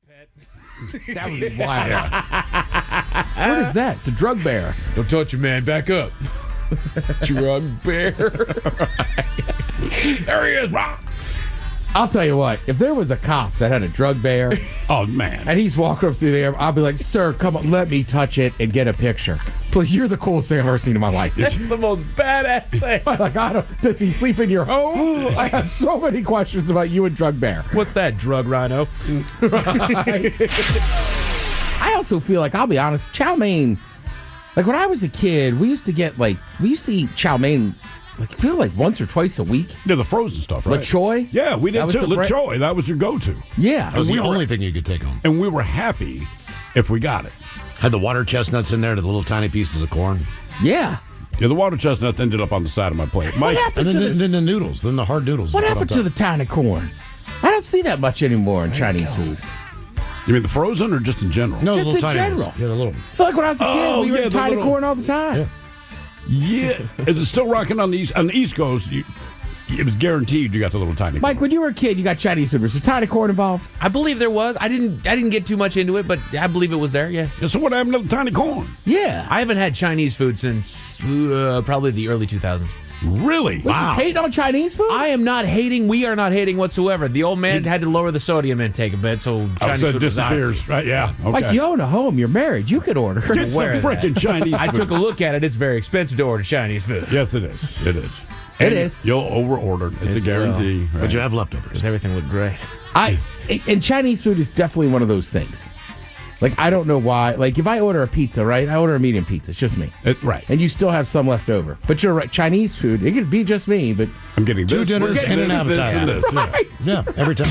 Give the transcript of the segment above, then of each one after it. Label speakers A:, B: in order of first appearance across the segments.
A: pet.
B: That would be wild. What is that? It's a drug bear.
A: Don't touch him, man. Back up. Drug bear. There he is.
B: I'll tell you what, if there was a cop that had a drug bear
C: Oh, man.
B: and he's walking up through there, I'll be like, sir, come on, let me touch it and get a picture. Please, you're the coolest thing I've ever seen in my life.
A: That's the most badass thing.
B: Like, does he sleep in your home? I have so many questions about you and Drug Bear.
A: What's that, drug rhino?
B: I also feel like, I'll be honest, chow mein, like when I was a kid, we used to eat chow mein, like I feel like once or twice a week.
C: Yeah, the frozen stuff, right?
B: La Choy?
C: Yeah, we did
B: That was
C: too.
B: the
C: La Choy, that was your go-to.
B: Yeah.
D: That was the only thing you could take home.
C: And we were happy if we got it.
D: Had the water chestnuts in there, the little tiny pieces of corn.
B: Yeah.
C: Yeah, the water chestnut ended up on the side of my plate.
B: What happened
D: And
B: to
D: then the noodles, then the hard noodles.
B: What
D: you put
B: happened
D: on
B: to the
D: top.
B: tiny corn? I don't see that much anymore in Chinese food.
C: You mean the frozen or just in general?
D: No,
B: Just
D: the little
B: in
D: tiny ones.
B: general.
D: Yeah, the little.
B: I feel like when I was a kid,
C: Oh,
B: we were
C: yeah,
B: eating
C: the
B: tiny
C: little-
B: corn all the time.
D: Yeah.
C: Yeah. Is it still rocking on the East? On the East Coast, it was guaranteed you got the little tiny
B: Mike,
C: corn.
B: when you were a kid, you got Chinese food. Was there tiny corn involved?
A: I believe there was. I didn't get too much into it, but I believe it was there. Yeah.
C: Yeah, so what happened to the tiny corn?
B: Yeah.
A: I haven't had Chinese food since probably the early 2000s.
C: Really?
B: We're just hating on Chinese food?
A: I am not hating. We are not hating whatsoever. The old man had to lower the sodium intake a bit, so Chinese
C: so it
A: food was
C: disappears.
A: awesome.
C: Right? Yeah. Okay.
B: Like, you own a home, you're married, you could order.
C: Get some
A: aware of that.
C: freaking Chinese food.
A: I took a look at it. It's very expensive to order Chinese food.
C: Yes, it is. It is.
B: It
C: And
B: is.
C: You'll over-order. It's a guarantee.
D: But
C: Right?
D: you have leftovers.
A: Because everything looked great.
B: And Chinese food is definitely one of those things. Like, I don't know why. Like, if I order a pizza, right? I order a medium pizza. It's just me.
C: Right.
B: And you still have some left over. But you're right. Chinese food, it could be just me, but
C: I'm getting
D: Two
C: this,
D: dinners
C: this,
D: and an
C: this,
D: appetizer.
C: and this. Yeah.
D: Yeah, every time.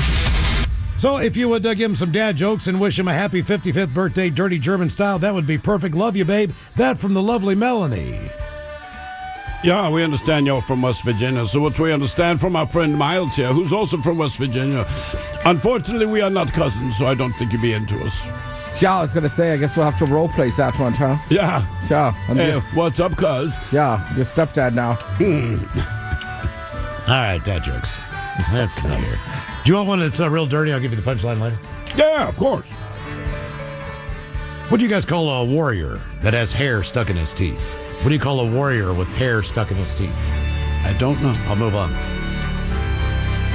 D: So if you would give him some dad jokes and wish him a happy 55th birthday, dirty German style, that would be perfect. Love you, babe. That from the lovely Melanie.
C: Yeah, we understand you're from West Virginia. So what we understand from our friend Miles here, who's also from West Virginia. Unfortunately, we are not cousins, so I don't think you'd be into us.
B: yeah, I was going to say, I guess we'll have to role play that one, huh?
C: Yeah.
B: Yeah, I'm
C: Hey,
B: your,
C: what's up, cuz?
B: yeah, your stepdad now.
D: All right, dad jokes. Let's see here. Do you want one that's real dirty? I'll give you the punchline later.
C: Yeah, of course.
D: What do you guys call a warrior that has hair stuck in his teeth? What do you call a warrior with hair stuck in his teeth?
C: I don't know.
D: I'll move on.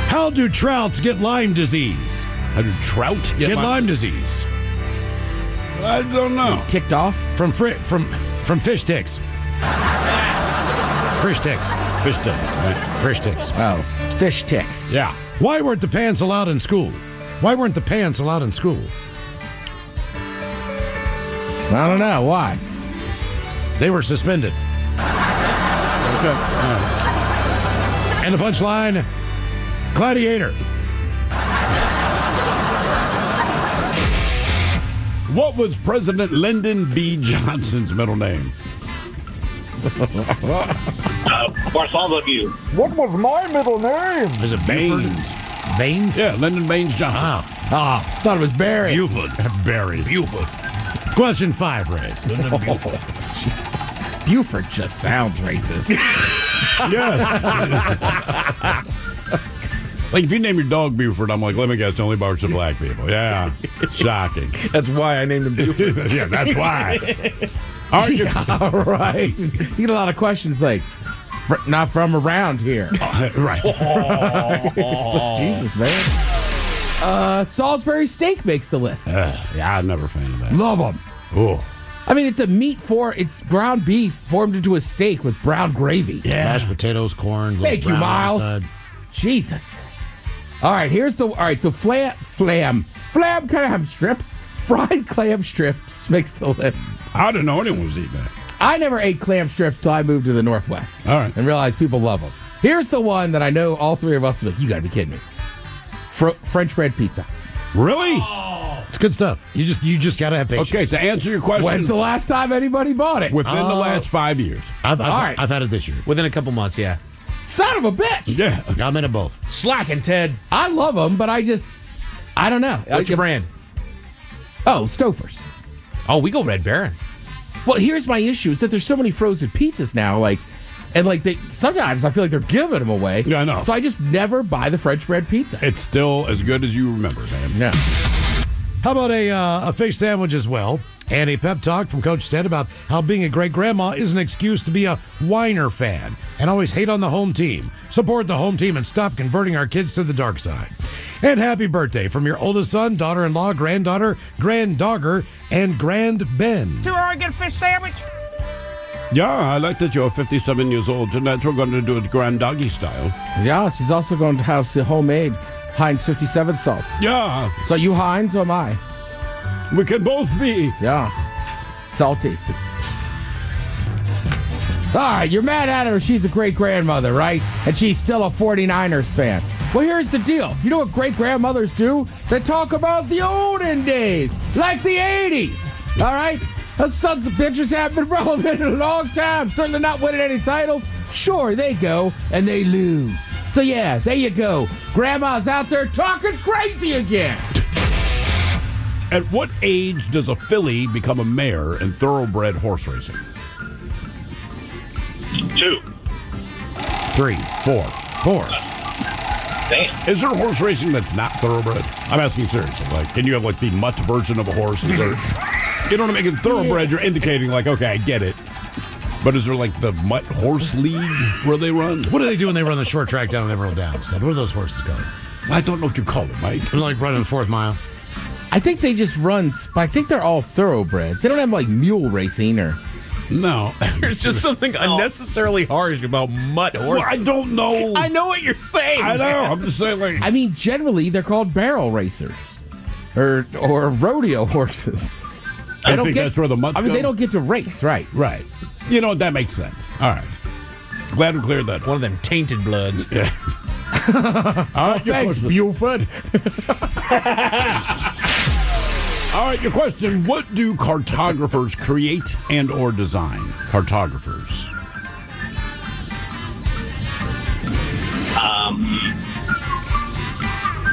D: How do trouts get Lyme disease?
C: How do trout
D: Get Lyme disease
C: I don't know.
B: Ticked off?
D: from fish ticks. Fish ticks.
C: Fish tank, right?
D: Fish ticks.
B: Oh, fish ticks.
C: Yeah.
D: Why weren't the pants allowed in school? Why weren't the pants allowed in school?
B: I don't know. Why?
D: They were suspended.
C: Okay.
D: And the punchline, gladiator.
C: What was President Lyndon B. Johnson's middle name?
E: Bartholomew.
B: What was my middle name?
D: Is it Buford?
C: Baines.
D: Baines?
C: Yeah, Lyndon Baines Johnson.
D: Wow.
B: Ah, thought it was Barry.
D: Buford. Barry. Buford. Question 5, Ray.
B: Buford just sounds racist.
C: Yes. Like, if you name your dog Buford, I'm like, let me guess, only barks at black people. Yeah. Shocking.
A: That's why I named him Buford.
C: Yeah, that's why. All right.
B: All right. You get a lot of questions like, not from around here.
C: Right.
B: It's like, Jesus, man. Salisbury steak makes the list.
C: Yeah, I'm never a fan of that.
B: Love them.
C: Oh.
B: I mean, it's ground beef formed into a steak with brown gravy.
D: Mashed potatoes, corn. little
B: Thank you,
D: brown on the
B: Miles.
D: side.
B: Jesus. All right, so clam strips, fried clam strips makes the list.
C: I didn't know anyone was eating that.
B: I never ate clam strips till I moved to the Northwest.
C: All right.
B: And realized people love them. Here's the one that I know all three of us are like, you gotta be kidding me. French bread pizza.
C: Really?
D: It's good stuff. You just gotta have patience.
C: Okay, to answer your question,
B: When's the last time anybody bought it?
C: within the last 5 years.
D: All
B: right.
D: I've had it this year.
A: Within a couple months, yeah.
B: Son of a bitch!
C: Yeah.
D: I'm in it both.
A: Slacking, Ted.
B: I love them, but I don't know.
A: What's your brand?
B: Oh, Stouffer's.
A: Oh, we go Red Baron.
B: Well, here's my issue: is that there's so many frozen pizzas now, they sometimes I feel like they're giving them away.
C: Yeah, I know.
B: So I just never buy the French bread pizza.
C: It's still as good as you remember, man.
B: Yeah.
D: How about a fish sandwich as well? And a pep talk from Coach Ted about how being a great grandma is an excuse to be a whiner fan and always hate on the home team. Support the home team and stop converting our kids to the dark side. And happy birthday from your oldest son, daughter-in-law, granddaughter, granddogger, and grand Ben.
F: Do I get a fish sandwich?
C: Yeah, I like that you're 57 years old. Tonight we're going to do it grand doggy style.
B: Yeah, she's also going to have the homemade Heinz 57 sauce.
C: Yeah.
B: So you Heinz or am I?
C: We can both be.
B: Yeah. Salty. All right, you're mad at her. She's a great grandmother, right? And she's still a 49ers fan. Well, here's the deal. You know what great grandmothers do? They talk about the olden days, like the 80s. All right? Those sons of bitches haven't been relevant in a long time. Certainly not winning any titles. Sure, they go and they lose. So, yeah, there you go. Grandma's out there talking crazy again.
C: At what age does a filly become a mare in thoroughbred horse racing?
E: 2.
D: 3, 4.
E: Damn.
C: Is there horse racing that's not thoroughbred? I'm asking seriously. Like, can you have like the mutt version of a horse? Is there, you know what I mean? Thoroughbred, you're indicating like, okay, I get it. But is there like the mutt horse league where they run?
D: What do they do when they run the short track down at Emerald Downs, Ted? What are those horses called?
C: I don't know what you call it, Mike.
D: They're like running the 4th mile.
B: I think they just run, I think they're all thoroughbreds. They don't have like mule racing or...
C: No.
A: There's just something unnecessarily harsh about mutt horses.
C: Well, I don't know.
A: I know what you're saying.
C: I know. I'm just saying, like,
B: I mean, generally, they're called barrel racers or rodeo horses.
C: I think that's where the mutts
B: I mean,
C: go.
B: they don't get to race, right?
C: Right. You know, that makes sense. All right. Glad we cleared that.
A: One of them tainted bloods.
C: Yeah. All right,
B: Thanks, Buford.
C: All right, your question. What do cartographers create and or design? Cartographers.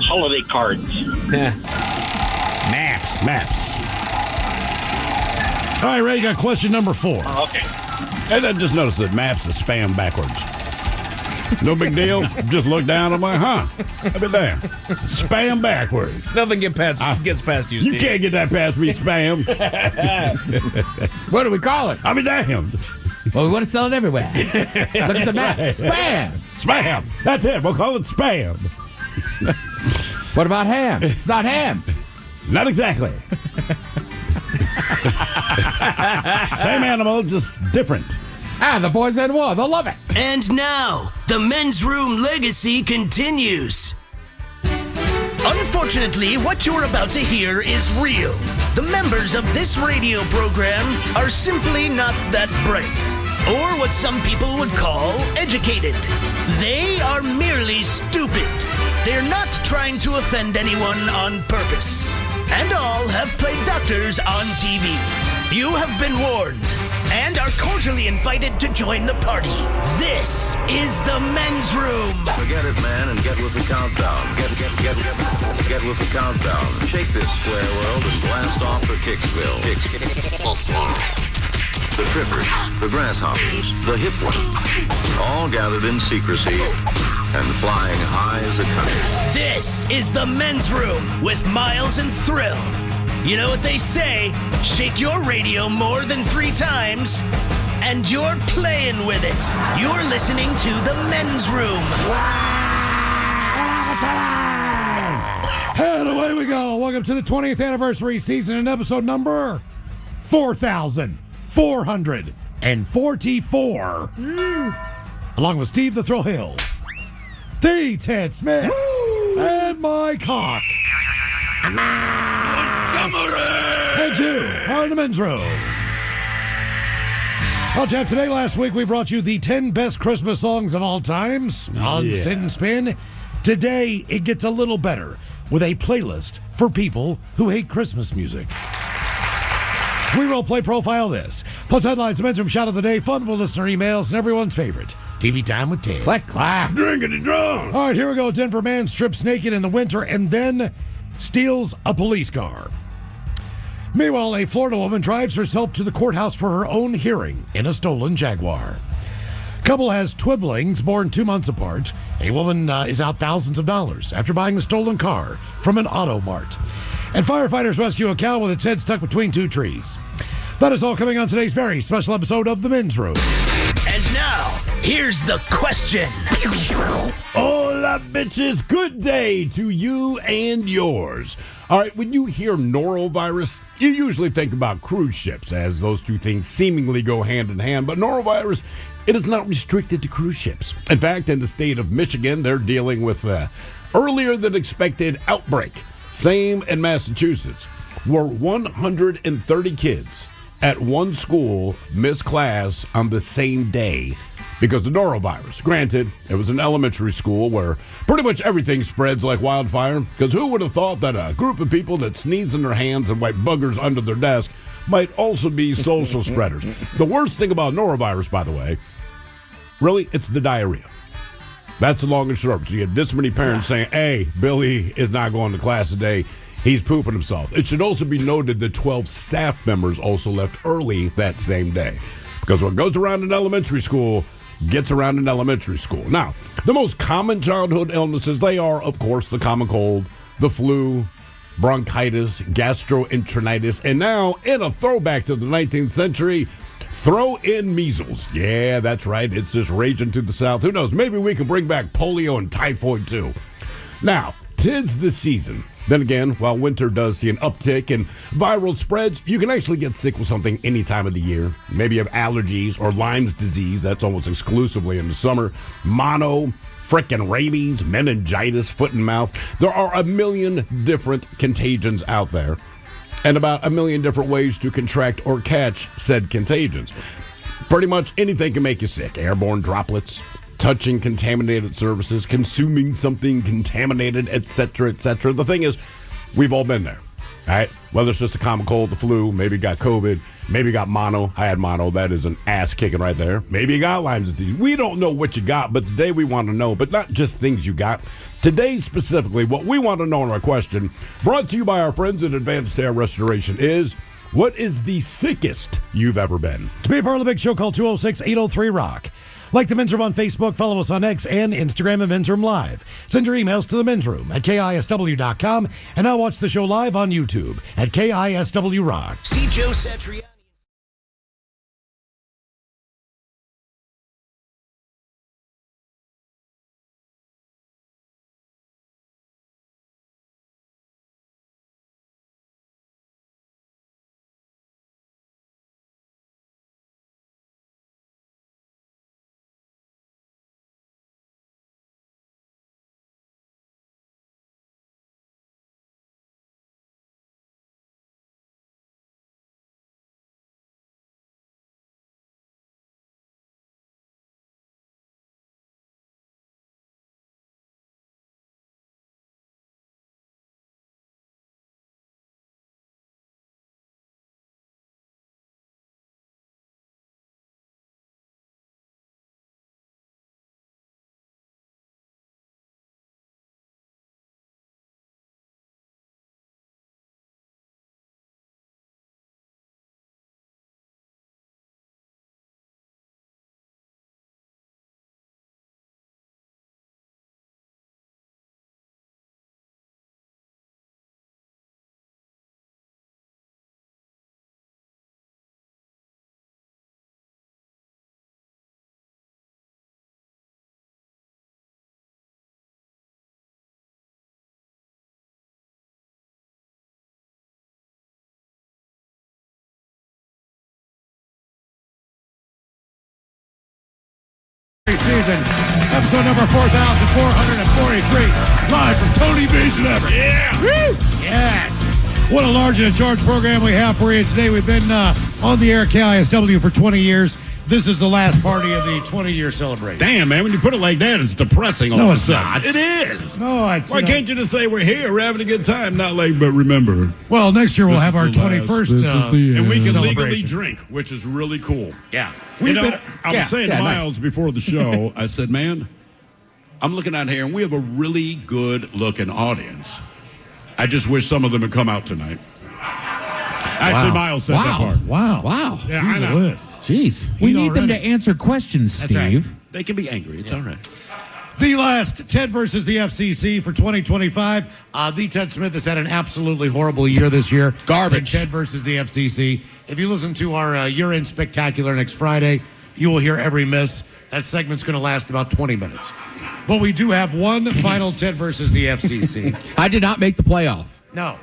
E: Holiday cards.
C: Maps.
D: All right, Ray, got question number 4.
E: Okay.
C: And I just noticed that maps is spam backwards. No big deal. Just look down. I'm like, huh? I've been damn. Spam backwards.
A: Nothing gets past you,
C: You
A: Steve.
C: can't get that past me, spam.
B: What do we call it?
C: I'll be damned.
B: Well, we want to sell it everywhere. Look at the map. Spam.
C: Spam. That's it. We'll call it spam.
B: What about ham? It's not ham.
C: Not exactly. Same animal, just different.
B: Ah, the boys in war. They'll love it.
G: And now, the men's room legacy continues. Unfortunately, what you're about to hear is real. The members of this radio program are simply not that bright, or what some people would call educated. They are merely stupid. They're not trying to offend anyone on purpose. And all have played doctors on TV. You have been warned and are cordially invited to join the party. This is the men's room.
H: Forget it, man, and get with the countdown. Get with the countdown. Shake this square world and blast off for Kicksville. The trippers, the grasshoppers, the hip ones, all gathered in secrecy and flying high as a kite.
G: This is the men's room with Miles and Thrill. You know what they say, shake your radio more than 3 times, and you're playing with it. You're listening to the men's room.
D: And away we go. Welcome to the 20th anniversary season and episode number 4,444. Along with Steve the Thrill Hill, the Ted Smith, and Mike Hawk. And 2 are in the men's room. Well, Jeff, today, last week, we brought you the 10 best Christmas songs of all times on Sit and Spin. Today, it gets a little better with a playlist for people who hate Christmas music. We will play profile this, plus headlines, men's room shout of the day, fun with listener emails, and everyone's favorite, TV Time with Ted.
B: Clack, clack.
C: Drinkity drunk.
D: All right, here we go. Denver man strips naked in the winter and then steals a police car. Meanwhile, a Florida woman drives herself to the courthouse for her own hearing in a stolen Jaguar. Couple has twiblings born 2 months apart. A woman is out thousands of dollars after buying a stolen car from an auto mart. And firefighters rescue a cow with its head stuck between two trees. That is all coming on today's very special episode of The Men's Room.
G: And now, here's the question.
C: Hola, bitches. Good day to you and yours. All right, when you hear norovirus, you usually think about cruise ships, as those two things seemingly go hand in hand. But norovirus, it is not restricted to cruise ships. In fact, in the state of Michigan, they're dealing with earlier than expected outbreak. Same in Massachusetts, where 130 kids at one school missed class on the same day because of norovirus. Granted, it was an elementary school where pretty much everything spreads like wildfire, because who would have thought that a group of people that sneeze in their hands and wipe buggers under their desk might also be social spreaders. The worst thing about norovirus, by the way, really, it's the diarrhea. That's the long and short. So you had this many parents saying, hey, Billy is not going to class today. He's pooping himself. It should also be noted that 12 staff members also left early that same day. Because what goes around in elementary school gets around in elementary school. Now, the most common childhood illnesses, they are, of course, the common cold, the flu, bronchitis, gastroenteritis, and now, in a throwback to the 19th century, throw in measles. Yeah, that's right. It's just raging through the South. Who knows? Maybe we can bring back polio and typhoid, too. Now, 'tis the season. Then again, while winter does see an uptick in viral spreads, you can actually get sick with something any time of the year. Maybe you have allergies or Lyme's disease. That's almost exclusively in the summer. Mono, frickin' rabies, meningitis, foot and mouth. There are a million different contagions out there, and about a million different ways to contract or catch said contagions. Pretty much anything can make you sick. Airborne droplets, touching contaminated surfaces, consuming something contaminated, etc., etc. The thing is, we've all been there, all right? Whether it's just a common cold, the flu, maybe you got COVID, maybe you got mono. I had mono. That is an ass kicking right there. Maybe you got Lyme's disease. We don't know what you got, but today we want to know, but not just things you got. Today specifically, what we want to know in our question, brought to you by our friends at Advanced Hair Restoration, is, what is the sickest you've ever been?
D: To be a part of the big show, call 206-803-ROCK. Like the Men's Room on Facebook, follow us on X and Instagram at Men's Room Live. Send your emails to the Men's Room at KISW.com, and now watch the show live on YouTube at KISW Rock.
G: See Joe Satriani.
D: Season, episode number 4,443, live from Tony B's Lever. Yeah! Woo! Yeah! What a large and in charge program we have for you today. We've been on the air at KISW for 20 years. This is the last party of the 20-year celebration.
C: Damn, man, when you put it like that, it's depressing all
D: No,
C: of a
D: it's
C: sudden.
D: not.
C: It is.
D: No, it's,
C: Why can't you just say we're here, we're having a good time, not like, but remember.
D: Well, next year we'll
C: This
D: have
C: is
D: our
C: the last.
D: 21st
C: This is the end. And we can legally
D: celebration.
C: drink, which is really cool.
D: Yeah.
C: You know, I was
D: yeah,
C: saying to
D: yeah,
C: Miles
D: nice.
C: before the show, I said, man, I'm looking out here, and we have a really good-looking audience. I just wish some of them had come out tonight. Actually, Miles said that part.
B: Wow.
C: Yeah, I know.
B: Jeez.
A: We
D: Eat
A: need them
D: already.
A: to answer questions,
D: That's right.
A: Steve.
C: They can be angry. It's all right.
D: The last Ted versus the FCC for 2025. The Ted Smith has had an absolutely horrible year this year.
B: Garbage.
D: Ted versus the FCC. If you listen to our year-end spectacular next Friday, you will hear every miss. That segment's going to last about 20 minutes. But we do have one final Ted versus the FCC.
B: I did not make the playoff.
D: No.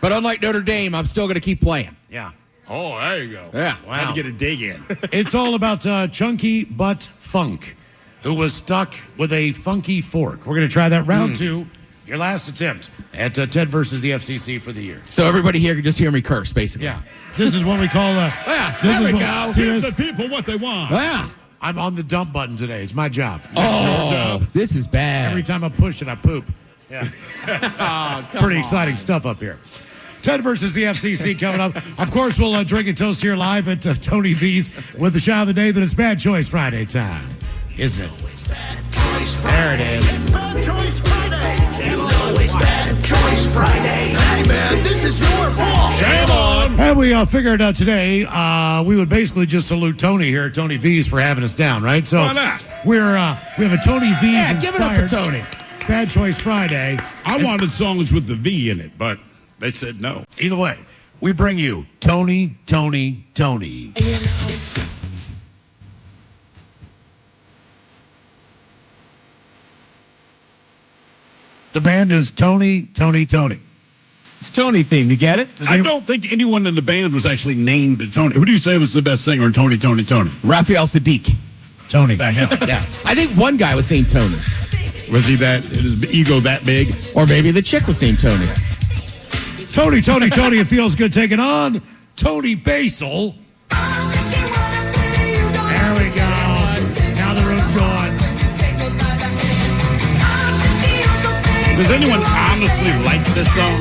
B: But unlike Notre Dame, I'm still going to keep playing.
D: Yeah.
C: Oh, there you go.
B: Yeah.
C: Had to get a dig in.
D: It's all about Chunky Butt Funk, who was stuck with a funky fork. We're going to try that round two, your last attempt at Ted versus the FCC for the year.
B: So everybody here can just hear me curse, basically.
D: Yeah. This is what we call
B: there we go.
C: Give the people what they want.
B: Yeah.
D: I'm on the dump button today. It's my job.
B: Oh, this is bad.
D: Every time I push it, I poop. Yeah. Pretty exciting stuff up here. Ted versus the FCC coming up. Of course, we'll drink and toast here live at Tony V's with the shot of the day that it's Bad Choice Friday time, isn't it? There it is.
G: Bad Choice Friday. You know it's Bad Choice Friday. Hey, man, this is your fault.
C: Shame on.
D: And we figured out today we would basically just salute Tony here at Tony V's for having us down, right? So
C: Why not?
D: we have a Tony V's
B: Yeah, give it up for
D: inspired
B: Tony.
D: Bad Choice Friday.
C: I wanted songs with the V in it, but they said no.
D: Either way, we bring you Tony. The band is Tony.
F: It's Tony theme. You get it?
C: I don't think anyone in the band was actually named Tony. Who do you say was the best singer? Tony.
B: Raphael Sadiq.
D: Tony.
B: The hell? Yeah. I think one guy was named Tony.
C: Was he that? Is his ego that big?
B: Or maybe the chick was named Tony.
D: Tony. It feels good taking on Tony Basil. There we go. Now the room's going.
C: Does anyone honestly like this song?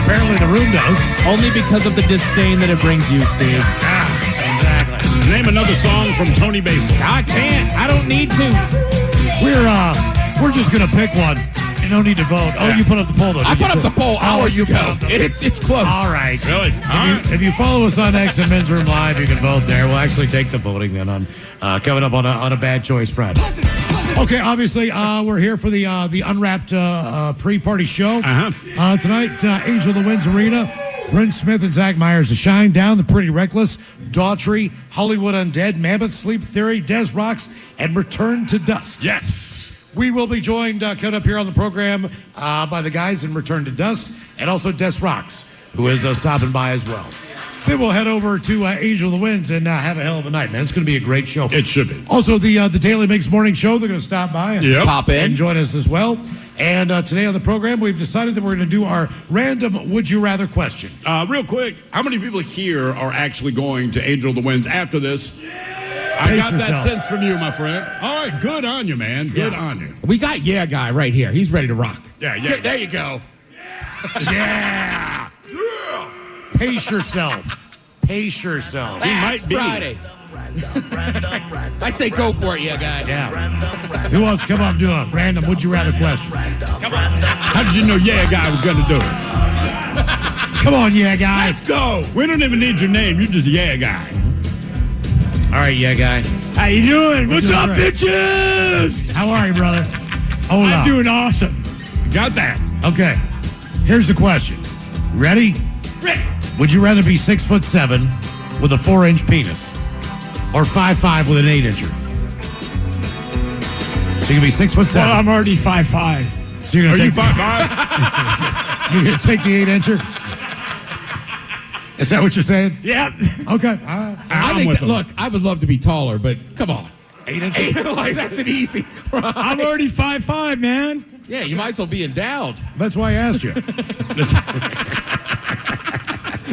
D: Apparently the room does.
A: Only because of the disdain that it brings you, Steve.
D: Exactly.
C: Name another song from Tony Basil.
A: I can't. I don't need to.
D: We're just gonna pick one. You don't need to vote. Oh, you put up the poll though.
B: I put up the poll hours
D: you
B: ago.
D: put up the-
B: It's close.
D: All right.
C: Really?
D: If you follow us on X and Men's Room Live, you can vote there. We'll actually take the voting then on coming up on a Bad Choice Friday. Okay, obviously we're here for the Unwrapped pre-party show tonight. Angel of the Winds Arena. Brent Smith and Zach Myers, The Shine Down, The Pretty Reckless, Daughtry, Hollywood Undead, Mammoth, Sleep Theory, Des Rocks, and Return to Dust.
C: Yes.
D: We will be joined coming up here on the program by the guys in Return to Dust and also Des Rocks, who is stopping by as well. Then we'll head over to Angel of the Winds and have a hell of a night, man. It's going to be a great show.
C: It should be.
D: Also, the Daily Mix Morning Show, they're going to stop by and
B: Pop in.
D: and join us as well. And today on the program, we've decided that we're going to do our random Would You Rather question.
C: Real quick, how many people here are actually going to Angel of the Winds after this? I got that
D: yourself.
C: sense from you, my friend. All right, good on you, man. Good on you.
B: We got Yeah Guy right here. He's ready to rock.
C: Yeah.
B: There you go.
D: Yeah! Pace yourself. Pace yourself.
C: He might be.
B: Friday. I say go for it, Yeah Guy.
D: Yeah. Who wants to come up and do a random Would You Rather question?
C: How did you know Yeah Guy was going to do it?
D: Come on, yeah, guy.
C: Let's go. We don't even need your name. You're just Yeah Guy.
D: All right, yeah, guy.
F: How you doing? What's up,
D: doing great.
F: bitches?
D: How are you, brother? Hold
F: I'm
D: on.
F: doing awesome.
C: Got that.
D: Okay. Here's the question. Ready?
F: Rick.
D: Would you rather be 6'7" with a 4-inch penis, or 5'5" with an 8-incher? So you can be 6'7".
F: Well, I'm already 5'5".
D: So you're
C: Are
D: gonna
C: you
D: take
C: 5'5"?
D: you're gonna take the 8-incher? Is that what you're saying?
F: Yep.
D: Okay. All right.
B: I
C: I'm
B: think
C: with
B: that,
C: him.
B: look, I would love to be taller, but come on.
D: 8 inches?
B: Like, that's an easy.
F: I'm already 5'5", man.
B: Yeah, you might as well be endowed.
D: That's why I asked you.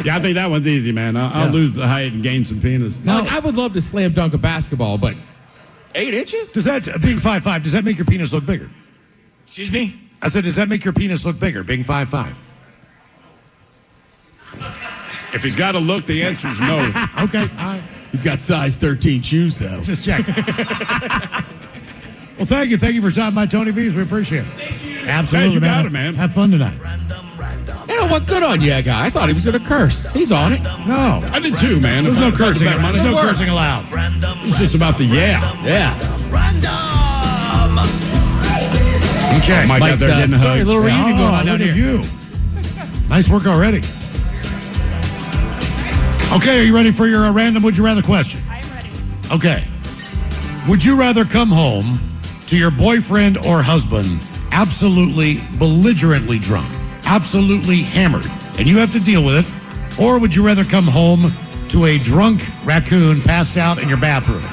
C: Yeah, I think that one's easy, man. I'll lose the height and gain some penis.
B: No, I would love to slam dunk a basketball, but 8 inches?
D: Does that, being 5'5", does that make your penis look bigger?
F: Excuse me?
D: I said, does that make your penis look bigger, being 5'5"?
C: If he's got to look, the answer's no.
D: Okay, all right.
B: He's got size 13 shoes, though.
D: Just check. Well, thank you. Thank you for stopping by Tony V's. We appreciate it. Thank you. Absolutely,
C: Hey, you got it, man.
D: Have fun tonight.
B: You know what? Good on you, guy. I thought he was going to curse. He's on it.
D: No.
C: I did too, man.
D: There's no
C: If I talk
D: cursing.
C: about money,
D: There's no cursing allowed.
C: It's just about the yeah.
B: Yeah.
G: Random
D: Okay.
C: Mike out there getting
F: Sorry, a
C: hugs.
F: little reunion going on down
D: look at
F: here.
D: you. Nice work already. Okay, are you ready for your random Would You Rather question?
I: I am ready.
D: Okay. Would you rather come home to your boyfriend or husband absolutely belligerently drunk, absolutely hammered, and you have to deal with it? Or would you rather come home to a drunk raccoon passed out in your bathroom?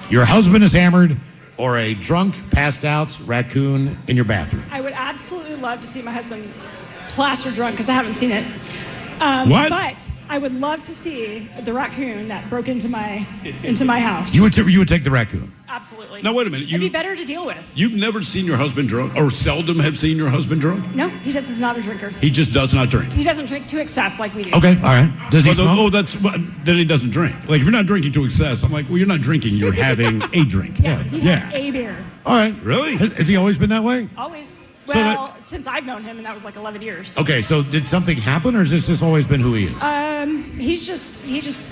D: Your husband is hammered, or a drunk, passed out raccoon in your bathroom?
I: I would absolutely love to see my husband plaster drunk because I haven't seen it.
C: What?
I: But I would love to see the raccoon that broke into my house.
D: You would take the raccoon.
I: Absolutely.
C: Now, wait a minute.
I: It'd be better to deal with.
C: You've never seen your husband drunk, or seldom have seen your husband drunk?
I: No, he just is not a drinker.
C: He just does not drink.
I: He doesn't drink to excess like we do.
D: Okay, all right. Does he smoke?
C: Then he doesn't drink. Like, if you're not drinking to excess, I'm like, well, you're not drinking, you're having a drink.
I: Yeah, he has a beer.
D: All right.
C: Really?
D: Has he always been that way?
I: Always.
D: So
I: Well, since I've known him, and that was like 11 years. So.
D: Okay, so did something happen, or has this just always been who he is?
I: He just,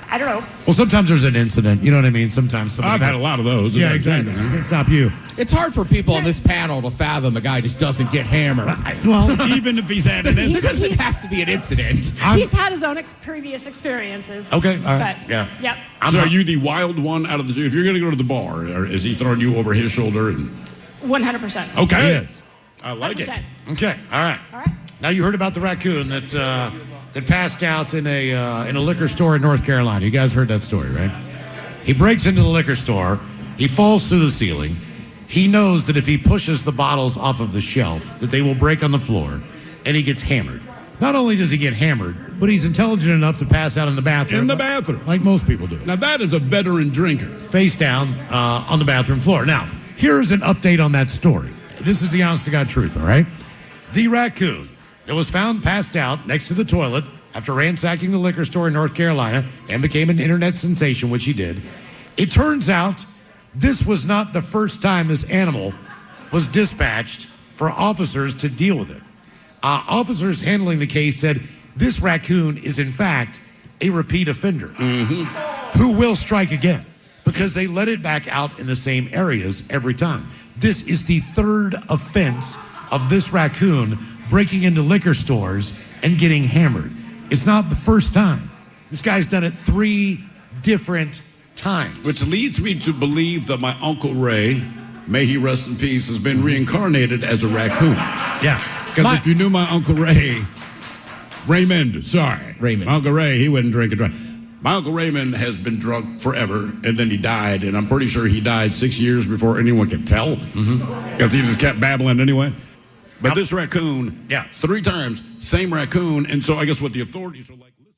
I: I don't know.
D: Well, sometimes there's an incident. You know what I mean? Sometimes
C: I've had a lot of those.
D: Yeah, exactly. Can't stop you.
B: It's hard for people on this panel to fathom the guy just doesn't get hammered.
D: Well,
C: Even if he's had an
B: It
C: incident.
B: doesn't have to be an incident.
I: He's had his own previous experiences.
D: Okay, all right,
I: But,
D: yeah.
I: Yep.
C: So are you the wild one out of the two? If you're going to go to the bar, or is he throwing you over his shoulder? And
I: 100%.
C: okay,
D: He is.
C: I like it.
I: 100%.
D: Okay, all right.
I: All right.
D: Now you heard about the raccoon that passed out in a liquor store in North Carolina. You guys heard that story, right? He breaks into the liquor store. He falls through the ceiling. He knows that if he pushes the bottles off of the shelf, that they will break on the floor, and he gets hammered. Not only does he get hammered, but he's intelligent enough to pass out in the bathroom.
C: In the bathroom.
D: Like most people do.
C: Now, that is a veteran drinker.
D: Face down on the bathroom floor. Now, here's an update on that story. This is the honest-to-God truth, all right? The raccoon that was found passed out next to the toilet after ransacking the liquor store in North Carolina and became an internet sensation, which he did. It turns out this was not the first time this animal was dispatched for officers to deal with it. Officers handling the case said this raccoon is, in fact, a repeat offender who will strike again because they let it back out in the same areas every time. This is the third offense of this raccoon breaking into liquor stores and getting hammered. It's not the first time. This guy's done it 3 different times.
C: Which leads me to believe that my Uncle Ray, may he rest in peace, has been reincarnated as a raccoon.
D: Yeah.
C: Because if you knew my Uncle Ray, Raymond,
B: Raymond.
C: Uncle Ray, he wouldn't drink and drive. My Uncle Raymond has been drunk forever, and then he died, and I'm pretty sure he died 6 years before anyone could tell, because he just kept babbling anyway. But this raccoon, 3 times, same raccoon, and so I guess what the authorities are like, listen.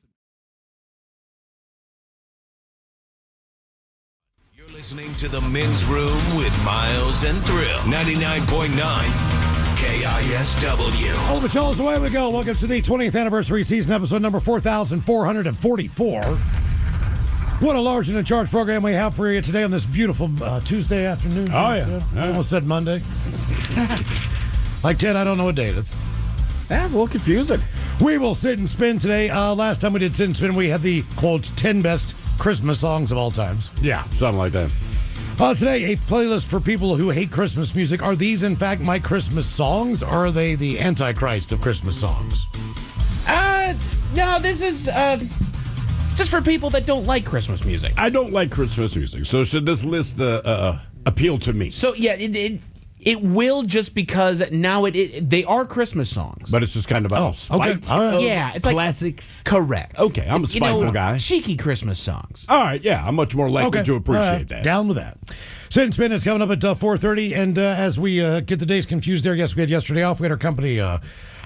J: You're listening to The Men's Room with Miles and Thrill, 99.9 KISW.
D: All the shows, away we go. Welcome to the 20th anniversary season, episode number 4,444. What a large and in charge program we have for you today on this beautiful Tuesday afternoon.
C: Oh, yeah.
D: I almost said Monday. Like Ted, I don't know what day it is.
B: That's a little confusing.
D: We will sit and spin today. Last time we did sit and spin, we had the, quote, 10 best Christmas songs of all times.
C: Yeah, something like that.
D: Today, a playlist for people who hate Christmas music. Are these, in fact, my Christmas songs, or are they the Antichrist of Christmas songs?
A: No, this is just for people that don't like Christmas music.
C: I don't like Christmas music, so should this list appeal to me?
A: So yeah, it will, just because now they are Christmas songs.
C: But it's just kind of
D: okay.
C: spite.
D: All right.
A: Yeah, it's
C: Classics.
A: like correct.
C: Okay, I'm a spiteful guy.
A: Cheeky Christmas songs.
C: All right, yeah, I'm much more likely to appreciate that.
D: Down with that. Sit and Spin is coming up at 4:30, and as we get the days confused there, yes, we had yesterday off. We had our company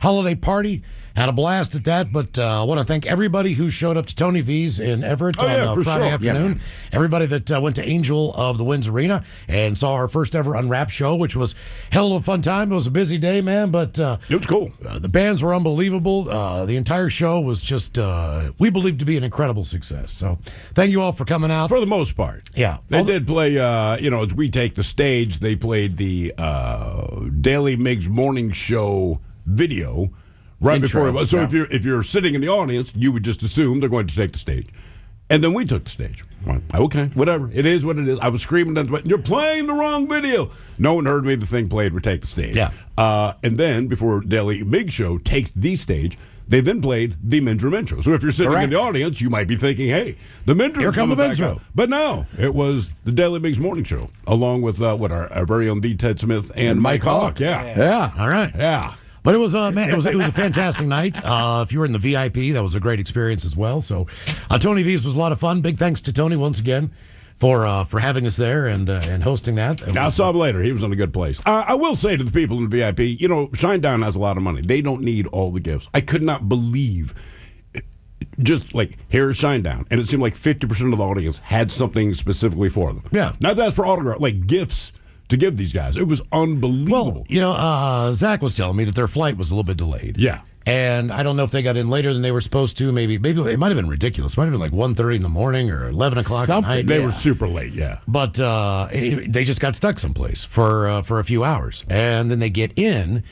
D: holiday party. Had a blast at that, but I want to thank everybody who showed up to Tony V's in Everett on Friday afternoon. Everybody that went to Angel of the Winds Arena and saw our first ever Unwrapped show, which was hell of a fun time. It was a busy day, man, but
C: it was cool.
D: The bands were unbelievable. The entire show was just, we believe, to be an incredible success. So thank you all for coming out.
C: For the most part.
D: Yeah.
C: They did play, as we take the stage, they played the Daily Mix morning show video right before it was. So if you're sitting in the audience, you would just assume they're going to take the stage. And then we took the stage. Like, okay, whatever. It is what it is. I was screaming at the you're playing the wrong video. No one heard me. The thing played. We take the stage.
D: Yeah.
C: And then before Daily Big Show takes the stage, they then played the Men's Room intro. So if you're sitting in the audience, you might be thinking, hey, the Men's Room.
D: Here come the Men's Room.
C: But no, it was the Daily Big's morning show, along with our very own B. Ted Smith and Mike Hawk.
B: Yeah.
D: All right.
C: Yeah.
D: But it was it was a fantastic night. If you were in the VIP, that was a great experience as well. So, Tony V's was a lot of fun. Big thanks to Tony once again for having us there and hosting that.
C: I saw him later. He was in a good place. I will say to the people in the VIP, Shinedown has a lot of money. They don't need all the gifts. I could not believe, just like, here's Shinedown. And it seemed like 50% of the audience had something specifically for them.
D: Yeah.
C: Not that's for autograph, like gifts to give these guys. It was unbelievable.
D: Well, Zach was telling me that their flight was a little bit delayed.
C: Yeah.
D: And I don't know if they got in later than they were supposed to. Maybe it might have been ridiculous. It might have been like 1:30 in the morning or 11 o'clock at night.
C: They were super late, yeah.
D: But they just got stuck someplace for a few hours. And then they get in.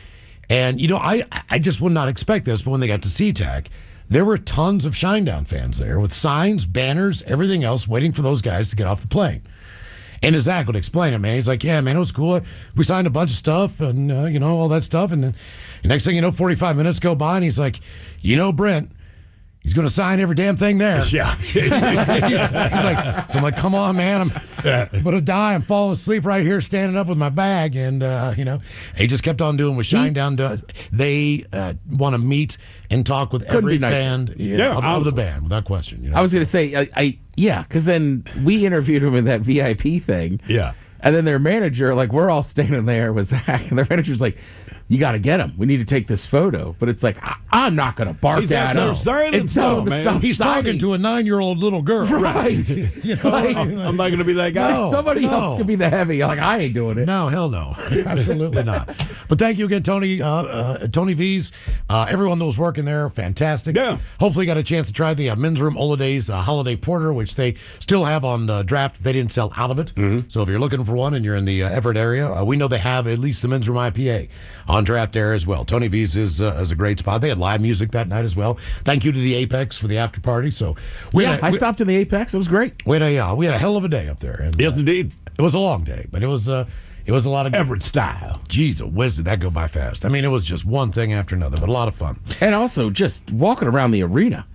D: And, I just would not expect this, but when they got to SeaTac, there were tons of Shinedown fans there with signs, banners, everything else, waiting for those guys to get off the plane. And as Zach would explain it, man, he's like, yeah, man, it was cool. We signed a bunch of stuff and, all that stuff. And then the next thing you know, 45 minutes go by and he's like, Brent, he's going to sign every damn thing there.
C: Yeah.
D: he's like, so I'm like, come on, man. I'm going to die. I'm falling asleep right here standing up with my bag. And, he just kept on doing what Shinedown does. They want to meet and talk with every fan of the band, without question.
B: I was going to say, because then we interviewed him in that VIP thing.
C: Yeah.
B: And then their manager, like, we're all standing there with Zach, and their manager's like, you got to get him. We need to take this photo. But it's like, I'm not going to bark at him and tell him to stop
D: He's talking to a 9-year-old little girl.
B: Right.
C: I'm not going to be that guy.
B: Like somebody else could be the heavy. Like, I ain't doing it.
D: No, hell no. Absolutely not. But thank you again, Tony. Tony V's. Everyone that was working there, fantastic.
C: Yeah.
D: Hopefully got a chance to try the Men's Room Holidays Holiday Porter, which they still have on draft. They didn't sell out of it. Mm-hmm. So if you're looking for one and you're in the Everett area, we know they have at least the Men's Room IPA on draft there as well. Tony V's is a great spot. They had live music that night as well. Thank you to the Apex for the after party. So
B: I stopped in the Apex. It was great.
D: We had a hell of a day up there. And,
C: yes, indeed.
D: It was a long day, but it was a lot of
C: Everett style.
D: Jeez, whiz, did that go by fast? I mean, it was just one thing after another, but a lot of fun.
B: And also just walking around the arena.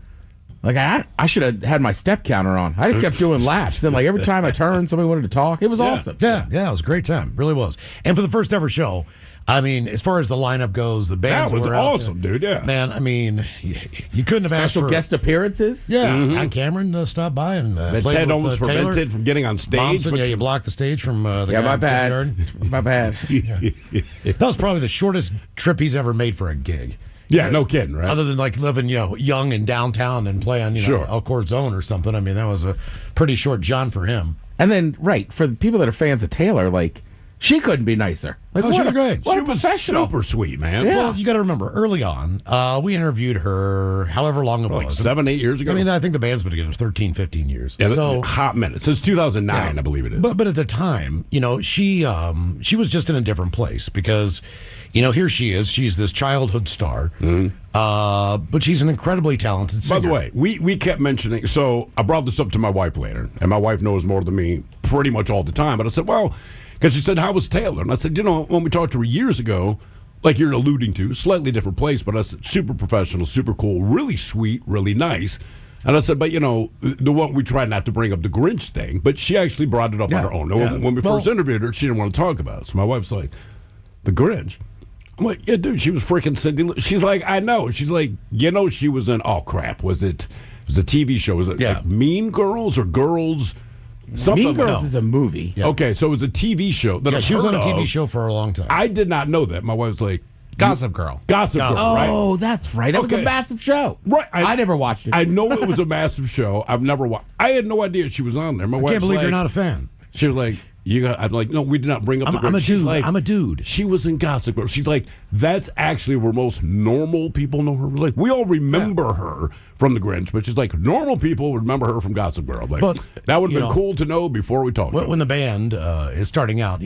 B: Like, I should have had my step counter on. I just kept doing laps. And, like, every time I turned, somebody wanted to talk. It was awesome.
D: Yeah, it was a great time. Really was. And for the first ever show, I mean, as far as the lineup goes, the bands
C: that was
D: were out
C: awesome,
D: there,
C: dude. Yeah,
D: man. I mean, you couldn't have asked for
B: guest appearances.
D: Yeah, and Cameron stopped by and
C: Ted almost prevented from getting on stage.
D: Thompson, you blocked the stage from the guy
B: my
D: in
B: bad.
D: Garden.
B: My bad.
D: That was probably the shortest trip he's ever made for a gig.
C: Yeah, no kidding, right?
D: Other than like living, young in downtown and playing, Elcourt Zone or something. I mean, that was a pretty short jaunt for him.
B: And then, right, for the people that are fans of Taylor, like, she couldn't be nicer. Like,
D: she was great.
B: What
C: She
B: a
C: was
B: professional.
C: super sweet, man.
B: Yeah.
D: Well, you got to remember, early on, we interviewed her however long it
C: Like
D: was.
C: 7-8 years ago.
D: I mean, I think the band's been together 13, 15 years.
C: Yeah,
D: so
C: hot minute. Since 2009, I believe it is.
D: But at the time, she was just in a different place because, here she is. She's this childhood star.
C: Mm-hmm.
D: But she's an incredibly talented singer.
C: By the way, we kept mentioning, so I brought this up to my wife later, and my wife knows more than me pretty much all the time. But I said, well, because she said, how was Taylor? And I said, when we talked to her years ago, like you're alluding to, slightly different place, but I said, super professional, super cool, really sweet, really nice. And I said, but, the one we tried not to bring up the Grinch thing, but she actually brought it up on her own. When we first interviewed her, she didn't want to talk about it. So my wife's like, the Grinch? I'm like, yeah, dude, she was freaking Cindy. She's like, I know. She's like, she was in, oh, crap, was a TV show. Was it like Mean Girls or Girls? Something
B: Mean Girls is a movie.
C: Yeah. Okay, so it was a TV show. That
D: she was on a TV show for a long time.
C: I did not know that. My wife's like,
A: Gossip Girl.
C: Gossip Girl, right?
B: Oh, that's right. That was a massive show.
C: Right.
B: I never watched it.
C: I know it was a massive show. I've never watched. I had no idea she was on there. My
D: I
C: wife's
D: can't believe
C: like,
D: you're not a fan.
C: She was like, I'm like, no, we did not bring up the Grinch.
D: I'm a dude.
C: She's like,
D: I'm a dude.
C: She was in Gossip Girl. She's like, that's actually where most normal people know her. Like, we all remember her from the Grinch, but she's like, normal people remember her from Gossip Girl. Like,
D: but,
C: that would have been cool to know before we talked.
D: When the band is starting out,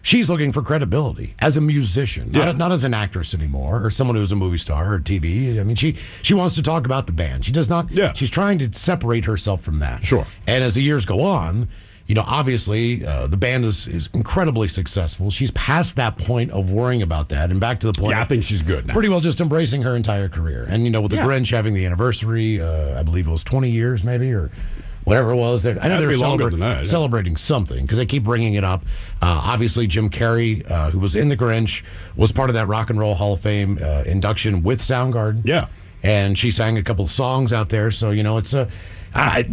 D: She's looking for credibility as a musician, not as an actress anymore, or someone who's a movie star or TV. I mean, she wants to talk about the band. She does not.
C: Yeah.
D: She's trying to separate herself from that.
C: Sure.
D: And as the years go on, obviously the band is incredibly successful. She's past that point of worrying about that, and back to the point.
C: Yeah, I think she's good now.
D: Pretty well just embracing her entire career. And with the Grinch having the anniversary, I believe it was 20 years, maybe, or whatever it was. I know they're celebrating something because they keep bringing it up. Obviously, Jim Carrey, who was in The Grinch, was part of that Rock and Roll Hall of Fame induction with Soundgarden.
C: Yeah.
D: And she sang a couple of songs out there. So, it's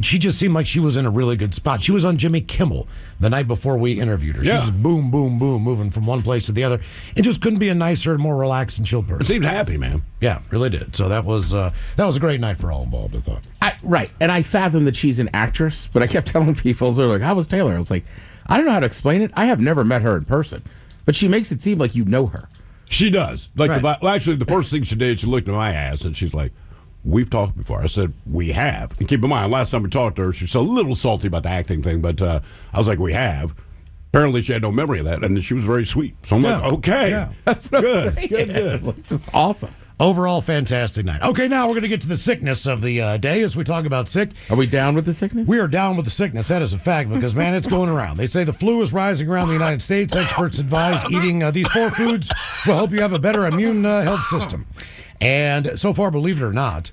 D: she just seemed like she was in a really good spot. She was on Jimmy Kimmel the night before we interviewed her. She was boom, boom, boom, moving from one place to the other. It just couldn't be a nicer, more relaxed and chill person.
C: It seemed happy, man.
D: Yeah, really did. So that was a great night for all involved, I thought.
B: Right. And I fathom that she's an actress, but I kept telling people, they're like, how was Taylor? I was like, I don't know how to explain it. I have never met her in person, but she makes it seem like you know her.
C: She does. Like,
B: Right.
C: actually, the first thing she did, she looked at my ass and she's like, we've talked before. I said, we have. And keep in mind, last time we talked to her, she was a little salty about the acting thing, but I was like, we have. Apparently, she had no memory of that, and she was very sweet. So I'm like, okay.
D: Yeah.
B: That's what
C: Good,
B: I'm saying.
C: good.
B: Just awesome.
D: Overall, fantastic night. Okay, now we're going to get to the sickness of the day as we talk about sick.
B: Are we down with the sickness?
D: We are down with the sickness. That is a fact because, man, it's going around. They say the flu is rising around the United States. Experts advise eating these 4 foods will help you have a better immune health system. And so far, believe it or not,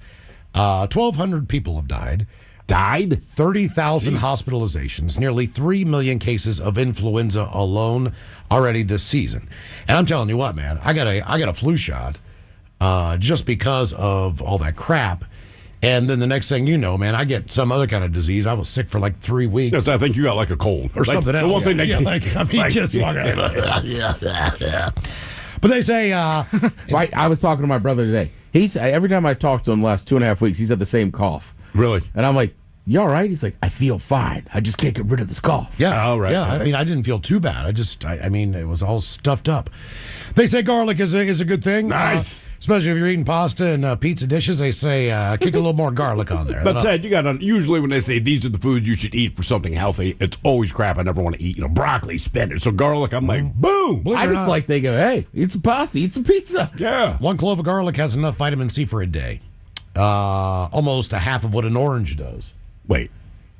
D: 1,200 people have died. 30,000 hospitalizations, nearly 3 million cases of influenza alone already this season. And I'm telling you what, man, I got a flu shot just because of all that crap. And then the next thing you know, man, I get some other kind of disease. I was sick for like 3 weeks.
C: Yes, I think you got like a cold.
D: Or something else.
C: The one thing they
D: just walking But they say...
B: I was talking to my brother today. Every time I talked to him the last 2.5 weeks, he's had the same cough.
C: Really?
B: And I'm like, you all right? He's like, I feel fine. I just can't get rid of this cough.
D: Yeah,
C: all right.
D: Yeah, I mean, I didn't feel too bad. I mean, it was all stuffed up. They say garlic is a good thing.
C: Nice.
D: Especially if you're eating pasta and pizza dishes, they say kick a little more garlic on there.
C: But Ted, you got to usually when they say these are the foods you should eat for something healthy, it's always crap I never want to eat. Broccoli, spinach, so garlic. I'm like, boom.
B: I just like they go, hey, eat some pasta, eat some pizza.
C: Yeah.
D: 1 clove of garlic has enough vitamin C for a day. Almost a half of what an orange does.
C: Wait.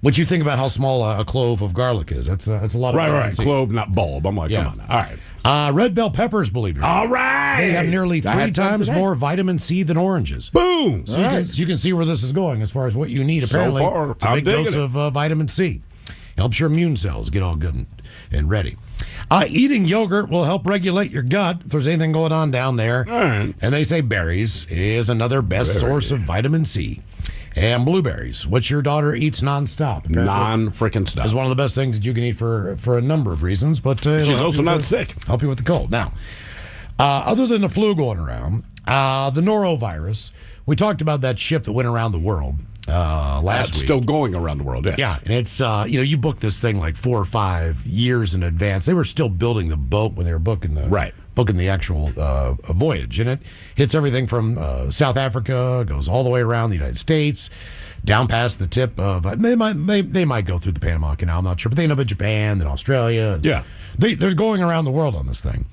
D: What you think about how small a clove of garlic is? That's a lot of vitamin C.
C: Clove, not bulb. I'm like, come on now. All right.
D: Red bell peppers, believe it or not.
C: All right.
D: They have nearly
B: I
D: 3
B: had some
D: times
B: today.
D: more vitamin C than oranges.
C: Boom.
D: So you can see where this is going as far as what you need.
C: So
D: Apparently,
C: far,
D: it's a
C: I'm
D: big
C: digging
D: dose
C: it.
D: of vitamin C. Helps your immune cells get all good and ready. Eating yogurt will help regulate your gut if there's anything going on down there.
C: All right.
D: And they say berries is another best source of vitamin C. And blueberries, which your daughter eats nonstop. apparently,
C: Non-freaking stuff.
D: is one of the best things that you can eat for a number of reasons. But it'll
C: She's
D: help
C: also
D: you
C: not
D: with-
C: sick.
D: Help you with the cold. Now, other than the flu going around, the norovirus, we talked about that ship that went around the world last
C: That's
D: week.
C: still going around the world, yes.
D: Yeah, and it's you booked this thing like 4 or 5 years in advance. They were still building the boat when they were booking the actual voyage, and it hits everything from South Africa, goes all the way around the United States, down past the tip of they might go through the Panama Canal. I'm not sure, but they end up in Japan, then Australia. And
C: Yeah.
D: they're going around the world on this thing,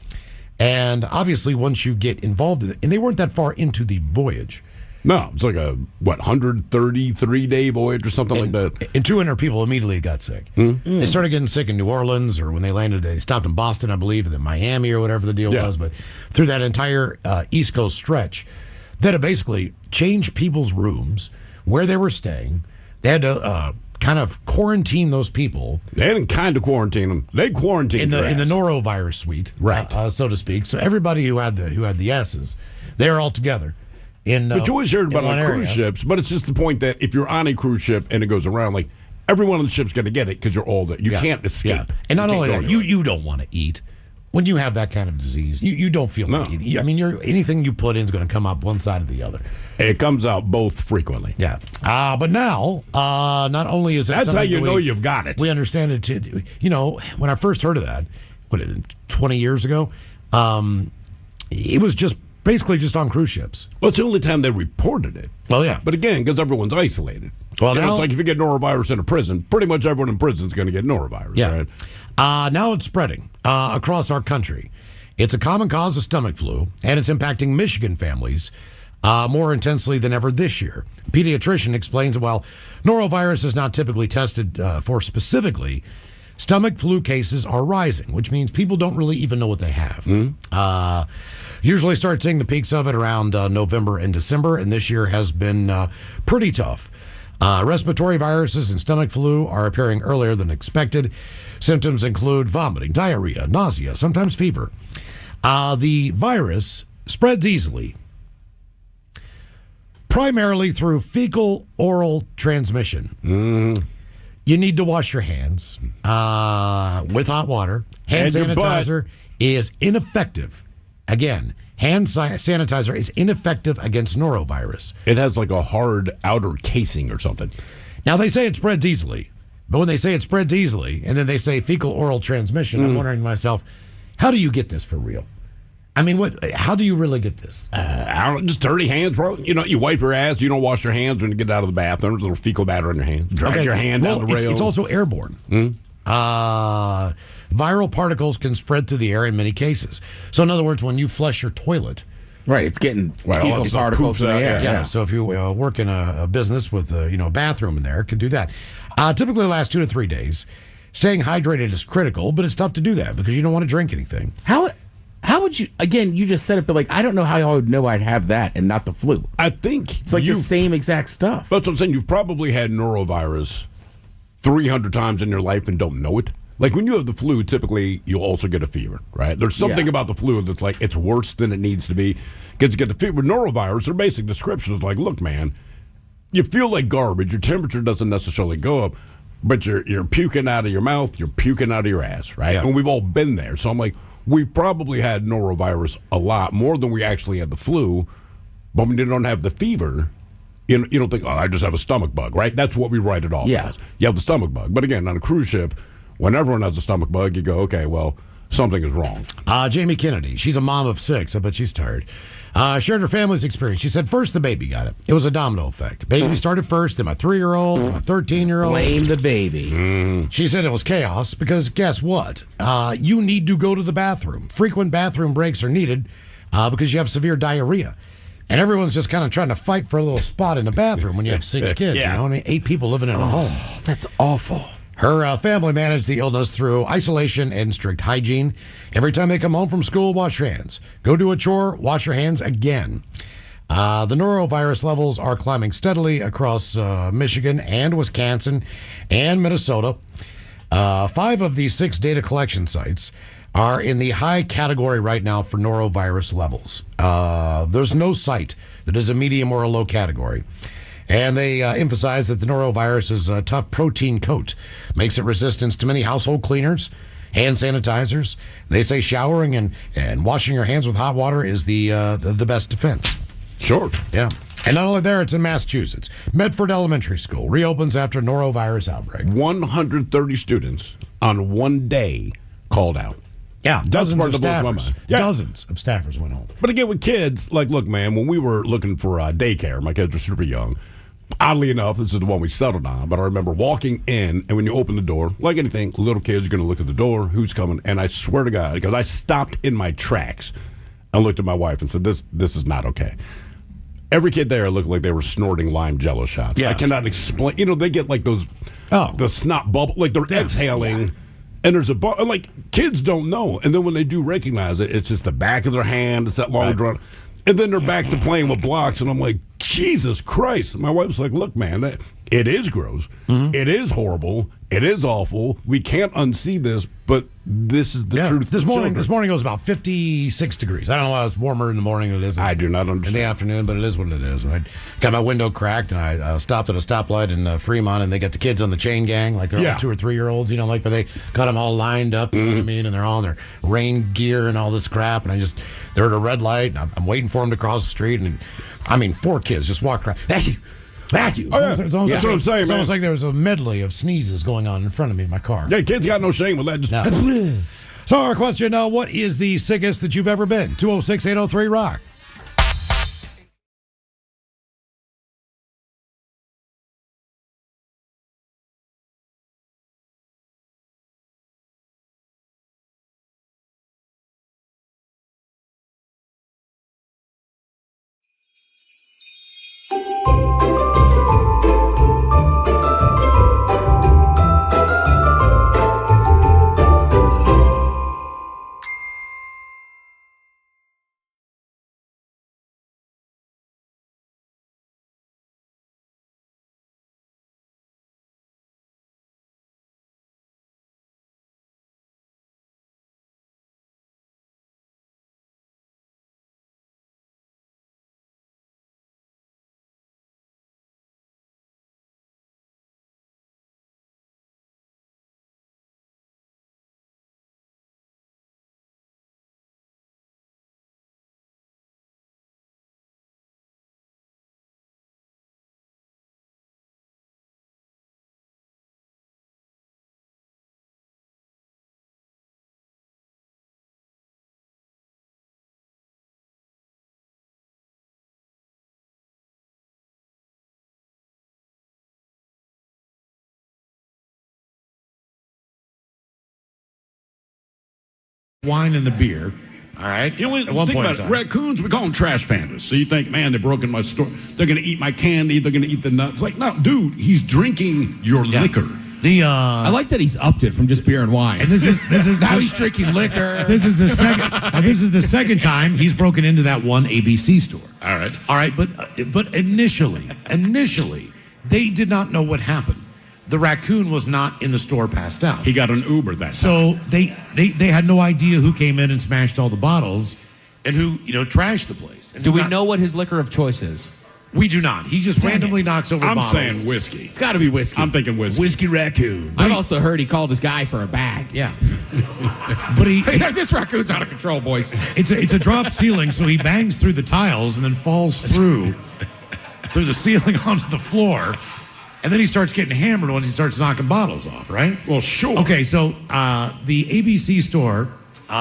D: and obviously once you get involved in it, and they weren't that far into the voyage.
C: No, it's like a, 133-day voyage or something like that.
D: And 200 people immediately got sick.
C: Mm-hmm.
D: They started getting sick in New Orleans, or when they landed, they stopped in Boston, I believe, and then Miami or whatever the deal
C: Yeah.
D: was. But through that entire East Coast stretch, that had basically changed people's rooms, where they were staying. They had to kind of quarantine those people
C: They didn't kind of quarantine them. They quarantined
D: in the
C: their ass.
D: norovirus suite,
C: Right.
D: so to speak. So everybody who had the S's, they're all together.
C: But you always heard about
D: in
C: on
D: one
C: cruise
D: area.
C: ships, but it's just the point that if you're on a cruise ship and it goes around, like, everyone on the ship's going to get it because you're all there. You can't escape.
D: Yeah. And not
C: You
D: only
C: can't
D: that,
C: go anywhere.
D: you don't want to eat. When you have that kind of disease, you don't feel like eating. I mean, anything you put in is going to come up one side or the other.
C: It comes out both frequently.
D: Yeah. But now, not only is that
C: That's how
D: something
C: you
D: that
C: know you've got it.
D: We understand it. When I first heard of that, 20 years ago, it was basically just on cruise ships.
C: Well, it's the only time they reported it.
D: Well, yeah.
C: But again, because everyone's isolated.
D: Well,
C: You know,
D: now-
C: it's like if you get norovirus in a prison, pretty much everyone in prison is going to get norovirus.
D: Yeah.
C: Right?
D: Now it's spreading. across our country. It's a common cause of stomach flu, and it's impacting Michigan families more intensely than ever this year. A pediatrician explains that while norovirus is not typically tested for specifically, stomach flu cases are rising, which means people don't really even know what they have. Usually start seeing the peaks of it around November and December, and this year has been pretty tough. Respiratory viruses and stomach flu are appearing earlier than expected. Symptoms include vomiting, diarrhea, nausea, sometimes fever. The virus spreads easily, primarily through fecal oral transmission. You need to wash your hands with hot water. Hand sanitizer is ineffective. Again, hand sanitizer is ineffective against norovirus.
C: It has like a hard outer casing or something.
D: Now, they say it spreads easily. But when they say it spreads easily, and then they say fecal oral transmission, I'm wondering to myself, how do you get this for real? I mean, how do you really get this?
C: I don't know, just dirty hands, bro. You know, you wipe your ass. You don't wash your hands when you get out of the bathroom. There's a little fecal matter on your hands. Drag your hand down the rail.
D: It's also airborne. Viral particles can spread through the air in many cases. So, in other words, when you flush your toilet,
B: Right, it's getting
C: all
B: fecal
C: that stuff
B: particles in the
C: poofs out,
B: air.
D: yeah. So if you work in a business with a bathroom in there, it could do that. Typically, lasts 2 to 3 days. Staying hydrated is critical, but it's tough to do that because you don't want to drink anything.
B: How would you? Again, you just said it, but I don't know how I would know I'd have that and not the flu.
C: I think
B: It's like the same exact stuff.
C: That's what I'm saying. You've probably had norovirus 300 times in your life and don't know it. Like when you have the flu, typically you'll also get a fever, right? There's something about the flu that's like it's worse than it needs to be. Because you get the fever. With norovirus, their basic description is like, look, man, you feel like garbage. Your temperature doesn't necessarily go up, but you're puking out of your mouth. You're puking out of your ass, right? Yeah. And we've all been there. So I'm like, we've probably had norovirus a lot more than we actually had the flu. But when you don't have the fever, you don't think, oh, I just have a stomach bug, right? That's what we write it off as. You have the stomach bug. But again, on a cruise ship, when everyone has a stomach bug, you go, okay, well, something is wrong.
D: Jamie Kennedy, she's a mom of 6. I bet she's tired. Shared her family's experience. She said, first, the baby got it. It was a domino effect. Baby started first, then my 3-year-old, my 13-year-old.
B: Blame the baby.
D: She said it was chaos because guess what? You need to go to the bathroom. Frequent bathroom breaks are needed because you have severe diarrhea. And everyone's just kind of trying to fight for a little spot in the bathroom when you have 6 kids.
C: Yeah.
D: I mean, 8 people living in a home.
B: That's awful.
D: Her family managed the illness through isolation and strict hygiene. Every time they come home from school, wash your hands. Go do a chore, wash your hands again. The norovirus levels are climbing steadily across Michigan and Wisconsin and Minnesota. 5 of these 6 data collection sites are in the high category right now for norovirus levels. There's no site that is a medium or a low category. And they emphasize that the norovirus's tough protein coat makes it resistant to many household cleaners, hand sanitizers. They say showering and washing your hands with hot water is the best defense.
C: Sure.
D: Yeah. And not only there, it's in Massachusetts. Medford Elementary School reopens after norovirus outbreak.
C: 130 students on one day called out.
D: Yeah, dozens of
C: part that blows my
D: staffers.
C: mind. Yeah.
D: Dozens of staffers went home.
C: But again, with kids, like, look, man, when we were looking for daycare, my kids were super young. Oddly enough, this is the one we settled on, but I remember walking in, and when you open the door, like anything, little kids are going to look at the door, who's coming, and I swear to God, because I stopped in my tracks and looked at my wife and said, this is not okay. Every kid there looked like they were snorting lime jello shots.
D: Yeah.
C: I cannot explain. They get like those, the snot bubble, like they're exhaling. Yeah. And there's like kids don't know. And then when they do recognize it, it's just the back of their hand. It's that long drawn. And then they're back to playing with blocks. And I'm like, Jesus Christ. My wife's like, look, man, it is gross. Mm-hmm. It is horrible. It is awful. We can't unsee this, but this is the truth.
D: This morning it was about 56 degrees. I don't know why it's warmer in the morning than it is
C: I do not understand.
D: In the afternoon, but it is what it is. And I got my window cracked, and I stopped at a stoplight in Fremont, and they got the kids on the chain gang, like they're all 2 or 3 year olds, but they got them all lined up, you know what I mean? And they're all in their rain gear and all this crap, and they're at a red light, and I'm waiting for them to cross the street, and 4 kids just walked around. Thank you.
C: Oh, yeah. That's what I'm saying,
D: It's
C: man.
D: almost like there was a medley of sneezes going on in front of me in my car.
C: Yeah, kids got no shame with that. Just
D: So our question now, what is the sickest that you've ever been? 206-803-ROCK. wine and the beer. All right.
C: You know,
D: At one
C: think
D: point
C: about
D: in
C: it.
D: time.
C: Raccoons, we call them trash pandas. So you think, man, they broke in my store. They're going to eat my candy. They're going to eat the nuts. Like, no, dude, he's drinking your liquor.
B: I like that he's upped it from just beer and wine.
D: And this is
B: now he's drinking liquor.
D: This is the second. This is the second time he's broken into that one ABC store.
C: All right.
D: All right, but initially, they did not know what happened. The raccoon was not in the store, passed out.
C: He got an Uber that time.
D: So they had no idea who came in and smashed all the bottles, and who trashed the place. And
A: Do we
D: not-
A: know what his liquor of choice is?
D: We do not. He just randomly knocks over
C: I'm
D: bottles.
C: saying whiskey.
B: It's got to be whiskey.
C: I'm thinking whiskey.
A: Whiskey raccoon.
B: I've also heard he called his guy for a bag.
D: Yeah, but he.
B: This raccoon's out of control, boys.
D: It's a drop ceiling, so he bangs through the tiles and then falls through the ceiling onto the floor, and then he starts getting hammered once he starts knocking bottles off. Right?
C: Well, sure.
D: Okay, so the ABC store,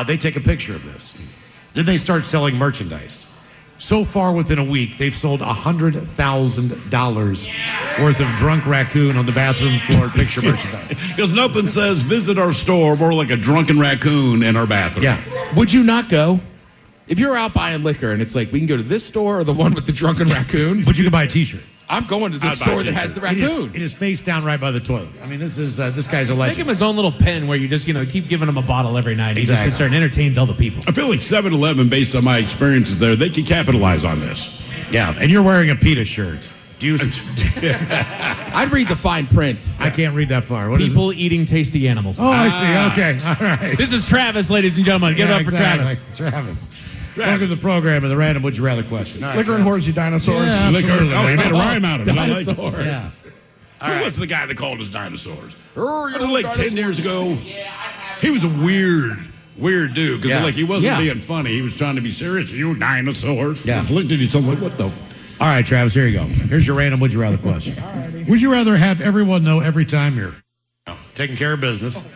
D: they take a picture of this. Then they start selling merchandise. So far, within a week, they've sold $100,000 worth of drunk raccoon on the bathroom floor picture merchandise.
C: Because nothing says visit our store more like a drunken raccoon in our bathroom.
D: Yeah.
B: Would you not go? If you're out buying liquor and it's like, we can go to this store or the one with the drunken raccoon,
D: But you can buy a T-shirt.
B: I'm going to the
C: I'd buy
B: store
C: a
B: that has the
D: It is,
B: raccoon.
D: it is face down right by the toilet. I mean, this guy's a
F: Make
D: legend.
F: him his own little pen where you just, keep giving him a bottle every night. And he just
D: Exactly.
F: sits there and entertains all the people.
C: I feel like 7-Eleven, based on my experiences there, they can capitalize on this.
D: Yeah, and you're wearing a PETA shirt. Do you?
B: I'd read the fine print.
D: I can't read that far. What is it?
F: People eating tasty animals.
D: Oh, I see. Okay, all right.
F: This is Travis, ladies and gentlemen. Give it
D: Yeah,
F: up for
D: exactly.
F: Travis.
D: Travis. Welcome to the program of the Random Would You Rather question. All right,
K: Liquor and whores, you dinosaurs.
D: Yeah,
C: Liquor.
D: absolutely.
C: Oh, he made a rhyme out of it. I like it.
B: Dinosaur.
D: Yeah.
C: Who was the guy that called us dinosaurs?
B: Oh, you
C: Was it
B: know,
C: like 10 years ago? He was a weird dude. Because
D: Yeah.
C: like he wasn't
B: Yeah.
C: being funny. He was trying to be serious. You dinosaurs.
D: Yeah.
C: Just looked at each other like, what the?
D: All right, Travis, here you go. Here's your Random Would You Rather question. Would you rather have everyone know every time you're taking care of business?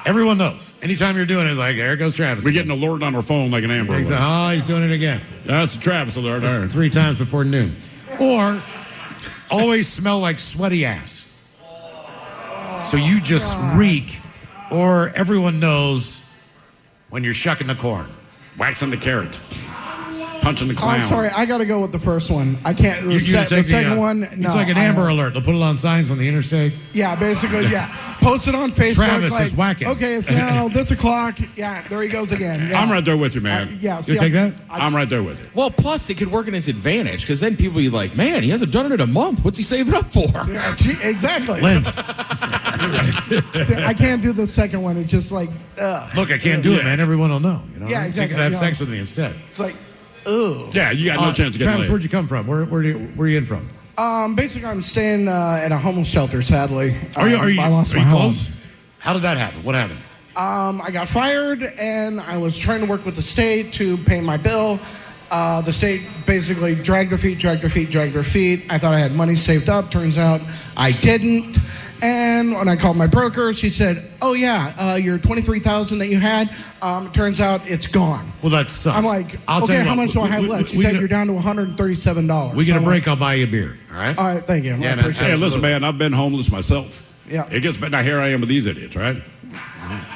D: Everyone knows. Anytime you're doing it, like, there goes Travis.
C: We get an alert on our phone like an Amber
D: He's
C: Alert.
D: like, oh, he's doing it again.
C: That's Travis alert. All right.
D: 3 times before noon. Or always smell like sweaty ass. So you just reek, or everyone knows when you're shucking the corn.
C: Waxing the carrot. Punching the
K: Oh,
C: clown.
K: I'm sorry, I gotta go with the first one. I can't. The,
D: You're gonna
K: the
D: take
K: second
D: the,
K: one, no.
D: it's like an Amber Alert. They'll put it on signs on the interstate.
K: Yeah, basically, yeah. Post it on Facebook.
D: Travis
K: like,
D: is whacking.
K: Okay, it's now this o'clock. Yeah, there he goes again. Yeah.
C: I'm right there with you, man.
K: Yeah,
D: You take that?
C: I'm right there with you.
B: Well, plus it could work in his advantage because then people be like, man, he hasn't done it in a month. What's he saving up for?
K: Yeah, exactly.
D: Lent.
K: I can't do the second one. It's just like, ugh.
D: Look, I can't do it, man. Everyone will know. You know?
K: Yeah,
D: So
K: exactly,
D: you can have
K: yeah.
D: sex with me instead.
K: It's like, ugh.
C: Yeah, you got no chance of getting
D: Travis,
C: laid.
D: where'd you come from? Where are you in from?
K: Basically, I'm staying at a homeless shelter. Sadly,
D: Are you
K: I lost my home.
D: close? How did that happen? What happened?
K: I got fired, and I was trying to work with the state to pay my bill. The state basically dragged their feet. I thought I had money saved up. Turns out I didn't. And when I called my broker, she said, "Oh yeah, your $23,000 that you had. Turns out it's gone."
D: Well, that sucks.
K: I'm like,
D: I'll tell
K: okay,
D: you
K: how
D: what,
K: much do I have left? She
D: we
K: said
D: get a-
K: you're down to $137.
D: We get
K: So
D: a
K: I'm
D: break,
K: like,
D: I'll buy you a beer. All right?
K: all right, thank you.
D: Yeah,
K: I
D: man,
K: appreciate
C: Hey,
K: it.
C: listen, man, I've been homeless myself.
K: Yeah.
C: It gets better. Now, here I am with these idiots, right?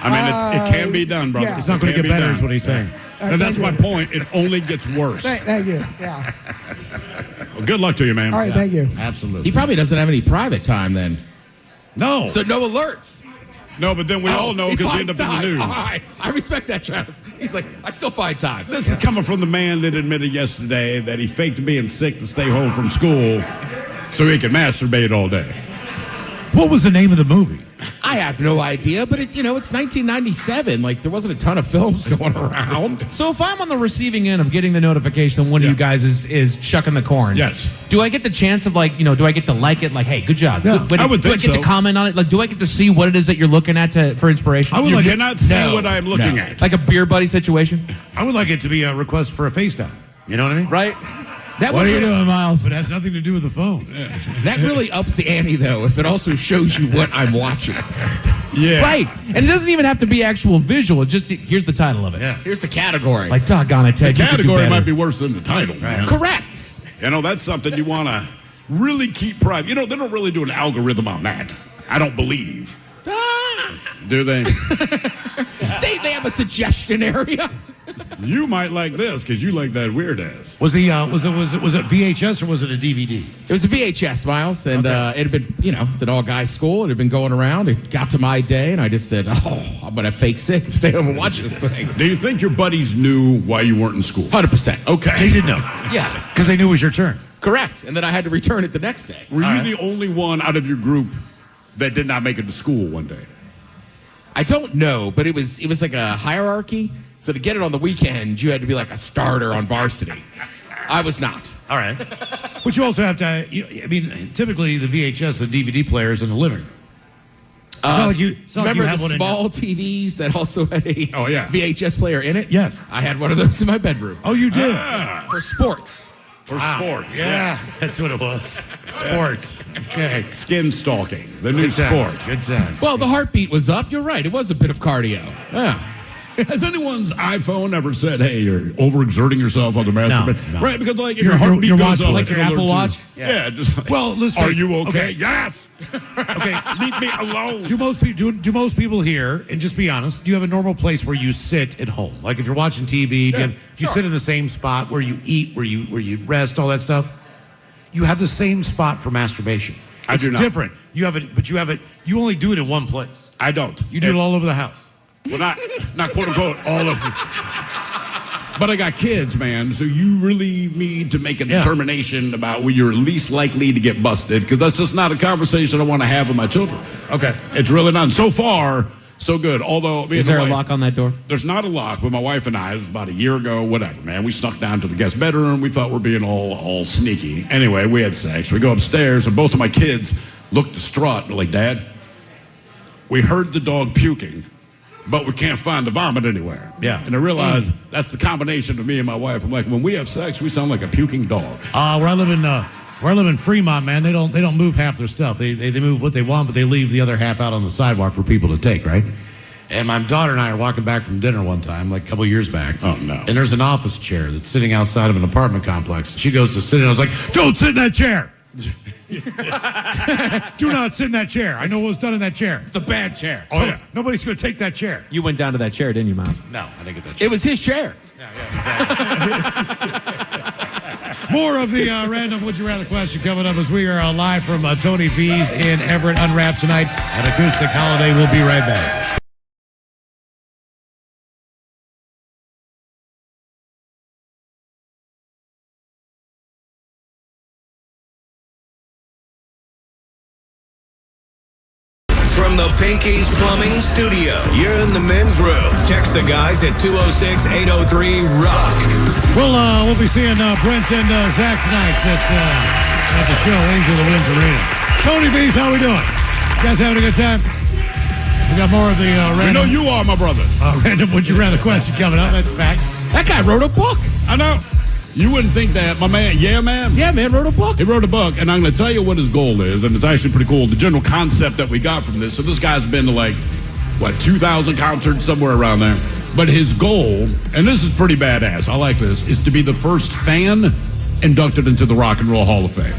C: I mean, it can be done, brother.
K: yeah.
D: It's not going
C: It
D: to
C: can
D: get
C: be
D: better,
C: done.
D: is what he's saying.
C: And that's my point. It only gets worse.
K: Thank you. Yeah.
C: Well, good luck to you, man.
K: All right, thank you.
D: Absolutely.
B: He probably doesn't have any private time then.
D: No.
B: So no alerts.
C: No, but then we all know
B: He
C: because we end
B: finds
C: up in the
B: time.
C: news.
B: All right. I respect that, Travis. He's like, I still find time.
C: This is coming from the man that admitted yesterday that he faked being sick to stay home from school so he could masturbate all day.
D: What was the name of the movie?
B: I have no idea, but it's 1997. Like there wasn't a ton of films going around.
F: So if I'm on the receiving end of getting the notification that one of you guys is shucking the corn,
C: Yes.
F: do I get the chance of do I get to like it? Like, hey, good job.
D: Yeah.
F: Good, but
C: I would
F: do I
C: think
F: get
C: so.
F: to comment on it? Like, do I get to see what it is that you're looking at for inspiration?
C: You cannot see what I'm looking at.
F: Like a beer buddy situation,
D: I would like it to be a request for a FaceTime. You know what I mean?
F: right?
B: That
F: What
B: would
F: are you
B: really-
F: doing, Miles?
D: But it has nothing to do with the phone.
B: That really ups the ante, though, if it also shows you what I'm watching.
C: Yeah.
F: Right. And it doesn't even have to be actual visual. It just here's the title of it.
D: Yeah.
B: Here's the category.
F: Like, doggone it,
C: The
F: Ted. you could do
C: category
F: better.
C: might be worse than the title, man.
B: Correct.
C: You know, that's something you want to really keep private. You know, they don't really do an algorithm on that. I don't believe. Do they?
B: They have have a suggestion area.
C: You might like this because you like that weird ass.
D: Was it VHS or was it a DVD?
B: It was a VHS, Miles, and it had been, it's an all-guys school. It had been going around. It got to my day, and I just said, I'm going to fake sick and stay home and watch this thing.
C: Do you think your buddies knew why you weren't in school?
B: 100%.
C: Okay.
D: They did know.
B: Yeah.
D: Because they knew it was your turn.
B: Correct. And then I had to return it the next day.
C: Were you the only one out of your group that did not make it to school one day?
B: I don't know, but it was like a hierarchy. So to get it on the weekend, you had to be like a starter on varsity. I was not.
D: All right. But you also have to, typically the VHS and DVD players in the living room.
B: Remember the small TVs that also had a VHS player in it?
D: Yes.
B: I had one of those in my bedroom.
D: Oh, you did?
B: For sports.
C: For sports.
D: Yeah, that's what it was. Sports. Okay.
C: Skin stalking. The new sport.
D: Good times.
B: Well, the heartbeat was up. You're right. It was a bit of cardio.
C: Yeah. Has anyone's iPhone ever said, "Hey, you're overexerting yourself on the masturbation"?
D: No.
C: Right, because like if your heartbeat
D: your
C: goes
D: watch,
C: up,
D: like your
C: it'll
D: Apple
C: alert you.
D: Watch.
C: Yeah. Just like,
D: Well, let's
C: are
D: face
C: you
D: it.
C: okay?
D: Okay.
C: Yes.
D: Okay.
C: Leave me alone.
D: Do most people here, and just be honest, do you have a normal place where you sit at home? Like if you're watching TV, do you sit in the same spot where you eat, where you rest, all that stuff? You have the same spot for masturbation.
C: I do not.
D: It's different. You only do it in one place.
C: I don't.
D: You do it all over the house.
C: Well, not quote unquote all of them. But I got kids, man, so you really need to make a determination about when you're least likely to get busted, because that's just not a conversation I want to have with my children.
D: Okay.
C: It's really not. So far, so good. Although,
F: Is there a lock on that door?
C: There's not a lock, but my wife and I, it was about a year ago, whatever, man. We snuck down to the guest bedroom. We thought we're being all sneaky. Anyway, we had sex. We go upstairs, and both of my kids look distraught. They're like, "Dad, we heard the dog puking, but we can't find the vomit anywhere."
D: Yeah.
C: And I realized that's the combination of me and my wife. I'm like, when we have sex, we sound like a puking dog.
D: Where I live in Fremont, man, they don't move half their stuff. They move what they want, but they leave the other half out on the sidewalk for people to take, right? And my daughter and I are walking back from dinner one time, like a couple years back.
C: Oh, no.
D: And there's an office chair that's sitting outside of an apartment complex. She goes to sit in. I was like, "Don't sit in that chair." Do not sit in that chair. I know what was done in that chair.
F: It's the bad chair.
C: Oh, yeah.
D: Nobody's going to take that chair.
F: You went down to that chair, didn't you, Miles?
D: No, I didn't get that chair.
B: It was his chair.
D: Exactly. More of the random Would You Rather question coming up as we are live from Tony V's in Everett Unwrapped tonight at Acoustic Holiday. We'll be right back.
J: From the Pinky's Plumbing Studio, you're in the men's room. Text the guys at 206-803-ROCK.
D: We'll be seeing Brent and Zach tonight at the show, Angel of the Winds Arena. Tony V's, how we doing? You guys having a good time? We got more of the random.
C: We know you are, my brother.
D: Random Would You Rather question coming up. That's a fact.
B: That guy wrote a book.
C: I know. You wouldn't think that. My man,
B: Yeah, man, wrote a book.
C: He wrote a book, and I'm going to tell you what his goal is, and it's actually pretty cool. The general concept that we got from this. So this guy's been to 2,000 concerts, somewhere around there. But his goal, and this is pretty badass, I like this, is to be the first fan inducted into the Rock and Roll Hall of Fame.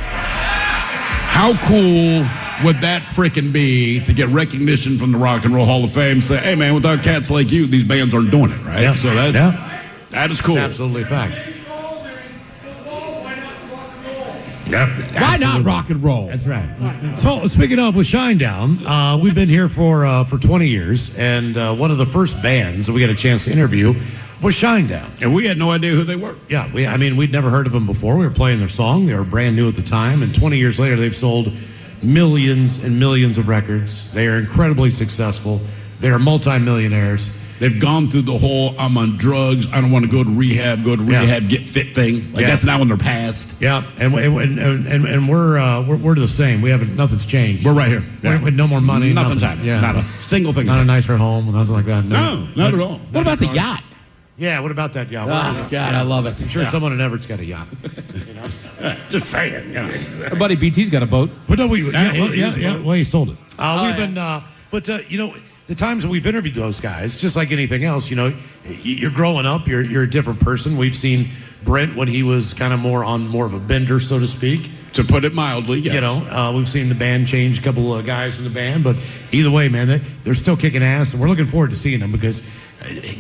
C: How cool would that frickin' be to get recognition from the Rock and Roll Hall of Fame? Say, hey, man, without cats like you, these bands aren't doing it, right?
D: Yeah.
C: So that is cool.
D: That's absolutely a fact.
B: Yep. Why not rock and roll?
D: That's right. So speaking of with Shinedown, we've been here for 20 years, and one of the first bands that we got a chance to interview was Shinedown.
C: And we had no idea who they were.
D: Yeah, we'd never heard of them before. We were playing their song. They were brand new at the time, and 20 years later, they've sold millions and millions of records. They are incredibly successful. They are multimillionaires.
C: They've gone through the whole I'm on drugs, I don't want to go to rehab, get fit thing. That's now in their past.
D: Yeah, and we're the same. We haven't, nothing's changed.
C: We're right here.
D: With no more money.
C: Nothing's happening.
D: Yeah,
C: not a single thing.
D: Not a nicer home, nothing like that.
C: No, not at all.
B: What about the yacht?
D: Yeah, what about that yacht?
B: Oh, God, I love it.
D: I'm sure someone in Everett's got a yacht.
C: Just saying.
F: Our buddy BT's got a boat.
D: But no, well, he sold it. We've been, the times that we've interviewed those guys, just like anything else, you're growing up, you're a different person. We've seen Brent when he was kind of more of a bender, so to speak.
C: To put it mildly, yes.
D: You know, we've seen the band change a couple of guys in the band, but either way, man, they're still kicking ass, and we're looking forward to seeing them because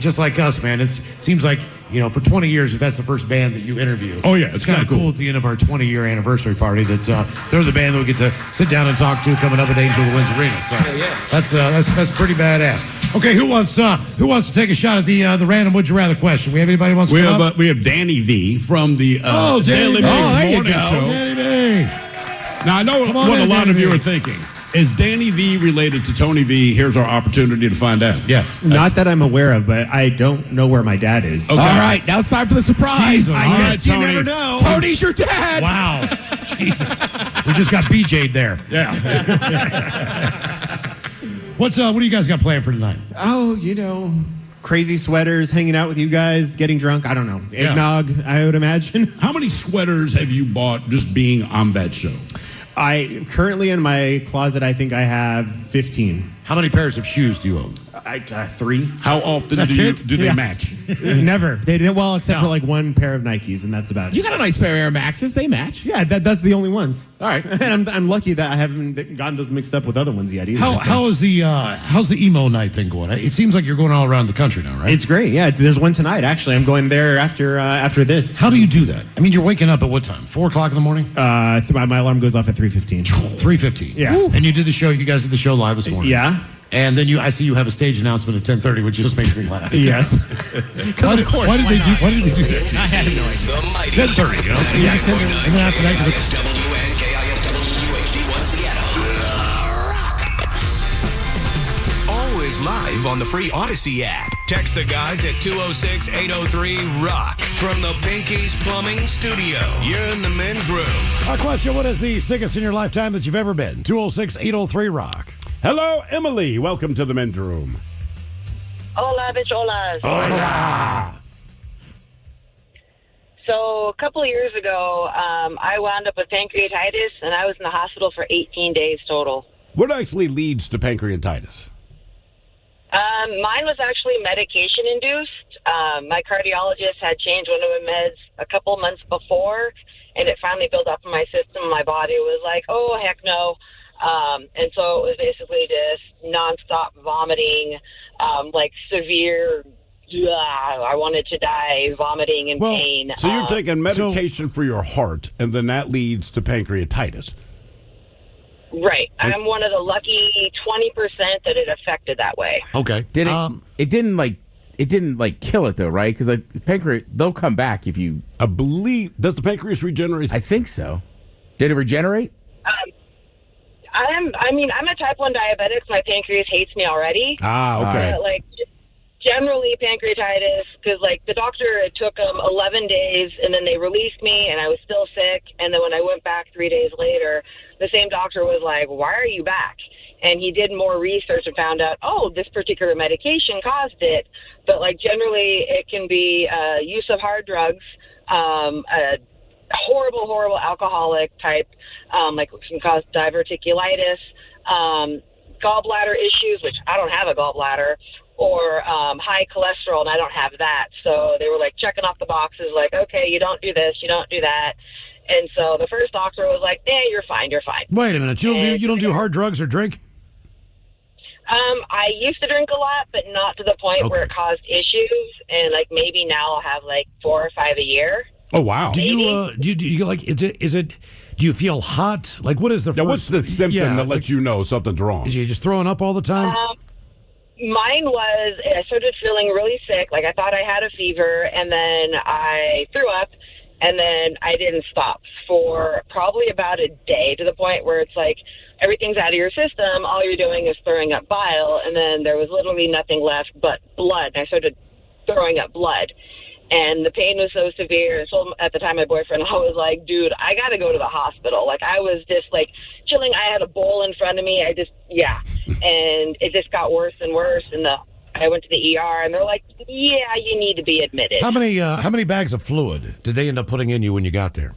D: just like us, man, it seems like, you know, for 20 years, if that's the first band that you interview.
C: Oh, yeah,
D: it's kind of cool at the end of our 20-year anniversary party that they're the band that we get to sit down and talk to coming up at Angel of the Winds Arena. So that's pretty badass. Okay, who wants to take a shot at the random Would You Rather question? We have anybody who wants to come up?
C: We have Danny V from the Daily Mix Morning Show.
D: Danny V.
C: Now, I know what a lot of you are thinking. Is Danny V related to Tony V? Here's our opportunity to find out.
D: Yes.
L: Not that I'm aware of, but I don't know where my dad is.
C: Okay.
B: All right, now it's time for the surprise.
D: Jesus.
B: I
D: All
B: guess
C: right,
B: you
C: Tony.
B: never know. Tony's your dad.
D: Wow. Jesus. We just got BJ'd there.
C: Yeah.
D: What do you guys got planned for tonight?
L: Oh, you know, crazy sweaters, hanging out with you guys, getting drunk. I don't know. Eggnog, I would imagine.
C: How many sweaters have you bought just being on that show?
L: I currently in my closet, I think I have 15.
D: How many pairs of shoes do you own?
L: 3.
C: How often do they match?
L: Never. They didn't. Well, except for like one pair of Nikes, and that's about it.
B: You got a nice pair of Air Maxes. They match.
L: Yeah, that's the only ones.
B: All right.
L: And I'm lucky that I haven't gotten those mixed up with other ones yet either.
D: How's the emo night thing going? It seems like you're going all around the country now, right?
L: It's great. Yeah, there's one tonight. Actually, I'm going there after this.
D: How do you do that? I mean, you're waking up at what time? 4 o'clock in the morning?
L: My alarm goes off at 3:15.
D: 3:15.
L: Yeah. Woo.
D: And you did the show. You guys did the show live this morning.
L: Yeah.
D: And then I see you have a stage announcement at 10:30, which just makes me laugh.
L: Yes.
D: Why did they do that?
J: I had no idea. The mighty
D: 10:30, you know?
L: Yeah, 10:30.
D: And then after that, you look.
J: KISWHD1 Seattle. Always live on the free Odyssey app. Text the guys at 206-803-ROCK from the Pinky's Plumbing Studio. You're in the men's room.
D: Our question: what is the sickest in your lifetime that you've ever been? 206-803-ROCK.
C: Hello, Emily. Welcome to the men's room.
M: Hola, bicholas.
C: Hola.
M: So a couple of years ago, I wound up with pancreatitis, and I was in the hospital for 18 days total.
C: What actually leads to pancreatitis?
M: Mine was actually medication-induced. My cardiologist had changed one of my meds a couple months before, and it finally built up in my system. My body was like, oh, heck no. And so it was basically just nonstop vomiting, like severe, I wanted to die, vomiting and pain.
C: So you're taking medication for your heart, and then that leads to pancreatitis.
M: Right. I'm one of the lucky 20% that it affected that way.
D: Okay.
B: Did it? It didn't kill it though, right? Because pancreas, they'll come back if you.
C: I believe. Does the pancreas regenerate?
B: I think so. Did it regenerate?
M: I'm a type 1 diabetic. So my pancreas hates me already.
C: Okay.
M: Generally pancreatitis, because the doctor, it took 11 days, and then they released me, and I was still sick. And then when I went back 3 days later, the same doctor was like, "Why are you back?" And he did more research and found out, oh, this particular medication caused it. But generally, it can be use of hard drugs, a horrible alcoholic type, can cause diverticulitis, gallbladder issues, which I don't have a gallbladder, or high cholesterol, and I don't have that. So they were checking off the boxes, okay, you don't do this, you don't do that. And so the first doctor was like, you're fine.
D: Wait a minute, you don't do hard drugs or drink?
M: I used to drink a lot, but not to the point where it caused issues. And maybe now I'll have 4 or 5 a year.
C: Oh wow!
D: Do you do you feel hot? What is the first,
C: what's the symptom that lets you know something's wrong?
D: Is you just throwing up all the time?
M: Mine was, I started feeling really sick. I thought I had a fever, and then I threw up, and then I didn't stop for probably about a day, to the point where it's everything's out of your system. All you're doing is throwing up bile, and then there was literally nothing left but blood. And I started throwing up blood, and the pain was so severe. And so at the time, my boyfriend, I was like, dude, I got to go to the hospital. I was just chilling. I had a bowl in front of me. And it just got worse and worse. And I went to the ER, and they're like, yeah, you need to be admitted.
D: How many bags of fluid did they end up putting in you when you got there?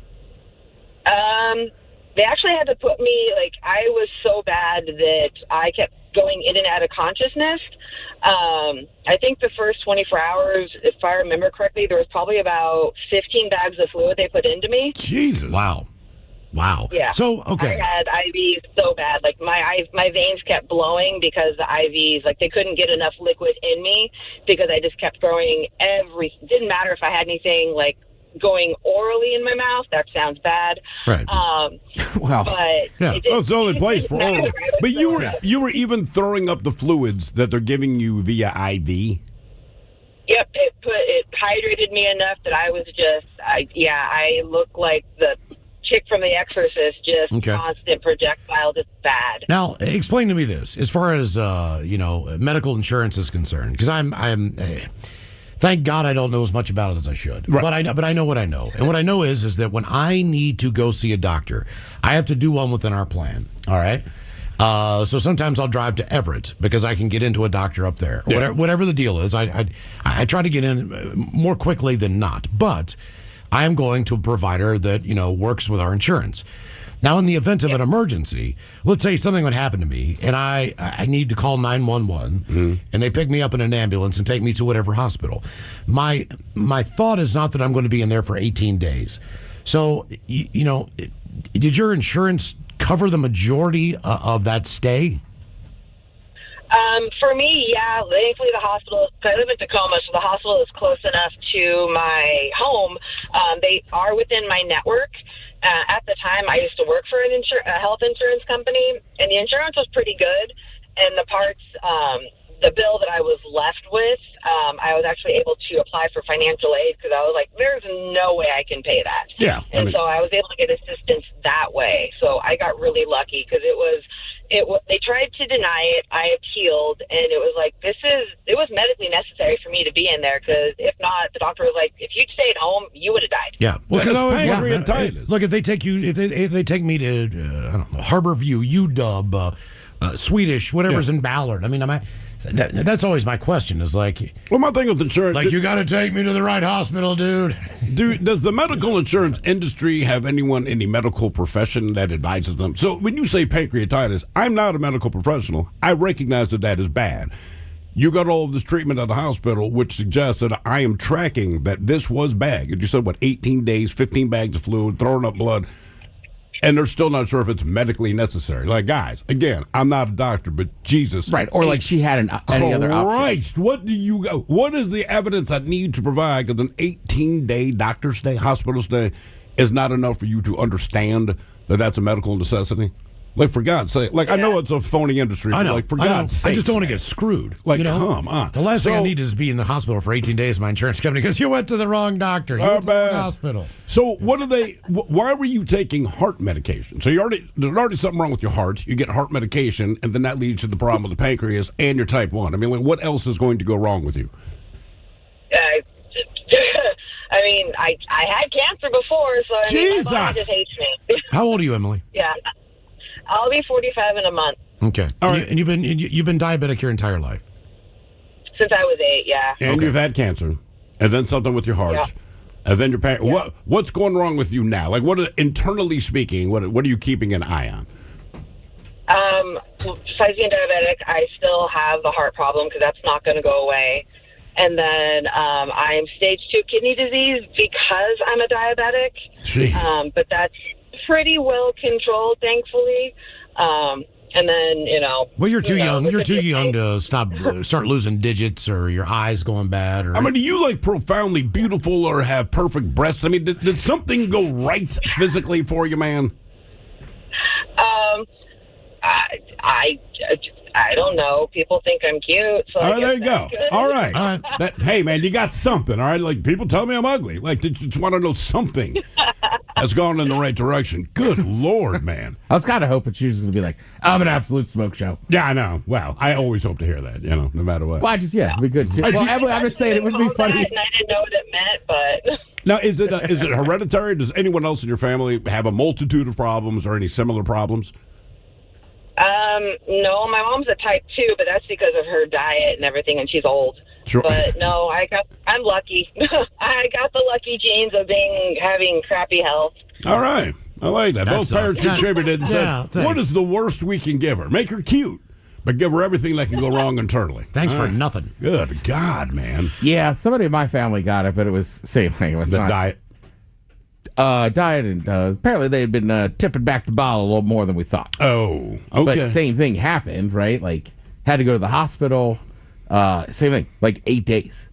M: They actually had to put me, I was so bad that I kept going in and out of consciousness. I think the first 24 hours, if I remember correctly, there was probably about 15 bags of fluid they put into me.
C: Jesus.
D: Wow. Wow.
M: Yeah.
D: So, okay.
M: I had IVs so bad. Like, my veins kept blowing because the IVs, like, they couldn't get enough liquid in me because I just kept throwing didn't matter if I had anything, like, going orally in my mouth. That sounds bad.
D: Right.
B: Well,
M: but
C: Yeah, it's the only place for
M: matter.
C: oral. But you were even throwing up the fluids that they're giving you via IV.
M: Yep, it hydrated me enough that I was I look like the chick from The Exorcist, just
D: Okay.
M: constant projectile, just bad.
D: Now, explain to me this, as far as medical insurance is concerned, because thank God I don't know as much about it as I should.
C: Right.
D: But I know what I know, and what I know is that when I need to go see a doctor, I have to do one within our plan. All right. So sometimes I'll drive to Everett because I can get into a doctor up there.
C: Yeah.
D: Whatever the deal is, I try to get in more quickly than not. But I am going to a provider that works with our insurance. Now, in the event of an emergency, let's say something would happen to me, and I need to call 911, and they pick me up in an ambulance and take me to whatever hospital. My thought is not that I'm going to be in there for 18 days. So, did your insurance cover the majority of that stay?
M: For me, yeah. Thankfully, the hospital, I live in Tacoma, so the hospital is close enough to my home. They are within my network. At the time, I used to work for a health insurance company, and the insurance was pretty good. And the parts, the bill that I was left with, I was actually able to apply for financial aid because I was like, there's no way I can pay that.
C: Yeah.
M: And so I was able to get assistance that way. So I got really lucky because they tried to deny it. I appealed, and it was like, it was medically necessary for me to be in there because if not, the doctor was like, if you'd stayed home, you would have died.
D: Yeah. Well, because I always
C: Pancreatitis.
D: look, if they take you, if they take me to I don't know, Harborview, UW, Swedish, whatever's in Ballard. I mean, that's always my question. Is like,
C: Well, my thing with insurance,
D: you got to take me to the right hospital, dude.
C: does the medical insurance industry have anyone in the medical profession that advises them? So when you say pancreatitis, I'm not a medical professional. I recognize that is bad. You got all of this treatment at the hospital, which suggests that I am tracking that this was bad. You said, 18 days, 15 bags of fluid, throwing up blood, and they're still not sure if it's medically necessary. Like, guys, again, I'm not a doctor, but Jesus.
B: right. Or like she had any other option.
C: Christ, what is the evidence I need to provide? Because an 18-day doctor stay, hospital stay, is not enough for you to understand that that's a medical necessity. Like, for God's sake. Like, I know it's a phony industry,
D: I
C: but
D: know.
C: like, for God's sake.
D: I just don't want to get screwed.
C: Like, come on.
D: The last thing I
C: So-
D: need is be in the hospital for 18 days. My insurance company goes, you went to the wrong doctor. You went to the wrong hospital.
C: So why were you taking heart medication? So there's already something wrong with your heart. You get heart medication, and then that leads to the problem with the pancreas and your type 1. I mean, like, what else is going to go wrong with you?
M: I mean, I had cancer before, so I mean, my body
C: Jesus!
M: just hates me.
D: How old are you, Emily?
M: Yeah. I'll be 45 in a month.
D: Okay.
C: All right.
D: And you've been diabetic your entire life.
M: Since I was 8, yeah.
C: And you've had cancer, and then something with your heart,
M: Yeah.
C: and then your pancreas. What's going wrong with you now? Like, internally speaking, what are you keeping an eye on?
M: Besides being diabetic, I still have the heart problem because that's not going to go away. And then I'm stage 2 kidney disease because I'm a diabetic.
C: Jeez.
M: But that's pretty well controlled, thankfully. And then,
D: Well, you're too young.
M: with
D: You're
M: the
D: too young
M: kidney-
D: to start losing digits or your eyes going bad. Or
C: I mean, are you like profoundly beautiful or have perfect breasts? I mean, did something go right physically for you, man?
M: I don't know. People think I'm cute. So
C: All
M: I
C: right, there
M: guess
C: you go.
M: that's good.
C: All right. Hey, man, you got something, all right? Like, people tell me I'm ugly. Like, they just want to know something that's going in the right direction. Good Lord, man.
B: I was kind of hoping she was going to be like, I'm an absolute smoke show.
C: Yeah, I know. Well, I always hope to hear that, no matter what.
B: Well, it'd be good too. Well, I'm just saying it would be
M: All
B: funny.
M: that, and I didn't know what it meant, but...
C: Now, is it hereditary? Does anyone else in your family have a multitude of problems or any similar problems?
M: No, my mom's a type 2, but that's because of her diet and everything, and she's old.
C: Sure.
M: But no, I'm lucky. I got the lucky genes of having crappy health.
C: All right. I like that. Both parents contributed and
D: Yeah,
C: said,
D: thanks.
C: what is the worst we can give her? Make her cute, but give her everything that can go wrong internally.
D: Thanks
C: All
D: for
C: right.
D: nothing.
C: Good God, man.
B: Yeah, somebody in my family got it, but it was same thing. It was
C: The
B: not
C: diet.
B: died, and apparently they had been tipping back the bottle a little more than we thought.
C: Oh, okay.
B: But same thing happened, right? Like, had to go to the hospital. Same thing, like 8 days.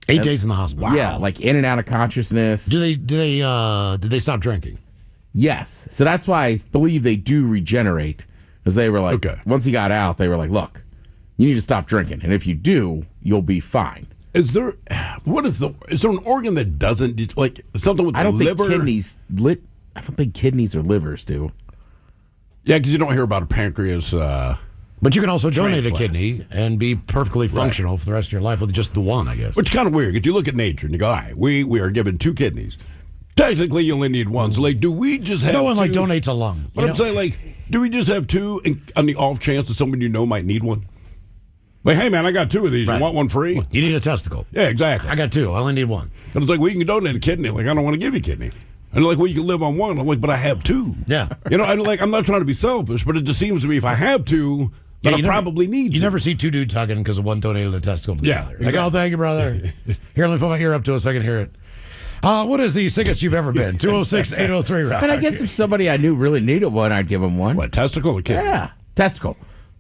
D: 8 days in the hospital.
B: Yeah, like in and out of consciousness.
D: Did they stop drinking?
B: Yes. So that's why I believe they do regenerate. Because they were like, once he got out, they were like, look, you need to stop drinking. And if you do, you'll be fine.
C: Is there an organ that doesn't, like, something with the liver?
B: I don't think kidneys or livers do.
C: Yeah, because you don't hear about a pancreas.
D: But you can also donate a kidney and be perfectly functional for the rest of your life with just the one, I guess.
C: Which is kind of weird, because you look at nature and you go, all right, we are given 2 kidneys. Technically, you only need one. So, like, do we just have
D: no one,
C: 2?
D: like, donates a lung.
C: But I'm saying, like, do we just have 2 on the off chance that someone you know might need one? Like, hey, man, I got 2 of these. You want one free?
D: You need a testicle.
C: Yeah, exactly.
D: I got 2. I only need one.
C: And it's like, well, you can donate a kidney. Like, I don't want to give you a kidney. And like, well, you can live on one. I'm like, but I have 2.
D: Yeah.
C: You know, I'm not trying to be selfish, but it just seems to me if I have 2, then I probably need 2.
D: You never see 2 dudes hugging because of one donated a testicle to the other. Like, oh, thank you, brother. Here, let me put my ear up to it so I can hear it. What is the sickest you've ever been? 206-803-ROCK.
B: And I guess if somebody I knew really needed one, I'd give them one.
C: What, testicle or kidney?
B: Yeah, testicle.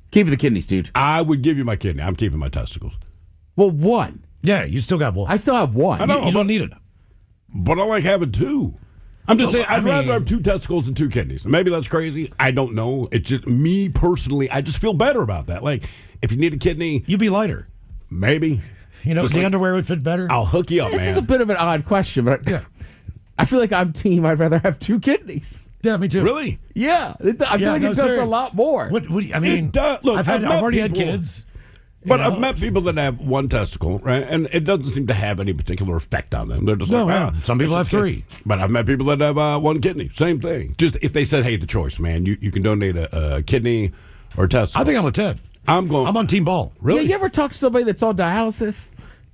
B: Keep the kidneys, dude.
C: I would give you my kidney. I'm keeping my testicles.
B: Well, one.
D: Yeah, you still got one.
B: I still have one.
C: I know.
D: You don't need it.
C: But I like having 2. I'm just saying, I'd rather have 2 testicles than 2 kidneys. Maybe that's crazy. I don't know. It's just me personally. I just feel better about that. Like, if you need a kidney,
D: you'd be lighter.
C: Maybe.
D: You know, the underwear would fit better.
C: I'll hook you up,
B: This
C: man.
B: is a bit of an odd question, but I feel like I'm team. I'd rather have 2 kidneys.
D: Yeah, me too.
C: Really?
B: Yeah, I feel like it does a lot more.
D: What I mean,
C: it does. Look,
D: I've already had kids.
C: But I've met people that have 1 testicle, right? And it doesn't seem to have any particular effect on them. They're just
D: some people have 3.
C: But I've met people that have 1 kidney. Same thing. Just if they said, hey, the choice, man, you can donate a kidney or a testicle.
D: I think I'm a Ted.
C: I'm
D: on Team Ball.
C: Really?
B: Yeah, you ever talk to somebody that's on dialysis?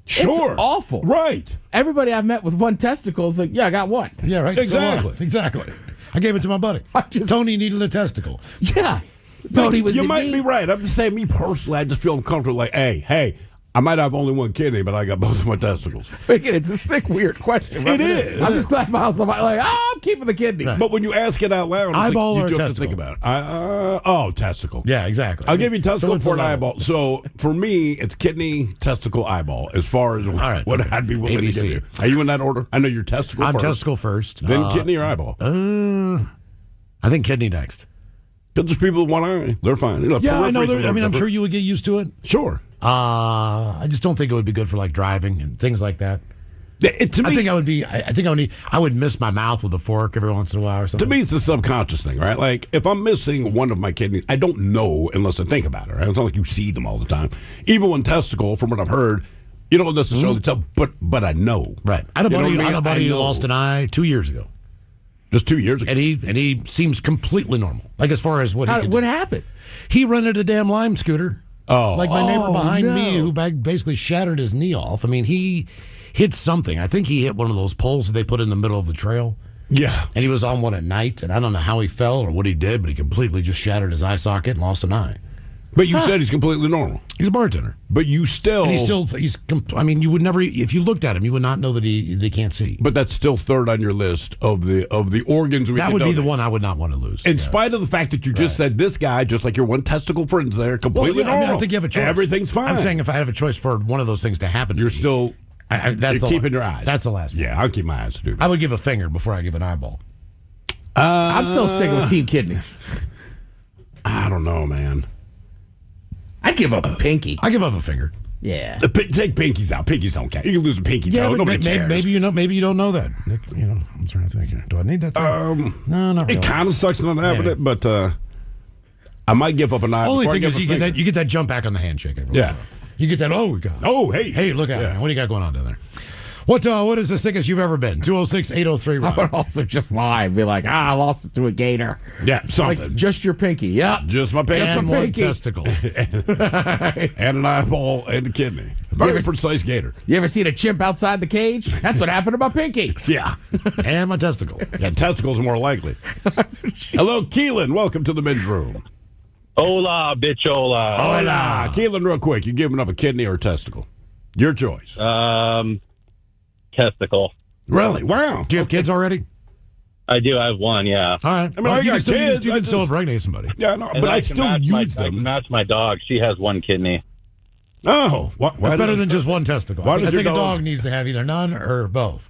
C: Sure.
B: It's awful.
C: Right.
B: Everybody I've met with 1 testicle is like, yeah, I got 1.
D: Yeah, right.
C: Exactly.
D: Exactly. I gave it to my buddy. Tony needed a testicle.
B: Yeah. Tony was
C: you might be right. I'm just saying, me personally, I just feel uncomfortable. Like, hey, I might have only 1 kidney, but I got both of my testicles.
B: It's a sick, weird question. Right?
C: It is.
B: I'm just glad Miles. I'm like, I'm keeping the kidney.
C: Right. But when you ask it out loud, it's
D: eyeball
C: like,
D: or
C: you
D: a
C: have to think about it. Testicle.
D: Yeah, exactly.
C: I'll give you testicle
D: So
C: for an eyeball. So for me, it's kidney, testicle, eyeball. As far as what I'd be willing to give you. Are you in that order? I know you're testicle
D: I'm
C: first.
D: testicle first.
C: Then kidney or eyeball?
D: I think kidney next.
C: Because there's people with 1 eye. They're fine. You know,
D: Yeah, I know.
C: peripheries are
D: I'm sure
C: different.
D: you would get used to it.
C: Sure.
D: I just don't think it would be good for like driving and things like that.
C: To me,
D: I think I would be. I would miss my mouth with a fork every once in a while or
C: To
D: something.
C: me, it's a subconscious thing, right? Like, if I'm missing one of my kidneys, I don't know unless I think about it, right? It's not like you see them all the time. Even one testicle, from what I've heard, you don't necessarily tell, but I know.
D: Right. I had a
C: You know
D: buddy,
C: what I mean?
D: I had a buddy
C: I
D: who
C: know.
D: lost an eye 2 years ago.
C: Just 2 years ago.
D: And he seems completely normal. Like, as far as what he can
B: What
D: do.
B: happened?
D: He rented a damn Lime scooter.
C: Oh.
D: Like my neighbor behind
B: no.
D: me who basically shattered his knee off. I mean, he hit something. I think he hit one of those poles that they put in the middle of the trail.
C: Yeah.
D: And he was on one at night, and I don't know how he fell or what he did, but he completely just shattered his eye socket and lost an eye.
C: But you said he's completely normal.
D: He's a bartender.
C: But you still...
D: And I mean, you would never, if you looked at him, you would not know that he can't see.
C: But that's still 3rd on your list of the organs we
D: That
C: can
D: would be the
C: donate.
D: one I would not want to lose.
C: In spite of the fact that you just said this guy, just like your 1 testicle friend's there, completely
D: Well, yeah, I
C: normal.
D: think you have a choice.
C: Everything's fine.
D: I'm saying if I have a choice for one of those things to happen,
C: You're still...
D: that's
C: you're keeping your eyes.
D: That's the last one.
C: Yeah, I'll keep my eyes too.
D: I would give a finger before I give an eyeball.
B: I'm still sticking with team kidneys.
C: I don't know, man.
B: I'd give up a pinky.
D: I give up a finger.
B: Yeah.
C: Take pinkies out. Pinkies don't count. You can lose a pinky toe.
D: but
C: Nobody cares.
D: maybe you don't know that. Nick, I'm trying to think here. Do I need that thing? No, not really.
C: It kind of sucks not having
D: Yeah.
C: it, but I might give up an eye.
D: Only
C: before I
D: thing
C: give
D: is
C: a
D: you get
C: finger.
D: that jump back on the handshake. Every
C: Yeah.
D: once in a while. You get that. Oh, we got.
C: Oh, hey,
D: Hey, look out! Man. What do you got going on down there? What is the sickest you've ever been? 206-803
B: I would also just lie and be like, I lost it to a gator.
C: Yeah, something.
B: Like, just your pinky. Yep.
C: Just my pinky.
D: And one testicle.
C: And an eyeball and a kidney. Very precise gator.
B: You ever seen a chimp outside the cage? That's what happened to my pinky.
C: Yeah.
D: And my testicle.
C: Yeah, testicles more likely. Hello, Keelan. Welcome to the men's room.
E: Hola, bichola.
C: Hola. Keelan, real quick, you giving up a kidney or a testicle? Your choice.
E: Testicle.
C: Really? Wow.
D: Do you have kids already?
E: I do. I have one. Yeah.
D: All right.
C: I mean, I
D: you
C: got kids.
D: You can still impregnate somebody.
C: Yeah, no,
E: And
C: but I
E: can
C: still
E: match
C: use
E: I can
C: them.
E: match my dog. She has one kidney.
C: Oh, why
D: That's better than just one testicle.
C: Why
D: I
C: does
D: think
C: your
D: a
C: dog-
D: dog needs to have either none or both.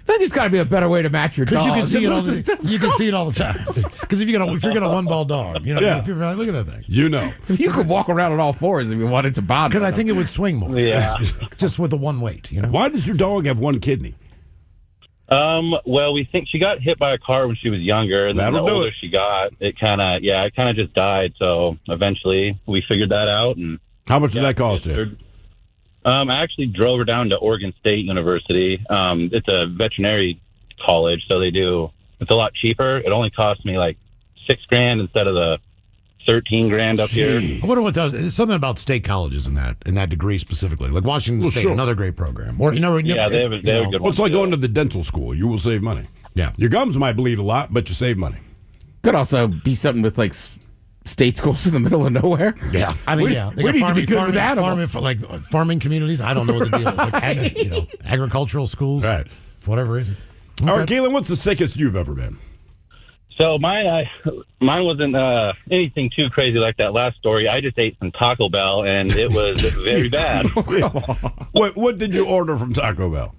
B: There's got to be a better way to match your
D: Because
B: dog.
D: you can see it all.
B: than losing
D: You can see it all the time. Because if you're gonna one ball dog, you know,
C: Yeah.
D: people are like, look at that thing.
C: You know.
B: You could walk around on all fours if you wanted to bond.
D: Because
B: with
D: I think it would swing more.
E: Yeah.
D: Just with the one weight, you know.
C: Why does your dog have one kidney?
E: Well, we think she got hit by a car when she was younger, and then
C: That'll
E: the
C: do
E: older
C: it.
E: she got, it kind of just died. So eventually, we figured that out. And
C: How much did that cost you?
E: I actually drove her down to Oregon State University. It's a veterinary college, so it's a lot cheaper. It only cost me like $6,000 instead of the 13 grand up here.
D: I wonder what does. It's something about state colleges in that degree specifically, like Washington State,
C: sure.
D: another great program. Or
E: Yeah, they have a good
C: Well,
E: one.
C: it's like
E: too.
C: going to the dental school. You will save money.
D: Yeah.
C: Your gums might bleed a lot, but you save money.
B: Could also be something with like state schools in the middle of nowhere.
C: Yeah.
D: I mean,
B: We-
D: yeah,
B: we need to be good with animals.
D: farming communities. I don't know what the deal is. Like agricultural schools,
C: Right.
D: Whatever it is.
C: All right, Keelan, what's the sickest you've ever been?
E: So mine wasn't anything too crazy like that last story. I just ate some Taco Bell, and it was very bad.
C: What did you order from Taco Bell?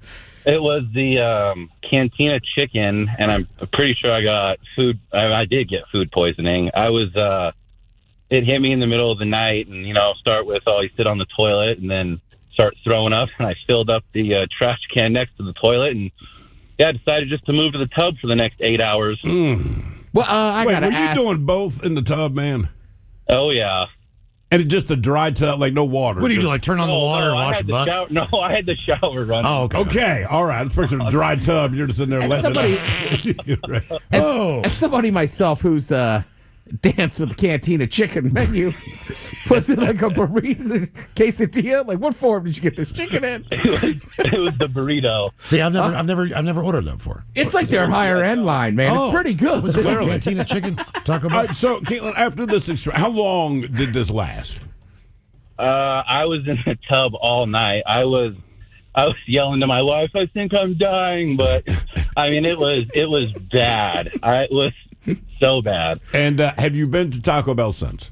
E: It was the Cantina chicken, and I'm pretty sure I got food. I did get food poisoning. It hit me in the middle of the night, and start with you sit on the toilet, and then start throwing up. And I filled up the trash can next to the toilet, and I decided just to move to the tub for the next 8 hours.
B: Well, I
C: Wait,
B: gotta
C: were
B: ask.
C: you doing both in the tub, man?
E: Oh yeah.
C: And it's just a dry tub, like no water.
D: What do you do?
C: just-
D: Like turn on the water and wash your butt?
E: I had the shower running.
D: Oh, okay.
C: Okay, all right. Let's picture a dry tub. You're just in there
B: As
C: letting
B: somebody-
C: it out.
B: As somebody myself who's danced with the Cantina chicken menu, was it like a burrito quesadilla? Like, what form did you get this chicken in?
E: It was the burrito.
D: See, I've never ordered that before.
B: It's like their higher end line, man.
D: Oh.
B: It's pretty good.
D: What's it called? Cantina chicken? Taco
C: All
D: Bell?
C: right, so, Caitlin, after this experience, how long did this last?
E: I was in the tub all night. I was yelling to my wife, "I think I'm dying," but I mean, it was bad. It was so bad.
C: And have you been to Taco Bell since?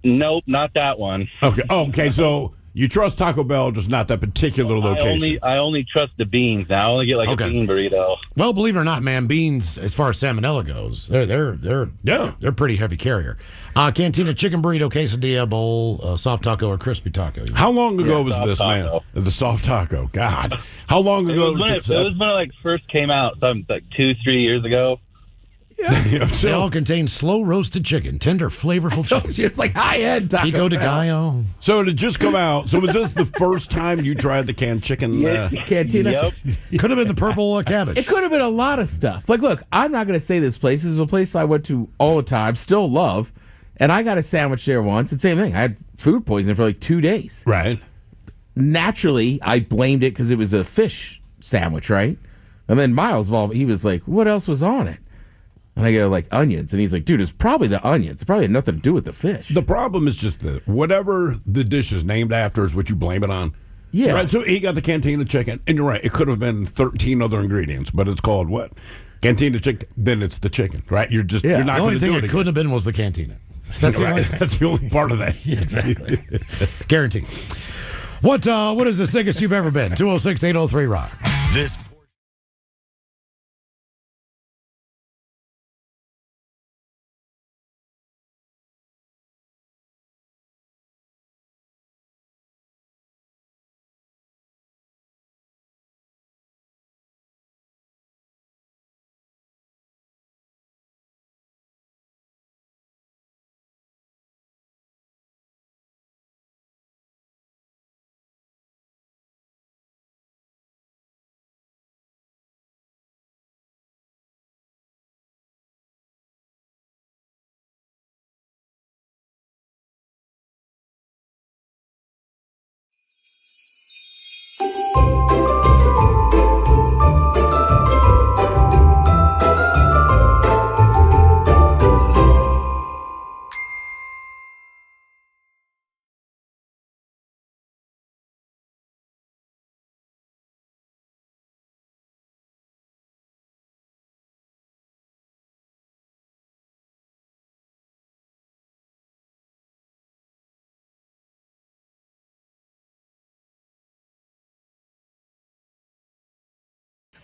E: Nope, not that one.
C: Okay. So you trust Taco Bell, just not that particular location.
E: I only trust the beans now. I only get like a bean burrito.
D: Well, believe it or not, man, beans, as far as salmonella goes, they're pretty heavy carrier. Cantina chicken burrito, quesadilla, bowl, soft taco, or crispy taco.
C: How long ago was
E: soft
C: this, man?
E: taco.
C: The soft taco. God. How long
E: It
C: ago?
E: was when it first came out, something like 2-3 years ago.
D: They all contain slow roasted chicken, tender, flavorful chicken.
B: It's like high end Taco
D: Pico de
B: Bell.
D: Gallo.
C: So it had just come out. So was this the first time you tried the canned chicken?
B: Cantina.
E: Yep.
D: Could have been the purple cabbage.
B: It could have been a lot of stuff. Like, look, I'm not going to say this place. This is a place I went to all the time, still love, and I got a sandwich there once. And same thing. I had food poisoning for like 2 days.
C: Right.
B: Naturally, I blamed it because it was a fish sandwich, right? And then Miles, he was like, "What else was on it?" And I go, like, onions. And he's like, "Dude, it's probably the onions. It probably had nothing to do with the fish."
C: The problem is just that whatever the dish is named after is what you blame it on.
B: Yeah.
C: Right. So he got the Cantina chicken, and you're right. It could have been 13 other ingredients, but it's called what? Cantina chicken. Then it's the chicken, right? You're not
D: The only
C: going to
D: thing
C: do
D: it
C: it
D: couldn't have been was the cantina. That's the only thing.
C: That's the only part of that.
D: Exactly. Guaranteed. What is the sickest you've ever been? 206-803-ROCK.
J: This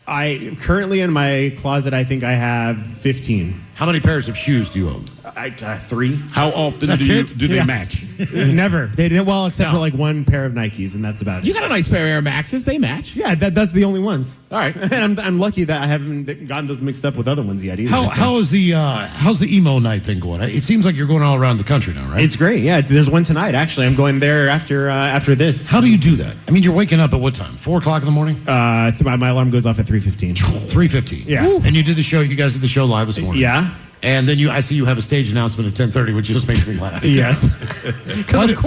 L: I currently in my closet, I think I have 15.
D: How many pairs of shoes do you own?
L: 3.
C: How often do they match?
L: Never. They didn't. Well, except for like one pair of Nikes, and that's about it.
B: You got a nice pair of Air Maxes. They match.
L: Yeah, that's the only ones.
B: All right.
L: And I'm lucky that I haven't gotten those mixed up with other ones yet either.
D: How's the emo night thing going? It seems like you're going all around the country now, right?
L: It's great. Yeah, there's one tonight. Actually, I'm going there after this.
D: How do you do that? I mean, you're waking up at what time? 4 o'clock in the morning?
L: My alarm goes off at 3:15.
D: 3:15.
L: Yeah. Ooh.
D: And you did the show. You guys did the show live this morning.
L: Yeah.
D: And then I see you have a stage announcement at 10:30, which just makes me laugh.
L: Yes. Why did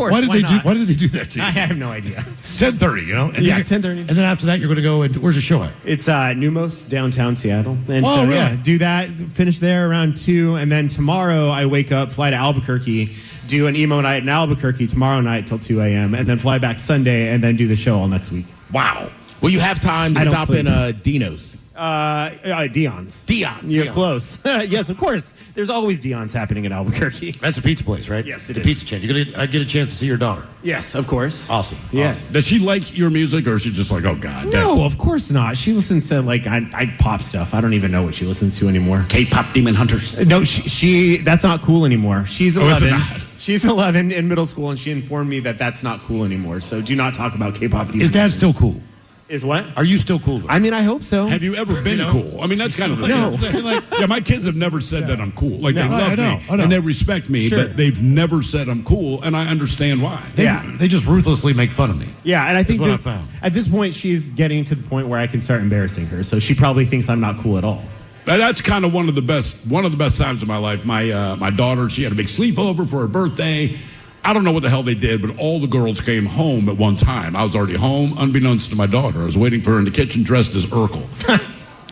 D: they do that to you?
L: I have no idea.
D: 10:30, you know? And
L: Yeah,
D: then
L: 10:30.
D: And then after that, you're going to go and where's the show at?
L: It's Numos, downtown Seattle. And
D: Oh,
L: so,
D: really?
L: yeah, do that, finish there around 2, and then tomorrow I wake up, fly to Albuquerque, do an emo night in Albuquerque tomorrow night till 2 a.m., and then fly back Sunday, and then do the show all next week.
B: Wow. Will you have time to
L: I don't
B: stop
L: sleep.
B: in Dino's?
L: Dion's. You're close. Yes, of course. There's always Dion's happening in Albuquerque.
D: That's a pizza place, right?
L: Yes,
D: it's
L: it
D: a
L: is.
D: pizza chain. You're going to get a chance to see your daughter.
L: Yes, of course.
D: Awesome.
L: Yes.
C: Does she like your music, or is she just like, oh, God?
L: No, of course not. She listens to like I pop stuff. I don't even know what she listens to anymore.
C: K-pop Demon Hunters.
L: No, she that's not cool anymore. She's
C: Oh, is it
L: 11.
C: not?
L: She's 11 in middle school, and she informed me that that's not cool anymore. So do not talk about K-pop.
D: Is Dad still cool?
L: Is what?
D: Are you still cool with
L: I mean, I hope so.
C: Have you ever been cool? I mean, that's kind of the
L: No.
C: thing. Like, yeah, my kids have never said that I'm cool. Like, they
D: No,
C: love
D: I know,
C: me,
D: I know.
C: and they respect me,
L: Sure.
C: but they've never said I'm cool, and I understand why.
D: They just ruthlessly make fun of me.
L: Yeah, and I think
D: That's what
L: that
D: I found.
L: at this point she's getting to the point where I can start embarrassing her. So she probably thinks I'm not cool at all.
C: That's kind of one of the best times of my life. My daughter, she had a big sleepover for her birthday. I don't know what the hell they did, but all the girls came home at one time. I was already home, unbeknownst to my daughter. I was waiting for her in the kitchen dressed as Urkel.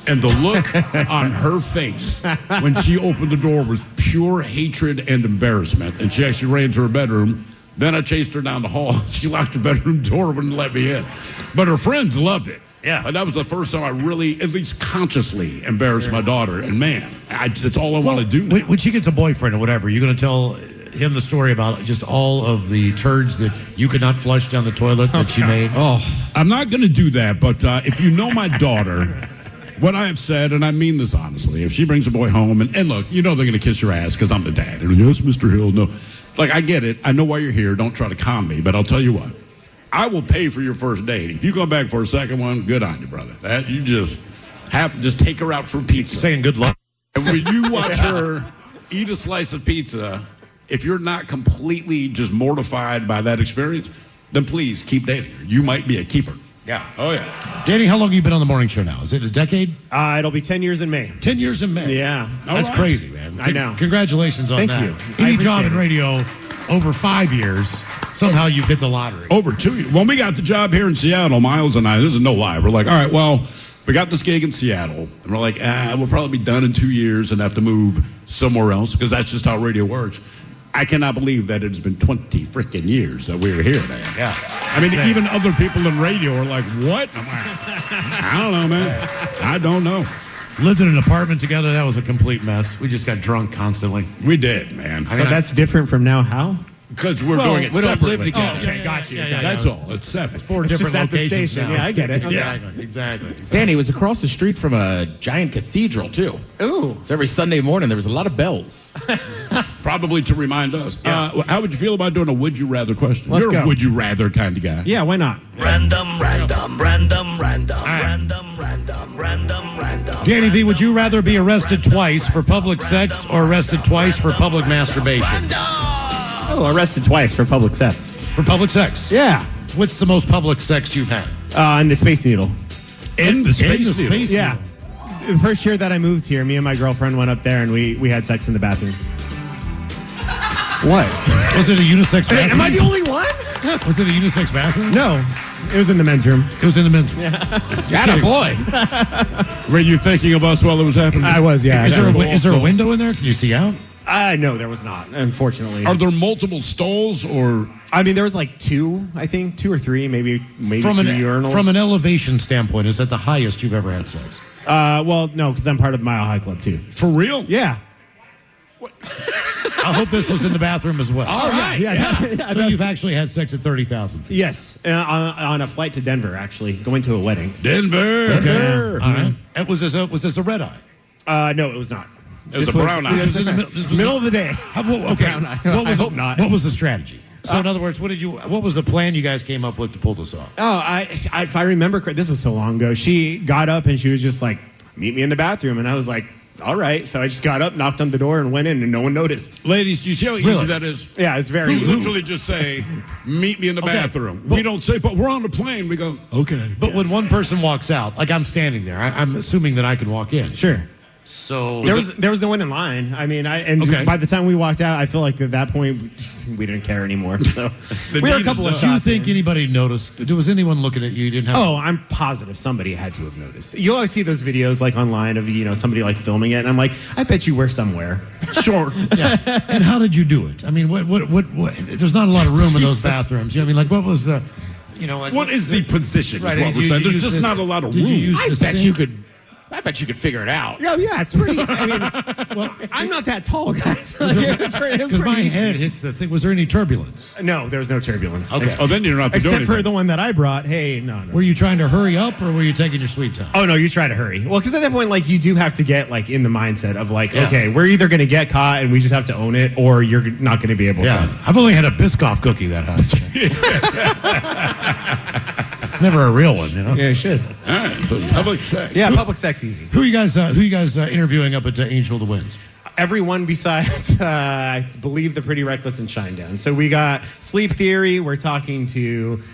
C: And the look on her face when she opened the door was pure hatred and embarrassment. And she actually ran to her bedroom. Then I chased her down the hall. She locked her bedroom door, wouldn't let me in. But her friends loved it.
D: Yeah.
C: And that was the first time I really, at least consciously, embarrassed my daughter. And man, that's all I want to do now.
D: When she gets a boyfriend or whatever, you're going to tell him the story about just all of the turds that you could not flush down the toilet that she made.
C: Oh, I'm not going to do that, but if you know my daughter, what I have said, and I mean this honestly, if she brings a boy home, and look, you know they're going to kiss your ass because I'm the dad. And yes, Mr. Hill, no. Like, I get it. I know why you're here. Don't try to con me, but I'll tell you what. I will pay for your first date. If you come back for a second one, good on you, brother. That you just take her out for pizza.
D: Saying good luck.
C: And when you watch her eat a slice of pizza, if you're not completely just mortified by that experience, then please keep dating her. You might be a keeper.
D: Yeah.
C: Oh, yeah.
D: Danny, how long have you been on the morning show now? Is it a decade?
L: It'll be 10 years in May.
D: 10 years in May.
L: Yeah.
D: That's
C: right.
D: crazy, man.
L: I know.
D: Congratulations on
L: Thank
D: that.
L: you.
D: Any
L: I
D: job in
L: appreciate
D: radio over 5 years, somehow you've hit the lottery.
C: Over 2 years. When we got the job here in Seattle, Miles and I, this is no lie, we're like, all right, well, we got this gig in Seattle. And we're like, we'll probably be done in 2 years and have to move somewhere else because that's just how radio works. I cannot believe that it's been 20 freaking years that we're here, man.
D: Yeah.
C: I mean, even other people in radio are like, what? I'm like, I don't know, man. I don't know.
D: Lived in an apartment together. That was a complete mess. We just got drunk constantly.
C: We did, man.
L: So that's different from now. How?
C: Because we're doing it
B: we don't
C: separately.
B: live together.
L: Oh, okay, got you.
C: That's all. It's separate.
D: It's 4
L: It's
D: different
L: just at the
D: locations
L: station.
D: now.
L: Yeah, I get it.
D: Exactly.
B: Danny, it was across the street from a giant cathedral, too.
L: Ooh.
B: So every Sunday morning, there was a lot of bells.
C: Probably to remind us. How would you feel about doing a would you rather question?
L: Let's
C: You're
L: go.
C: a would you rather kind of guy.
L: Yeah, why not?
G: Random.
D: Danny V, would you rather be arrested twice for public sex or arrested twice for public masturbation?
L: Oh, arrested twice for public sex.
D: For public sex?
L: Yeah.
D: What's the most public sex you've had?
L: In the Space Needle.
C: In the Space Needle.
L: Yeah. The first year that I moved here, me and my girlfriend went up there and we had sex in the bathroom. What?
D: Was it a unisex bathroom?
L: Am I the only one?
D: Was it a unisex bathroom?
L: No. It was in the men's room.
D: It was in the men's room.
B: Atta boy.
C: Were you thinking of us while it was happening?
L: I was, yeah.
D: Is there a window in there? Can you see out?
L: No, there was not, unfortunately.
C: Are there multiple stalls or?
L: I mean, there was like 2, I think, 2 or 3, maybe
D: From
L: 2
D: an
L: urinals.
D: From an elevation standpoint, is that the highest you've ever had sex?
L: Well, no, because I'm part of the Mile High Club, too.
C: For real?
L: Yeah.
D: I hope this was in the bathroom as well.
B: All right.
D: Yeah. So you've actually had sex at 30,000 feet.
L: Yes, on a flight to Denver, actually, going to a wedding.
C: Denver.
D: Okay. All right. And was this a red eye?
L: No, it was not.
C: It was a brown eye.
D: This was in the
L: Middle of the day.
D: Okay.
L: Brown eye.
D: I hope
L: not.
D: What was the strategy? So in other words, what was the plan you guys came up with to pull this off?
L: Oh, if I remember correctly, this was so long ago. She got up and she was just like, meet me in the bathroom. And I was like, all right. So I just got up, knocked on the door, and went in, and no one noticed.
C: Ladies, you see how easy that is?
L: Yeah, it's very
C: We literally just say, meet me in the bathroom. We don't say, but we're on the plane. We go, okay.
D: But when one person walks out, like I'm standing there, I'm assuming that I can walk in.
L: Sure.
D: So
L: there was no one in line. I mean, by the time we walked out, I feel like at that point we didn't care anymore. So we were a couple of shots.
D: Do you think anybody noticed? Was anyone looking at you? You didn't have.
L: Oh, I'm positive somebody had to have noticed. You always see those videos like online of somebody like filming it, and I'm like, I bet you were somewhere.
C: Sure.
D: Yeah. And how did you do it? I mean, what? There's not a lot of room in those bathrooms. I mean, like, what was the?
C: What is the position?
D: Right,
C: Is what we're saying. There's just not a lot of room.
B: I bet you could figure it out.
L: Yeah, it's pretty. I mean, well, I'm not that tall, guys.
D: Because my head hits the thing. Was there any turbulence?
L: No, there was no turbulence.
D: Okay.
C: Oh, then you're not doing
L: except for the one that I brought. Hey, no.
D: Were you trying to hurry up, or were you taking your sweet time?
L: Oh no, you try to hurry. Well, because at that point, like, you do have to get like in the mindset of like, okay, we're either going to get caught and we just have to own it, or you're not going to be able to.
D: I've only had a Biscoff cookie that high. Never a real one,
L: Yeah, you should.
C: All right, so public sex.
L: Yeah, public sex easy.
D: Who you guys interviewing up at Angel of the Winds?
L: Everyone besides, I believe, the Pretty Reckless and Shinedown. So we got Sleep Theory. We're talking to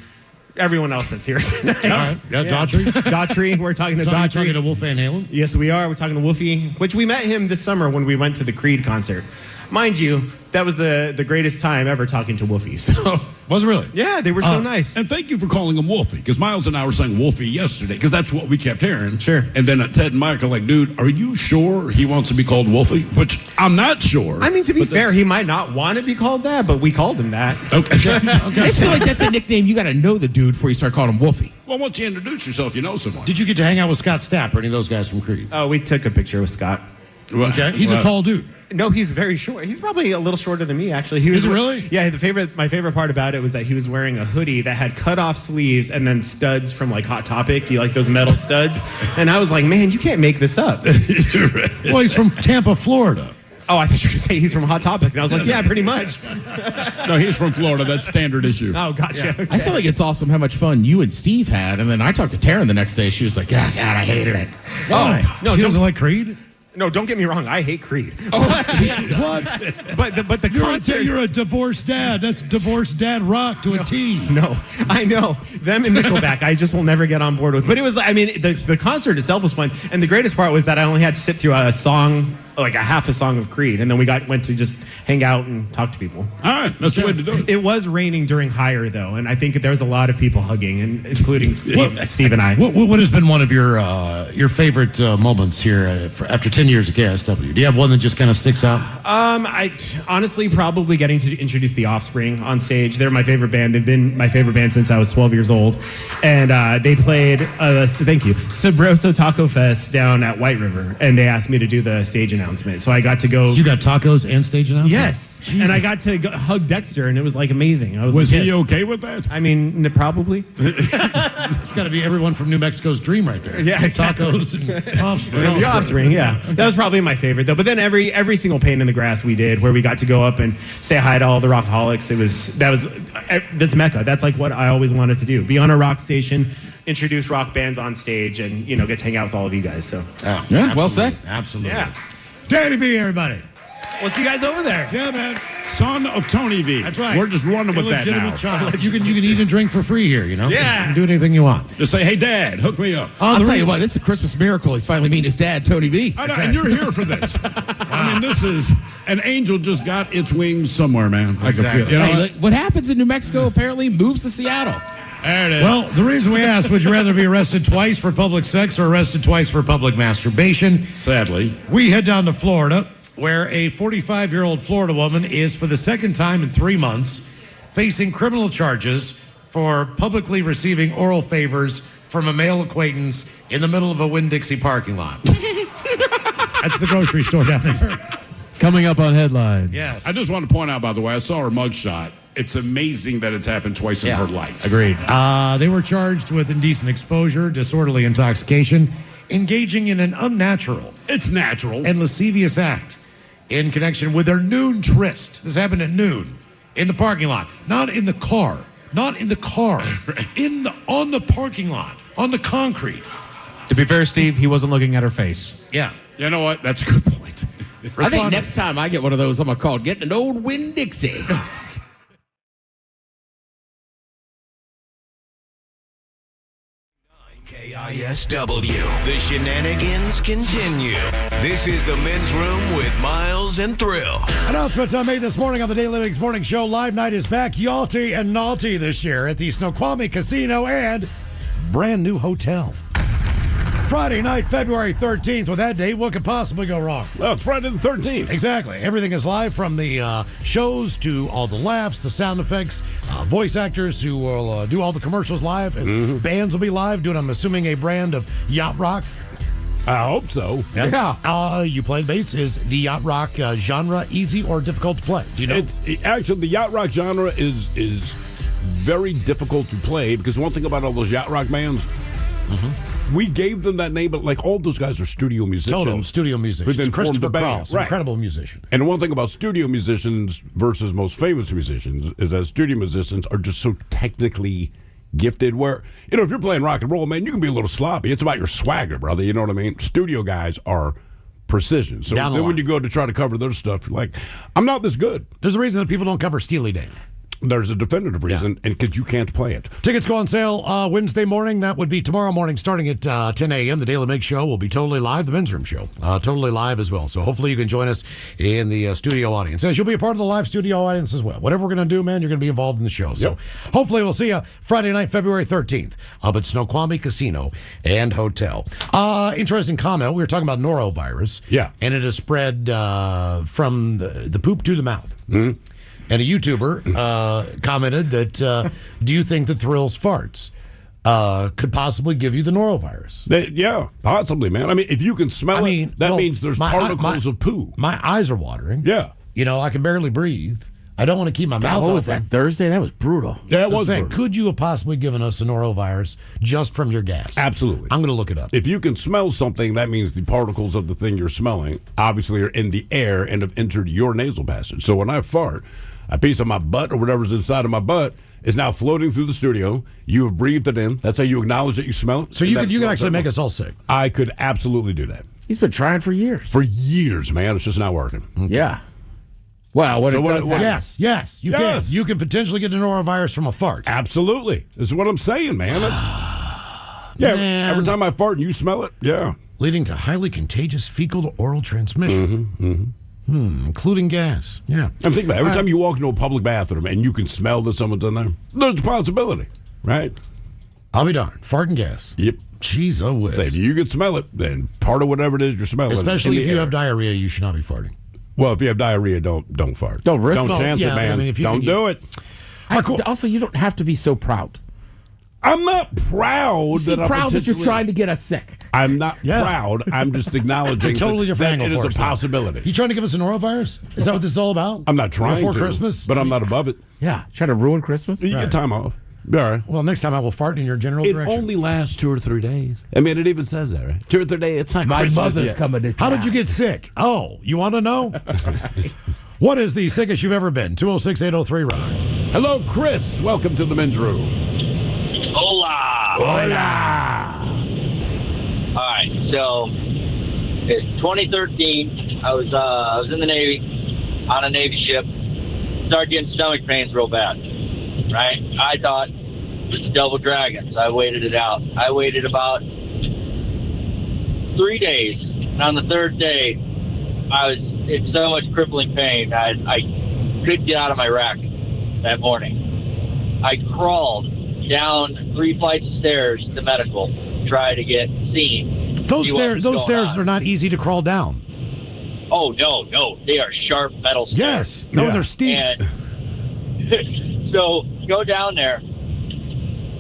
L: everyone else that's here tonight.
D: All right. Yeah, Daughtry.
L: Daughtry. We're talking to Daughtry.
D: Talking to Wolf Van Halen?
L: Yes, we are. We're talking to Wolfie, which we met him this summer when we went to the Creed concert. Mind you, that was the greatest time ever talking to Wolfie. So
D: was it really?
L: Yeah, they were so nice.
C: And thank you for calling him Wolfie, because Miles and I were saying Wolfie yesterday, because that's what we kept hearing.
L: Sure.
C: And then Ted and Mike are like, dude, are you sure he wants to be called Wolfie? Which I'm not sure.
L: I mean, to be fair, he might not want to be called that, but we called him that.
C: Okay.
B: I just feel like that's a nickname you got to know the dude before you start calling him Wolfie.
C: Well, once you introduce yourself, you know someone.
D: Did you get to hang out with Scott Stapp or any of those guys from Creed?
L: Oh, we took a picture with Scott.
D: Okay. He's a tall dude.
L: No, he's very short. He's probably a little shorter than me, actually. He was
D: Is it really?
L: Yeah. My favorite part about it was that he was wearing a hoodie that had cut off sleeves and then studs from like Hot Topic. You like those metal studs? And I was like, man, you can't make this up.
D: Well, he's from Tampa, Florida.
L: Oh, I thought you were going to say he's from Hot Topic. And I was like, yeah, pretty much.
C: No, he's from Florida. That's standard issue.
L: Oh, gotcha.
B: Yeah.
L: Okay.
B: I still think it's awesome how much fun you and Steve had. And then I talked to Taryn the next day. She was like, God, I hated it.
L: Oh, no,
D: She doesn't like Creed?
L: No, don't get me wrong. I hate Creed.
D: What?
L: But the concert.
D: You're a divorced dad. That's divorced dad rock to a T.
L: No, I know. Them and Nickelback, I just will never get on board with. But it was, I mean, the concert itself was fun. And the greatest part was that I only had to sit through a song, like a half a song of Creed. And then we went to just hang out and talk to people.
C: All right, that's the way to do it.
L: It was raining during Higher, though. And I think there was a lot of people hugging, and including Steve and I.
D: What has been one of your favorite moments here after 10 years at KSW? Do you have one that just kind of sticks out?
L: I honestly probably getting to introduce The Offspring on stage. They're my favorite band. They've been my favorite band since I was 12 years old. And they played, thank you, Sabroso Taco Fest down at White River. And they asked me to do the stage announcement. So I got to go.
D: So you got tacos and stage announcement?
L: Yes. Jesus. And I got to hug Dexter, and it was like amazing.
C: Was he okay with that?
L: I mean, probably.
D: It's got to be everyone from New Mexico's dream right there.
L: Yeah, exactly.
D: Tacos and Offspring.
L: The Offspring, yeah. That was probably my favorite, though. But then every single Pain in the Grass we did, where we got to go up and say hi to all the Rockaholics, that's Mecca. That's like what I always wanted to do. Be on a rock station, introduce rock bands on stage, and get to hang out with all of you guys. So
B: yeah, well said.
D: Absolutely.
L: Yeah.
D: Danny V, everybody.
L: We'll see you guys over there.
D: Yeah, man.
C: Son of Tony V.
D: That's right.
C: We're just running with that now.
D: Illegitimate child. You can eat and drink for free here,
L: Yeah.
D: You can do anything you want.
C: Just say, hey, Dad, hook me up.
B: I'll tell you what, it's a Christmas miracle. He's finally meeting his dad, Tony V.
C: I know, and you're here for this. I mean, this is an angel just got its wings somewhere, man. I can feel it. You know
B: Hey, what happens in New Mexico apparently moves to Seattle.
C: There it is.
D: Well, the reason we asked, would you rather be arrested twice for public sex or arrested twice for public masturbation?
C: Sadly.
D: We head down to Florida, where a 45-year-old Florida woman is, for the second time in 3 months, facing criminal charges for publicly receiving oral favors from a male acquaintance in the middle of a Winn-Dixie parking lot. That's the grocery store down there.
F: Coming up on Headlines.
D: Yes.
C: I just want to point out, by the way, I saw her mugshot. It's amazing that it's happened twice in her life.
F: Agreed.
D: They were charged with indecent exposure, disorderly intoxication, engaging in an unnatural
C: It's natural.
D: and lascivious act in connection with their noon tryst. This happened at noon in the parking lot, not in the car, on the parking lot, on the concrete.
F: To be fair, Steve, he wasn't looking at her face.
D: Yeah.
C: You know what? That's a good point.
B: I think next time I get one of those, I'm going to call it Getting an Old Winn-Dixie.
J: KISW. The shenanigans continue. This is the Men's Room with Miles and Thrill.
D: Announcement I made this morning on the Daily Mix Morning Show. Live night is back, Yalty and Naughty this year at the Snoqualmie Casino and brand new hotel. Friday night, February 13th. With that date, what could possibly go wrong?
C: Well, it's Friday the 13th.
D: Exactly. Everything is live, from the shows to all the laughs, the sound effects, voice actors who will do all the commercials live, and bands will be live doing, I'm assuming, a brand of yacht rock.
C: I hope so.
D: Yeah. You played bass. Is the yacht rock genre easy or difficult to play? Do you know?
C: Actually, the yacht rock genre is very difficult to play, because one thing about all those yacht rock bands, we gave them that name, but like all those guys are studio musicians.
D: Total studio musicians.
C: Who then formed
D: Christopher
C: the band.
D: Cross,
C: Right.
D: incredible musician.
C: And one thing about studio musicians versus most famous musicians is that studio musicians are just so technically gifted, where, if you're playing rock and roll, man, you can be a little sloppy. It's about your swagger, brother. You know what I mean? Studio guys are precision. So
D: Down the
C: then when
D: line.
C: you go to try to cover their stuff, you're like, I'm not this good.
D: There's a reason that people don't cover Steely Dan.
C: There's a definitive reason, and because you can't play it.
D: Tickets go on sale Wednesday morning. That would be tomorrow morning, starting at 10 a.m. The Daily Mix Show will be totally live. The Men's Room Show, totally live as well. So hopefully you can join us in the studio audience. As you'll be a part of the live studio audience as well. Whatever we're going to do, man, you're going to be involved in the show. So hopefully we'll see you Friday night, February 13th, up at Snoqualmie Casino and Hotel. Interesting comment. We were talking about norovirus.
C: Yeah.
D: And it has spread from the poop to the mouth.
C: Mm-hmm.
D: And a YouTuber commented that, do you think that Thrill's farts could possibly give you the norovirus?
C: Yeah, possibly, man. I mean, if you can smell that means there's particles of poo.
D: My eyes are watering.
C: Yeah.
D: I can barely breathe. I don't want to keep my mouth
B: What was
D: open.
B: that, Thursday? That was brutal.
C: Yeah, it was brutal.
D: Could you have possibly given us a norovirus just from your gas?
C: Absolutely.
D: I'm going to look it up.
C: If you can smell something, that means the particles of the thing you're smelling obviously are in the air and have entered your nasal passage. So when I fart, a piece of my butt or whatever's inside of my butt is now floating through the studio. You have breathed it in. That's how you acknowledge that you smell it.
D: So you could actually make us all sick.
C: I could absolutely do that.
B: He's been trying for years.
C: For years, man. It's just not working.
B: Yeah. Well,
D: Yes, you can. You can potentially get a norovirus from a fart.
C: Absolutely. This is what I'm saying, man.
D: Man.
C: Every time I fart and you smell it,
D: Leading to highly contagious fecal to oral transmission. Including gas. Yeah.
C: I'm thinking about it. Every time you walk into a public bathroom and you can smell that someone's in there, there's a possibility, right?
D: I'll be darned. Fart and gas.
C: Yep.
D: Jeez, oh whiz.
C: If you can smell it, then part of whatever it is you're smelling is
D: Especially
C: in
D: if
C: the
D: you
C: air.
D: have diarrhea, you should not be farting.
C: Well, if you have diarrhea, don't fart.
B: Don't risk
C: Don't
B: it.
C: chance it, man. Don't do it.
B: Also, you don't have to be so proud.
C: I'm not proud.
B: You seem
C: that
B: proud that you're
C: potentially-
B: trying to get us sick.
C: I'm not proud. I'm just acknowledging
D: It's a totally different
C: that
D: angle
C: it
D: for
C: is
D: us,
C: a
D: though.
C: possibility.
D: You trying to give us a norovirus? Is that what this is all about?
C: I'm not trying
D: Before
C: to,
D: Christmas?
C: but I'm not above it.
B: Yeah, trying to ruin Christmas.
C: You get time off. All right.
D: Well, next time I will fart in your general
C: It
D: direction.
C: only lasts 2 or 3 days. I mean, it even says that, right? 2 or 3 days. It's not
B: My
C: Christmas
B: mother's
C: yet.
B: coming to
D: How
B: town.
D: did you get sick? Oh, you want to know? What is the sickest you've ever been? 206-803-ROCK.
C: Hello, Chris. Welcome to the Men's Room.
N: Hola.
C: Hola.
N: All right, so it's 2013. I was in the Navy, on a Navy ship. Started getting stomach pains real bad. Right? I thought it was a double dragon, so I waited it out. I waited about 3 days, and on the third day, I was in so much crippling pain. I couldn't get out of my rack that morning. I crawled down 3 flights of stairs to medical, try to get seen.
D: Those
N: See what was
D: stairs
N: going on.
D: are not easy to crawl down.
N: Oh, no. They are sharp metal stairs.
D: Yes. No, they're steep.
N: And so go down there,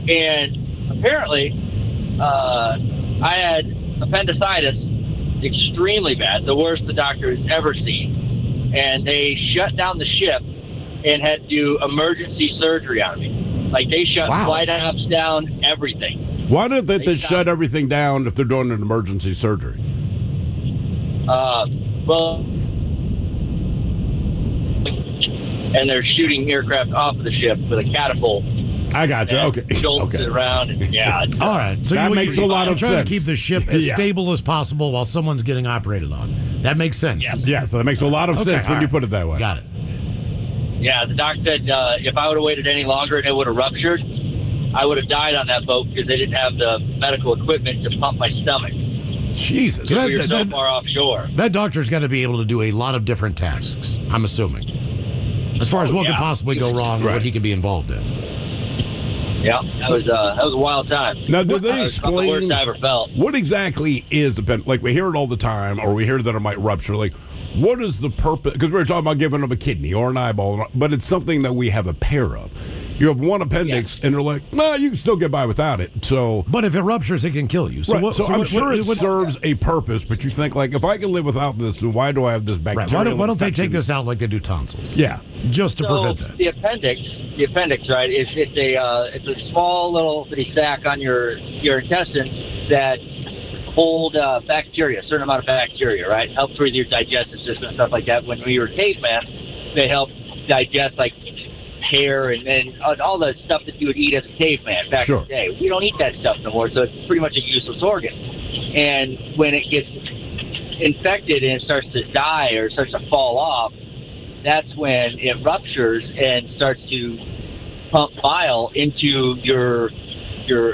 N: and apparently I had appendicitis extremely bad, the worst the doctor has ever seen. and they shut down the ship and had to do emergency surgery on me. Like, they shut flight ops down, everything.
C: Why did they shut everything down if they're doing an emergency surgery?
N: Well, and they're shooting aircraft off of the ship with a catapult.
C: I got you. Okay.
N: Jolts it around. And, yeah.
D: All right. So
C: that makes a lot of
D: trying
C: sense.
D: to keep the ship as stable as possible while someone's getting operated on. That makes sense.
C: Yeah, so that makes a lot of sense when you put it that way.
D: Got it.
N: Yeah, the doc said if I would have waited any longer and it would have ruptured, I would have died on that boat because they didn't have the medical equipment to pump my stomach.
C: Jesus.
N: We were so far offshore.
D: That doctor's got to be able to do a lot of different tasks, I'm assuming. As far as what could possibly go wrong or what he could be involved in.
N: Yeah, that was a wild time.
C: Now, do they
N: That was about the worst
C: explain
N: I ever felt.
C: what exactly is the pen? Like, we hear it all the time, or we hear that it might rupture. Like, what is the purpose? Because we were talking about giving them a kidney or an eyeball, but it's something that we have a pair of. You have one appendix, and they're like, "Nah, you can still get by without it." So,
D: but if it ruptures, it can kill you. So,
C: right. I'm sure it serves a purpose. But you think, like, if I can live without this, then why do I have this bacteria?
D: Right. Why don't they take this out like they do tonsils?
C: Yeah,
D: just to prevent that.
N: The appendix, right? It's a small little bitty sac on your intestines that hold bacteria, a certain amount of bacteria, right? Helps with your digestive system and stuff like that. When we were cavemen, they help digest like hair and all the stuff that you would eat as a caveman back in the day. We don't eat that stuff no more, so it's pretty much a useless organ. And when it gets infected and it starts to die or starts to fall off, that's when it ruptures and starts to pump bile into your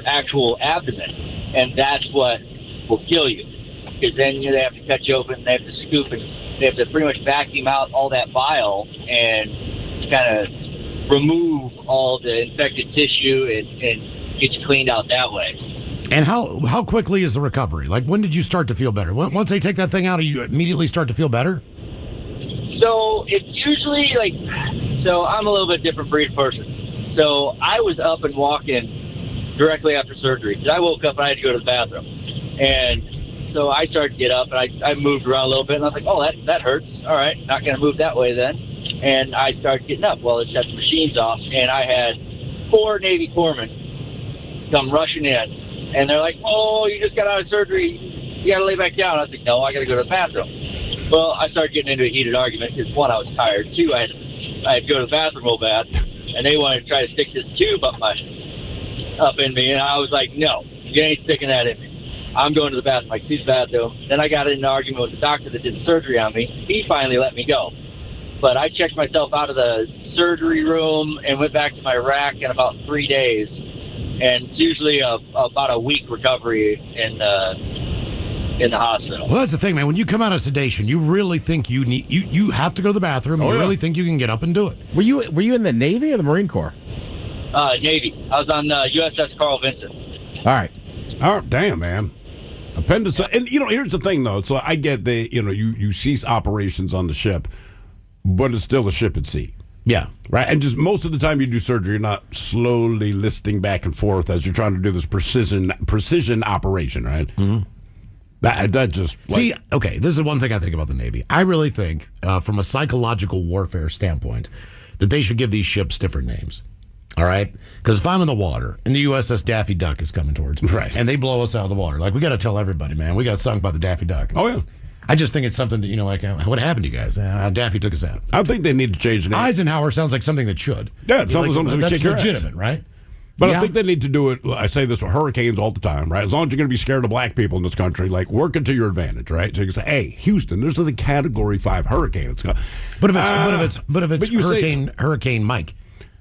N: actual abdomen, and that's what will kill you. Because then they have to cut you open, they have to scoop, and they have to pretty much vacuum out all that bile and kind of remove all the infected tissue and get you cleaned out that way.
D: And how quickly is the recovery? Like, when did you start to feel better? Once they take that thing out, you immediately start to feel better?
N: So it's usually so I'm a little bit different breed of person. So I was up and walking directly after surgery because I woke up and I had to go to the bathroom. And so I started to get up and I moved around a little bit and I was like, oh, that hurts. All right, not going to move that way then. And I started getting up. Well, it shut the machines off, and I had 4 Navy corpsmen come rushing in, and they're like, "Oh, you just got out of surgery. You got to lay back down." I was like, "No, I got to go to the bathroom." Well, I started getting into a heated argument because 1, I was tired. 2, I had to go to the bathroom real bad, and they wanted to try to stick this tube up in me, and I was like, "No, you ain't sticking that in me. I'm going to the bathroom." I see the bathroom. Then I got in an argument with the doctor that did the surgery on me. He finally let me go. But I checked myself out of the surgery room and went back to my rack in about 3 days. And it's usually about a week recovery in the hospital.
D: Well, that's the thing, man. When you come out of sedation, you really think you have to go to the bathroom. You really think you can get up and do it.
B: Were you in the Navy or the Marine Corps?
N: Navy. I was on USS Carl Vinson.
B: All right.
C: Oh, damn, man. Appendicitis. And, here's the thing, though. So I get you cease operations on the ship, but it's still a ship at sea.
D: Yeah.
C: Right. And just most of the time you do surgery, you're not slowly listing back and forth as you're trying to do this precision operation, right?
D: Mm-hmm.
C: That just...
D: See, okay, this is one thing I think about the Navy. I really think, from a psychological warfare standpoint, that they should give these ships different names. All right? Because if I'm in the water and the USS Daffy Duck is coming towards me,
C: right,
D: and they blow us out of the water, like, we got to tell everybody, man, we got sunk by the Daffy Duck.
C: Oh, yeah.
D: I just think it's something that, like, what happened to you guys? Daffy took us out.
C: I think they need to change the name.
D: Eisenhower sounds like something that should.
C: Yeah, it sounds like something that
D: that's
C: kick your ass.
D: legitimate, right?
C: But I think they need to do it. I say this with hurricanes all the time, right? As long as you're going to be scared of black people in this country, like, work it to your advantage, right? So you can say, "Hey, Houston, this is a Category 5 hurricane." It's got,
D: but if it's Hurricane Mike,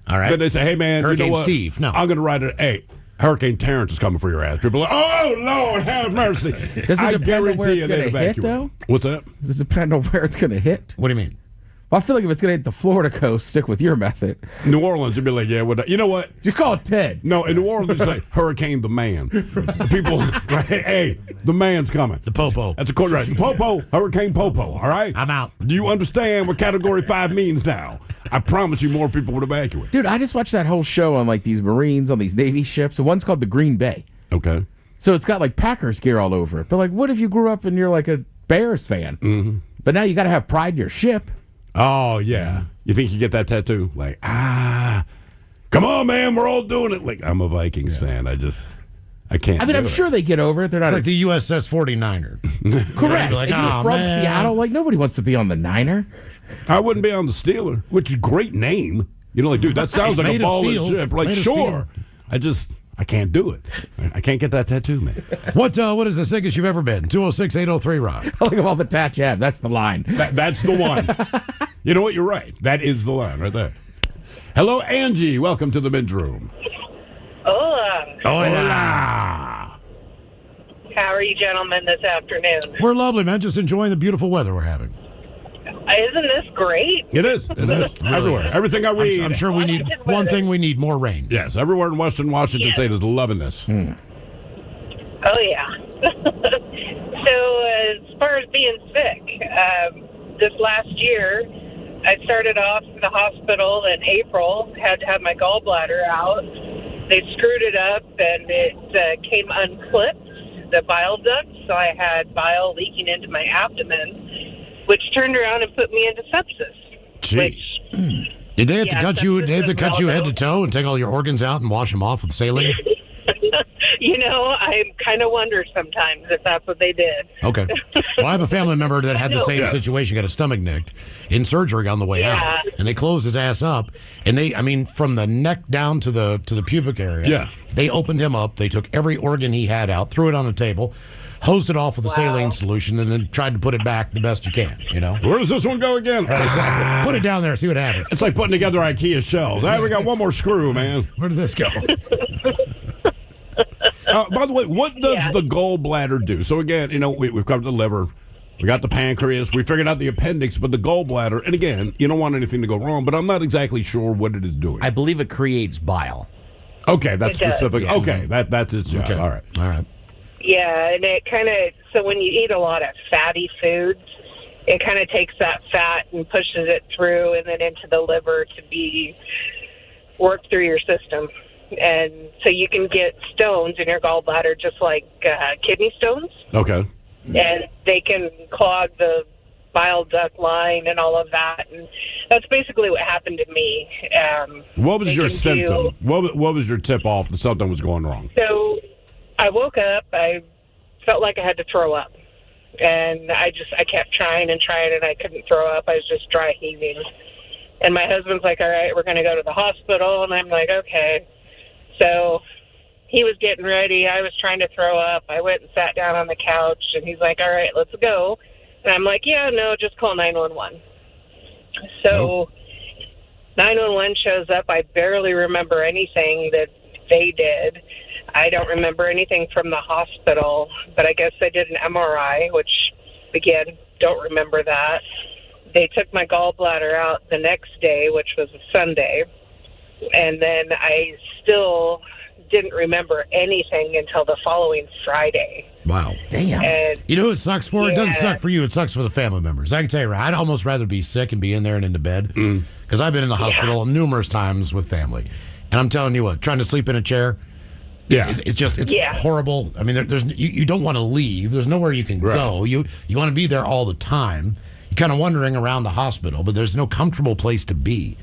D: all right.
C: Then they say, "Hey, man,
D: Hurricane
C: you know what?
D: Steve." No,
C: I'm going to write it. Hey, Hurricane Terrence is coming for your ass. People are like, "Oh Lord, have mercy."
B: Does it depend on where it's going to hit, though?
C: What's that?
B: Does it depend on where it's going to hit?
D: What do you mean?
B: Well, I feel like if it's going to hit the Florida coast, stick with your method.
C: New Orleans, you'd be like, "Yeah, you know what?
B: You call it Ted."
C: No, in New Orleans, you say Hurricane the Man. People, right? Hey, the man's coming.
D: The Popo.
C: That's a quote, right? Popo, Hurricane Popo. All right,
D: I'm out.
C: Do you understand what Category 5 means now? I promise you, more people would evacuate.
B: Dude, I just watched that whole show on like these Marines on these Navy ships. The one's called the Green Bay.
C: Okay.
B: So it's got like Packers gear all over it. But like, what if you grew up and you're like a Bears fan?
C: Mm-hmm.
B: But now you got to have pride in your ship.
C: Oh, yeah. You think you get that tattoo? Like, come on, man, we're all doing it. Like, I'm a Vikings fan. I can't.
B: I mean, I'm sure they get over it. They're not
D: It's like the USS 49er.
B: correct.
D: Like,
B: And you're from
D: man.
B: Seattle. Like, nobody wants to be on the Niner.
C: I wouldn't be on the Steeler, which is a great name. You know, like, dude, that sounds like a
D: Made of
C: ball and
D: steel.
C: chip. Like,
D: Made of
C: sure. I can't do it. I can't get that tattoo, man.
D: What is the sickest you've ever been? 206-803-ROCK.
B: Look at all the tats you have. That's the line.
C: That's the one. You know what? You're right. That is the line right there. Hello, Angie. Welcome to the men's room.
O: Hola.
C: Hola.
O: How are you gentlemen this afternoon?
D: We're lovely, man. Just enjoying the beautiful weather we're having.
O: Isn't this great?
C: It is. It is. Everywhere. Everything I read.
D: I'm sure we need one thing. We need more rain.
C: Yes, everywhere in Western Washington State is loving this.
O: Oh, yeah. So, as far as being sick, this last year, I started off in the hospital in April, had to have my gallbladder out. They screwed it up, and it came unclipped, the bile duct, so I had bile leaking into my abdomen, which turned around and put me into sepsis.
C: Jeez.
D: Did they have to
O: Yeah,
D: cut you?
O: sepsis
D: They have to
O: is
D: cut you
O: well
D: head to
O: known.
D: toe and take all your organs out and wash them off with saline?
O: You know, I kind of wonder sometimes if that's what they did.
D: Okay. Well, I have a family member that had the
O: No.
D: same
O: Yeah.
D: situation, got his stomach nicked in surgery on the way out, and they closed his ass up, and from the neck down to the pubic area.
C: Yeah.
D: They opened him up. They took every organ he had out, threw it on the table, hosed it off with a saline solution, and then tried to put it back the best you can. You know.
C: Where does this one go again?
D: Put it down there, see what happens.
C: It's like putting together IKEA shelves. We got one more screw, man.
D: Where did this go?
C: By the way, what does the gallbladder do? So again, you know, we've covered the liver, we got the pancreas, we figured out the appendix, but the gallbladder, and again, you don't want anything to go wrong, but I'm not exactly sure what it is doing.
A: I believe it creates bile.
C: Okay, that's
O: It does.
C: specific.
A: Yeah.
C: Okay, that's its job.
D: Okay.
C: All right.
O: Yeah, and it kind of, so when you eat a lot of fatty foods, it kind of takes that fat and pushes it through and then into the liver to be worked through your system. And so you can get stones in your gallbladder just like kidney stones,
C: Okay.
O: and they can clog the bile duct line and all of that. And that's basically what happened to me.
C: What was
O: they
C: your
O: can
C: symptom? What was your tip off that something was going wrong?
O: So I woke up, I felt like I had to throw up. And I kept trying and trying, and I couldn't throw up. I was just dry heaving. And my husband's like, all right, we're going to go to the hospital. And I'm like, okay. So he was getting ready. I was trying to throw up. I went and sat down on the couch, and he's like, all right, let's go. And I'm like, yeah, no, just call 911. So 911 shows up. I barely remember anything that they did. I don't remember anything from the hospital, but I guess I did an MRI, which, again, don't remember that. They took my gallbladder out the next day, which was a Sunday, and then I still didn't remember anything until the following Friday.
D: Wow.
B: Damn.
O: And
D: You know who it sucks for? It doesn't
O: Yeah.
D: suck for you. It sucks for the family members. I can tell you, I'd almost rather be sick and be in there and into bed. Because I've been in the hospital numerous times with family. And I'm telling you what, trying to sleep in a chair, it's just horrible. I mean, you don't want to leave. There's nowhere you can go. You want to be there all the time. You're kind of wandering around the hospital, but there's no comfortable place to be.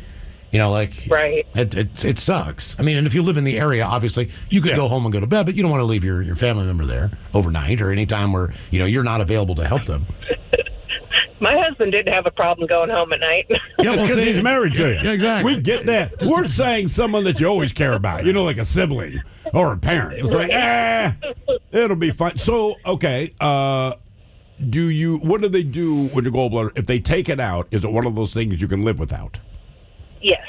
D: You know, like,
O: right.
D: It sucks. I mean, and if you live in the area, obviously, you could go home and go to bed, but you don't want to leave your family member there overnight or any time where, you're not available to help them.
O: My husband didn't have a problem going home at night.
C: Yeah, because he's married to you.
D: Yeah, exactly.
C: We get that. We're saying someone that you always care about, like a sibling or a parent. It's like, it'll be fine. So, okay, what do they do with your gallbladder? If they take it out, is it one of those things you can live without?
O: Yes.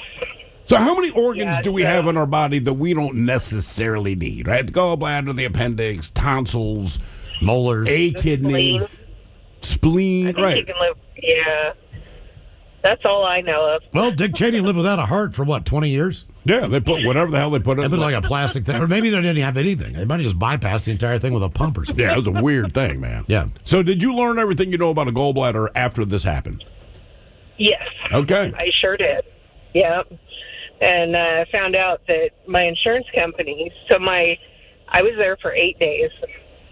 C: So how many organs do we have in our body that we don't necessarily need, right? The gallbladder, the appendix, tonsils,
D: molars,
C: a kidney, spleen,
O: I think
C: right?
O: you can live. Yeah. That's all I know of.
D: Well, Dick Cheney lived without a heart for 20 years?
C: Yeah, they put whatever the hell they put in.
D: They put like a plastic thing. Or maybe they didn't have anything. They might have just bypassed the entire thing with a pump or something.
C: Yeah, it was a weird thing, man.
D: Yeah.
C: So did you learn everything you know about a gallbladder after this happened?
O: Yes.
C: Okay.
O: I sure did. Yeah. And I found out that my insurance company, I was there for 8 days,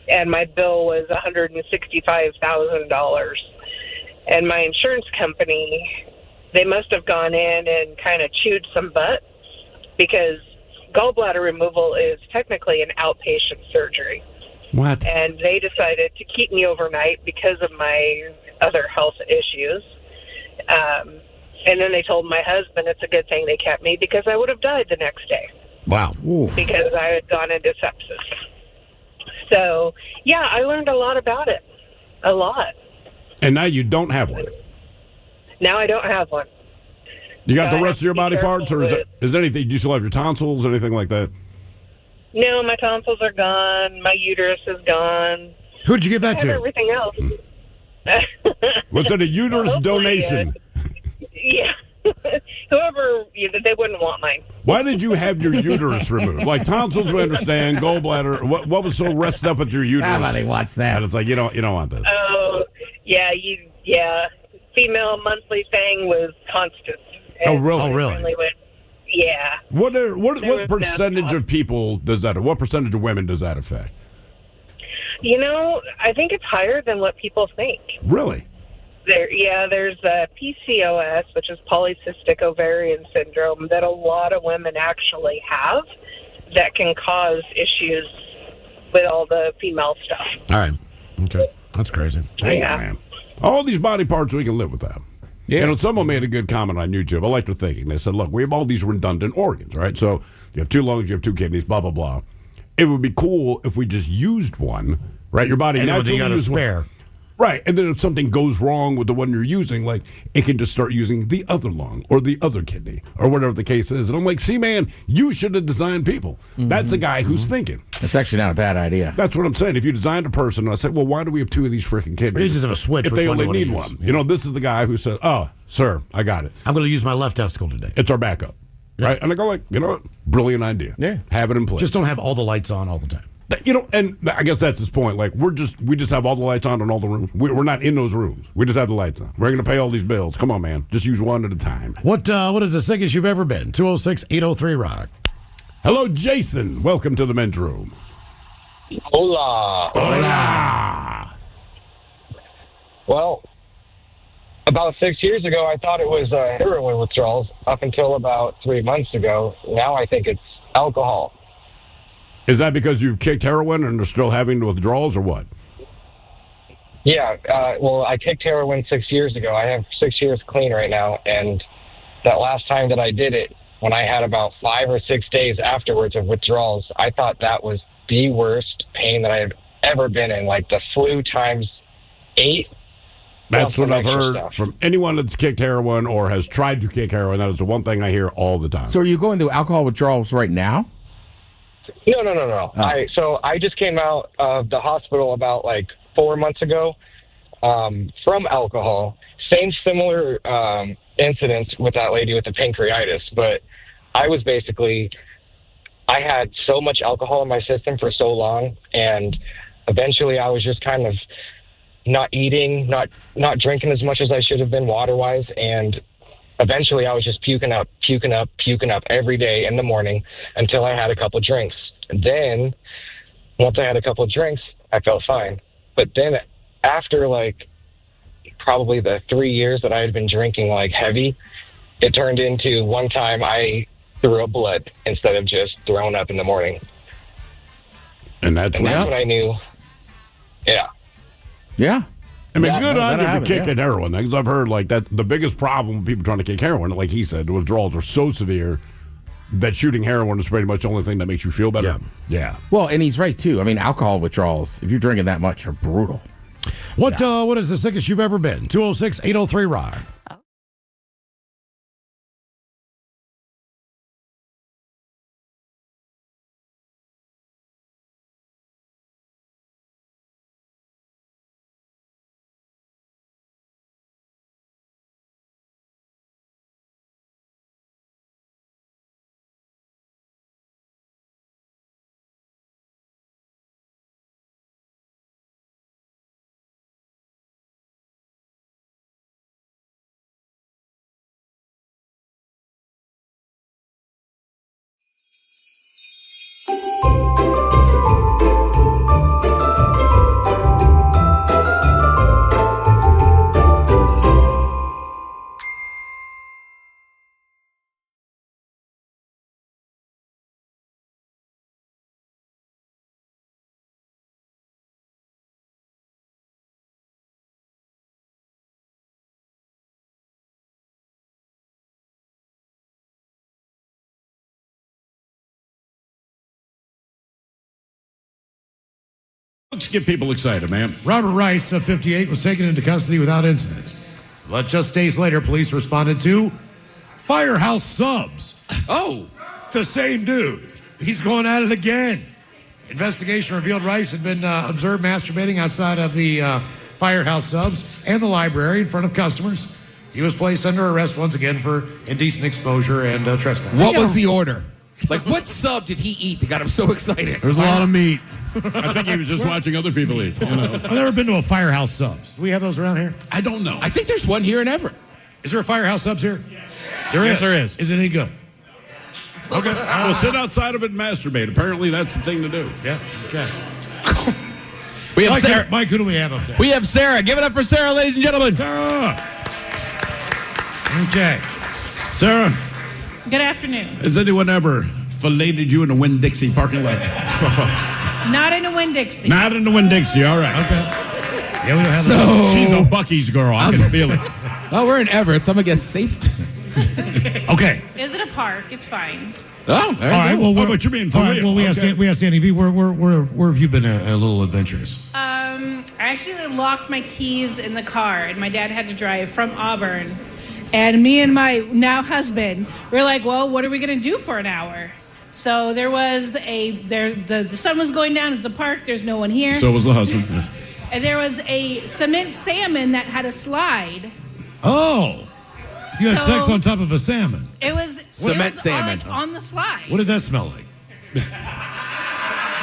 O: and my bill was $165,000. And my insurance company they must have gone in and kind of chewed some butt because gallbladder removal is technically an outpatient surgery.
C: What?
O: And they decided to keep me overnight because of my other health issues. And then they told my husband it's a good thing they kept me because I would have died the next day.
D: Wow.
O: Because I had gone into sepsis. So, yeah, I learned a lot about it. A lot.
C: And now you don't have one.
O: Now I don't have one.
C: You got
O: So
C: the
O: I
C: rest of your body parts, or is anything? Do you still have your tonsils, anything like that?
O: No, my tonsils are gone. My uterus is gone.
D: Who'd you give that
O: I have
D: to?
O: everything else.
C: What's it, a uterus donation?
O: Yeah. Whoever, they wouldn't want mine.
C: Why did you have your uterus removed? Like tonsils, we understand. Gallbladder. What was so rested up with your uterus?
B: Nobody wants that.
C: And it's like you don't want this.
O: Oh, yeah, female monthly thing was constant.
C: Oh,
O: And
C: really?
D: Oh, really?
O: finally went, yeah.
C: What
O: There
C: what
O: was
C: percentage
O: no
C: of people does that? What percentage of women does that affect?
O: I think it's higher than what people think.
C: Really?
O: There's PCOS, which is polycystic ovarian syndrome, that a lot of women actually have that can cause issues with all the female stuff.
D: All right. Okay. That's crazy.
C: Damn, man. All these body parts, we can live without.
B: Yeah.
C: You know, someone made a good comment on YouTube. I like their thinking. They said, look, we have all these redundant organs, right? So you have 2 lungs, you have 2 kidneys, blah, blah, blah. It would be cool if we just used one, right? Your body
D: And then
C: naturally
D: you got a
C: uses one.
D: spare.
C: Right, and then if something goes wrong with the one you're using, like, it can just start using the other lung or the other kidney or whatever the case is. And I'm like, see, man, you should have designed people. That's a guy who's thinking.
B: It's actually not a bad idea.
C: That's what I'm saying. If you designed a person, and I said, well, why do we have 2 of these freaking kidneys?
D: You just have a switch.
C: If
D: Which
C: they
D: one do
C: only
D: you
C: need
D: wanna
C: one.
D: use?
C: You know, this is the guy who says, oh, sir, I got it.
D: I'm going to use my left testicle today.
C: It's our backup. Right? And I go like, you know what? Brilliant idea.
B: Yeah.
C: Have it in place.
D: Just don't have all the lights on all the time.
C: You know, and I guess that's his point. Like, we just have all the lights on in all the rooms. We're not in those rooms. We just have the lights on. We're going to pay all these bills. Come on, man. Just use one at a time.
D: What is the sickest you've ever been? 206-803-ROCK.
C: Hello, Jason. Welcome to the men's room.
P: Hola.
C: Hola.
P: Well, about 6 years ago, I thought it was heroin withdrawals up until about 3 months ago. Now I think it's alcohol.
C: Is that because you've kicked heroin and are still having withdrawals or what?
P: Yeah, well, I kicked heroin 6 years ago. I have 6 years clean right now, and that last time that I did it, when I had about 5 or 6 days afterwards of withdrawals, I thought that was the worst pain that I have ever been in, like the flu times 8.
C: That's
P: Some
C: what I've
P: extra
C: heard
P: stuff.
C: from anyone that's kicked heroin or has tried to kick heroin. That is the one thing I hear all the time.
B: So are you going through alcohol withdrawals right now?
P: No. So I just came out of the hospital about like 4 months ago from alcohol. Same similar incidents with that lady with the pancreatitis, but I had so much alcohol in my system for so long, and eventually I was just kind of not eating, not drinking as much as I should have been water-wise, and eventually I was just puking up every day in the morning until I had a couple drinks. And then, once I had a couple drinks, I felt fine. But then after, like, probably the 3 years that I had been drinking, like, heavy, it turned into one time I threw up blood instead of just throwing up in the morning.
C: And that's
P: when I knew, yeah.
B: Yeah.
C: I mean,
P: Yeah,
C: good
P: no,
C: on
P: that
C: you for
P: happened,
C: kicking
P: yeah.
C: heroin. Because I've heard like that the biggest problem with people trying to kick heroin, like he said, the withdrawals are so severe that shooting heroin is pretty much the only thing that makes you feel better. Yeah.
B: Well, and he's right, too. I mean, alcohol withdrawals, if you're drinking that much, are brutal.
D: What is the sickest you've ever been? 206-803-ROCK.
C: Let's get people excited, man.
D: Robert Rice, of 58, was taken into custody without incident. But just days later, police responded to Firehouse Subs.
B: Oh,
D: the same dude. He's going at it again. Investigation revealed Rice had been observed masturbating outside of the Firehouse Subs and the library in front of customers. He was placed under arrest once again for indecent exposure and trespass.
B: What was the order? Like, what sub did he eat that got him so excited?
D: There's a lot of meat.
C: I think he was just watching other people eat. You know?
D: I've never been to a Firehouse Subs. Do we have those around here?
C: I don't know.
B: I think there's one here in Everett.
D: Is there a Firehouse Subs here? There
L: Yes,
D: is.
L: there is.
D: Is it any good? Okay.
C: Well, sit outside of it and masturbate. Apparently, that's the thing to do.
D: Yeah. Okay.
F: We have
D: Mike,
F: Sarah.
D: Mike, who do we have up there?
F: We have Sarah. Give it up for Sarah, ladies and gentlemen.
D: Sarah. Okay. Sarah,
Q: Good afternoon.
C: Has anyone ever filleted you in a Winn-Dixie parking lot?
Q: Not in a Winn-Dixie.
C: Not in the Winn-Dixie. All right.
D: Okay. Yeah, we don't have
B: So-
C: She's a Buc-ee's girl. I can feel it.
B: Oh, we're in Everett, so I'm going to guess safe.
D: Okay.
Q: Is it a park? It's fine.
B: Oh, there you
D: All right.
B: go.
D: Well,
C: Oh, but you're being for
D: all right,
C: real.
D: well, we
C: Okay.
D: asked Andy V. Where have you been a little adventurous?
Q: I actually locked my keys in the car, and my dad had to drive from Auburn. And me and my now husband were like, well, what are we going to do for an hour? So there was the sun was going down at the park. There's no one here.
C: So was the husband. Yes.
Q: And there was a cement salmon that had a slide.
D: Oh. You had
Q: So-
D: sex on top of a salmon.
Q: It was
B: Cement salmon.
Q: on the slide.
D: What did that smell like?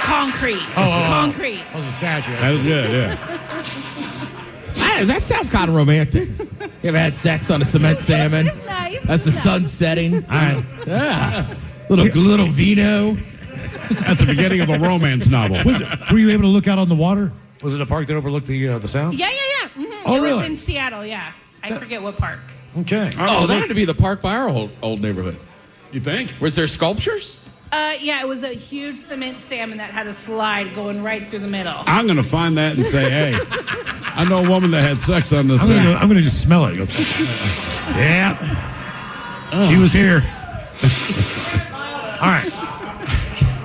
Q: Concrete.
D: Oh.
Q: Concrete.
D: Oh, it was a statue.
C: That was good, yeah.
B: That sounds kind of romantic. You ever had sex on a cement salmon?
Q: It's nice.
B: That's the sun setting.
D: All right.
B: Yeah. Little vino.
C: That's the beginning of a romance novel.
D: Were you able to look out on the water? Was it a park that overlooked the sound?
Q: Yeah. Mm-hmm.
D: Oh,
Q: it was
D: really?
Q: in Seattle, yeah. I forget what park.
D: Okay.
B: Oh, that had to be the park by our old neighborhood.
C: You think?
B: Was there sculptures?
Q: Yeah, it was a huge cement salmon that had a slide going right through the middle.
C: I'm going to find that and say, hey, I know a woman that had sex on this thing.
D: I'm gonna just smell it. Yeah. She was here. All right.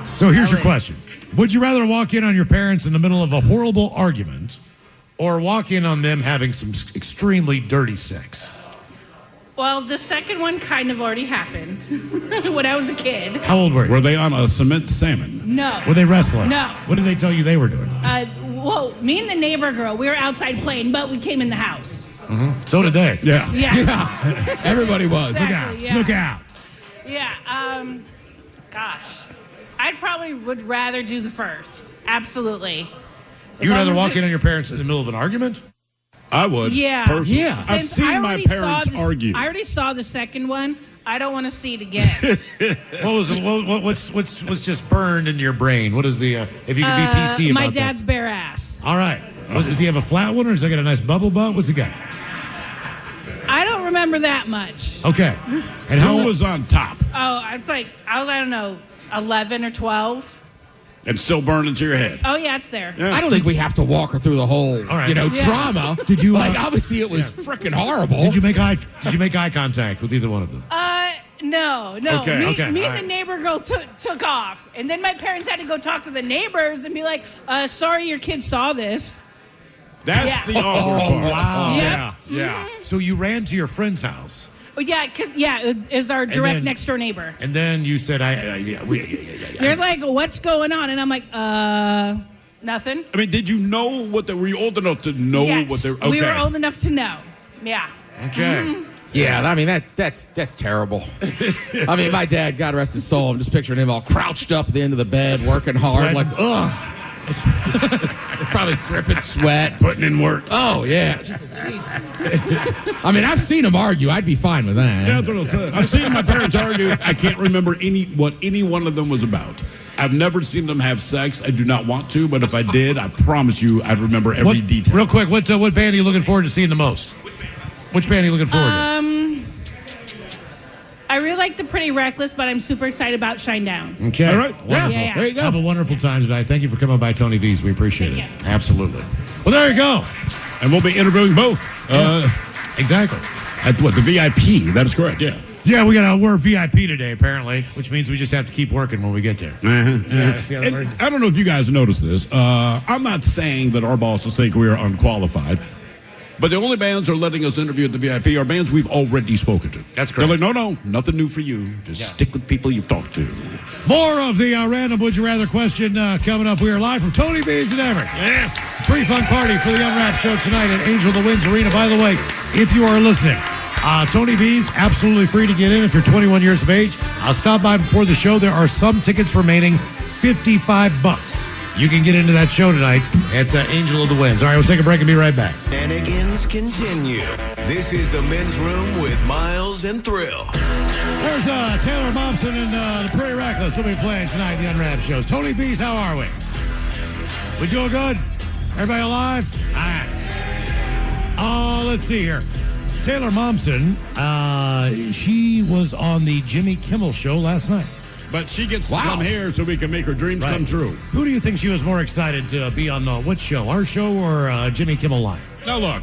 D: So here's your question. Would you rather walk in on your parents in the middle of a horrible argument or walk in on them having some extremely dirty sex?
Q: Well, the second one kind of already happened when I was a kid.
D: How old were you?
C: Were they on a cement salmon?
Q: No.
D: Were they wrestling?
Q: No.
D: What did they tell you they were doing?
Q: Well, me and the neighbor girl, we were outside playing, but we came in the house.
D: So did they.
C: Yeah.
Q: Yeah.
B: Everybody was.
Q: Exactly, yeah.
D: Look out.
Q: Yeah, gosh. I probably would rather do the first. Absolutely. As
D: You'd
Q: long
D: rather
Q: as
D: walk
Q: it-
D: in on your parents in the middle of an argument?
C: I would.
Q: Yeah.
C: Personally.
B: Yeah.
C: I've
Q: Since I
C: seen my
Q: already saw
C: parents
Q: this-
C: argue.
Q: I already saw the second one. I don't want to see it again.
D: What was it? What's just burned into your brain? What is the if you could be PC about
Q: My
D: that?
Q: dad's bare ass.
D: All right. Does he have a flat one or does he got a nice bubble butt? What's he got?
Q: I don't remember that much.
D: Okay. And
C: Who was on top
Q: Oh, it's like I don't know, 11 or 12.
C: and still burned into your head?
Q: Oh yeah, it's there.
C: Yeah.
B: I don't think we have to walk her through the whole,
D: right.
Q: Yeah.
B: trauma.
D: Did you,
B: like? Obviously, it was freaking horrible.
D: Did you make eye contact with either one of them?
Q: No.
D: Okay,
Q: Me,
D: okay,
Q: me
D: all
Q: and the
D: right.
Q: neighbor girl took off, and then my parents had to go talk to the neighbors and be like, "Sorry, your kid saw this."
C: That's
Q: Yeah.
C: the awkward part.
D: wow.
C: Yeah. Yeah.
D: So you ran to your friend's house,
Q: Oh, yeah, because it is our direct
D: then-
Q: next door neighbor.
D: and then you said,
Q: They're like, "What's going on?" And I'm like, nothing.
C: I mean, did you know what they were? You old enough to know
Q: Yes,
C: what they were? Okay.
Q: we were old enough to know. Yeah.
D: Okay.
B: Yeah, I mean that's terrible. I mean, my dad, God rest his soul, I'm just picturing him all crouched up at the end of the bed, working hard,
D: Sweating.
B: like ugh. It's probably dripping sweat,
C: Putting in work.
B: Oh yeah. Jesus. I mean, I've seen him argue. I'd be fine with that.
C: Yeah, that's what I'm saying. I've seen my parents argue. I can't remember what any one of them was about. I've never seen them have sex. I do not want to, but if I did, I promise you, I'd remember every detail.
D: Real quick, what band are you looking forward to seeing the most? Which band are you looking forward to?
Q: I really like the Pretty Reckless, but I'm super excited about Shine Down.
D: Okay. All right. Wonderful.
Q: Yeah.
B: There you go.
D: Have a wonderful time tonight. Thank you for coming by Tony V's. We appreciate it. Absolutely. Well, there you go.
C: And we'll be interviewing both.
D: Exactly.
C: At what, the VIP? That is correct, yeah.
D: Yeah, we're VIP today, apparently, which means we just have to keep working when we get there.
C: And I don't know if you guys noticed this. I'm not saying that our bosses think we are unqualified, but the only bands that are letting us interview at the VIP are bands we've already spoken to.
D: That's correct.
C: They're like, no, nothing new for you. Just stick with people you've talked to.
D: More of the random Would You Rather question coming up. We are live from Tony B's in Everett. Yes. Pretty fun party for the Unwrapped show tonight at Angel of the Winds Arena. By the way, if you are listening, Tony B's, absolutely free to get in if you're 21 years of age. I'll stop by before the show. There are some tickets remaining, $55. You can get into that show tonight at Angel of the Winds. All right, we'll take a break and be right back.
J: Shenanigans continue. This is the Men's Room with Miles and Thrill.
D: There's Taylor Momsen and the Pretty Reckless will be playing tonight in the Unwrapped shows. Tony B's, how are we? We doing good? Everybody alive? All right. Let's see here. Taylor Momsen, she was on the Jimmy Kimmel show last night.
C: But she gets to come here so we can make her dreams come true.
D: Who do you think she was more excited to be on what show? Our show or Jimmy Kimmel Live?
C: Now, look,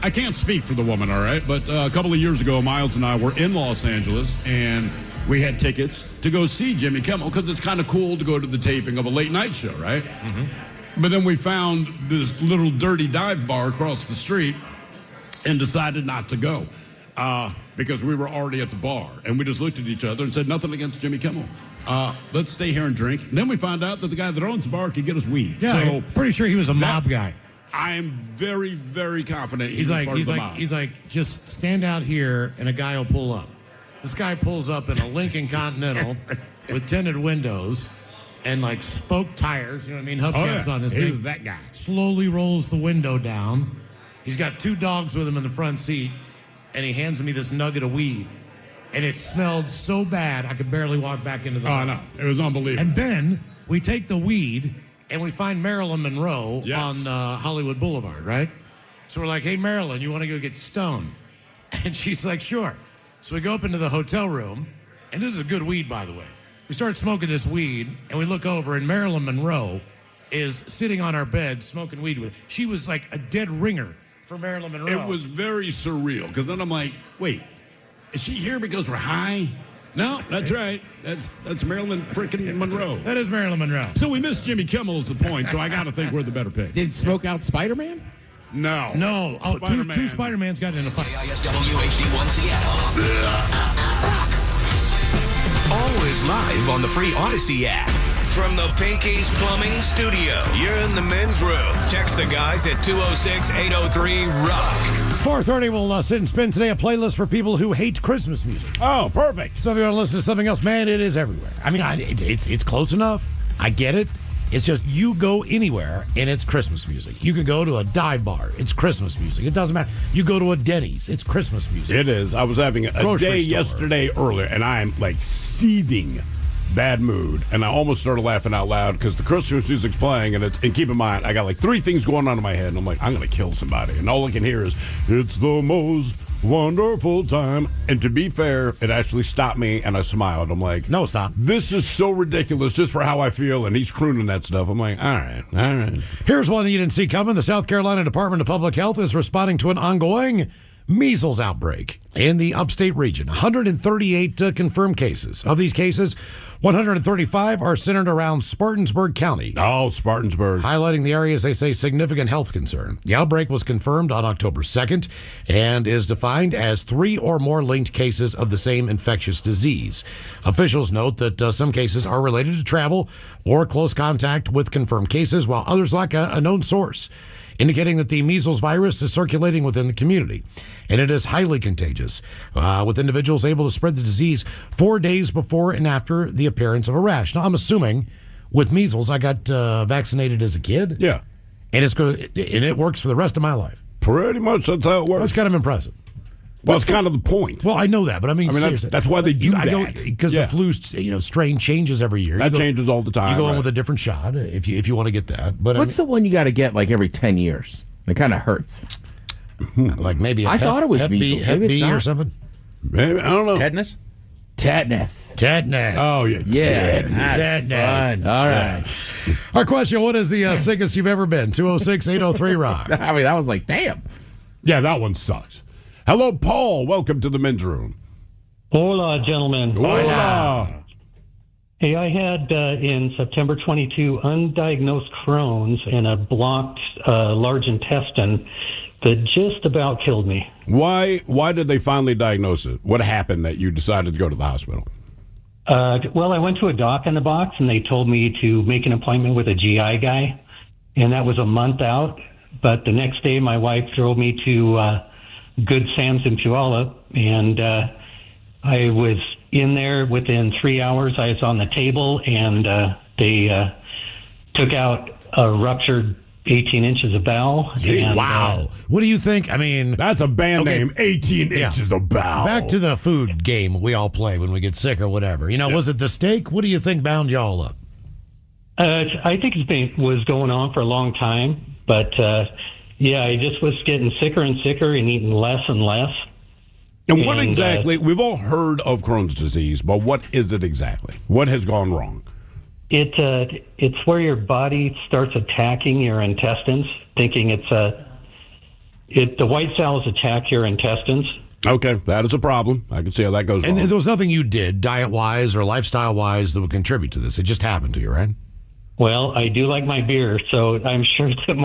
C: I can't speak for the woman, all right? But a couple of years ago, Miles and I were in Los Angeles, and we had tickets to go see Jimmy Kimmel because it's kind of cool to go to the taping of a late night show, right? Mm-hmm. But then we found this little dirty dive bar across the street and decided not to go because we were already at the bar. And we just looked at each other and said, nothing against Jimmy Kimmel. Let's stay here and drink. And then we found out that the guy that owns the bar could get us weed.
D: Yeah,
C: so
D: pretty sure he was a mob guy.
C: I'm very, very confident
D: he's like, just stand out here and a guy will pull up. This guy pulls up in a Lincoln Continental with tinted windows and like spoke tires, you know what I mean? Hubcaps on this thing.
C: He was that guy.
D: Slowly rolls the window down. He's got 2 dogs with him in the front seat, and he hands me this nugget of weed. And it smelled so bad, I could barely walk back into the bar.
C: Oh, no. It was unbelievable.
D: And then we take the weed, and we find Marilyn Monroe
C: Yes.
D: on Hollywood Boulevard, right? So we're like, hey, Marilyn, you want to go get stoned? And she's like, sure. So we go up into the hotel room, and this is a good weed, by the way. We start smoking this weed, and we look over, and Marilyn Monroe is sitting on our bed smoking weed with. She was like a dead ringer for Marilyn Monroe.
C: It was very surreal because then I'm like, wait, is she here because we're high? No, that's right. That's Marilyn freaking Monroe.
D: That is Marilyn Monroe.
C: So we missed Jimmy Kimmel is the point, so I got to think we're the better pick.
B: Did Smoke out Spider-Man?
C: No.
D: No. Oh, two Spider-Mans got in a fight.
J: KISWHD1 Seattle. Always live on the free Odyssey app. From the Pinky's Plumbing Studio, you're in the Men's Room. Text the guys at 206-803-ROCK.
D: 4:30, we'll sit and spin today a playlist for people who hate Christmas music.
C: Oh, perfect.
D: So if you want to listen to something else, man, it is everywhere. I mean, it's close enough. I get it. It's just you go anywhere and it's Christmas music. You can go to a dive bar. It's Christmas music. It doesn't matter. You go to a Denny's. It's Christmas music.
C: It is. I was having a
D: Grocery
C: day
D: store.
C: yesterday earlier, and I'm like seething bad mood, and I almost started laughing out loud because the Christmas music's playing, and keep in mind, I got like 3 things going on in my head, and I'm like, I'm going to kill somebody, and all I can hear is, it's the most wonderful time, and to be fair, it actually stopped me, and I smiled. I'm like,
D: no, stop.
C: This is so ridiculous just for how I feel, and he's crooning that stuff. I'm like, all right.
D: Here's one that you didn't see coming. The South Carolina Department of Public Health is responding to an ongoing measles outbreak in the upstate region. 138 confirmed cases. Of these cases, 135 are centered around Spartanburg County.
C: Oh, Spartanburg.
D: Highlighting the area as they say significant health concern. The outbreak was confirmed on October 2nd and is defined as 3 or more linked cases of the same infectious disease. Officials note that some cases are related to travel or close contact with confirmed cases, while others lack a known source, indicating that the measles virus is circulating within the community, and it is highly contagious, with individuals able to spread the disease 4 days before and after the appearance of a rash. Now, I'm assuming with measles, I got vaccinated as a kid.
C: Yeah.
D: And it works for the rest of my life.
C: Pretty much, that's how it works.
D: That's kind of impressive.
C: Well, it's kind of the point.
D: Well, I know that, but I mean seriously.
C: That's why they do that.
D: Because the flu, strain changes every year.
C: That changes all the time.
D: You go in with a different shot if you want to get that. But
B: what's the one you got to get like every 10 years? It kind of hurts.
D: Like maybe
B: I thought it was measles.
D: Hep B or something.
C: Maybe, I don't know.
A: Tetanus.
C: Oh, yeah.
B: Tetanus. Fun. All right.
D: Our question, what is the sickest you've ever been? 206-803-ROCK.
B: I mean, that was like, damn.
C: Yeah, that one sucks. Hello, Paul. Welcome to the Men's Room.
R: Hola, gentlemen.
C: Hola.
R: Hey, I had in September 22 undiagnosed Crohn's and a blocked large intestine that just about killed me.
C: Why did they finally diagnose it? What happened that you decided to go to the hospital?
R: Well, I went to a Doc in the Box, and they told me to make an appointment with a GI guy, and that was a month out. But the next day, my wife drove me to Good Sam's in Puyallup, and I was in there within 3 hours. I was on the table, and they took out a ruptured 18 inches of bowel. And,
D: wow. What do you think? I mean,
C: that's a band name, 18 inches of bowel.
D: Back to the food game we all play when we get sick or whatever. Was it the steak? What do you think bound y'all up?
R: I think it was going on for a long time, but yeah, I just was getting sicker and sicker and eating less and less.
C: And what exactly, we've all heard of Crohn's disease, but what is it exactly? What has gone wrong?
R: It's where your body starts attacking your intestines, thinking the white cells attack your intestines.
C: Okay, that is a problem. I can see how that goes wrong.
D: And there was nothing you did, diet-wise or lifestyle-wise, that would contribute to this. It just happened to you, right?
R: Well, I do like my beer, so I'm sure that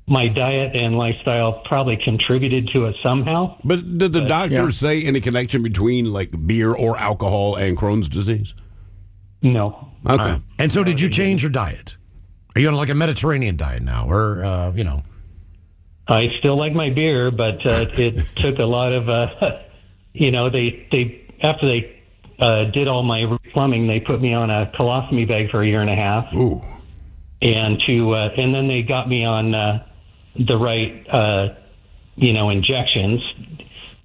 R: my diet and lifestyle probably contributed to it somehow.
C: But did the doctors say any connection between like beer or alcohol and Crohn's disease?
R: No.
C: Okay.
D: And so did you change your diet? Are you on like a Mediterranean diet now or,
R: I still like my beer, but it took a lot of, they after they did all my plumbing, they put me on a colostomy bag for a year and a half.
C: Ooh.
R: And then they got me on the right, injections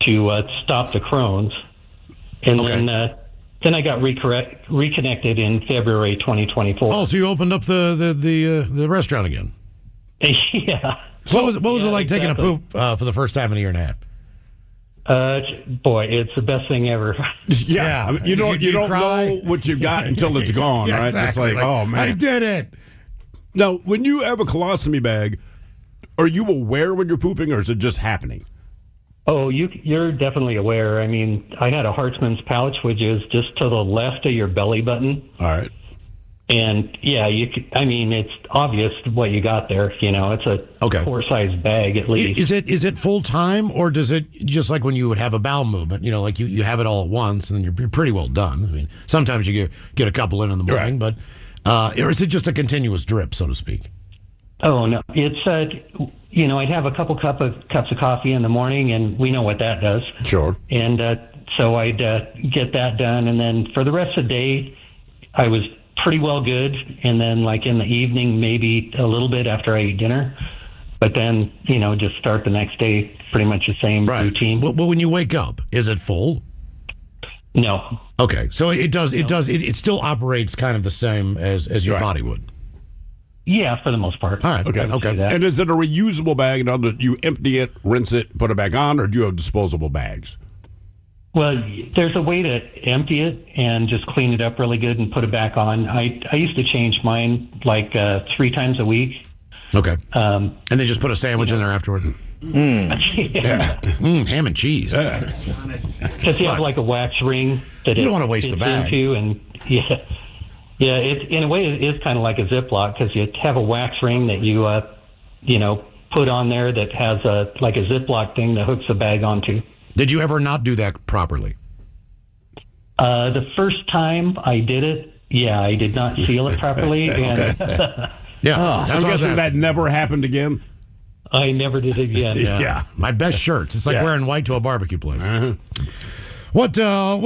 R: to stop the Crohn's. And then I got reconnected in February 2024.
D: Oh, so you opened up the restaurant again?
R: Yeah.
D: What was it like taking a poop for the first time in a year and a half?
R: Boy, it's the best thing ever.
C: Yeah. I mean, you don't know what you've got until it's gone,
D: Yeah,
C: right?
D: exactly.
C: It's like, oh, man.
D: I did it.
C: Now, when you have a colostomy bag, are you aware when you're pooping, or is it just happening?
R: Oh, you're definitely aware. I mean, I had a Hartman's pouch, which is just to the left of your belly button.
C: All right.
R: And yeah, it's obvious what you got there. It's a quart-sized bag at least.
D: Is it full time, or does it just like when you would have a bowel movement? Like you have it all at once, and then you're pretty well done. I mean, sometimes you get a couple in the morning, but or is it just a continuous drip, so to speak?
R: Oh no, it's I'd have a couple cups of coffee in the morning, and we know what that does.
C: Sure.
R: And so I'd get that done, and then for the rest of the day, I was pretty well good, and then like in the evening, maybe a little bit after I eat dinner, but then just start the next day pretty much the same routine.
D: But when you wake up, is it full?
R: No.
D: Okay, so it still operates kind of the same as your body would.
R: Yeah, for the most part.
D: All right.
C: Okay. And is it a reusable bag? You empty it, rinse it, put it back on, or do you have disposable bags?
R: Well, there's a way to empty it and just clean it up really good and put it back on. I used to change mine like 3 times a week.
D: Okay. And then just put a sandwich in there afterward. Ham and cheese.
R: Because you have like a wax ring that
D: you don't want to waste the bag.
R: Into, and it in a way it is kind of like a Ziploc because you have a wax ring that you put on there that has a Ziploc thing that hooks the bag onto.
D: Did you ever not do that properly?
R: The first time I did it, I did not seal it properly. And
C: I'm guessing that never happened again.
R: I never did it again.
D: Yeah. My best shirt. It's like wearing white to a barbecue place. What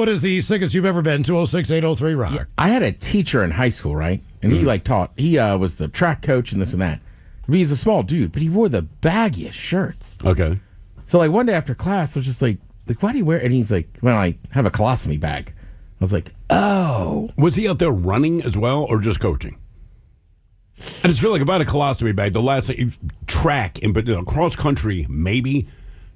D: is the sickest you've ever been? 206-803-ROCK.
B: Yeah, I had a teacher in high school, right? And he taught. He was the track coach and this and that. He's a small dude, but he wore the baggiest shirts.
C: Okay.
B: So one day after class, I was just like, why do you wear? And he's like, well, I have a colostomy bag. I was like, oh.
C: Was he out there running as well, or just coaching? I just feel like about a colostomy bag, the last thing, track, cross country, maybe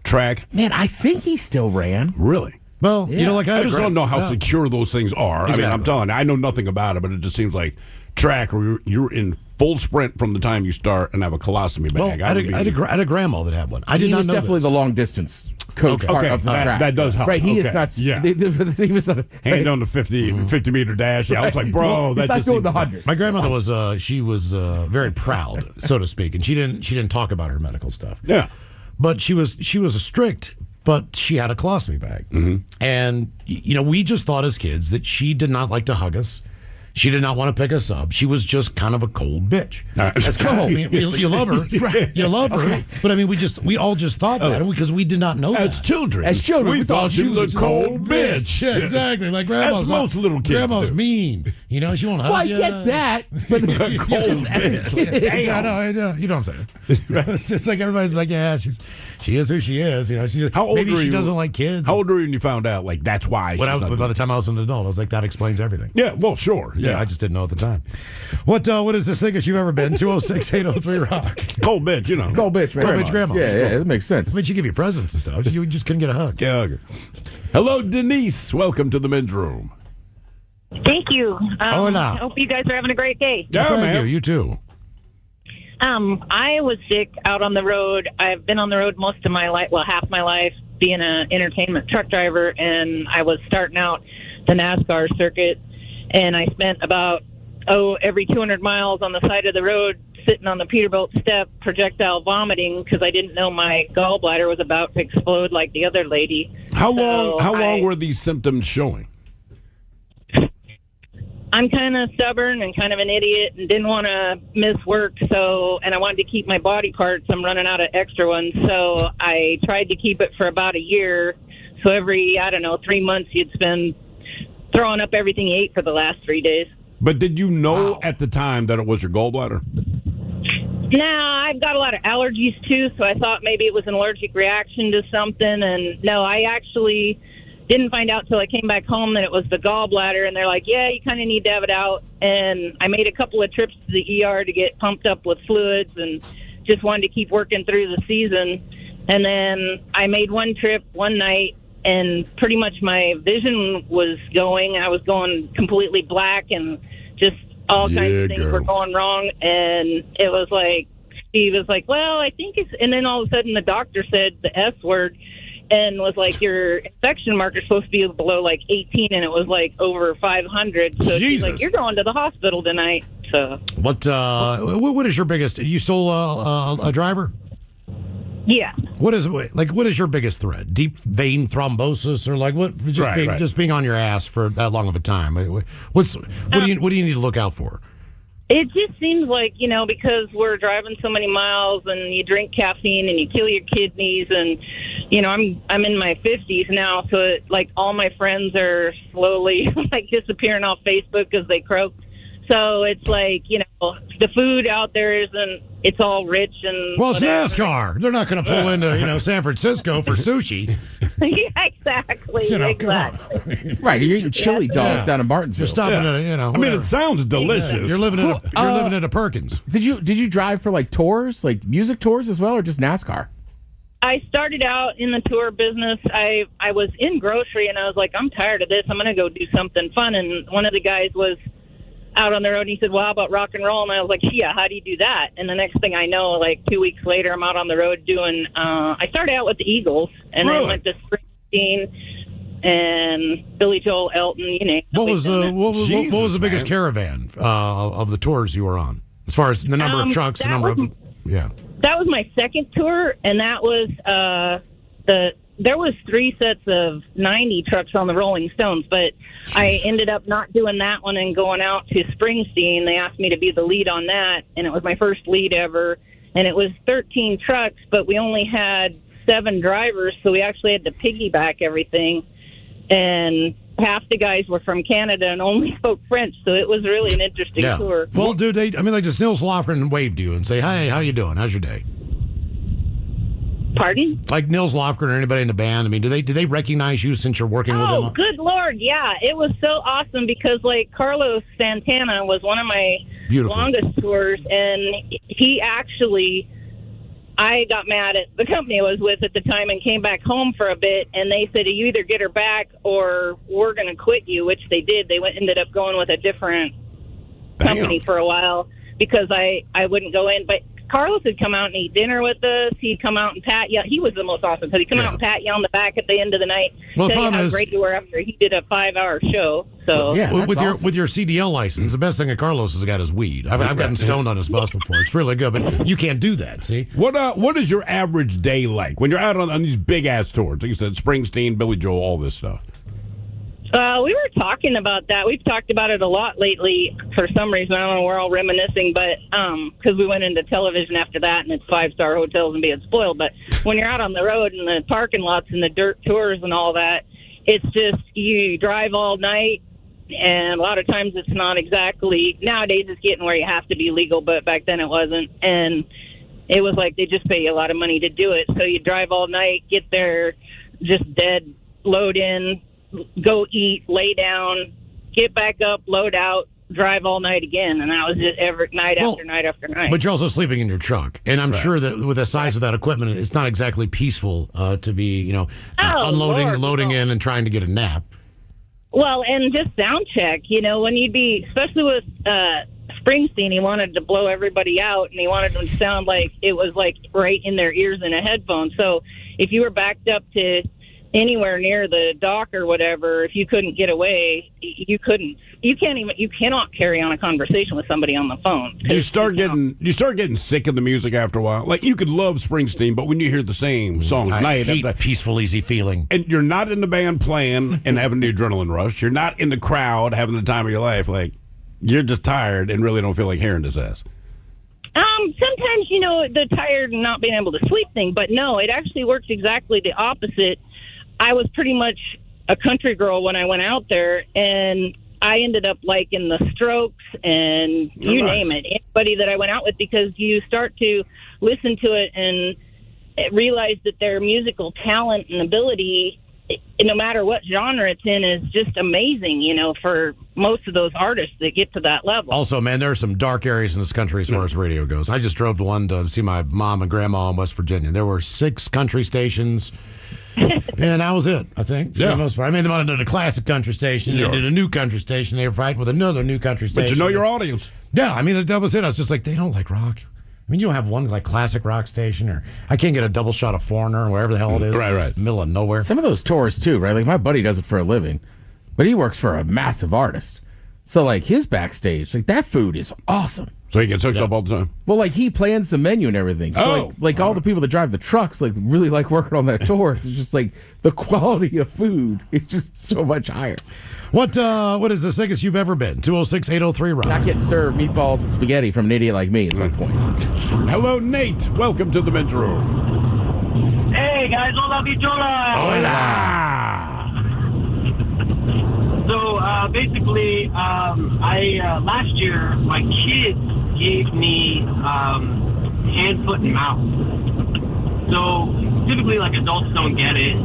C: track.
B: Man, I think he still ran.
C: Really?
D: Well,
C: I just don't know how secure those things are. Exactly. I mean, I'm telling you, I know nothing about it, but it just seems like track where you're in full sprint from the time you start and have a colostomy bag.
D: Well, I had a grandma that had one. I did not know
B: definitely
D: this.
B: the long distance coach part
C: Okay,
B: of the track.
C: that does help.
B: Right, he is
C: Okay.
B: not.
C: Yeah.
B: He was
C: hand on the 50 meter dash. Yeah, I was like, bro,
B: he's
C: that
B: not
C: just
B: doing
C: seems
B: the
C: like-
B: 100.
D: My grandmother was she was very proud, so to speak, and she didn't talk about her medical stuff.
C: Yeah,
D: but she was strict. But she had a colostomy bag, and we just thought as kids that she did not like to hug us. She did not want to pick us up. She was just kind of a cold bitch. That's kind of, you love her, you love her, but I mean, we all just thought that because we did not know
C: as
D: that.
C: children.
B: We
C: thought she was a cold bitch.
D: Yeah, exactly. Like grandma's
C: As most little kids
D: grandma's
C: do.
D: mean. She won't hug
B: Well, I
D: you.
B: get that, but just as a kid,
D: Yeah, I know. You know what I'm saying? It's just like everybody's like, yeah, she is who she is. She's
C: How old
D: maybe
C: were
D: she
C: you?
D: doesn't like kids.
C: How old were you when you found out? Like that's why.
D: By the time I was an adult, I was like, that explains everything.
C: Yeah, well, sure.
D: Yeah, I just didn't know at the time. What is the sickest you've ever been? 206-803-ROCK.
C: Cold bitch,
B: Cold bitch, man.
D: Cold bitch grandma.
B: Yeah, that makes sense.
D: I mean, she give you presents and stuff. You just couldn't get a hug.
C: Yeah. Okay. Hello, Denise. Welcome to the men's room.
S: Thank you.
D: Hola.
S: I hope you guys are having a great day.
C: Yeah,
D: Thank
C: man.
D: you too.
S: I was sick out on the road. I've been on the road most of my life, well, half my life, being an entertainment truck driver, and I was starting out the NASCAR circuit, and I spent about, every 200 miles on the side of the road sitting on the Peterbilt step projectile vomiting because I didn't know my gallbladder was about to explode like the other lady.
C: How long were these symptoms showing?
S: I'm kind of stubborn and kind of an idiot and didn't want to miss work, and I wanted to keep my body parts. I'm running out of extra ones, so I tried to keep it for about a year. So every, 3 months you'd spend throwing up everything you ate for the last 3 days.
C: But did you know at the time that it was your gallbladder?
S: Nah, I've got a lot of allergies too, so I thought maybe it was an allergic reaction to something. And no, I actually didn't find out till I came back home that it was the gallbladder. And they're like, yeah, you kind of need to have it out. And I made a couple of trips to the ER to get pumped up with fluids and just wanted to keep working through the season. And then I made one trip one night, and pretty much my vision was going. I was going completely black, and just all kinds of things were going wrong. And it was like, Steve was like, well, I think it's, and then all of a sudden the doctor said the S word and was like, your infection marker's supposed to be below like 18, and it was like over 500. So she's like, you're going to the hospital tonight. So
D: what is your biggest? Are you still a driver?
S: Yeah.
D: What is your biggest threat? Deep vein thrombosis, or like what? Just being on your ass for that long of a time. What do you need to look out for?
S: It just seems like, because we're driving so many miles and you drink caffeine and you kill your kidneys, and I'm in my 50s now, so all my friends are slowly disappearing off Facebook because they croak. So it's like, the food out there it's all rich and
D: well, it's NASCAR. They're not going to pull into San Francisco for sushi.
S: Yeah, exactly. Exactly.
B: Right, you're eating chili dogs down in Martinsville.
D: You're stopping at
C: I mean, it sounds delicious.
D: You're living at a Perkins.
B: Did you drive for tours, like music tours as well, or just NASCAR?
S: I started out in the tour business. I was in grocery, and I was like, I'm tired of this. I'm going to go do something fun. And one of the guys was out on the road, and he said, well, how about rock and roll? And I was like, yeah, how do you do that? And the next thing I know, 2 weeks later, I'm out on the road doing, I started out with the Eagles, and then went to Springsteen and Billy Joel, Elton, you name it.
D: What was the biggest caravan of the tours you were on, as far as the number of trucks, the number of
S: That was my second tour, and that was there was 3 sets of 90 trucks on the Rolling Stones, but I ended up not doing that one and going out to Springsteen. They asked me to be the lead on that, and it was my first lead ever, and it was 13 trucks, but we only had 7 drivers, so we actually had to piggyback everything, and half the guys were from Canada and only spoke French, so it was really an interesting tour.
D: Well, dude, just Nils Lofgren waved to you and say, hey, how you doing? How's your day?
S: Pardon?
D: Like Nils Lofgren or anybody in the band. I mean, do they recognize you since you're working with them?
S: Oh, good Lord, yeah. It was so awesome because, Carlos Santana was one of my longest tours, and he actually, I got mad at the company I was with at the time and came back home for a bit, and they said, you either get her back or we're going to quit you, which they did. They ended up going with a different company for a while because I wouldn't go in. But Carlos would come out and eat dinner with us. He'd come out and pat you. He was the most awesome because he'd come out and pat you on the back at the end of the night.
D: Well, the
S: tell you
D: problem
S: how
D: is-
S: great you were after he did a 5-hour show. So
D: with your CDL license, the best thing that Carlos has got is weed. I've gotten stoned on his bus before. It's really good, but you can't do that. See,
C: what is your average day like when you're out on these big ass tours? Like you said, Springsteen, Billy Joel, all this stuff.
S: We were talking about that. We've talked about it a lot lately for some reason. I don't know, we're all reminiscing, but because we went into television after that and it's 5-star hotels and being spoiled. But when you're out on the road and the parking lots and the dirt tours and all that, it's just you drive all night, and a lot of times it's not exactly, nowadays it's getting where you have to be legal, but back then it wasn't. And it was like they just pay you a lot of money to do it. So you drive all night, get there just dead, load in, go eat, lay down, get back up, load out, drive all night again. And that was just every night after night after night.
D: but you're also sleeping in your trunk, and I'm sure that with the size of that equipment, it's not exactly peaceful to be, unloading,
S: Lord,
D: loading in, and trying to get a nap.
S: Well, and just sound check, when you'd be, especially with Springsteen, he wanted to blow everybody out, and he wanted them to sound like it was like right in their ears in a headphone. So if you were backed up to anywhere near the dock or whatever, if you couldn't get away, you cannot carry on a conversation with somebody on the phone.
C: You start getting sick of the music after a while. Like, you could love Springsteen, but when you hear the same song
D: I
C: night
D: hate
C: after,
D: peaceful, easy feeling.
C: and you're not in the band playing and having the adrenaline rush, you're not in the crowd having the time of your life, like, you're just tired and really don't feel like hearing this ass.
S: Sometimes, the tired and not being able to sleep thing, but no, it actually works exactly the opposite. I was pretty much a country girl when I went out there, and I ended up liking the Strokes and you name it, anybody that I went out with, because you start to listen to it and realize that their musical talent and ability, no matter what genre it's in, is just amazing, for most of those artists that get to that level.
D: Also, man, there are some dark areas in this country as far as radio goes. I just drove to one to see my mom and grandma in West Virginia. There were 6 country stations. And that was it, I think, for the most part. I mean, they might have done a classic country station. They did a new country station. They were fighting with another new country station.
C: But you know your audience.
D: Yeah, I mean, that was it. I was just like, they don't like rock. I mean, you don't have one like classic rock station, or I can't get a double shot of Foreigner or wherever the hell it is.
C: Right.
D: Middle of nowhere.
B: Some of those tours, too, right? Like, my buddy does it for a living, but he works for a massive artist. So, like, his backstage, like, that food is awesome.
C: So he gets hooked up all the time?
B: Well, like, he plans the menu and everything. So, like all the people that drive the trucks, like, really like working on that tours. It's just, like, the quality of food is just so much higher.
D: What is the sickest you've ever been? 206-803-ROCK.
B: Not getting served meatballs and spaghetti from an idiot like me is my point.
C: Hello, Nate. Welcome to the men's room.
N: Hey, guys. Hola, bichola.
C: Hola.
N: So, basically, I last year, my kids gave me hand, foot, and mouth. So, typically, like, adults don't get it.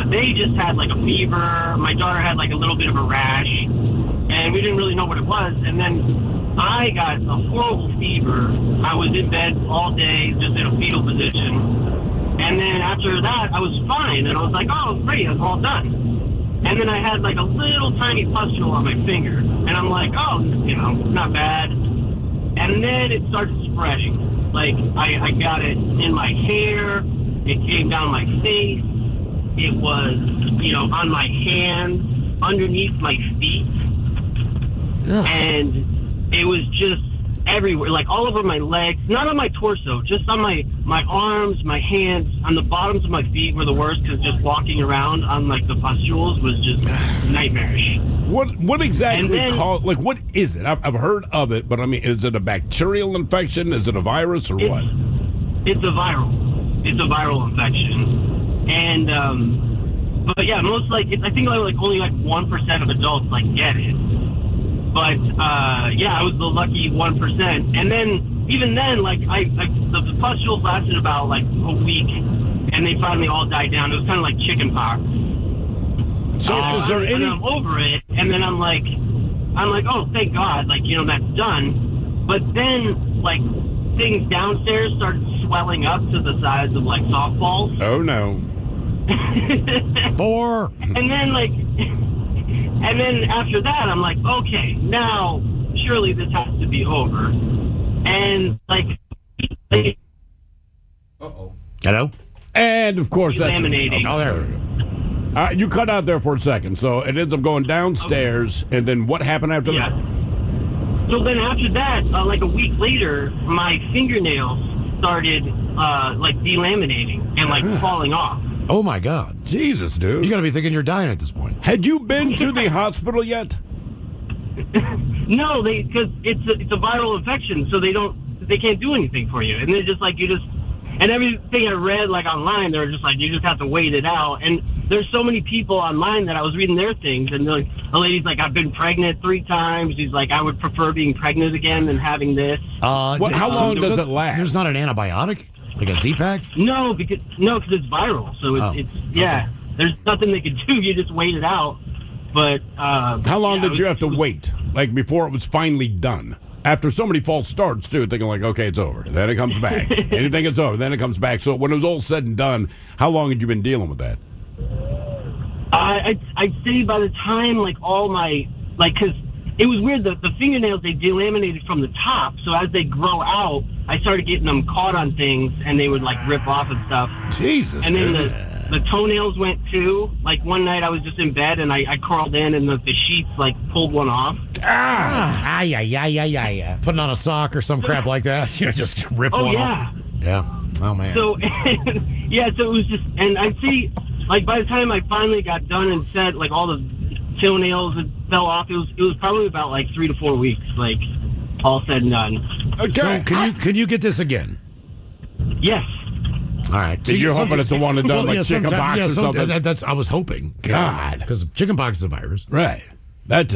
N: They just had, like, a fever. My daughter had, like, a little bit of a rash. And we didn't really know what it was. And then I got a horrible fever. I was in bed all day, just in a fetal position. And then after that, I was fine. And I was like, oh, great, I'm all done. And then I had like a little tiny pustule on my finger. And I'm like, oh, not bad. And then it started spreading. Like, I got it in my hair. It came down my face. It was, on my hands, underneath my feet. Ugh. And it was just everywhere, like all over my legs, not on my torso, just on my arms, my hands, on the bottoms of my feet were the worst, because just walking around on like the pustules was just nightmarish.
C: What exactly like what is it? I've heard of it, but I mean, is it a bacterial infection? Is it a virus or what?
N: It's a viral infection. And but yeah, I think only like 1% of adults get it. But I was the lucky 1%. And then even then, the pustules lasted about a week, and they finally all died down. It was kind of like chicken pox.
C: So is there any?
N: I'm over it, and then I'm like, oh, thank God, that's done. But then things downstairs started swelling up to the size of softballs.
C: Oh no.
D: 4.
N: And then and then after that, I'm like, okay, now surely this has to be over. And
D: Hello?
C: And, of course, that's...
N: Delaminating.
D: Oh, there we go.
C: You cut out there for a second. So it ends up going downstairs, and then what happened after that?
N: So then after that, like a week later, my fingernails started like delaminating and like falling off.
D: Oh, my God.
C: Jesus, dude.
D: You got to be thinking you're dying at this point.
C: Had you been to the hospital yet?
N: No, because it's a viral infection, so they can't do anything for you, and they're just like and everything I read like online, they were just like you just have to wait it out. And there's so many people online that I was reading their things, and like a lady's like, I've been pregnant 3 times. She's like, I would prefer being pregnant again than having this.
C: How long does it last?
D: There's not an antibiotic, like a Z-Pack?
N: No, because it's viral, so it's yeah. There's nothing they could do. You just wait it out. But
C: how long did you have to wait? Like before it was finally done? After so many false starts, too, thinking like, okay, it's over. Then it comes back. Anything it's over. Then it comes back. So when it was all said and done, how long had you been dealing with that?
N: I'd say by the time like all my because it was weird. The fingernails, they delaminated from the top. So as they grow out, I started getting them caught on things, and they would like rip off and stuff.
C: Jesus.
N: And then the toenails went too. Like one night I was just in bed and I crawled in and the sheets like pulled one off.
D: Putting on a sock or some crap like that. You just rip one off. Yeah. Oh, man.
N: So, yeah, so it was just, and I'd see, like by the time I finally got done and said like all the toenails that fell off, it was probably about like 3 to 4 weeks, like all said and done.
D: Okay. So can you get this again?
N: Yes.
D: All right.
C: So you're hoping it's the one and done, like chicken pox or something?
D: That's I was hoping.
C: God.
D: Because chicken pox is a virus.
C: Right. That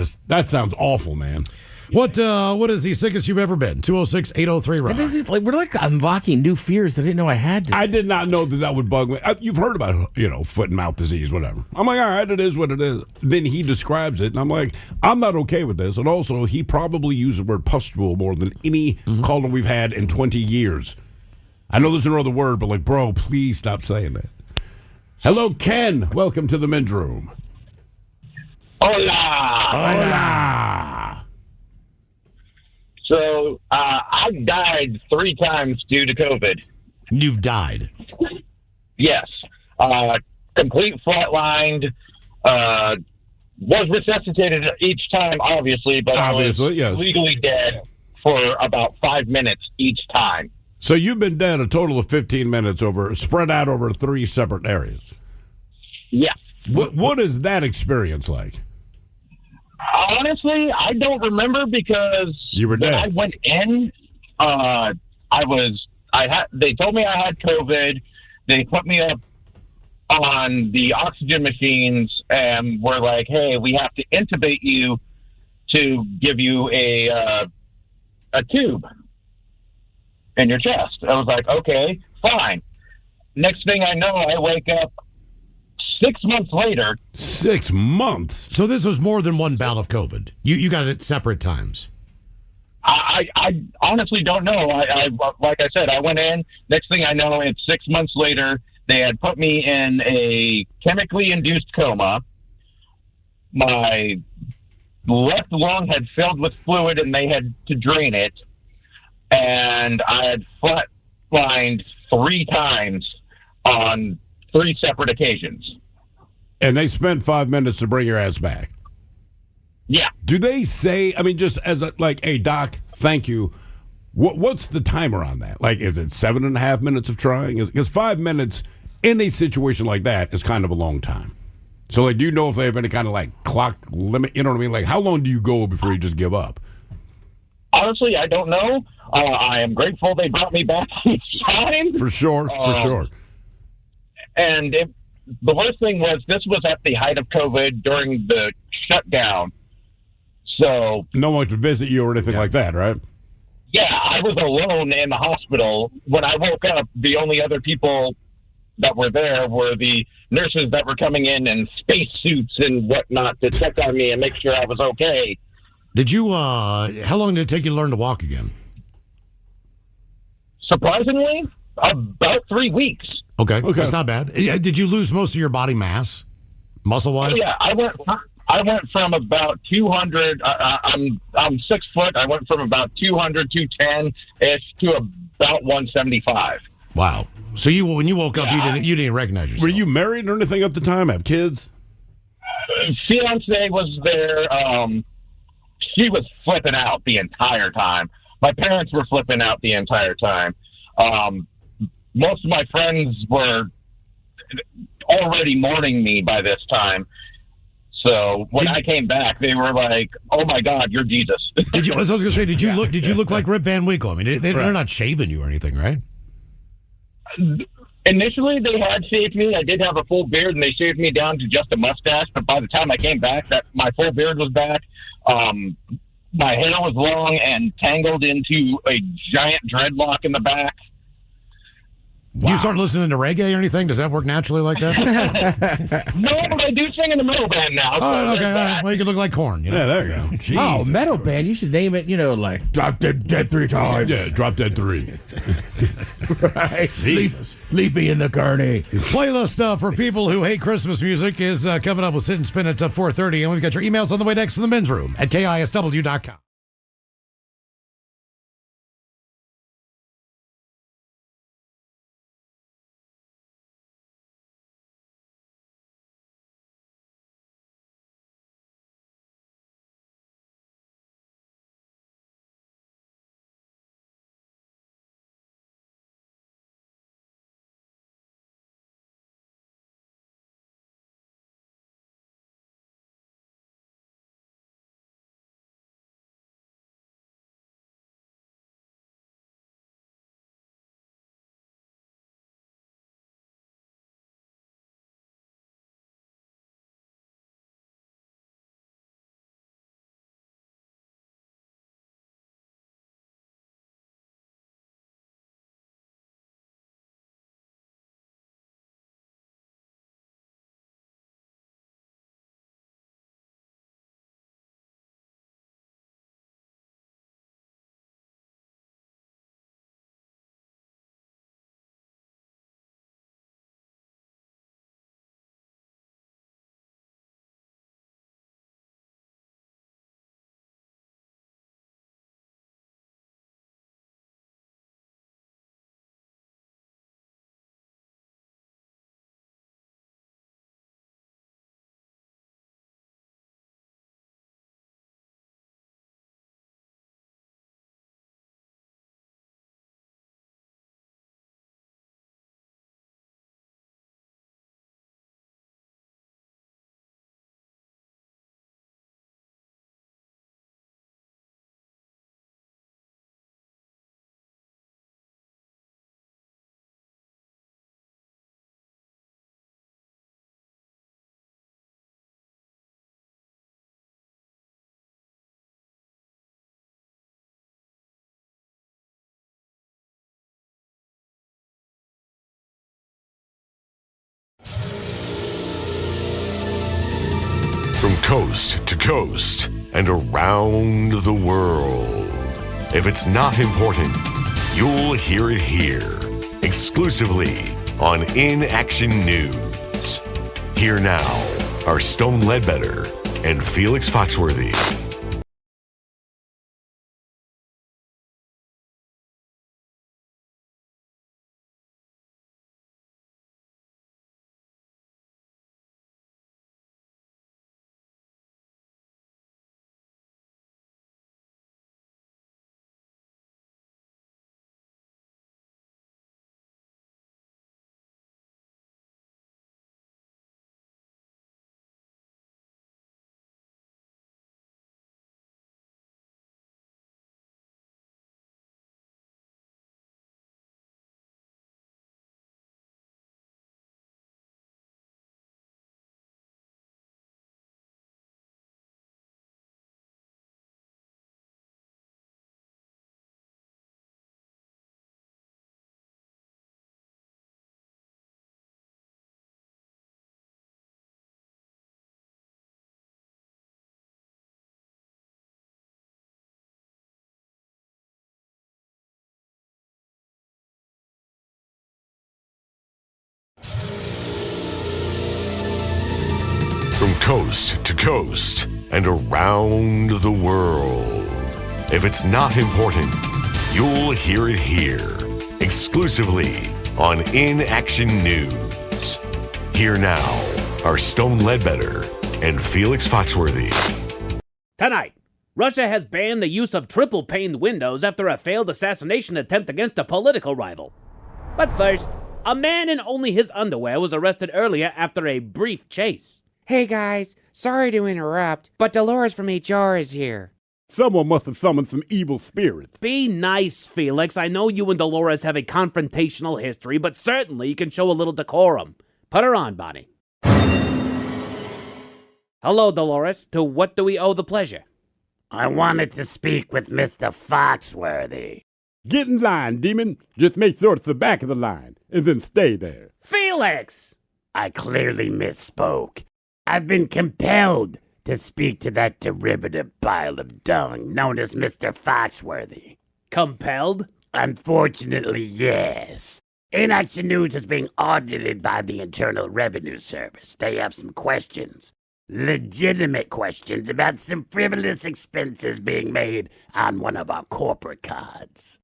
C: sounds awful, man.
D: What is the sickest you've ever been? 206-803-ROCK.
A: We're like unlocking new fears I didn't know I had to.
C: I did not know that would bug me. You've heard about, foot and mouth disease, whatever. I'm like, all right, it is what it is. Then he describes it, and I'm like, I'm not okay with this. And also, he probably used the word pustule more than any caller we've had in 20 years. I know there's another word, but like, bro, please stop saying that. Hello, Ken. Welcome to the men's room.
T: Hola.
C: Hola.
T: So, I've died 3 times due to COVID.
D: You've died?
T: Yes. Complete flatlined. Was resuscitated each time, obviously, but I was legally dead for about 5 minutes each time.
C: So you've been dead a total of 15 minutes spread out over 3 separate areas.
T: Yeah.
C: What is that experience like?
T: Honestly, I don't remember because
C: you were dead.
T: When I went in, they told me I had COVID. They put me up on the oxygen machines and were like, "Hey, we have to intubate you to give you a tube in your chest." I was like, "Okay, fine." Next thing I know, I wake up 6 months later.
C: 6 months?
D: So this was more than one bout of COVID. You got it at separate times.
T: I honestly don't know. I like I said, I went in. Next thing I know, it's 6 months later. They had put me in a chemically induced coma. My left lung had filled with fluid, and they had to drain it. And I had flatlined 3 times on 3 separate occasions.
C: And they spent 5 minutes to bring your ass back.
T: Yeah.
C: Do they say, I mean, just as hey, doc, thank you. What's the timer on that? Like, is it 7.5 minutes of trying? Because 5 minutes in a situation like that is kind of a long time. So, like, do you know if they have any kind of, like, clock limit? You know what I mean? Like, how long do you go before you just give up?
T: Honestly, I don't know. I am grateful they brought me back each time.
C: For sure, for sure.
T: And the worst thing was this was at the height of COVID during the shutdown. So
C: no one could visit you or anything like that, right?
T: Yeah, I was alone in the hospital. When I woke up, the only other people that were there were the nurses that were coming in space suits and whatnot to check on me and make sure I was okay.
D: Did you, how long did it take you to learn to walk again?
T: Surprisingly, about 3 weeks.
D: Okay, that's not bad. Did you lose most of your body mass, muscle-wise?
T: Oh, yeah, I went from about 200. I'm 6 foot. I went from about 200, 210-ish to about 175.
D: Wow. So when you woke up, you didn't recognize yourself.
C: Were you married or anything at the time? Have kids?
T: Fiance was there. She was flipping out the entire time. My parents were flipping out the entire time. Most of my friends were already mourning me by this time. So when I came back, they were like, "Oh my God, you're Jesus."
D: Did you? As I was going to say, did you look like Rip Van Winkle? I mean, they're not shaving you or anything, right?
T: Initially, they had shaved me. I did have a full beard, and they shaved me down to just a mustache. But by the time I came back, my full beard was back. My hair was long and tangled into a giant dreadlock in the back.
D: Do you start listening to reggae or anything? Does that work naturally like that?
T: No, but I do sing in a metal band now. So
D: Oh, okay. All right. Well, you can look like Korn. You know?
C: Yeah, there you go. Jesus.
B: Oh, metal band. You should name it, like Drop Dead 3 times.
C: Yeah, Drop Dead 3.
B: Right. Leave me in the gurney.
D: Playlist for people who hate Christmas music is coming up with Sit and Spin at 4:30. And we've got your emails on the way next to the men's room at KISW.com.
U: From coast to coast and around the world. If it's not important, you'll hear it here, exclusively on In Action News. Here now are Stone Ledbetter and Felix Foxworthy. From coast to coast and around the world. If it's not important, you'll hear it here, exclusively on In Action News. Here now are Stone Ledbetter and Felix Foxworthy.
H: Tonight, Russia has banned the use of triple-paned windows after a failed assassination attempt against a political rival. But first, a man in only his underwear was arrested earlier after a brief chase.
V: Hey guys, sorry to interrupt, but Dolores from HR is here.
C: Someone must have summoned some evil spirits.
H: Be nice, Felix. I know you and Dolores have a confrontational history, but certainly you can show a little decorum. Put her on, Bonnie. Hello, Dolores. To what do we owe the pleasure?
W: I wanted to speak with Mr. Foxworthy.
C: Get in line, demon. Just make sure it's the back of the line, and then stay there.
H: Felix!
W: I clearly misspoke. I've been compelled to speak to that derivative pile of dung known as Mr. Foxworthy.
H: Compelled?
W: Unfortunately, yes. Inaction News is being audited by the Internal Revenue Service. They have some questions. Legitimate questions about some frivolous expenses being made on one of our corporate cards.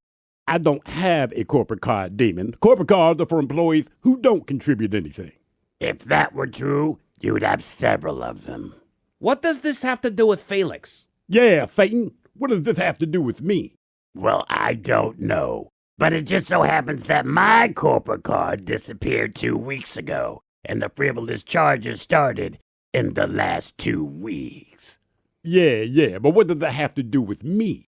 C: I don't have a corporate card, demon. Corporate cards are for employees who don't contribute anything.
W: If that were true, you'd have several of them.
H: What does this have to do with Felix?
C: Yeah, Phaeton. What does this have to do with me?
W: Well, I don't know. But it just so happens that my corporate card disappeared 2 weeks ago, and the frivolous charges started in the last 2 weeks.
C: Yeah, but what does that have to do with me?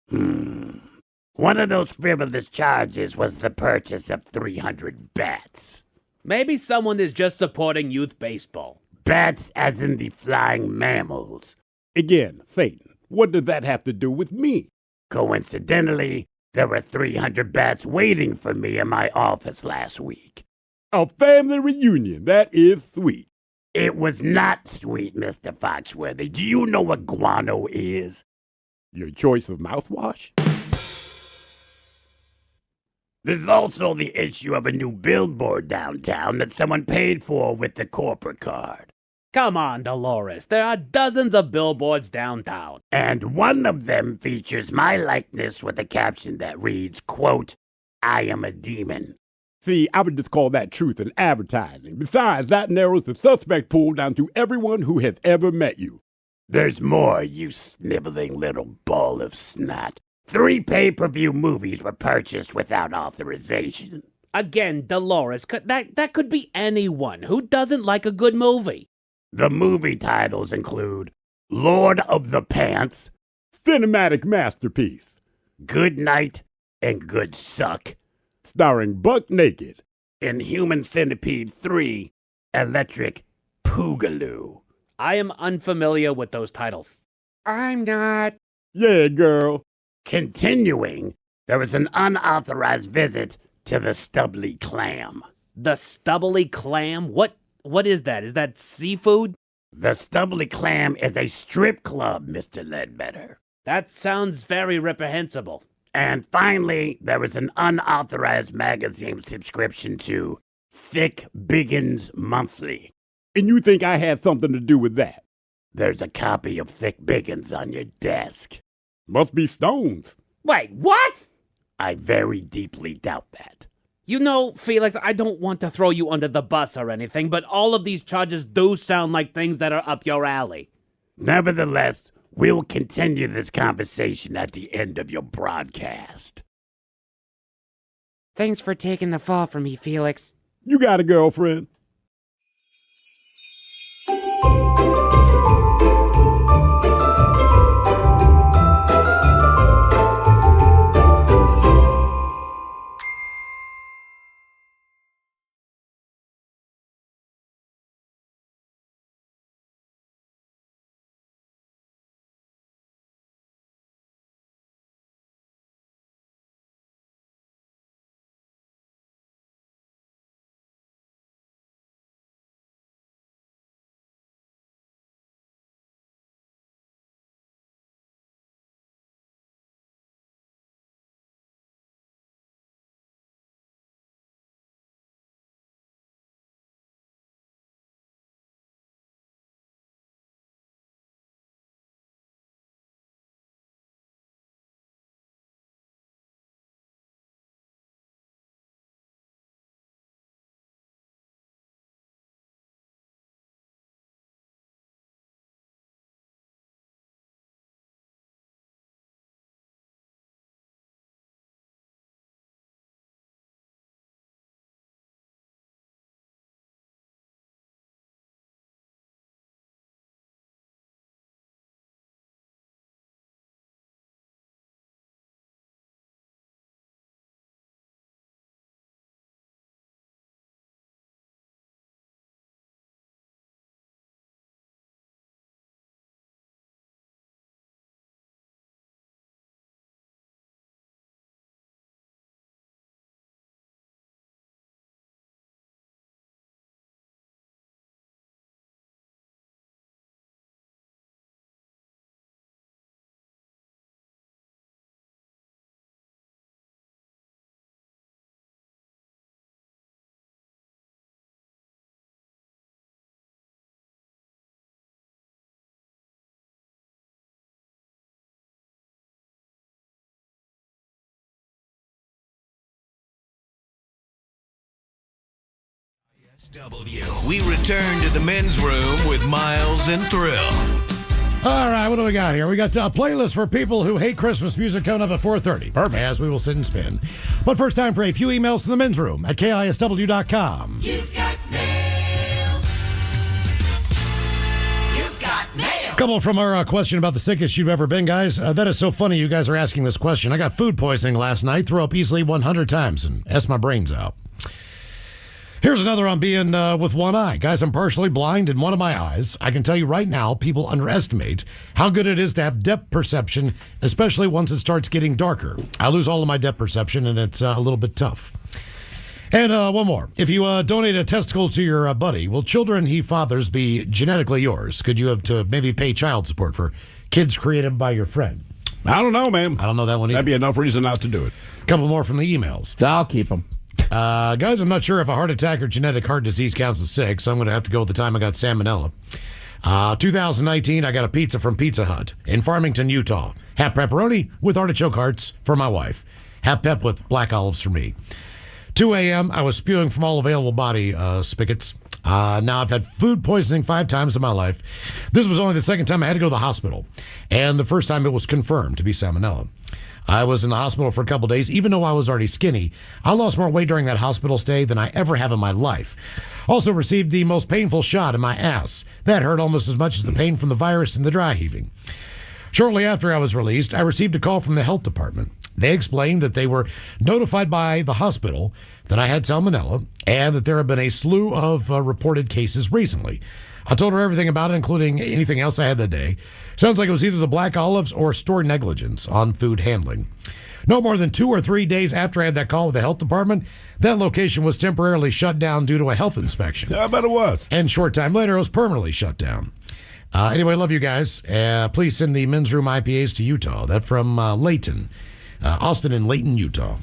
W: One of those frivolous charges was the purchase of 300 bats.
H: Maybe someone is just supporting youth baseball.
W: Bats as in the flying mammals.
C: Again, Phaeton, what does that have to do with me?
W: Coincidentally, there were 300 bats waiting for me in my office last week.
C: A family reunion, that is sweet.
W: It was not sweet, Mr. Foxworthy. Do you know what guano is?
C: Your choice of mouthwash?
W: There's also the issue of a new billboard downtown that someone paid for with the corporate card.
H: Come on, Dolores. There are dozens of billboards downtown.
W: And one of them features my likeness with a caption that reads, quote, I am a demon.
C: See, I would just call that truth in advertising. Besides, that narrows the suspect pool down to everyone who has ever met you.
W: There's more, you sniveling little ball of snot. 3 pay-per-view movies were purchased without authorization.
H: Again, Dolores, that could be anyone. Who doesn't like a good movie?
W: The movie titles include Lord of the Pants,
C: Cinematic Masterpiece,
W: Good Night and Good Suck,
C: starring Buck Naked,
W: Inhuman Centipede 3, Electric Poogaloo.
H: I am unfamiliar with those titles.
V: I'm not.
C: Yeah, girl.
W: Continuing, there was an unauthorized visit to the Stubbly Clam.
H: The Stubbly Clam? What is that? Is that seafood?
W: The Stubbly Clam is a strip club, Mr. Ledbetter.
H: That sounds very reprehensible.
W: And finally, there was an unauthorized magazine subscription to Thick Biggins Monthly.
C: And you think I had something to do with that?
W: There's a copy of Thick Biggins on your desk.
C: Must be stones.
H: Wait, what?
W: I very deeply doubt that.
H: You know, Felix, I don't want to throw you under the bus or anything, but all of these charges do sound like things that are up your alley.
W: Nevertheless, we'll continue this conversation at the end of your broadcast.
V: Thanks for taking the fall for me, Felix.
C: You got a girlfriend?
J: We return to the men's room with Miles and Thrill.
D: All right, what do we got here? We got a playlist for people who hate Christmas music coming up at 4:30. Perfect. As we will sit and spin. But first, time for a few emails to the men's room at KISW.com.
J: You've got mail. You've got mail.
D: Couple from our question about the sickest you've ever been, guys. That is so funny you guys are asking this question. I got food poisoning last night, threw up easily 100 times, and S my brains out. Here's another on being with one eye. Guys, I'm partially blind in one of my eyes. I can tell you right now, people underestimate how good it is to have depth perception, especially once it starts getting darker. I lose all of my depth perception, and it's a little bit tough. And one more. If you donate a testicle to your buddy, will children he fathers be genetically yours? Could you have to maybe pay child support for kids created by your friend?
C: I don't know, man.
D: I don't know that one either.
C: That'd be enough reason not to do it.
D: A couple more from the emails.
B: I'll keep them.
D: Guys, I'm not sure if a heart attack or genetic heart disease counts as sick, so I'm going to have to go with the time I got salmonella. 2019, I got a pizza from Pizza Hut in Farmington, Utah. Half pepperoni with artichoke hearts for my wife. Half pep with black olives for me. 2 a.m., I was spewing from all available body spigots. Now, I've had food poisoning 5 times in my life. This was only the second time I had to go to the hospital, and the first time it was confirmed to be salmonella. I was in the hospital for a couple days. Even though I was already skinny, I lost more weight during that hospital stay than I ever have in my life. Also received the most painful shot in my ass. That hurt almost as much as the pain from the virus and the dry heaving. Shortly after I was released, I received a call from the health department. They explained that they were notified by the hospital that I had salmonella and that there had been a slew of reported cases recently. I told her everything about it, including anything else I had that day. Sounds like it was either the black olives or store negligence on food handling. No more than 2 or 3 days after I had that call with the health department, that location was temporarily shut down due to a health inspection.
C: Yeah, I bet it was.
D: And short time later, it was permanently shut down. Anyway, love you guys. Please send the men's room IPAs to Utah. That from Layton. Austin and Layton, Utah.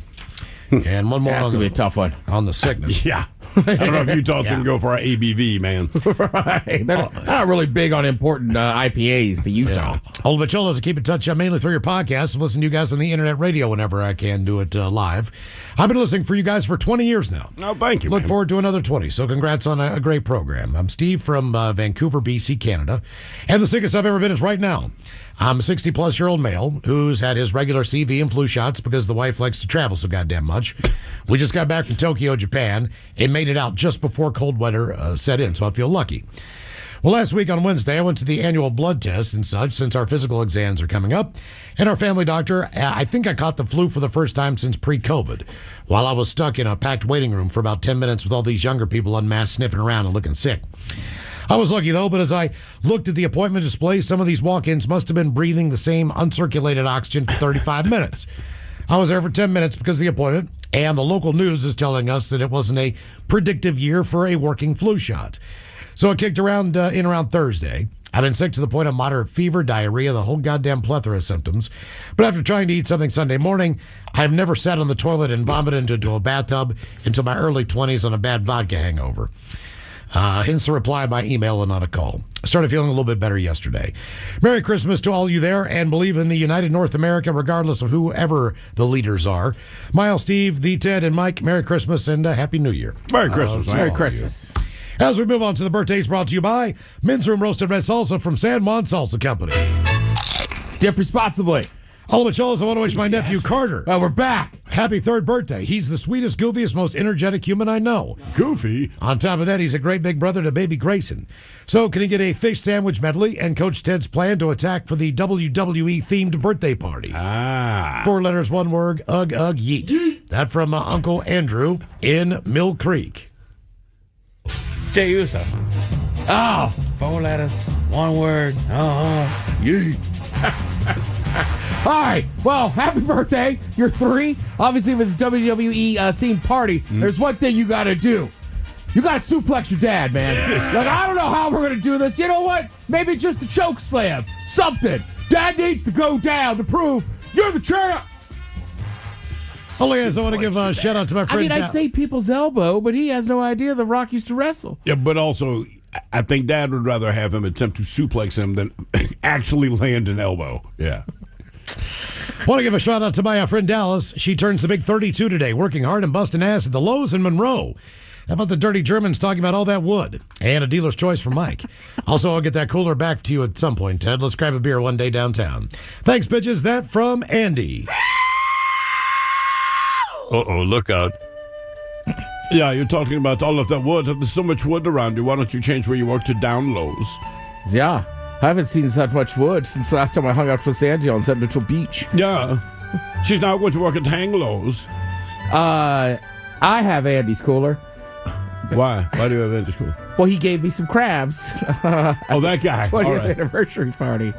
D: And one more.
B: That's going to be a tough one.
D: On the sickness.
C: Yeah. I don't know if Utah's going to go for our ABV, man.
B: Right. They're not really big on important IPAs to Utah.
D: Yeah. Old Macholas, keep in touch mainly through your podcast. Listen to you guys on the internet radio whenever I can do it live. I've been listening for you guys for 20 years now.
C: Oh, thank you,
D: Look
C: man.
D: forward to another 20. So congrats on a great program. I'm Steve from Vancouver, BC, Canada. And the sickest I've ever been is right now. I'm a 60-plus-year-old male who's had his regular CV and flu shots because the wife likes to travel so goddamn much. We just got back from Tokyo, Japan, and made it out just before cold weather set in, so I feel lucky. Well, last week on Wednesday, I went to the annual blood test and such since our physical exams are coming up. And our family doctor, I think I caught the flu for the first time since pre-COVID, while I was stuck in a packed waiting room for about 10 minutes with all these younger people unmasked sniffing around and looking sick. I was lucky, though, but as I looked at the appointment display, some of these walk-ins must have been breathing the same uncirculated oxygen for 35 minutes. I was there for 10 minutes because of the appointment, and the local news is telling us that it wasn't a predictive year for a working flu shot. So it kicked around around Thursday. I've been sick to the point of moderate fever, diarrhea, the whole goddamn plethora of symptoms. But after trying to eat something Sunday morning, I've never sat on the toilet and vomited into a bathtub until my early 20s on a bad vodka hangover. Hence the reply by email and not a call. I started feeling a little bit better yesterday. Merry Christmas to all you there, and believe in the United North America regardless of whoever the leaders are. Miles, Steve, the Ted, and Mike, Merry Christmas and Happy New Year.
C: Merry Christmas.
B: Merry Christmas.
D: As we move on to the birthdays brought to you by Men's Room Roasted Red Salsa from San Juan Salsa Company.
B: Dip responsibly.
D: All of Macholas, I want to wish my nephew Carter.
B: We're back.
D: Happy 3rd birthday. He's the sweetest, goofiest, most energetic human I know.
C: Goofy?
D: On top of that, he's a great big brother to baby Grayson. So can he get a fish sandwich medley and Coach Ted's plan to attack for the WWE-themed birthday party? 4 letters, 1 word, ugh, ugh, yeet. That from Uncle Andrew in Mill Creek.
A: It's Jay Uso. Oh, 4 letters, 1 word,
B: yeet. All right. Well, happy birthday. You're 3. Obviously, if it's a WWE themed party, there's one thing you got to do. You got to suplex your dad, man. Like, I don't know how we're going to do this. You know what? Maybe just a choke slam. Something. Dad needs to go down to prove you're the champ.
D: Oh, yes, I want to give a shout out to my friend.
B: I'd say people's elbow, but he has no idea The Rock used to wrestle.
C: Yeah, but also, I think Dad would rather have him attempt to suplex him than actually land an elbow. Yeah.
D: Want to give a shout out to my friend Dallas. She turns the big 32 today, working hard and busting ass at the Lowe's in Monroe. How about the Dirty Germans talking about all that wood? And a dealer's choice for Mike. Also, I'll get that cooler back to you at some point, Ted. Let's grab a beer one day downtown. Thanks, bitches. That from Andy.
I: Uh-oh, look out.
C: Yeah, you're talking about all of that wood. There's so much wood around you. Why don't you change where you work to down lows?
B: Yeah, I haven't seen that much wood since the last time I hung out with Sandy on that little beach.
C: Yeah. She's now going to work at Hang Lows.
B: I have Andy's cooler.
C: Why? Why do you have Andy's cooler?
B: Well, he gave me some crabs.
C: Oh, that guy.
B: 20th
C: All right.
B: anniversary party.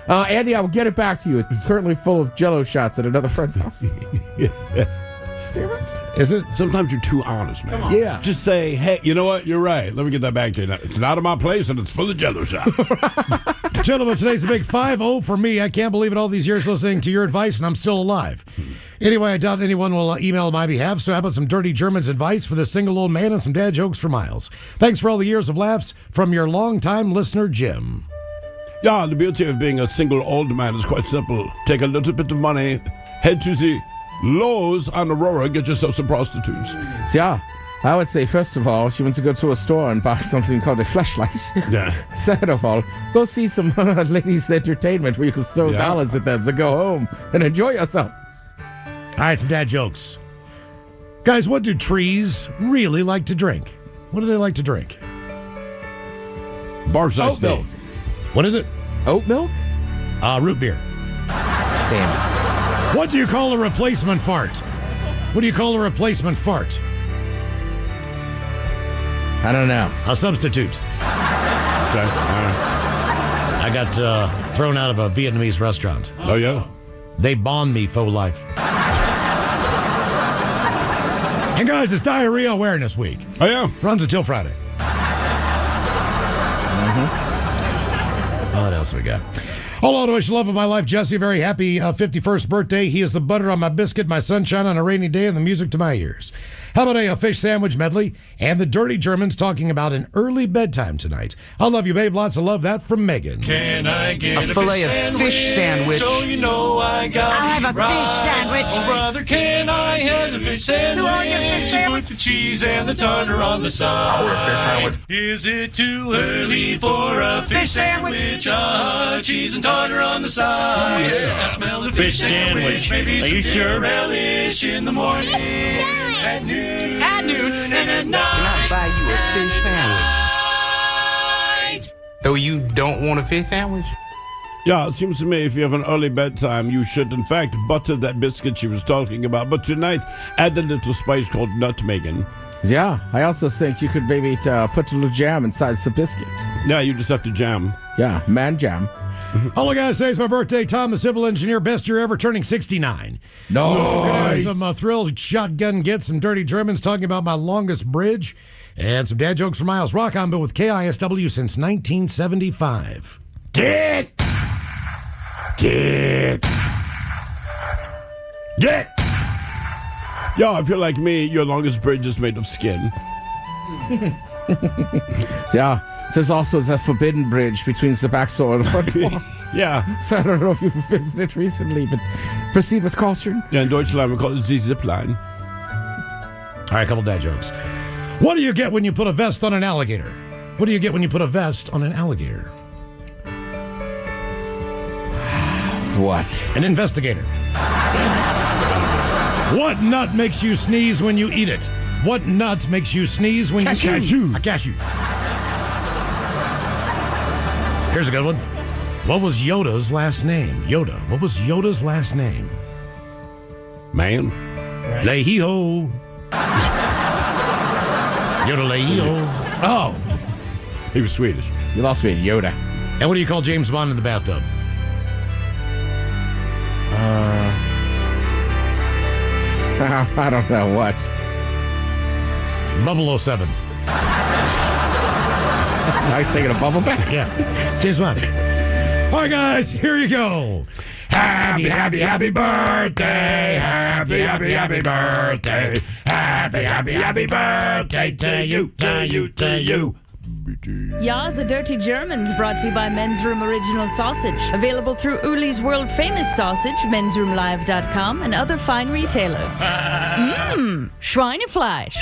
B: Andy, I will get it back to you. It's certainly full of Jell-O shots at another friend's house. Damn it.
C: Is it? Sometimes you're too honest, man.
B: Come on. Yeah.
C: Just say, hey, you know what? You're right. Let me get that back to you. It's not in my place, and it's full of Jell-O shots.
D: Gentlemen, today's a big 5-0 for me. I can't believe it all these years listening to your advice, and I'm still alive. Anyway, I doubt anyone will email on my behalf, so how about some Dirty Germans advice for this single old man and some dad jokes for Miles? Thanks for all the years of laughs from your longtime listener, Jim.
C: Yeah, the beauty of being a single old man is quite simple. Take a little bit of money, head to the Lowe's on Aurora, get yourself some prostitutes.
B: Yeah, I would say, first of all, she wants to go to a store and buy something called a flashlight.
C: Yeah.
B: Second of all, go see some ladies' entertainment where you can throw dollars at them to go home and enjoy yourself.
D: All right, some dad jokes. Guys, what do trees really like to drink? What do they like to drink?
C: Barks
B: Oat milk.
D: What is it?
B: Oat milk?
D: Root beer.
B: Damn it.
D: What do you call a replacement fart? What do you call a replacement fart?
B: I don't know.
D: A substitute.
C: Okay.
D: I got thrown out of a Vietnamese restaurant.
C: Oh, yeah?
D: They bond me for life. And guys, it's Diarrhea Awareness Week.
C: Oh, yeah?
D: Runs until Friday. What else we got? Hello to wish love of my life, Jesse. A very happy 51st birthday. He is the butter on my biscuit, my sunshine on a rainy day, and the music to my ears. How about a fish sandwich medley? And the Dirty Germans talking about an early bedtime tonight. I love you, babe. Lots of love. That from Megan.
I: Can I get
K: A filet of fish sandwich.
I: So you know I got
K: I'll have
I: it
K: a fish
I: right.
K: sandwich.
I: Oh, brother, can I have a fish sandwich?
K: Do I get a fish sandwich?
I: Put the cheese and the tartar on the side.
K: I want a fish sandwich.
I: Is it too early for a fish sandwich? Cheese and tartar on the side.
K: Oh, yeah.
I: I smell the fish sandwich. Maybe some dinner relish in the morning. At noon. At noon and at night.
K: Can I buy you a fish sandwich? Though you don't want a fish sandwich?
C: Yeah, it seems to me if you have an early bedtime, you should, in fact, butter that biscuit she was talking about. But tonight, add a little spice called nutmegging.
B: Yeah, I also think you could maybe put a little jam inside the biscuit.
C: Yeah, you just have to jam.
B: Yeah, man jam.
D: All I gotta say is my birthday. Tom, the civil engineer, best year ever, turning 69.
B: Nice.
D: So we're gonna have some thrilled shotgun gets, some Dirty Germans talking about my longest bridge, and some dad jokes from Miles. Rock on, but with KISW since 1975.
C: Get! Yeah, if you're like me, your longest bridge is made of skin.
B: Yeah, there's also the forbidden bridge between the back door and the front wall.
C: Yeah.
B: So I don't know if you've visited recently, but proceed with caution.
C: Yeah, in Deutschland we call it the zip line.
D: All right, a couple dad jokes. What do you get when you put a vest on an alligator? What do you get when you put a vest on an alligator?
B: What?
D: An investigator.
B: Damn it.
D: What nut makes you sneeze when you eat it? What nut makes you sneeze when you eat it?
C: Cashew.
D: A cashew. Here's a good one. What was Yoda's last name? Yoda. What was Yoda's last name?
C: Man.
D: Lei-hee-ho. Yoda Lei-hee-ho.
B: Oh.
C: He was Swedish.
B: You lost me at Yoda.
D: And what do you call James Bond in the bathtub?
B: I don't know what.
D: 007.
B: I was taking a bubble bath.
D: Yeah. James Bond. All right, guys, here you go.
C: Happy, happy, happy birthday. Happy, happy, happy birthday. Happy, happy, happy birthday to you, to you, to you.
M: Ya's the Dirty Germans, brought to you by Men's Room Original Sausage. Available through Uli's World Famous Sausage, mensroomlive.com, and other fine retailers. Schweinefleisch.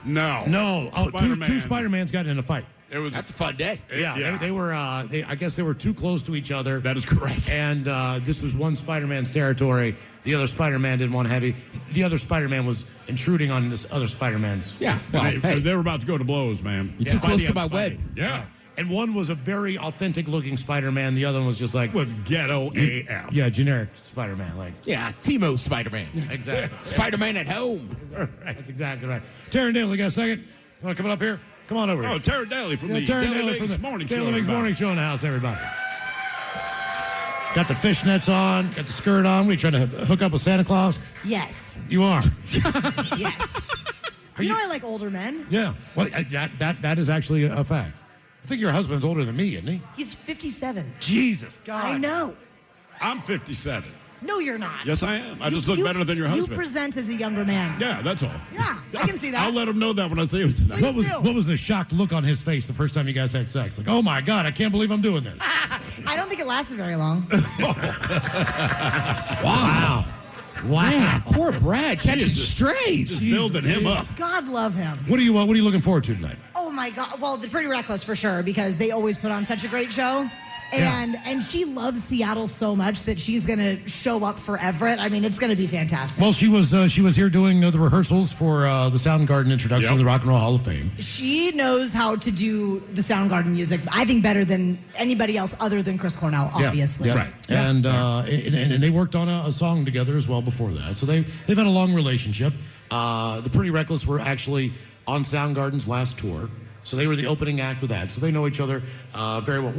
D: No. Oh, two Spider-Mans got in a fight.
B: That's a fun day.
D: Yeah. They were. I guess they were too close to each other.
C: That is correct.
D: And this was one Spider-Man's territory. The other Spider-Man didn't want heavy. The other Spider-Man was intruding on this other Spider-Man's.
B: Yeah.
C: They were about to go to blows, man.
B: You're too close to my web.
C: Yeah.
D: And one was a very authentic-looking Spider-Man. The other one was just like
C: was ghetto AF.
D: Yeah, generic Spider-Man.
B: Yeah, Timo Spider-Man.
D: Exactly.
B: Spider-Man at home.
D: That's exactly right. Taryn Daly, got a second? You want to come up here? Come on over here.
C: Oh, Taryn Daly from the
D: Taryn
C: Daily
D: Daly
C: Mix Morning Show.
D: Daily Mix
C: everybody.
D: Morning Show in the house, everybody. Got the fishnets on, got the skirt on. We trying to hook up with Santa Claus?
E: Yes.
D: You are.
E: Yes. You know I like older men.
D: Yeah. Well, that is actually a fact. I think your husband's older than me, isn't he?
E: He's 57.
D: Jesus, God.
E: I know.
C: I'm 57.
E: No, you're not.
C: Yes, I am. I just look better than your husband.
E: You present as a younger man.
C: Yeah, that's all.
E: Yeah, I can see that.
C: I'll let him know that when I see him tonight.
D: What was the shocked look on his face the first time you guys had sex? Like, oh my God, I can't believe I'm doing this.
E: I don't think it lasted very long.
D: Wow.
B: Man, poor Brad catching strays.
C: Just building him up.
E: God love him.
D: What are you looking forward to tonight?
E: Oh my God. Well, the Pretty Reckless for sure, because they always put on such a great show. And she loves Seattle so much that she's going to show up for Everett. I mean, it's going to be fantastic.
D: Well, she was here doing the rehearsals for the Soundgarden introduction to the Rock and Roll Hall of Fame.
E: She knows how to do the Soundgarden music, I think, better than anybody else other than Chris Cornell, obviously.
D: Yeah. Right. Yeah. And they worked on a song together as well before that. So they've had a long relationship. The Pretty Reckless were actually on Soundgarden's last tour. So they were the opening act with that. So they know each other very well.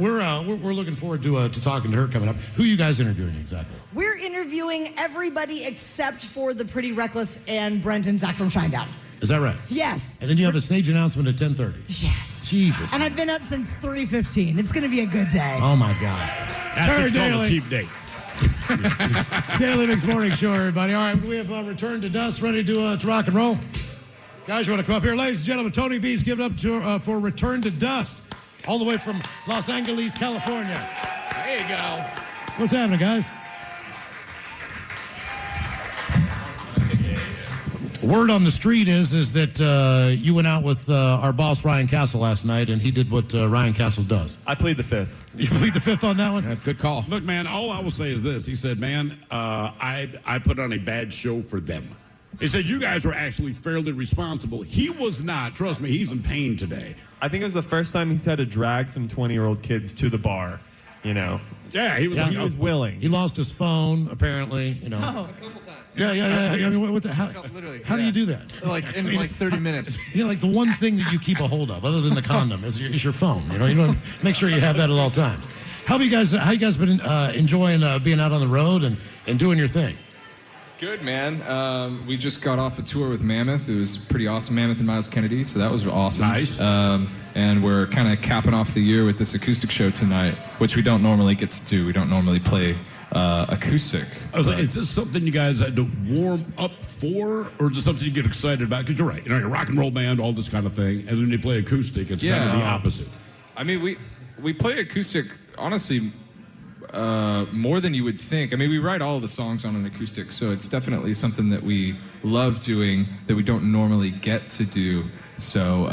D: We're looking forward to talking to her coming up. Who are you guys interviewing exactly?
E: We're interviewing everybody except for the Pretty Reckless and Brent and Zach from Shinedown.
D: Is that right?
E: Yes.
D: And then you have a stage announcement at 10:30.
E: Yes.
D: Jesus.
E: And I've been up since 3:15. It's going to be a good day.
D: Oh my God.
C: That's called a cheap date.
D: Daily Mix Morning Show, everybody. All right, we have Return to Dust ready to rock and roll. Guys, you want to come up here? Ladies and gentlemen, Tony V's giving up for Return to Dust, all the way from Los Angeles, California.
B: There you go.
D: What's happening, guys? Word on the street is that you went out with our boss, Ryan Castle, last night, and he did what Ryan Castle does.
G: I plead the fifth.
D: You plead the fifth on that one?
B: That's a good call.
C: Look, man, all I will say is this. He said, man, I put on a bad show for them. He said, you guys were actually fairly responsible. He was not. Trust me, he's in pain today.
G: I think it was the first time he's had to drag some 20-year-old kids to the bar, you know.
C: Yeah, he was
G: willing.
D: He lost his phone, apparently, you know.
O: A couple times.
D: Yeah. I mean,
O: Literally.
D: How do you do that?
O: In 30 minutes.
D: You know, like the one thing that you keep a hold of, other than the condom, is your phone. You know, you want to make sure you have that at all times. How you guys been enjoying being out on the road and doing your thing?
O: Good, man. We just got off a tour with Mammoth. It was pretty awesome. Mammoth and Miles Kennedy, so that was awesome.
C: Nice.
O: And we're kind of capping off the year with this acoustic show tonight, which we don't normally get to do. We don't normally play acoustic.
C: I was like, is this something you guys had to warm up for, or is it something you get excited about? Because you're right. You know, you're a rock and roll band, all this kind of thing, and then you play acoustic. It's kind of the opposite.
O: I mean, we play acoustic, honestly, more than you would think. I mean, we write all of the songs on an acoustic, so it's definitely something that we love doing that we don't normally get to do. So,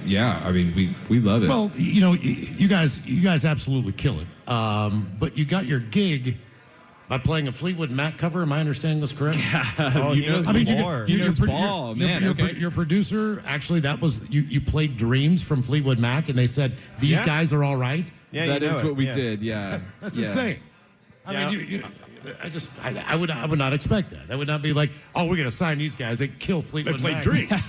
O: yeah, I mean, we love it.
D: Well, you know, you guys absolutely kill it. But you got your gig by playing a Fleetwood Mac cover. Am I understanding this correct? Your producer, actually, that was you played Dreams from Fleetwood Mac, and they said these guys are all right.
O: Yeah, that is what we did. Yeah,
D: that's insane. I mean, I would not expect that. That would not be like, oh, we're gonna sign these guys. They kill Fleetwood Mac.
C: They played Dreams.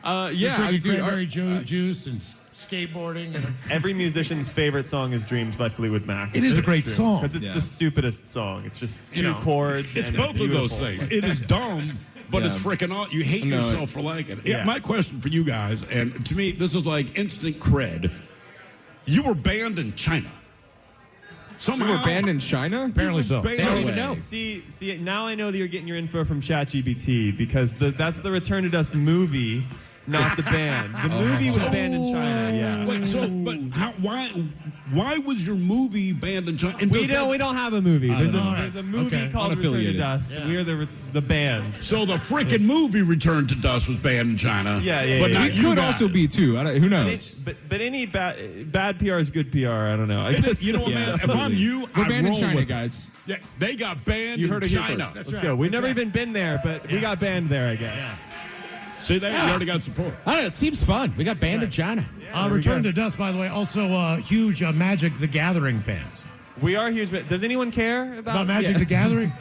O: Dude,
D: cranberry juice and skateboarding. And
G: every musician's favorite song is "Dreams" by Fleetwood Mac.
D: It is a great song
G: because it's the stupidest song. It's just two chords.
C: It's
G: and
C: both of those things. It is dumb, but it's freaking awesome. You hate yourself for liking it. Yeah. My question for you guys, and to me, this is like instant cred. You were banned in China.
O: Somehow, we were banned in China?
D: Apparently so.
G: They don't even know. See, now I know that you're getting your info from ChatGPT because that's the Return to Dust movie. not the band. The movie was banned in China. Yeah.
C: Why was your movie banned in China? And
G: We don't have a movie. There's a movie called Return to
O: Unaffiliated.
G: Dust.
O: Yeah.
G: We are the band.
C: So the freaking movie Return to Dust was banned in China.
G: But
C: not
O: It
C: you
O: could
C: guys.
O: also be too. Who knows?
G: But any bad PR is good PR. I don't know. I guess,
C: You know what, man? If I'm you,
O: We're
C: I
O: banned in
C: roll
O: China,
C: with it.
O: guys.
C: Yeah, they got banned
O: You
C: in
O: heard it here
C: China.
O: first.
G: Let's go. We've never even been there, but we got banned there, I guess.
C: See that? You already got support.
B: I don't know. It seems fun. We got banned in China.
D: Return to Dust, by the way, also huge Magic the Gathering fans.
G: We are huge. Does anyone care about
D: Magic the Gathering?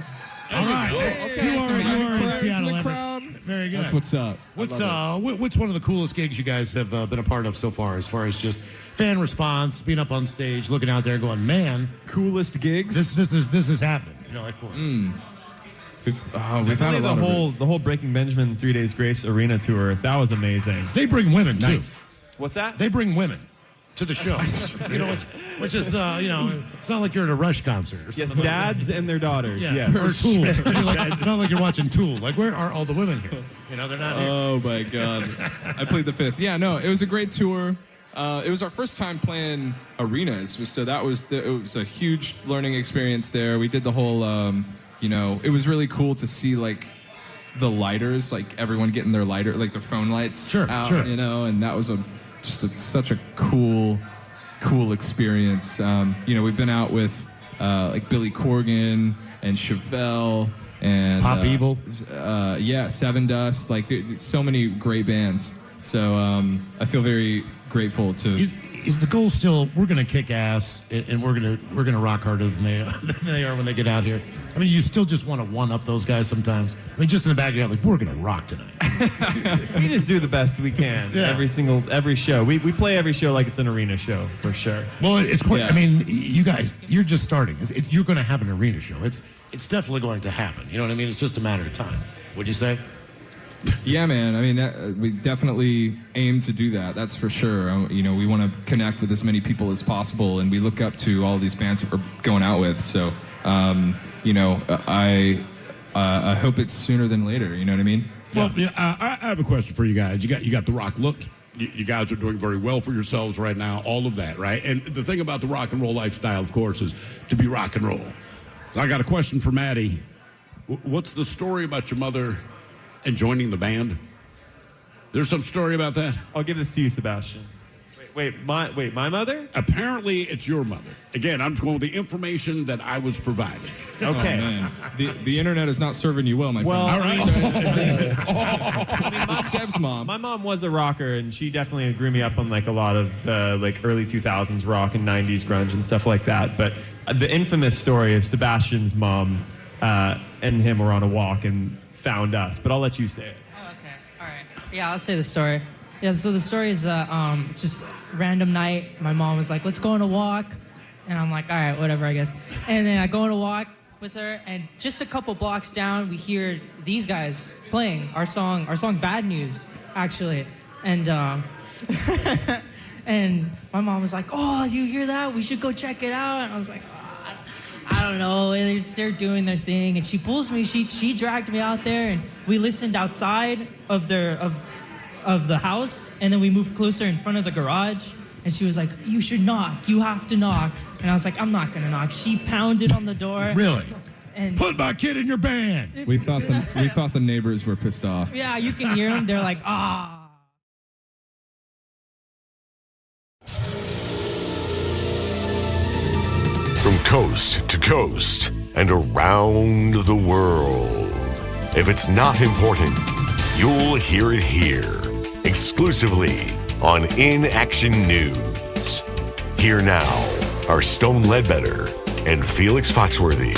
D: All right.
G: Okay.
D: You are in Seattle.
O: the
D: Everett.
O: crowd.
D: Very good.
O: That's what's up.
D: What's one of the coolest gigs you guys have been a part of so far, as just fan response, being up on stage, looking out there, going, man,
O: Coolest gigs?
D: this is happening. You know, like for us.
O: We've had a
G: Definitely
O: lot
G: the whole Breaking Benjamin 3 Days Grace Arena tour. That was amazing.
D: They bring women too.
G: What's that?
D: They bring women to the show. Which is it's not like you're at a Rush concert or
G: Yes,
D: something.
G: dads and their daughters.
D: Yeah, or Tool. It's not like you're watching Tool. Like, where are all the women here? They're not here.
O: Oh my God! I played the fifth. Yeah, no, it was a great tour. It was our first time playing arenas, so it was a huge learning experience there. We did the whole, it was really cool to see like the lighters, like everyone getting their lighter, like their phone lights out,
D: sure.
O: and that was such a cool experience. We've been out with like Billy Corgan and Chevelle and
D: Pop Evil.
O: Seven Dust, like so many great bands. So I feel very grateful to.
D: Is the goal still we're going to kick ass and we're going to rock harder than they are when they get out here? I mean, you still just want to one up those guys sometimes. I mean, just in the back of your head, like, we're going to rock tonight.
G: We just do the best we can.
D: Yeah.
G: Every show. We play every show like it's an arena show for sure.
D: Well, it's quite.
O: Yeah.
D: I mean, you guys, you're just starting. You're going to have an arena show. It's definitely going to happen. You know what I mean? It's just a matter of time. Would you say?
O: Yeah, man. I mean, we definitely aim to do that. That's for sure. We want to connect with as many people as possible, and we look up to all these bands that we're going out with. So, I hope it's sooner than later. You know what I mean?
C: Well, I have a question for you guys. You got the rock look. You guys are doing very well for yourselves right now. All of that, right? And the thing about the rock and roll lifestyle, of course, is to be rock and roll. So I got a question for Maddie. What's the story about your mother and joining the band? There's some story about that?
G: I'll give this to you, Sebastian. My mother?
C: Apparently, it's your mother. Again, I'm just going with the information that I was provided.
G: Okay.
O: Oh, man. The internet is not serving you well, my friend.
G: Well,
C: All right.
O: It's Seb's mom.
G: My mom was a rocker, and she definitely grew me up on like a lot of like early 2000s rock and 90s grunge and stuff like that. But the infamous story is Sebastian's mom and him were on a walk and found us. But I'll let you say it.
F: Oh, okay. All right. Yeah, I'll say the story. Yeah, so the story is just random night. My mom was like, let's go on a walk. And I'm like, all right, whatever, I guess. And then I go on a walk with her, and just a couple blocks down, we hear these guys playing our song Bad News, actually. And and my mom was like, oh, you hear that? We should go check it out. And I was like, I don't know, they're doing their thing. And she pulls me, she dragged me out there, and we listened outside of the house, and then we moved closer in front of the garage, and she was like, you should knock, you have to knock. And I was like, I'm not gonna knock. She pounded on the door.
D: Really?
F: And
D: put my kid in your band.
O: We thought the neighbors were pissed off.
F: Yeah, you can hear them. They're like, ah.
U: From coast to coast and around the world. If it's not important, you'll hear it here, exclusively on In Action News. Here now are Stone Ledbetter and Felix Foxworthy.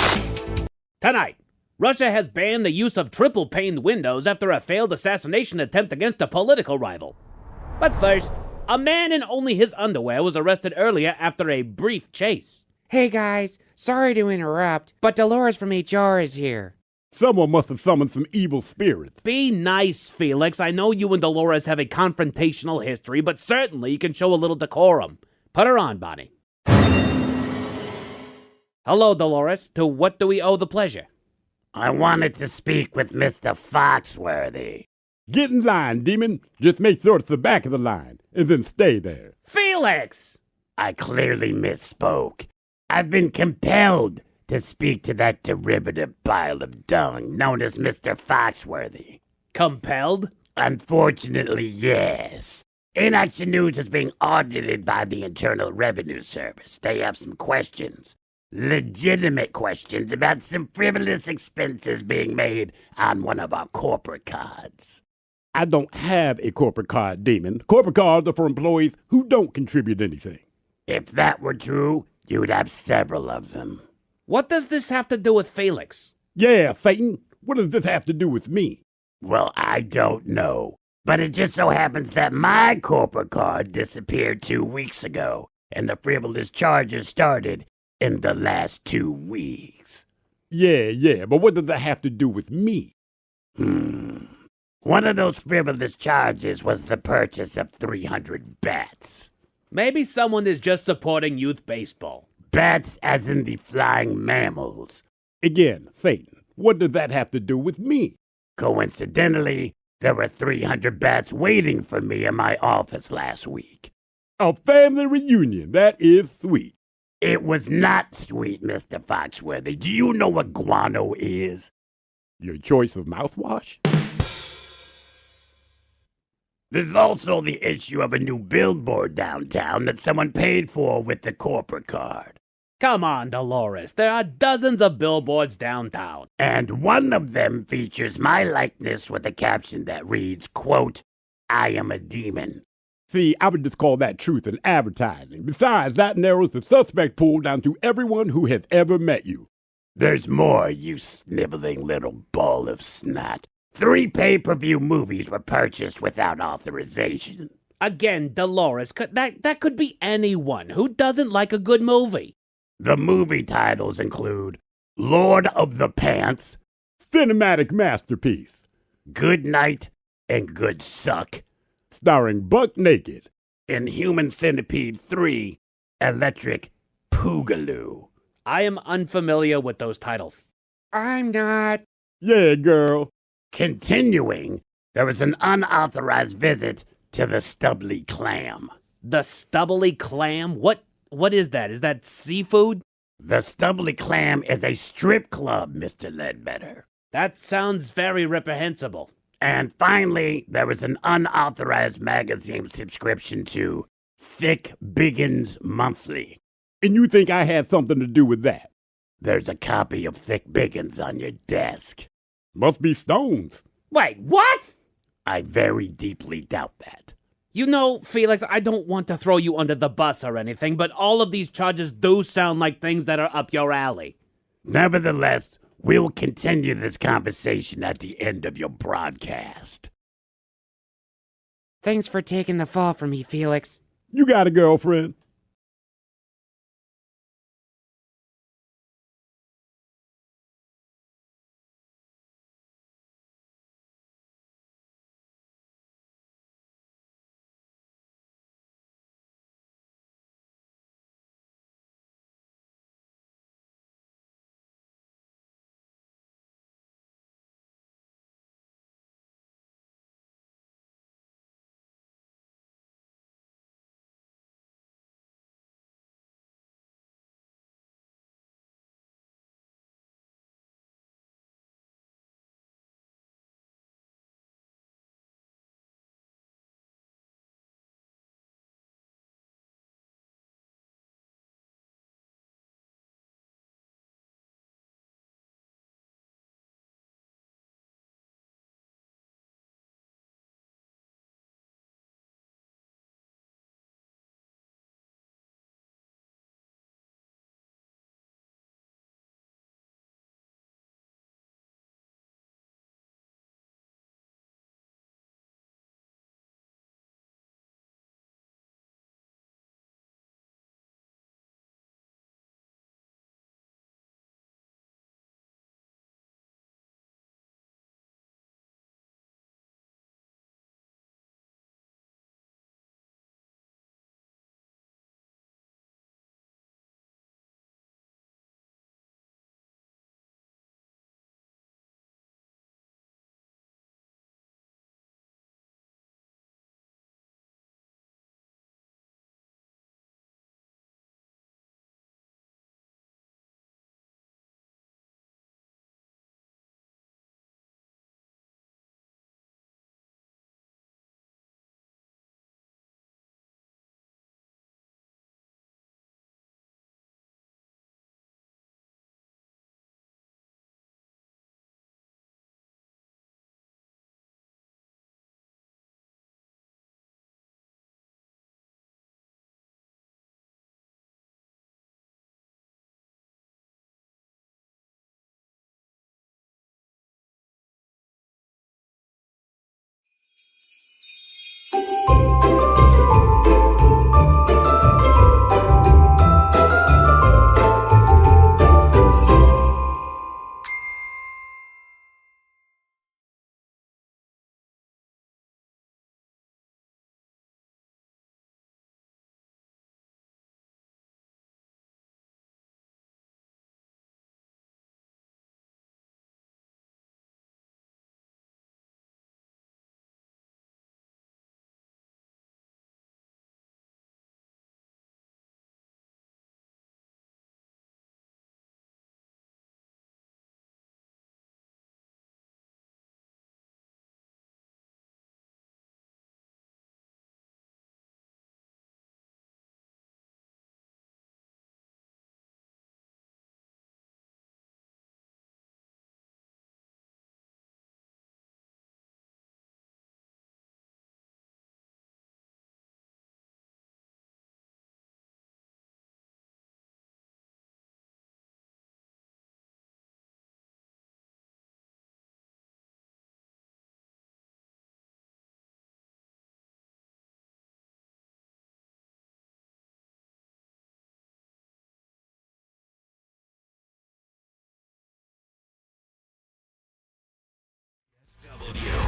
H: Tonight, Russia has banned the use of triple-paned windows after a failed assassination attempt against a political rival. But first, a man in only his underwear was arrested earlier after a brief chase.
V: Hey guys, sorry to interrupt, but Dolores from HR is here.
C: Someone must have summoned some evil spirits.
H: Be nice, Felix. I know you and Dolores have a confrontational history, but certainly you can show a little decorum. Put her on, Bonnie. Hello, Dolores. To what do we owe the pleasure?
W: I wanted to speak with Mr. Foxworthy.
C: Get in line, demon. Just make sure it's the back of the line, and then stay there.
H: Felix!
W: I clearly misspoke. I've been compelled to speak to that derivative pile of dung known as Mr. Foxworthy.
H: Compelled?
W: Unfortunately, yes. Inaction News is being audited by the Internal Revenue Service. They have some questions. Legitimate questions about some frivolous expenses being made on one of our corporate cards.
C: I don't have a corporate card, demon. Corporate cards are for employees who don't contribute anything.
W: If that were true, you'd have several of them.
H: What does this have to do with Felix?
C: Yeah, Phaeton. What does this have to do with me?
W: Well, I don't know. But it just so happens that my corporate card disappeared 2 weeks ago, and the frivolous charges started in the last 2 weeks.
C: Yeah, but what does that have to do with me?
W: One of those frivolous charges was the purchase of 300 bats.
H: Maybe someone is just supporting youth baseball.
W: Bats as in the flying mammals.
C: Again, Phaeton, what does that have to do with me?
W: Coincidentally, there were 300 bats waiting for me in my office last week.
C: A family reunion, that is sweet.
W: It was not sweet, Mr. Foxworthy. Do you know what guano is?
C: Your choice of mouthwash?
W: There's also the issue of a new billboard downtown that someone paid for with the corporate card.
H: Come on, Dolores. There are dozens of billboards downtown.
W: And one of them features my likeness with a caption that reads, quote, "I am a demon."
C: See, I would just call that truth in advertising. Besides, that narrows the suspect pool down to everyone who has ever met you.
W: There's more, you sniveling little ball of snot. 3 pay-per-view movies were purchased without authorization.
H: Again, Dolores, that could be anyone. Who doesn't like a good movie?
W: The movie titles include Lord of the Pants,
C: Cinematic Masterpiece,
W: Good Night and Good Suck,
C: starring Buck Naked,
W: Inhuman Centipede 3, Electric Poogaloo.
H: I am unfamiliar with those titles.
V: I'm not.
C: Yeah, girl.
W: Continuing, there was an unauthorized visit to the Stubbly Clam.
H: The Stubbly Clam? What is that? Is that seafood?
W: The Stubbly Clam is a strip club, Mr. Ledbetter.
H: That sounds very reprehensible.
W: And finally, there was an unauthorized magazine subscription to Thick Biggins Monthly.
C: And you think I had something to do with that?
W: There's a copy of Thick Biggins on your desk.
C: Must be stones.
H: Wait, what?
W: I very deeply doubt that.
H: You know, Felix, I don't want to throw you under the bus or anything, but all of these charges do sound like things that are up your alley.
W: Nevertheless, we'll continue this conversation at the end of your broadcast.
V: Thanks for taking the fall for me, Felix.
C: You got a girlfriend?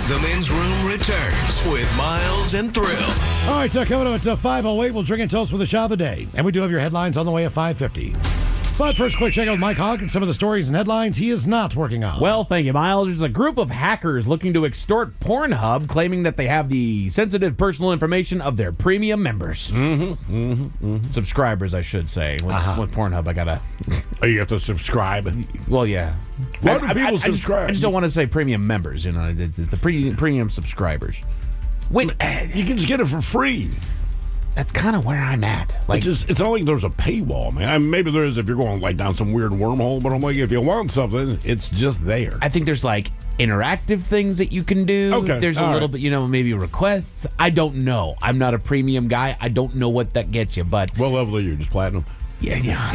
J: The Men's Room returns with Miles and Thrill.
D: All right, coming up at 5:08, we'll drink and toast with the shot of the day. And we do have your headlines on the way at 5:50. But first, quick check out with Mike Hogg and some of the stories and headlines he is not working on.
A: Well, thank you, Miles. There's a group of hackers looking to extort Pornhub, claiming that they have the sensitive personal information of their premium members. Subscribers, I should say. With Pornhub, I gotta...
C: Oh, you have to subscribe?
A: Well, yeah.
C: Why do people subscribe?
A: I just don't want to say premium members, it's the premium subscribers. Wait,
C: you can just get it for free.
A: That's kind of where I'm at.
C: It's not like there's a paywall, man. I mean, maybe there is if you're going down some weird wormhole, but I'm like, if you want something, it's just there.
A: I think there's interactive things that you can do.
C: Okay,
A: there's a little bit, maybe requests. I don't know. I'm not a premium guy. I don't know what that gets you, but
C: what level are you? Just platinum?
A: Yeah.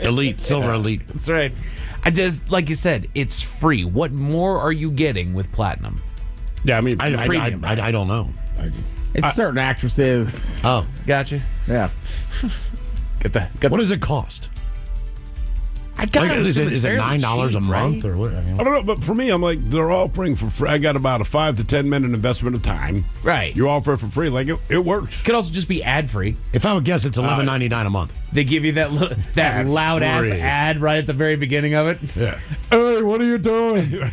D: Elite, silver elite.
A: That's right. I just, like you said, it's free. What more are you getting with platinum?
C: Yeah, I mean,
D: I don't know.
B: It's certain actresses.
D: Oh,
A: gotcha.
B: Yeah.
D: What does it cost?
A: I got
D: is it $9 a month or what?
C: I don't know, but for me, I'm like, they're offering for free. I got about a 5 to 10 minute investment of time.
A: Right.
C: You offer it for free, it works.
A: Could also just be ad free.
D: If I would guess, it's $11.99 a month.
A: They give you that loud ass ad right at the very beginning of it.
C: Yeah.
A: Hey, what are you doing?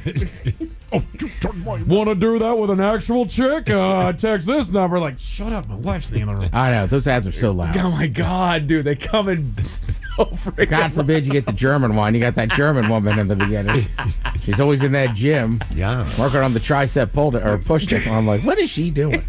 A: Want to do that with an actual chick? Text this number. Shut up, my wife's in the other room.
B: I know, those ads are so loud.
A: Oh my God, dude, they come in so freaking
B: God forbid you get the German one. You got that German woman in the beginning. She's always in that gym.
D: Yeah.
B: Working on the tricep push stick. I'm like, what is she doing?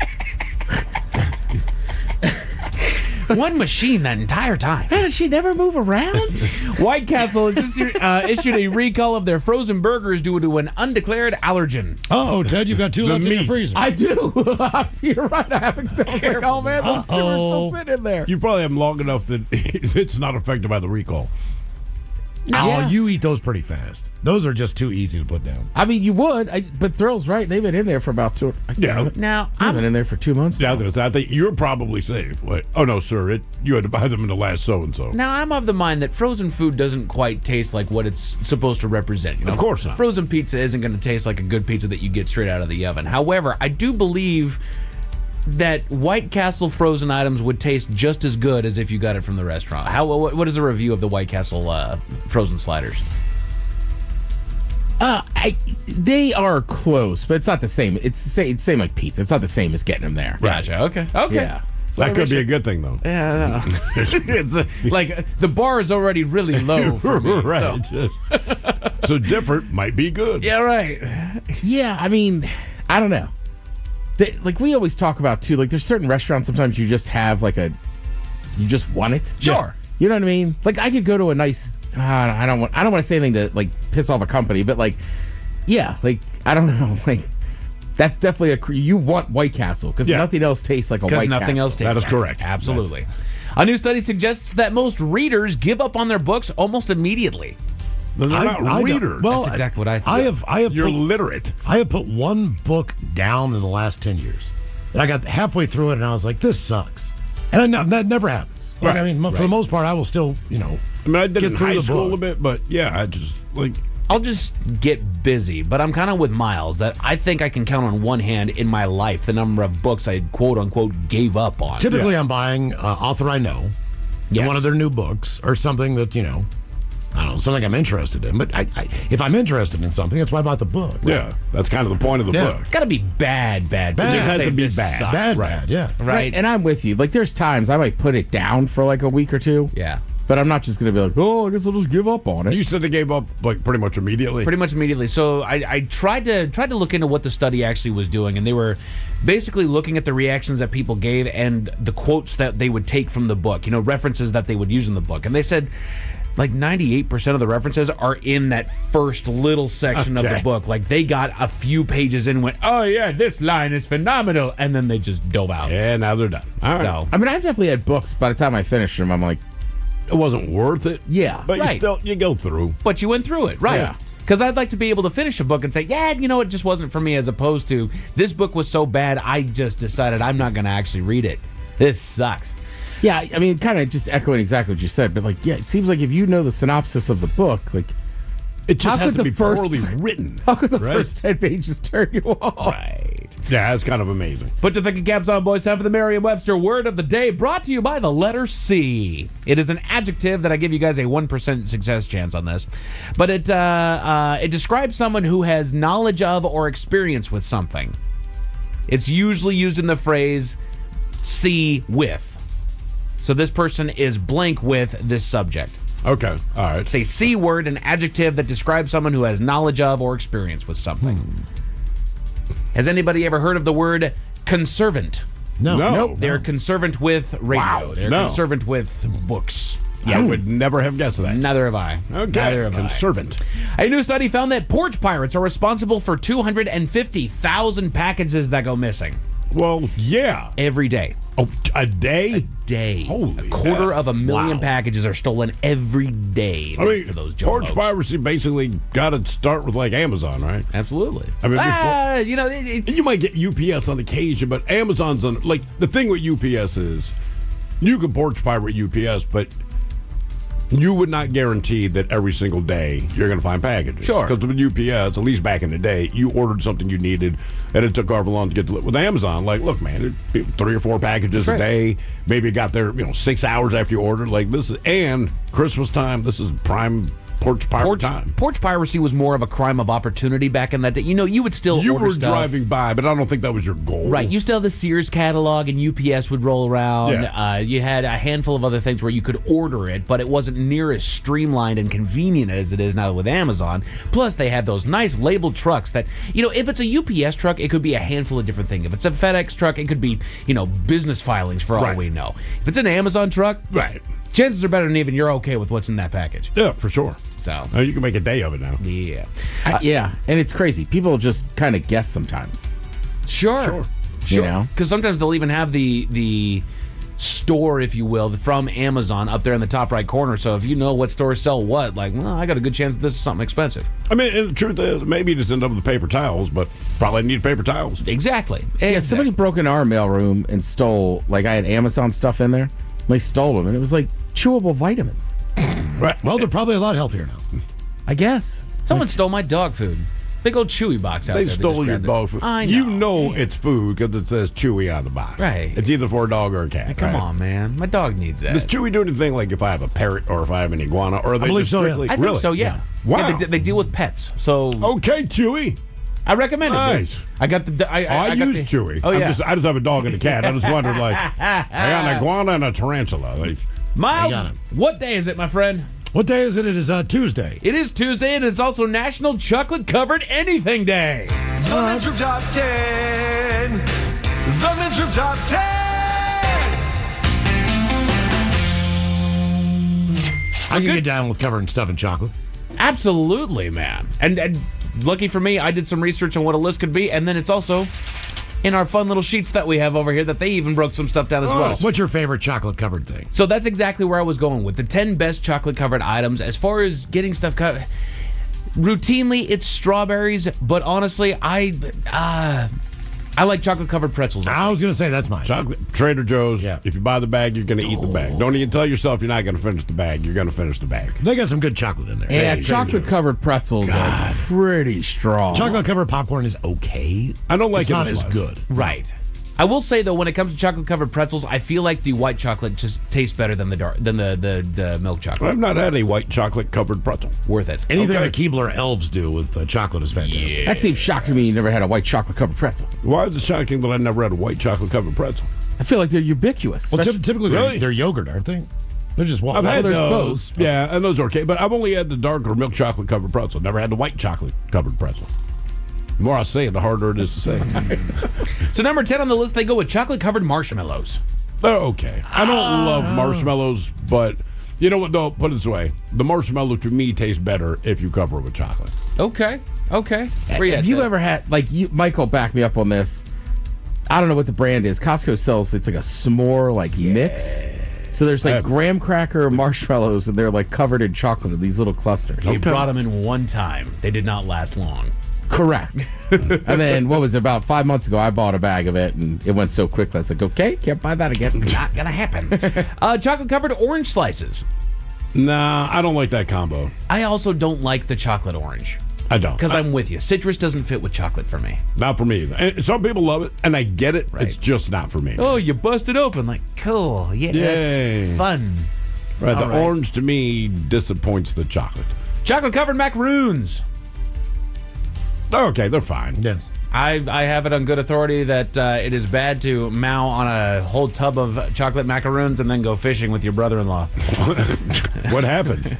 A: One machine that entire time.
B: How does she never move around?
A: White Castle has issued a recall of their frozen burgers due to an undeclared allergen.
D: Oh, Ted, you've got two left in your freezer.
B: I do. You're right. I was like, oh man, those two are still sitting in there.
C: You probably have them long enough that it's not affected by the recall.
D: Oh, you eat those pretty fast. Those are just too easy to put down.
B: I mean, you would, but Thrill's right. They've been in there for about 2.
A: Now
B: I've been in there for 2 months.
C: Yeah, I think you're probably safe. Wait, oh no, sir, you had to buy them in the last so and so.
A: Now I'm of the mind that frozen food doesn't quite taste like what it's supposed to represent.
C: Of course not.
A: Frozen pizza isn't going to taste like a good pizza that you get straight out of the oven. However, I do believe that White Castle frozen items would taste just as good as if you got it from the restaurant. What is a review of the White Castle frozen sliders?
B: They are close, but it's not the same. It's the same like pizza. It's not the same as getting them there.
A: Gotcha. Okay.
B: Yeah.
C: That could be a good thing, though.
A: Yeah, no. It's the bar is already really low for me.
C: Right. So different might be good.
A: Yeah, right.
B: Yeah, I mean, I don't know. We always talk about, too, there's certain restaurants sometimes you just have, you just want it.
A: Sure.
B: You know what I mean? I could go to a nice, I don't want to say anything to, piss off a company, but, I don't know, that's definitely you want White Castle, because nothing else tastes like a White Castle.
A: Because nothing else tastes
C: That is
A: like
C: correct.
A: Absolutely. A new study suggests that most readers give up on their books almost immediately.
C: They're not readers.
D: Well,
A: that's exactly what I thought.
C: You're literate.
D: I have put one book down in the last 10 years. And I got halfway through it and I was like, this sucks. And that never happens.
C: Right.
D: I mean, for the most part, I will still,
C: I mean, I did
D: get
C: it in
D: through
C: high
D: the
C: school
D: book.
C: a bit, but yeah,
A: I'll just get busy, but I'm kind of with Miles that I think I can count on one hand in my life the number of books I quote unquote gave up on.
D: Typically, I'm buying author I know, one of their new books, or something that, I don't know, something I'm interested in. But if I'm interested in something, that's why I bought the book. Right?
C: Yeah, that's kind of the point of the book.
A: It's got to be bad.
C: It just has to be bad.
D: Bad, yeah.
B: Right. And I'm with you. There's times I might put it down for a week or two.
A: Yeah.
B: But I'm not just going to be I guess I'll just give up on it.
C: You said they gave up pretty much immediately.
A: Pretty much immediately. So I tried to look into what the study actually was doing, and they were basically looking at the reactions that people gave and the quotes that they would take from the book, references that they would use in the book. And they said 98% of the references are in that first little section of the book. They got a few pages in and went, oh yeah, this line is phenomenal, and then they just dove out.
C: Yeah, now they're done. All right.
A: So
B: I mean, I've definitely had books by the time I finished them, I'm like,
C: it wasn't worth it.
B: Yeah.
C: But
A: right.
C: you go through.
A: But you went through it, right?
B: Yeah.
A: Because I'd like to be able to finish a book and say, yeah, it just wasn't for me, as opposed to this book was so bad, I just decided I'm not going to actually read it. This sucks.
B: Yeah, I mean, kind of just echoing exactly what you said, but it seems like if you know the synopsis of the book,
C: It just
B: How
C: has
B: could
C: to
B: the
C: be
B: first-
C: poorly written.
B: How could the
C: right?
B: first 10 pages turn you off?
A: Right.
C: Yeah, that's kind of amazing.
A: Put your thinking caps on, boys. Time for the Merriam-Webster word of the day, brought to you by the letter C. It is an adjective that I give you guys a 1% success chance on this, but it describes someone who has knowledge of or experience with something. It's usually used in the phrase "see with." So this person is blank with this subject.
C: Okay, all right.
A: It's a C word, an adjective that describes someone who has knowledge of or experience with something. Has anybody ever heard of the word conservant?
D: No.
A: Nope. They're conservant with radio.
C: Wow.
A: They're
C: No.
A: conservant with books.
C: I would never have guessed that.
A: Neither have I.
C: Okay,
A: Neither have
C: conservant.
A: I. A new study found that porch pirates are responsible for 250,000 packages that go missing.
C: Well, yeah.
A: Every day.
C: Oh, a day?
A: A day.
C: Holy
A: a quarter
C: yes.
A: of a million
C: Wow.
A: packages are stolen every day.
C: I mean,
A: Thanks to those
C: porch
A: jumbo.
C: piracy basically got to start with like Amazon, right?
A: Absolutely.
C: I mean,
A: You know,
C: you might get UPS on occasion, but Amazon's on. Like the thing with UPS is, you can porch pirate UPS, but you would not guarantee that every single day you're going to find packages.
A: Sure.
C: Because with UPS, at least back in the day, you ordered something you needed, and it took however long to get delivered. With Amazon, like, look, man, there'd be 3 or 4 packages
A: That's
C: a
A: right.
C: day. Maybe it got there, 6 hours after you ordered. Like this is, and Christmas time. This is prime porch pirate time.
A: Porch piracy was more of a crime of opportunity back in that day. You know, you would still
C: You
A: order
C: were
A: stuff.
C: driving by, but I don't think that was your goal.
A: Right. You still have the Sears catalog, and UPS would roll around.
C: Yeah.
A: You had a handful of other things where you could order it, but it wasn't near as streamlined and convenient as it is now with Amazon. Plus, they had those nice labeled trucks that, if it's a UPS truck, it could be a handful of different things. If it's a FedEx truck, it could be, business filings for all
C: Right.
A: we know. If it's an Amazon truck,
C: Right.
A: chances are better than even you're okay with what's in that package.
C: Yeah, for sure.
A: So
C: You can make a day of it now.
A: Yeah.
B: Yeah, and it's crazy. People just kind of guess sometimes.
A: Sure.
B: You know?
A: Because sometimes they'll even have the store, if you will, from Amazon up there in the top right corner. So if you know what stores sell what, I got a good chance that this is something expensive.
C: I mean, and the truth is, maybe you just end up with paper towels, but probably need paper towels.
A: Exactly.
B: Yeah, somebody broke into our mailroom and stole, I had Amazon stuff in there. They stole them, and it was chewable vitamins.
C: Right.
D: Well, they're probably a lot healthier now.
B: I guess.
A: Someone stole my dog food. Big old Chewy box out
C: They
A: there.
C: stole
A: just
C: your
A: grabbed it.
C: dog food.
A: I know.
C: You know it's food because it says Chewy on the box.
A: Right.
C: It's either for a dog or a cat.
A: Come
C: right?
A: on, man. My dog needs that.
C: Does Chewy do anything like if I have a parrot or if I have an iguana? Or are they
D: believe
C: just
D: so, yeah.
C: strictly?
A: I think
C: really?
A: so, yeah.
C: Wow.
A: Yeah, they deal with pets. So
C: Okay, Chewy.
A: I recommend it.
C: Nice.
A: I got the. I got
C: use
A: the,
C: Chewy.
A: Oh, yeah.
C: I just have a dog and a cat. I just wondered, I got an iguana and a tarantula.
D: I got
A: Miles,
D: it.
A: what day is it, my friend?
D: What day is it? It is Tuesday.
A: It is Tuesday, and it's also National Chocolate Covered Anything Day.
I: The Men's Room Top 10. The Men's Room Top 10.
D: I can get down with covering stuff in chocolate.
A: Absolutely, man. And lucky for me, I did some research on what a list could be, and then it's also in our fun little sheets that we have over here that they even broke some stuff down as well.
D: What's your favorite chocolate covered thing?
A: So that's exactly where I was going with the 10 best chocolate covered items. As far as getting stuff covered, routinely it's strawberries, but honestly, I like chocolate covered pretzels.
D: I was going to say that's mine.
C: Chocolate Trader Joe's.
D: Yeah.
C: If you buy the bag, you're going to eat the bag. Don't even tell yourself you're not going to finish the bag. You're going to finish the bag.
D: They got some good chocolate in there.
B: Yeah,
C: Hey,
B: chocolate covered pretzels are pretty strong.
D: Chocolate covered popcorn is okay.
C: I don't like
D: It's
C: it
D: not
C: as
D: as
C: much.
D: good.
A: Right. I will say though, when it comes to chocolate covered pretzels, I feel like the white chocolate just tastes better than the milk chocolate.
C: I've not had a white chocolate covered pretzel.
A: Worth it.
D: Anything
C: Okay.
D: the Keebler elves do with chocolate is fantastic.
B: That seems shocking to me you never had a white chocolate covered pretzel.
C: Why is it shocking that I never had a white chocolate covered pretzel?
B: I feel like they're ubiquitous.
D: Well,
B: especially-
D: typically
C: Really?
D: they're yogurt, aren't they? They're just
C: I've had
B: there's
C: those.
B: both.
C: Yeah, and those are okay. But I've only had the darker milk chocolate covered pretzel. Never had the white chocolate covered pretzel. The more I say it, the harder it is to say.
A: So number 10 on the list, they go with chocolate covered marshmallows.
C: They're okay. I don't love marshmallows, but you know what, though? Put it this way. The marshmallow to me tastes better if you cover it with chocolate.
A: Okay. Where you at,
B: Have you
A: Ted?
B: ever had, Michael, back me up on this. I don't know what the brand is. Costco sells, it's like a s'more, mix. So there's graham cracker marshmallows, and they're covered in chocolate in these little clusters.
A: He brought them in one time. They did not last long.
B: Correct. And then, what was it, about 5 months ago, I bought a bag of it, and it went so quickly. I was like, okay, can't buy that again.
A: Not gonna happen. Chocolate covered orange slices.
C: Nah, I don't like that combo.
A: I also don't like the chocolate orange.
C: I don't.
A: Because I'm with you. Citrus doesn't fit with chocolate for me.
C: Not for me either. And some people love it, and I get it.
A: Right.
C: It's just not for me.
A: Oh, you bust it open. Like, cool. Yeah,
C: Yay.
A: that's fun.
C: Right,
A: All
C: the orange to me disappoints the chocolate.
A: Chocolate-covered macaroons.
C: Okay, they're fine.
D: Yeah.
A: I have it on good authority that it is bad to mow on a whole tub of chocolate macaroons and then go fishing with your brother-in-law.
C: What happens?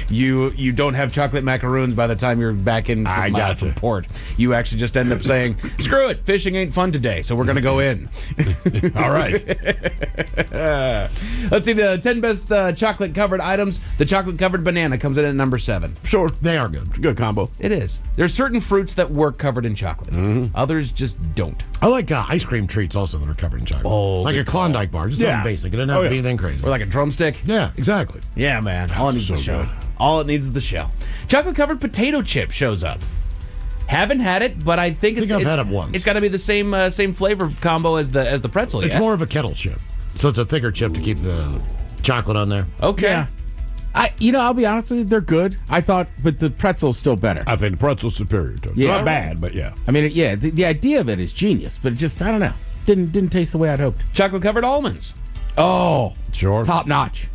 A: You don't have chocolate macaroons by the time you're back in from port. You actually just end up saying, screw it, fishing ain't fun today, so we're going to go in.
C: All right.
A: Let's see, the 10 best chocolate-covered items. The chocolate-covered banana comes in at number 7.
C: Sure.
D: They are good.
C: Good combo.
A: It is. There's certain fruits that work covered in chocolate. Others just don't.
D: I like ice cream treats also that are covered in chocolate.
A: Oh,
D: like a
A: good
D: Klondike bar. Just something basic. It doesn't have to be anything crazy.
A: Or like a drumstick.
D: Yeah, exactly.
A: Yeah, man. All it needs is the shell. All it needs is the shell. Chocolate-covered potato chip shows up. Haven't had it, but I think
D: I've had it once.
A: It's got to be the same flavor combo as the pretzel.
D: It's
A: yeah?
D: more of a kettle chip, so it's a thicker chip to keep the chocolate on there.
A: Okay.
B: Yeah. I'll be honest with you, they're good. I thought, but the pretzel's still better.
C: I think the pretzel's superior to it. It's not bad, but yeah.
B: I mean, the idea of it is genius, but it just, I don't know, didn't taste the way I'd hoped.
A: Chocolate-covered almonds.
B: Oh,
C: sure.
B: Top notch.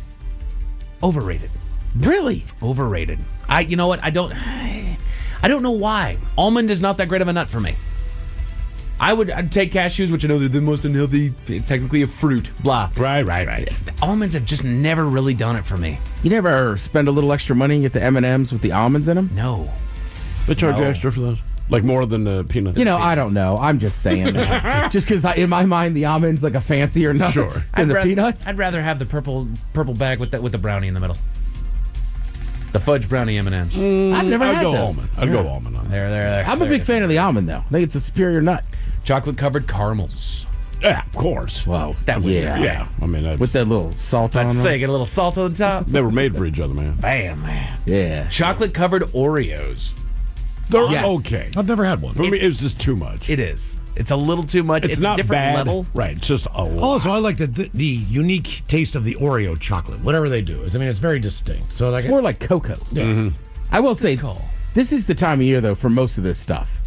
A: Overrated.
B: Really?
A: Overrated. You know what? I don't know why. Almond is not that great of a nut for me. I'd take cashews, which I know they're the most unhealthy, technically a fruit, blah.
C: Right.
A: Almonds have just never really done it for me.
B: You never spend a little extra money and get the M&Ms with the almonds in them?
A: No.
C: They charge you extra for those? Like more than the peanut?
B: I don't know. I'm just saying. Just because in my mind, the almond's like a fancier nut than the peanut.
A: I'd rather have the purple bag with the brownie in the middle. The fudge brownie M&Ms.
B: I've never had those.
C: Almond. I'd go almond on that.
A: There.
B: I'm a big fan of the almond, though. I think it's a superior nut.
A: Chocolate-covered caramels.
C: Yeah, of course.
B: Wow.
A: That was
C: Yeah. I mean,
B: with that little salt on
A: Let's
B: them.
A: say, get a little salt on the top.
C: they were made for each other, man.
A: Bam, man.
B: Yeah.
A: Chocolate-covered Oreos.
C: They're
B: Yes.
C: okay.
D: I've never had one.
C: For me, it was just too much.
A: It is. It's a little too much.
C: It's
A: It's
C: not
A: a different
C: bad.
A: level.
C: Right. It's just a lot.
D: Also, I like the unique taste of the Oreo chocolate. Whatever they do is, it's very distinct. So like
B: It's more like cocoa.
D: Yeah.
B: I will say, this is the time of year, though, for most of this stuff.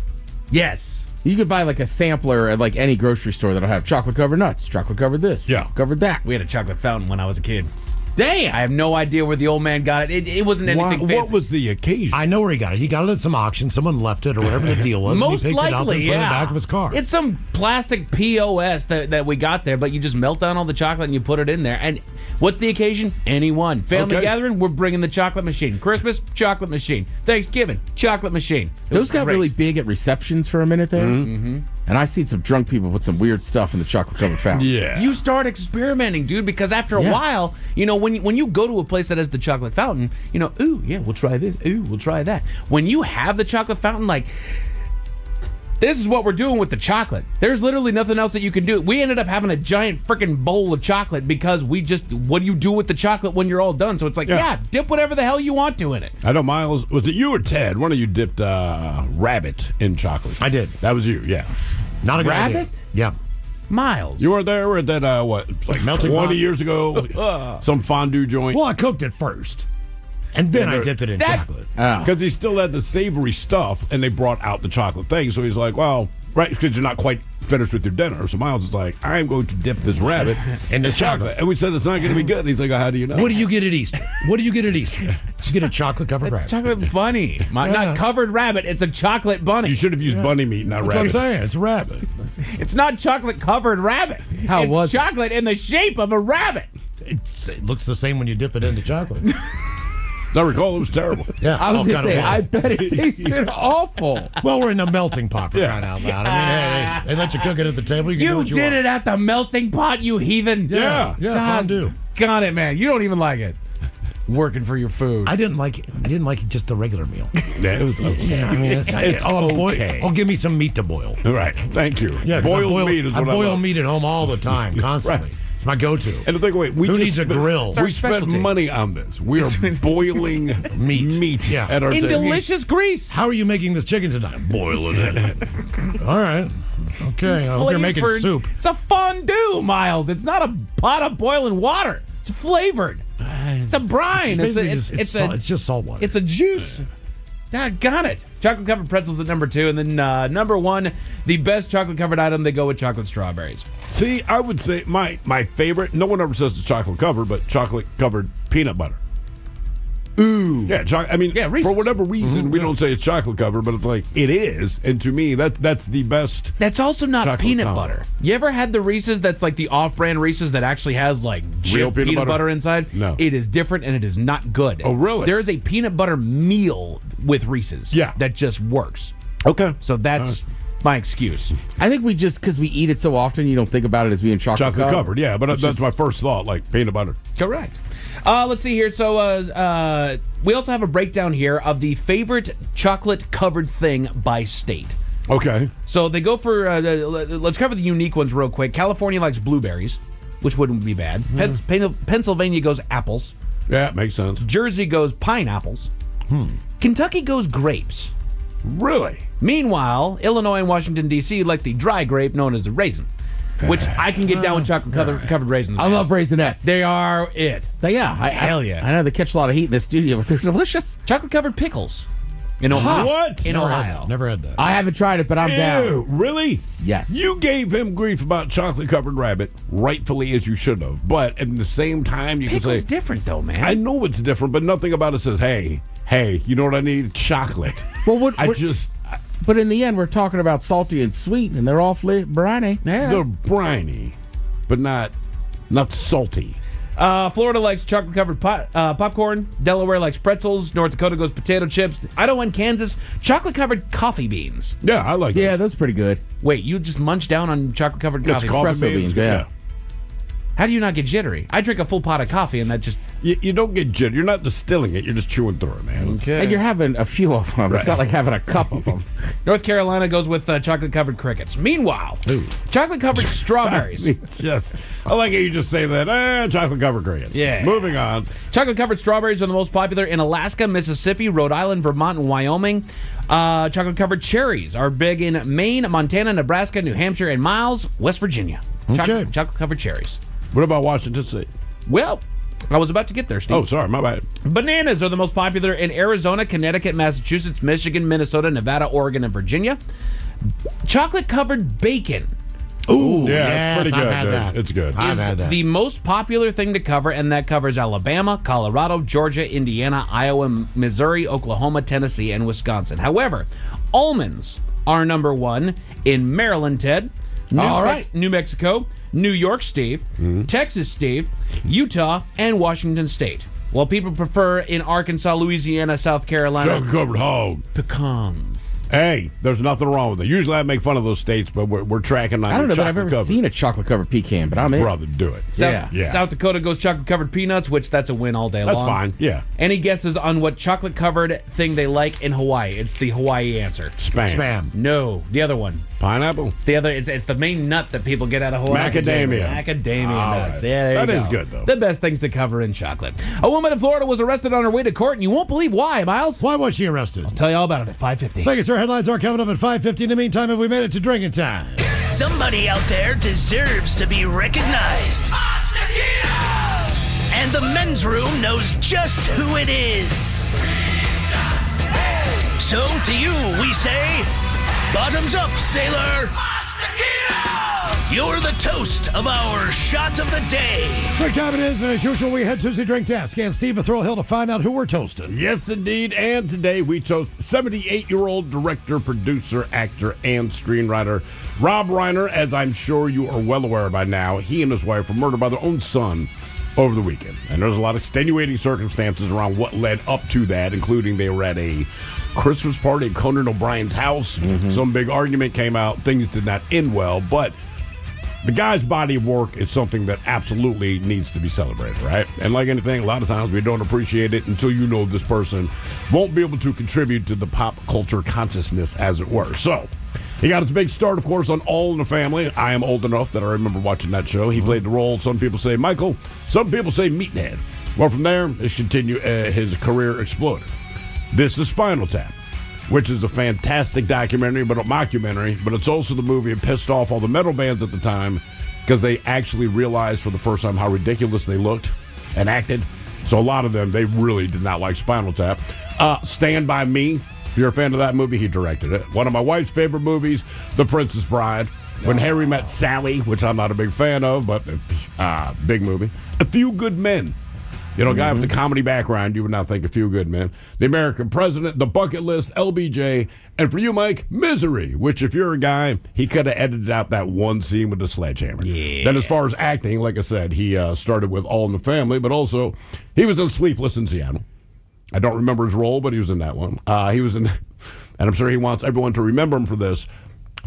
A: Yes.
B: You could buy like a sampler at like any grocery store that'll have chocolate-covered nuts, chocolate-covered this, chocolate-covered that.
A: We had a chocolate fountain when I was a kid.
B: Damn!
A: I have no idea where the old man got it. It wasn't anything fancy.
C: What was the occasion?
D: I know where he got it. He got it at some auction. Someone left it or whatever the deal was.
A: Most
D: and he picked
A: likely,
D: it up and put it in the
A: yeah.
D: back of his car.
A: It's some plastic POS that we got there, but you just melt down all the chocolate and you put it in there. And what's the occasion? Anyone. Family gathering, we're bringing the chocolate machine. Christmas, chocolate machine. Thanksgiving, chocolate machine.
B: Those got really big at receptions for a minute there. Mm-hmm. And I've seen some drunk people put some weird stuff in the chocolate-covered fountain.
C: Yeah.
A: You start experimenting, dude, because after a while, when you go to a place that has the chocolate fountain, ooh, yeah, we'll try this. Ooh, we'll try that. When you have the chocolate fountain, like, this is what we're doing with the chocolate. There's literally nothing else that you can do. We ended up having a giant freaking bowl of chocolate because what do you do with the chocolate when you're all done? So it's like, dip whatever the hell you want to in it.
C: I know, Miles, was it you or Ted? One of you dipped rabbit in chocolate.
D: I did.
C: That was you, yeah.
D: Not a good
B: Rabbit?
D: idea. Yeah.
A: Miles.
C: You weren't there at that, like
D: Melting
C: 20
D: pot?
C: years ago? Some fondue joint?
D: Well, I cooked it first. And then I dipped it in chocolate.
C: Because he still had the savory stuff, and they brought out the chocolate thing. So he's like, well, right, because you're not quite finished with your dinner. So Miles is like, I'm going to dip this rabbit
D: in this chocolate.
C: And we said it's not going to be good. And he's like, how do you know?
D: What do you get at Easter? What do you get at Easter? You get a chocolate-covered rabbit.
A: Chocolate bunny. Not covered rabbit. It's a chocolate bunny.
C: You should have used bunny meat, not
D: That's
C: rabbit.
D: what I'm saying. It's a rabbit.
A: It's not chocolate-covered rabbit. It's chocolate in the shape of a rabbit.
D: It looks the same when you dip it into chocolate.
C: I recall it was terrible.
D: Yeah,
B: I was going to say, I bet it tasted awful.
D: Well, we're in the melting pot for crying out loud. I mean, hey, they let you cook it at the table. You can do what you
A: did
D: want.
A: it at the melting pot, you heathen.
D: Yeah, fondue.
A: Got it, man. You don't even like it. Working for your food.
D: I didn't like it. I didn't like just the regular meal.
C: Yeah, it was okay.
D: Yeah, I mean, it's okay. I'll give me some meat to boil.
C: Right. Thank you.
D: Yeah,
C: boiled meat is
D: I
C: what
D: boil
C: love.
D: meat at home all the time, constantly.
C: Right.
D: It's my go-to.
C: And the thing, wait,
D: Who needs a grill?
C: We spent money on this. We are boiling meat at our
A: in
C: table.
A: delicious grease.
D: How are you making this chicken tonight? Boiling it. All right. Okay. I hope you're making soup.
A: It's a fondue, Miles. It's not a pot of boiling water. It's flavored. It's a brine.
D: It's just salt water.
A: It's a juice. Got it. Chocolate covered pretzels at number 2, and then number 1, the best chocolate covered item. They go with chocolate strawberries.
C: See, I would say my favorite. No one ever says it's chocolate covered, but chocolate covered peanut butter.
A: Ooh.
C: Yeah, for whatever reason, we don't say it's chocolate covered, but it's like, it is. And to me, that's the best.
A: That's also not peanut
C: covered.
A: butter. You ever had the Reese's that's like the off-brand Reese's that actually has like
C: Real
A: Jif peanut
C: butter?
A: butter inside?
C: No.
A: It is different and it is not good.
C: Oh, really?
A: There is a peanut butter meal with Reese's.
C: Yeah.
A: That just works.
C: Okay.
A: So that's my excuse.
B: I think because we eat it so often, you don't think about it as being chocolate
C: covered, yeah. But that's my first thought, like peanut butter.
A: Correct. Let's see here. So we also have a breakdown here of the favorite chocolate-covered thing by state.
C: Okay.
A: So they go for, let's cover the unique ones real quick. California likes blueberries, which wouldn't be bad. Pennsylvania goes apples.
C: Yeah, makes sense.
A: Jersey goes pineapples. Kentucky goes grapes.
C: Really?
A: Meanwhile, Illinois and Washington, D.C. like the dry grape known as the raisin, which I can get down with chocolate-covered raisins.
B: I love Raisinets.
A: They are it. Hell yeah.
B: I know they catch a lot of heat in the studio, but they're delicious.
A: Chocolate-covered pickles. In Ohio.
C: What?
A: In Ohio.
D: Never had that.
B: I haven't tried it, but I'm down.
C: Ew, really?
B: Yes.
C: You gave him grief about chocolate-covered rabbit, rightfully as you should have. But at the same time, you can
A: Pickle's
C: say...
A: different, though, man.
C: I know it's different, but nothing about it says, hey, you know what I need? Chocolate.
B: Well, But in the end, we're talking about salty and sweet, and they're awfully briny.
A: Yeah.
C: They're briny, but not salty.
A: Florida likes chocolate-covered popcorn. Delaware likes pretzels. North Dakota goes potato chips. Idaho and Kansas, chocolate-covered coffee beans.
C: Yeah, I like that.
B: Yeah, those are pretty good.
A: Wait, you just munch down on chocolate-covered coffee?
B: Espresso beans, yeah.
A: How do you not get jittery? I drink a full pot of coffee and that just...
C: You don't get jittery. You're not distilling it. You're just chewing through it, man.
A: Okay.
B: And you're having a few of them. It's not like having a cup of them.
A: North Carolina goes with chocolate-covered crickets. Meanwhile, chocolate-covered strawberries.
C: I like how you just say that. Chocolate-covered crickets.
A: Yeah.
C: Moving on.
A: Chocolate-covered strawberries are the most popular in Alaska, Mississippi, Rhode Island, Vermont, and Wyoming. Chocolate-covered cherries are big in Maine, Montana, Nebraska, New Hampshire, and Miles, West Virginia. Chocolate-covered cherries.
C: What about Washington State?
A: Well, I was about to get there, Steve.
C: Oh, sorry, my bad.
A: Bananas are the most popular in Arizona, Connecticut, Massachusetts, Michigan, Minnesota, Nevada, Oregon, and Virginia. Chocolate-covered bacon.
C: Ooh, yeah, it's pretty good.
B: I've had that.
C: It's good.
B: I've had that.
A: The most popular thing to cover, and that covers Alabama, Colorado, Georgia, Indiana, Iowa, Missouri, Oklahoma, Tennessee, and Wisconsin. However, almonds are number 1 in Maryland, Ted. New Mexico, New York, Steve, Texas, Steve, Utah, and Washington State. While people prefer in Arkansas, Louisiana, South Carolina,
C: chocolate-covered hog.
A: Pecans.
C: Hey, there's nothing wrong with it. Usually I make fun of those states, but we're tracking on
B: I don't know that I've ever seen a chocolate-covered pecan, but I'm in.
C: Brother, do it.
A: South Dakota goes chocolate-covered peanuts, which that's a win all day long.
C: That's fine, yeah.
A: Any guesses on what chocolate-covered thing they like in Hawaii? It's the Hawaii answer.
C: Spam.
A: No, the other one.
C: Pineapple?
A: It's the other. It's the main nut that people get out of Hawaii.
C: Macadamia.
A: Macadamia nuts.
C: Right.
A: Yeah, there
C: that
A: you go.
C: is good, though.
A: The best things to cover in chocolate. A woman in Florida was arrested on her way to court, and you won't believe why, Miles.
D: Why was she arrested?
A: I'll tell you all about it at 5:50.
D: Thank you, sir. Headlines are coming up at 5:50. In the meantime, have we made it to drinking time?
I: Somebody out there deserves to be recognized. And the men's room knows just who it is. So to you, we say, bottoms up, sailor. You're the toast of our shot of the day.
D: Drink time it is, and as usual, we head to the drink desk. And Steve Thrill Hill to find out who we're toasting.
C: Yes, indeed. And today we toast 78-year-old director, producer, actor, and screenwriter Rob Reiner. As I'm sure you are well aware by now, he and his wife were murdered by their own son over the weekend. And there's a lot of extenuating circumstances around what led up to that, including they were at a Christmas party at Conan O'Brien's house. Some big argument came out. Things did not end well, but the guy's body of work is something that absolutely needs to be celebrated, right? And like anything, a lot of times we don't appreciate it until you know this person won't be able to contribute to the pop culture consciousness, as it were. So, he got his big start, of course, on All in the Family. I am old enough that I remember watching that show. He played the role, some people say Michael, some people say Meathead. Well, from there, his career exploded. This is Spinal Tap, which is a fantastic documentary, but a mockumentary, but it's also the movie that pissed off all the metal bands at the time because they actually realized for the first time how ridiculous they looked and acted. So a lot of them, they really did not like Spinal Tap. Stand By Me, if you're a fan of that movie, he directed it. One of my wife's favorite movies, The Princess Bride. When Harry Met Sally, which I'm not a big fan of, but big movie. A Few Good Men. You know, a guy with a comedy background, you would not think A Few Good Men. The American President, The Bucket List, LBJ, and for you, Mike, Misery, which if you're a guy, he could have edited out that one scene with the sledgehammer. Yeah. Then as far as acting, like I said, he started with All in the Family, but also he was in Sleepless in Seattle. I don't remember his role, but he was in that one. He was in, and I'm sure he wants everyone to remember him for this,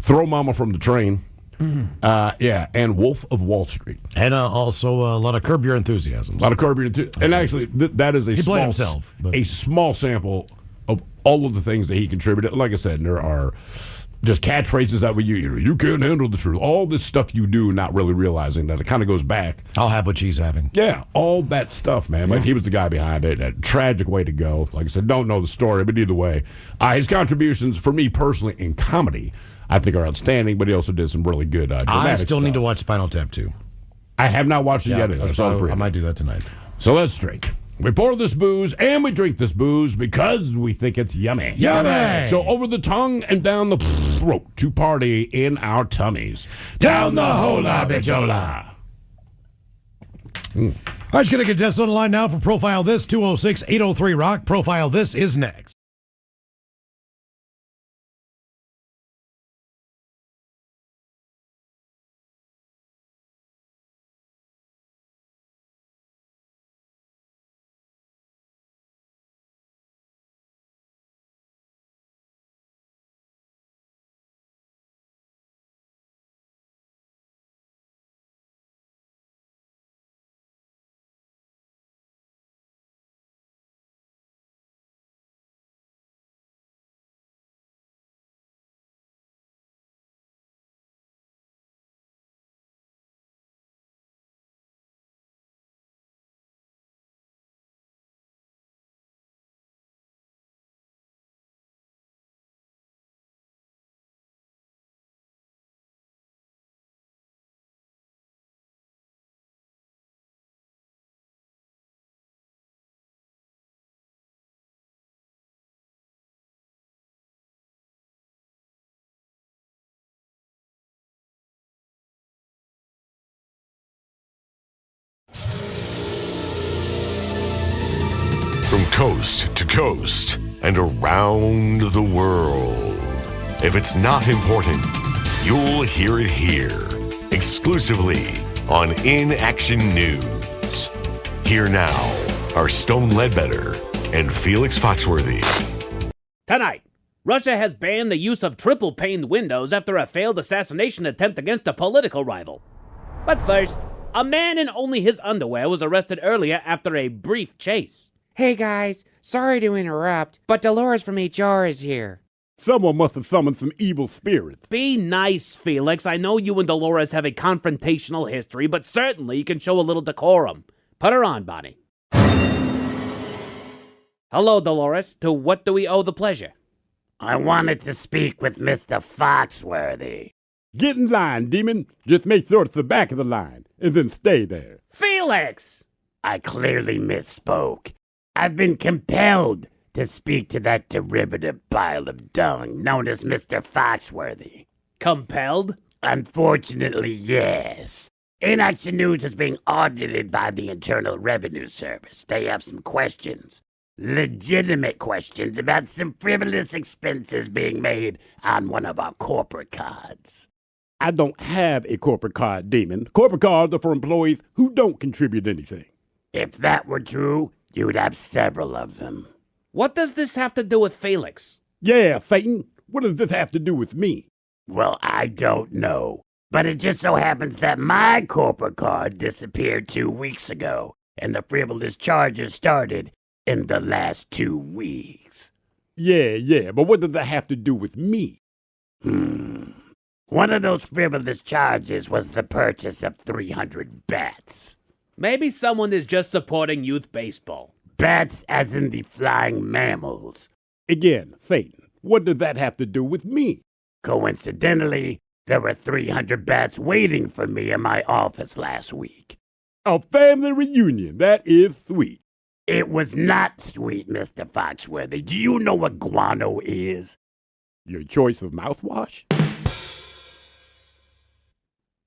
C: Throw Mama from the Train. And Wolf of Wall Street.
D: And also a lot of Curb Your Enthusiasm.
C: A lot of Curb Your Enthusiasm. And actually, that is a small sample of all of the things that he contributed. Like I said, there are just catchphrases that we use. You can't handle the truth. All this stuff you do, not really realizing that it kind of goes back.
D: I'll have what she's having.
C: Yeah, all that stuff, man. Like, he was the guy behind it. A tragic way to go. Like I said, don't know the story, but either way, his contributions, for me personally, in comedy, I think are outstanding, but he also did some really good
D: I still
C: stuff.
D: need to watch Spinal Tap 2.
C: I have not watched it yet.
D: I might do that tonight.
C: So let's drink. We pour this booze and we drink this booze because we think it's yummy.
D: Yummy!
C: So over the tongue and down the throat to party in our tummies. Down the hola bijola.
D: All right, just going to get Des on the line now for Profile This, 206-803-ROCK. Profile This is next.
U: From coast to coast and around the world. If it's not important, you'll hear it here, exclusively on In Action News. Here now are Stone Ledbetter and Felix Foxworthy.
H: Tonight, Russia has banned the use of triple-paned windows after a failed assassination attempt against a political rival. But first, a man in only his underwear was arrested earlier after a brief chase.
V: Hey guys, sorry to interrupt, but Dolores from HR is here.
C: Someone must have summoned some evil spirits.
H: Be nice, Felix. I know you and Dolores have a confrontational history, but certainly you can show a little decorum. Put her on, Bonnie. Hello, Dolores. To what do we owe the pleasure?
W: I wanted to speak with Mr. Foxworthy.
C: Get in line, demon. Just make sure it's the back of the line, and then stay there.
H: Felix!
W: I clearly misspoke. I've been compelled to speak to that derivative pile of dung known as Mr. Foxworthy.
H: Compelled?
W: Unfortunately, yes. In Action News is being audited by the Internal Revenue Service. They have some questions. Legitimate questions about some frivolous expenses being made on one of our corporate cards.
C: I don't have a corporate card, demon. Corporate cards are for employees who don't contribute anything.
W: If that were true, you'd have several of them.
H: What does this have to do with Felix?
C: Yeah, Phaeton. What does this have to do with me?
W: Well, I don't know. But it just so happens that my corporate card disappeared 2 weeks ago, and the frivolous charges started in the last 2 weeks.
C: Yeah, but what does that have to do with me?
W: One of those frivolous charges was the purchase of 300 bats.
H: Maybe someone is just supporting youth baseball.
W: Bats as in the flying mammals.
C: Again, Phaeton, what does that have to do with me?
W: Coincidentally, there were 300 bats waiting for me in my office last week.
C: A family reunion, that is sweet.
W: It was not sweet, Mr. Foxworthy. Do you know what guano is?
L: Your choice of mouthwash?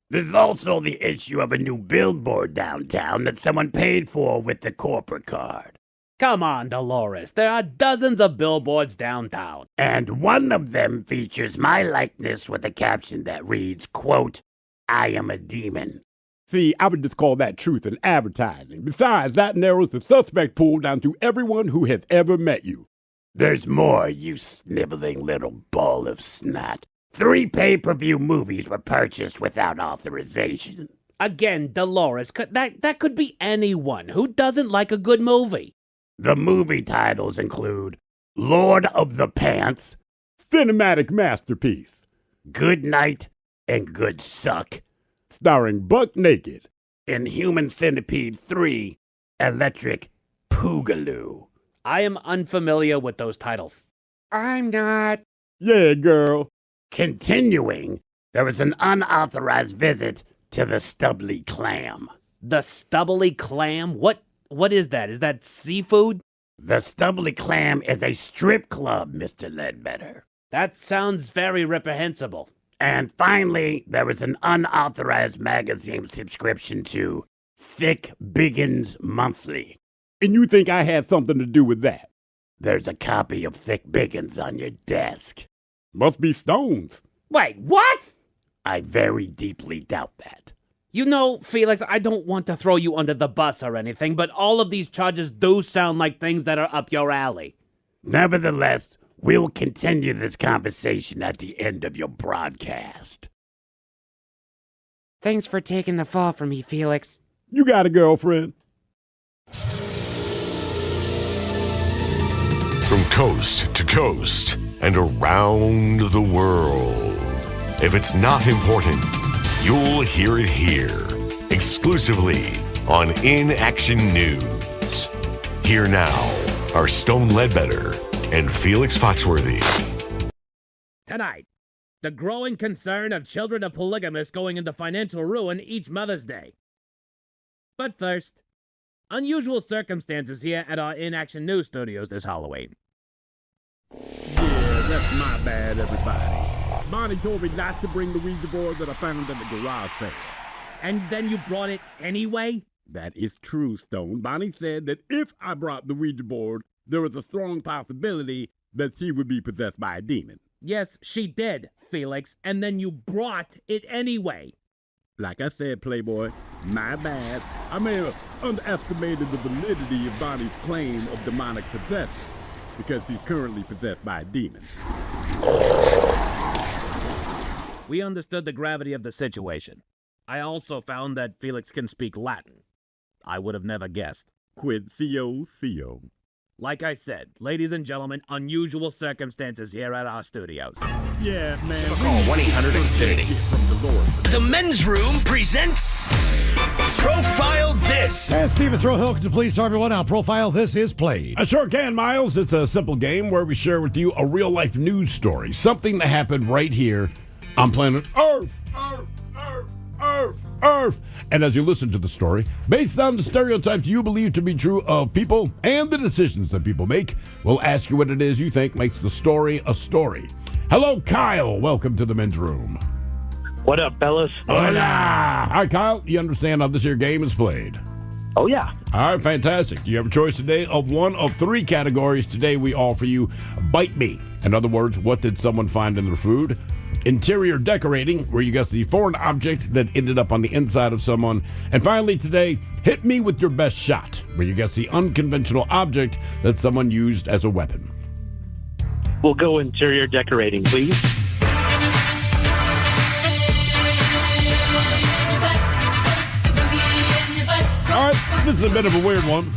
W: There's also the issue of a new billboard downtown that someone paid for with the corporate card.
H: Come on, Dolores. There are dozens of billboards downtown.
W: And one of them features my likeness with a caption that reads, quote, I am a demon.
L: See, I would just call that truth in advertising. Besides, that narrows the suspect pool down to everyone who has ever met you.
W: There's more, you sniveling little ball of snot. 3 pay-per-view movies were purchased without authorization.
H: Again, Dolores, that could be anyone. Who doesn't like a good movie?
W: The movie titles include Lord of the Pants,
L: Cinematic Masterpiece,
W: Good Night and Good Suck,
L: starring Buck Naked,
W: Inhuman Centipede 3, Electric Poogaloo.
H: I am unfamiliar with those titles.
V: I'm not.
L: Yeah, girl.
W: Continuing, there was an unauthorized visit to the Stubbly Clam.
H: The Stubbly Clam? What is that? Is that seafood?
W: The Stubbly Clam is a strip club, Mr. Ledbetter.
H: That sounds very reprehensible.
W: And finally, there was an unauthorized magazine subscription to Thick Biggins Monthly.
L: And you think I had something to do with that?
W: There's a copy of Thick Biggins on your desk.
L: Must be Stones.
H: Wait, what?
W: I very deeply doubt that.
H: You know, Felix, I don't want to throw you under the bus or anything, but all of these charges do sound like things that are up your alley.
W: Nevertheless, we'll continue this conversation at the end of your broadcast.
V: Thanks for taking the fall for me, Felix.
L: You got a girlfriend?
U: From coast to coast and around the world. If it's not important, you'll hear it here, exclusively on In Action News. Here now are Stone Ledbetter and Felix Foxworthy.
H: Tonight, the growing concern of children of polygamists going into financial ruin each Mother's Day. But first, unusual circumstances here at our In Action News studios this Halloween.
L: Yeah, that's my bad, everybody. Bonnie told me not to bring the Ouija board that I found in the garage sale.
H: And then you brought it anyway?
L: That is true, Stone. Bonnie said that if I brought the Ouija board, there was a strong possibility that she would be possessed by a demon.
H: Yes, she did, Felix, and then you brought it anyway.
L: Like I said, Playboy, my bad. I may have underestimated the validity of Bonnie's claim of demonic possession, because she's currently possessed by a demon.
H: We understood the gravity of the situation. I also found that Felix can speak Latin. I would have never guessed.
L: Quid cio.
H: Like I said, ladies and gentlemen, unusual circumstances here at our studios.
L: Yeah, man.
J: Call 1-800-XFINITY. The Men's Room presents Profile This.
D: And Stephen Throwhill to please tell everyone how Profile This is played.
C: I sure can, Miles. It's a simple game where we share with you a real-life news story, something that happened right here on planet Earth. Earth. And as you listen to the story, based on the stereotypes you believe to be true of people and the decisions that people make, we'll ask you what it is you think makes the story a story. Hello, Kyle. Welcome to the Men's Room.
P: What up, fellas?
C: Hola. Hi, Kyle. You understand how this here game is played?
P: Oh, yeah.
C: All right, fantastic. You have a choice today of one of 3 categories. Today we offer you Bite Me. In other words, what did someone find in their food? Interior decorating, where you guess the foreign object that ended up on the inside of someone. And finally today, Hit Me With Your Best Shot, where you guess the unconventional object that someone used as a weapon.
P: We'll go interior decorating, please.
C: All right, this is a bit of a weird one.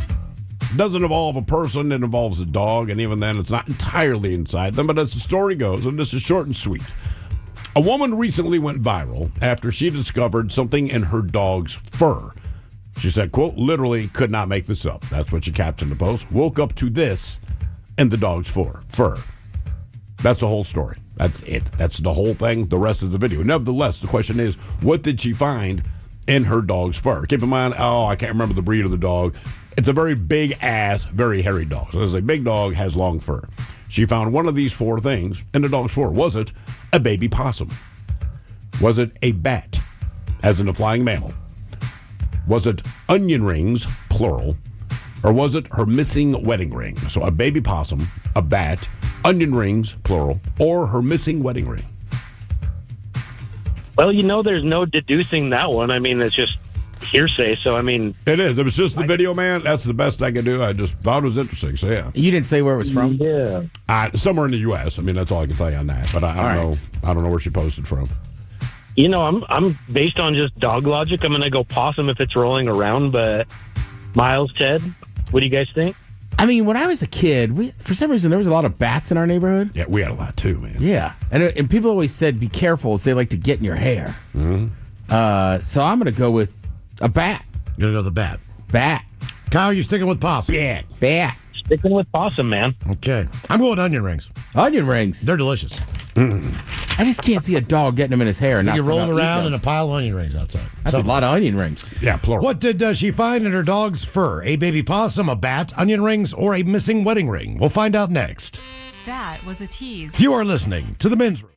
C: It doesn't involve a person, it involves a dog, and even then it's not entirely inside them, but as the story goes, and this is short and sweet. A woman recently went viral after she discovered something in her dog's fur. She said, quote, literally could not make this up. That's what she captioned the post. Woke up to this in the dog's fur. That's the whole story. That's it. That's the whole thing. The rest is the video. Nevertheless, the question is, what did she find in her dog's fur. Keep in mind, I can't remember the breed of the dog. It's a very big ass, very hairy dog. So it's a big dog, has long fur. She found one of these 4 things in the dog's fur. Was it a baby possum? Was it a bat, as in a flying mammal? Was it onion rings, plural? Or was it her missing wedding ring? So a baby possum, a bat, onion rings, plural, or her missing wedding ring?
P: Well, there's no deducing that one. I mean, it's just hearsay. So, I mean,
C: it is. It was just the video, man. That's the best I could do. I just thought it was interesting. So, yeah.
B: You didn't say where it was from?
P: Yeah.
C: Somewhere in the U.S. I mean, that's all I can tell you on that. But I don't know. I don't know where she posted from.
P: I'm based on just dog logic. I'm going to go possum if it's rolling around. But Miles, Ted, what do you guys think?
B: I mean, when I was a kid, for some reason, there was a lot of bats in our neighborhood.
C: Yeah, we had a lot too, man.
B: Yeah. And people always said, be careful, as they like to get in your hair.
C: Mm-hmm.
B: So I'm going to go with a bat.
D: You're going to go with the bat.
B: Bat.
D: Kyle, you sticking with possum?
B: Bat.
P: Sticking with possum, man.
D: Okay. I'm going with onion rings.
B: Onion rings?
D: They're delicious.
B: I just can't see a dog getting them in his hair. And
D: You're
B: not
D: rolling
B: eat
D: around
B: them.
D: in a pile of onion rings outside.
B: That's a lot of onion rings.
C: Yeah, plural.
D: What did she find in her dog's fur? A baby possum, a bat, onion rings, or a missing wedding ring? We'll find out next.
Q: That was a tease.
D: You are listening to the Men's Room.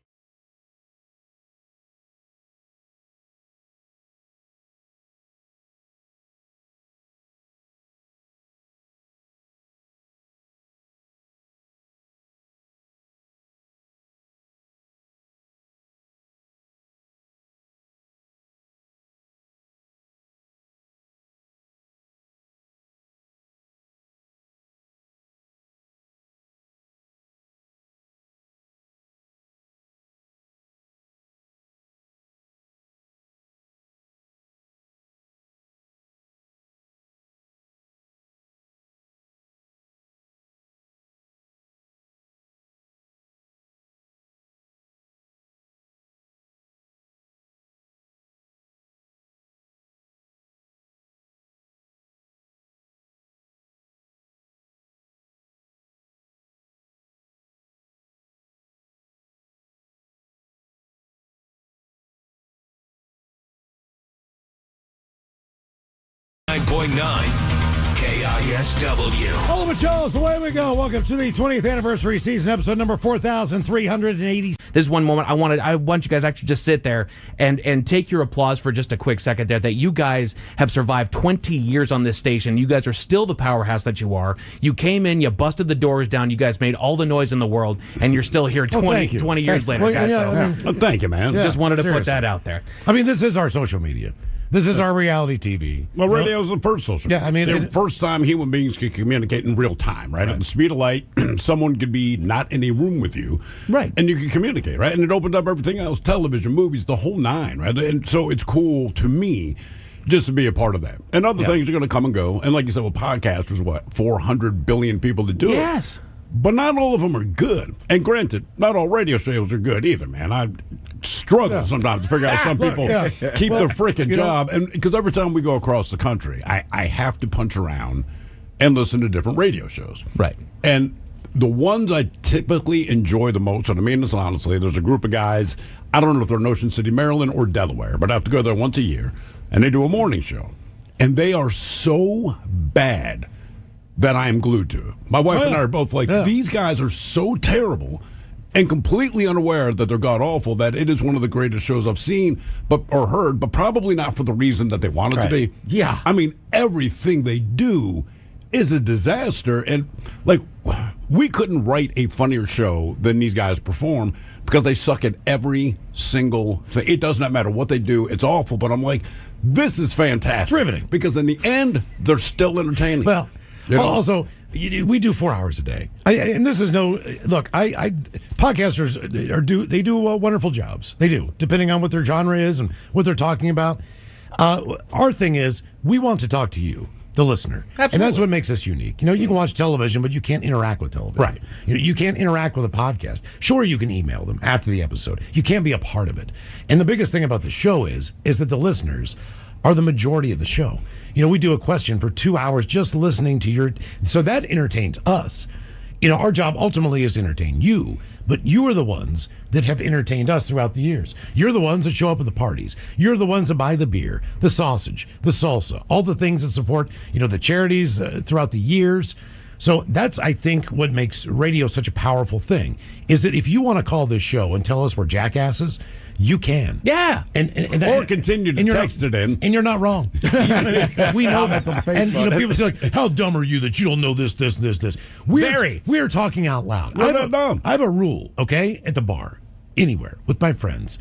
J: KISW.
D: All of it, Jones, away we go. Welcome to the 20th anniversary season, episode number 4,380.
A: There's one moment I want you guys actually just sit there and take your applause for just a quick second there, that you guys have survived 20 years on this station. You guys are still the powerhouse that you are. You came in, you busted the doors down, you guys made all the noise in the world, and you're still here 20 years later,
D: Well,
A: guys.
D: yeah,
A: So,
C: thank you, man.
A: Just wanted to
D: seriously.
A: put that out there.
D: I mean, this is our social media. This is our reality TV.
C: Well, radio's the first social.
D: Yeah, I mean,
C: the first time human beings could communicate in real time, right? At the speed of light, someone could be not in a room with you,
A: right?
C: And you could communicate, right? And it opened up everything else: television, movies, the whole nine, right? And so it's cool to me just to be a part of that. And other things are going to come and go. And like you said, well, podcasters, what, 400 billion people to do it.
A: Yes.
C: But not all of them are good. And granted, not all radio shows are good either, man. I struggle sometimes to figure out some people keep their freaking job. And because every time we go across the country, I have to punch around and listen to different radio shows.
A: Right.
C: And the ones I typically enjoy the most, and I mean this honestly, there's a group of guys, I don't know if they're in Ocean City, Maryland, or Delaware, but I have to go there once a year, and they do a morning show. And they are so bad that I am glued to it. My wife and I are both like, these guys are so terrible and completely unaware that they're god-awful that it is one of the greatest shows I've seen or heard, but probably not for the reason that they want it to be.
B: Yeah.
C: I mean, everything they do is a disaster. And, like, we couldn't write a funnier show than these guys perform because they suck at every single thing. It does not matter what they do. It's awful, but I'm like, this is fantastic.
D: Riveting.
C: Because in the end, they're still entertaining.
D: Well,
C: You know?
D: also, we do 4 hours a day, and this is no look. Podcasters they do wonderful jobs. They do, depending on what their genre is and what they're talking about. Our thing is, we want to talk to you, the listener, and that's what makes us unique. You know, you can watch television, but you can't interact with television.
C: Right.
D: You can't interact with a podcast. Sure, you can email them after the episode. You can't be a part of it. And the biggest thing about the show is that the listeners are the majority of the show. You know, we do a question for 2 hours just listening to so that entertains us. Our job ultimately is to entertain you, but you are the ones that have entertained us throughout the years. You're the ones that show up at the parties. You're the ones that buy the beer, the sausage, the salsa, all the things that support, the charities throughout the years. So that's, I think, what makes radio such a powerful thing, is that if you want to call this show and tell us we're jackasses, you can.
A: Yeah.
C: Or continue to text it in.
D: And you're not wrong. We know that's on Facebook. And people say, like, how dumb are you that you don't know this, this, and this, this? We're talking out loud. I have a rule, okay, at the bar, anywhere, with my friends.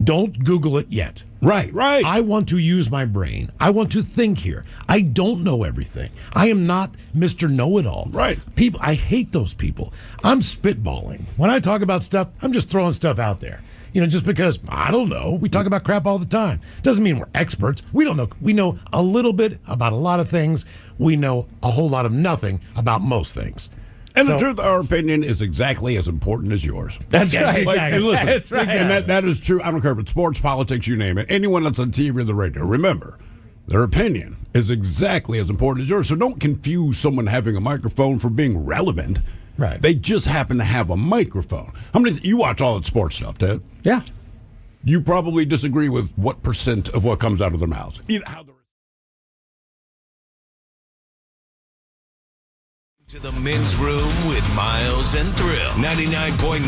D: Don't Google it yet.
C: Right.
D: I want to use my brain. I want to think here. I don't know everything. I am not Mr. Know-It-All.
C: Right.
D: People, I hate those people. I'm spitballing. When I talk about stuff, I'm just throwing stuff out there. Just because, I don't know. We talk about crap all the time. Doesn't mean we're experts. We don't know. We know a little bit about a lot of things. We know a whole lot of nothing about most things.
C: And the truth, our opinion is exactly as important as yours.
A: That's right.
C: And listen,
A: that's right.
C: And that is true. I don't care if it's sports, politics, you name it. Anyone that's on TV or the radio, remember, their opinion is exactly as important as yours. So don't confuse someone having a microphone for being relevant.
D: Right.
C: They just happen to have a microphone. How many? You watch all that sports stuff, Ted?
A: Yeah.
C: You probably disagree with what % of what comes out of their mouths.
J: To the men's room with Miles and Thrill. 99.9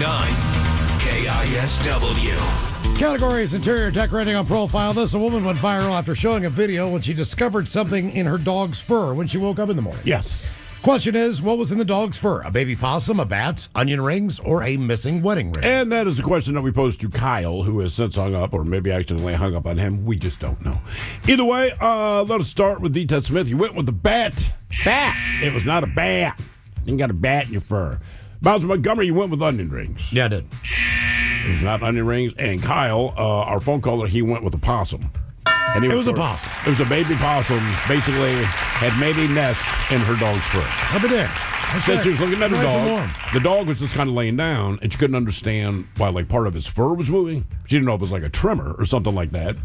J: KISW.
D: Categories: interior decorating on profile. This: a woman went viral after showing a video when she discovered something in her dog's fur when she woke up in the morning.
C: Yes.
D: Question is, what was in the dog's fur? A baby possum, a bat, onion rings, or a missing wedding ring?
C: And that is the question that we posed to Kyle, who has since hung up, or maybe accidentally hung up on him. We just don't know. Either way, let us start with D. Ted Smith. You went with the bat.
A: Bat.
C: It was not a bat. You got a bat in your fur. Bowser Montgomery, you went with onion rings.
D: Yeah, I did.
C: It was not onion rings. And Kyle, our phone caller, he went with a possum. And
D: it was a possum.
C: It was a baby possum, basically had made a nest in her dog's fur.
D: Up in there.
C: Since she was looking at her
D: Nice and
C: dog,
D: warm.
C: the dog was just kind of laying down, and she couldn't understand why, like, part of his fur was moving. She didn't know if it was like a trimmer or something like that.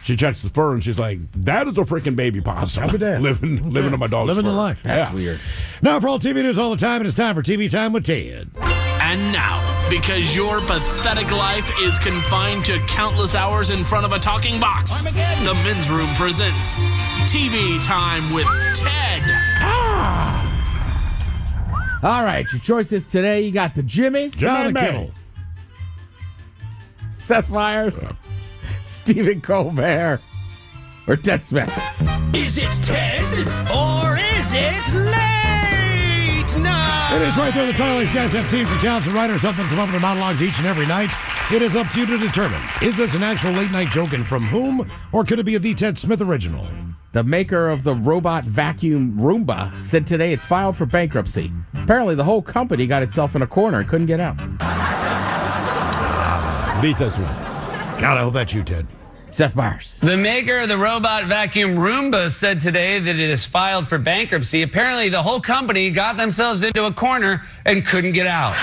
C: She checks the fur, and she's like, that is a freaking baby possum.
D: Up in there.
C: living in my dog's
D: Living
C: fur.
D: the life.
A: That's weird.
D: Now, for all TV news all the time, it is time for TV Time with Ted.
N: And now, because your pathetic life is confined to countless hours in front of a talking box, the Men's Room presents TV Time with Ted.
B: All right, your choices today. You got the Jimmys,
D: John and
B: Jimmy,
D: Kimmel.
B: Seth Meyers, Stephen Colbert, or Ted Smith.
J: Is it Ted or is it late night?
D: It is right there. The title. These guys have teams of talented writers help them come up with monologues each and every night. It is up to you to determine, is this an actual late night joke and from whom, or could it be a The Ted Smith original?
B: The maker of the robot vacuum Roomba said today it's filed for bankruptcy. Apparently, the whole company got itself in a corner and couldn't get out.
C: The Ted Smith.
D: God, I hope that's you, Ted.
B: Seth Meyers.
R: The maker of the robot vacuum Roomba said today that it is filed for bankruptcy. Apparently, the whole company got themselves into a corner and couldn't get out.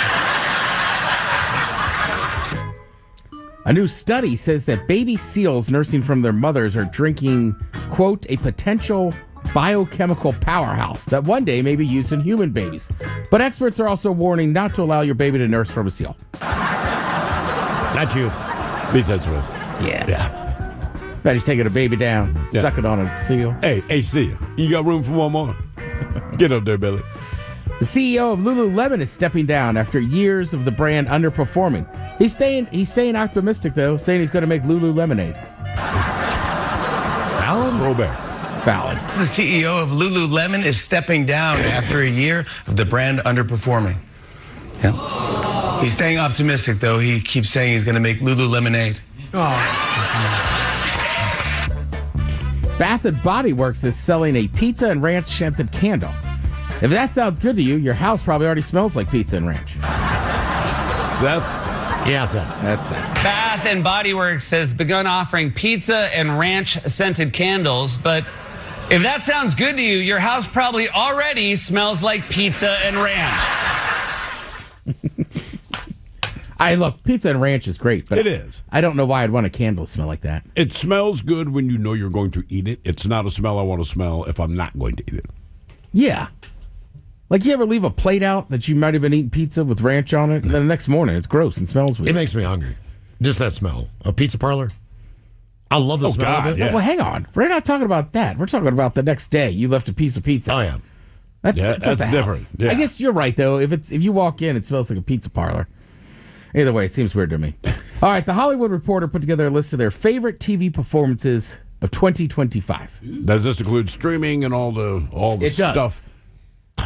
B: A new study says that baby seals nursing from their mothers are drinking, quote, a potential biochemical powerhouse that one day may be used in human babies. But experts are also warning not to allow your baby to nurse from a seal.
C: That's you. The Ted Smith.
B: Yeah. Bet he's taking a baby down, suck it on a seal.
C: Hey, seal. You got room for one more? Get up there, Billy.
B: The CEO of Lululemon is stepping down after years of the brand underperforming. He's staying optimistic, though, saying he's going to make Lulu lemonade.
C: Fallon? Robert.
B: Fallon.
S: The CEO of Lululemon is stepping down after a year of the brand underperforming. Yeah. He's staying optimistic, though. He keeps saying he's going to make Lulu lemonade.
B: Bath & Body Works is selling a pizza and ranch scented candle. If that sounds good to you, your house probably already smells like pizza and ranch.
C: Seth?
B: Yeah, Seth. That's it.
R: Bath and Body Works has begun offering pizza and ranch scented candles, but if that sounds good to you, your house probably already smells like pizza and ranch.
B: Look, pizza and ranch is great, but
C: it is.
B: I don't know why I'd want a candle to smell like that.
C: It smells good when you know you're going to eat it. It's not a smell I want to smell if I'm not going to eat it.
B: Yeah. Like, you ever leave a plate out that you might have been eating pizza with ranch on it, and then the next morning it's gross and smells weird?
D: It makes me hungry. Just that smell. A pizza parlor. I love the smell of it.
B: Well, hang on. We're not talking about that. We're talking about the next day. You left a piece of pizza.
D: Oh, yeah.
B: That's at the house.
C: different. Yeah.
B: I guess you're right, though. If you walk in, it smells like a pizza parlor. Either way, it seems weird to me. All right, The Hollywood Reporter put together a list of their favorite TV performances of 2025.
C: Does this include streaming and all the
B: It does.
C: stuff?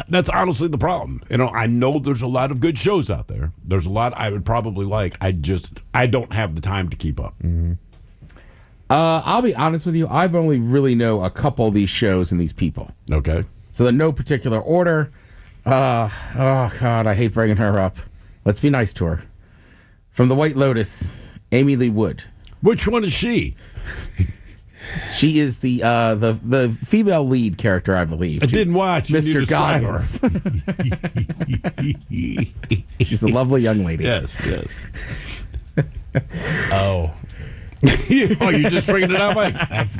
C: That's honestly the problem. I know there's a lot of good shows out there. There's a lot I would probably like. I don't have the time to keep up.
B: Mm-hmm. I'll be honest with you. I've only really know a couple of these shows and these people.
C: Okay.
B: So in no particular order. Oh, God, I hate bringing her up. Let's be nice to her. From The White Lotus, Amy Lee Wood.
C: Which one is she?
B: She is the female lead character, I believe.
C: I didn't watch.
B: Mr. Goggins. She's a lovely young lady.
C: Yes.
A: Oh.
C: Oh, you just figured it out, Mike?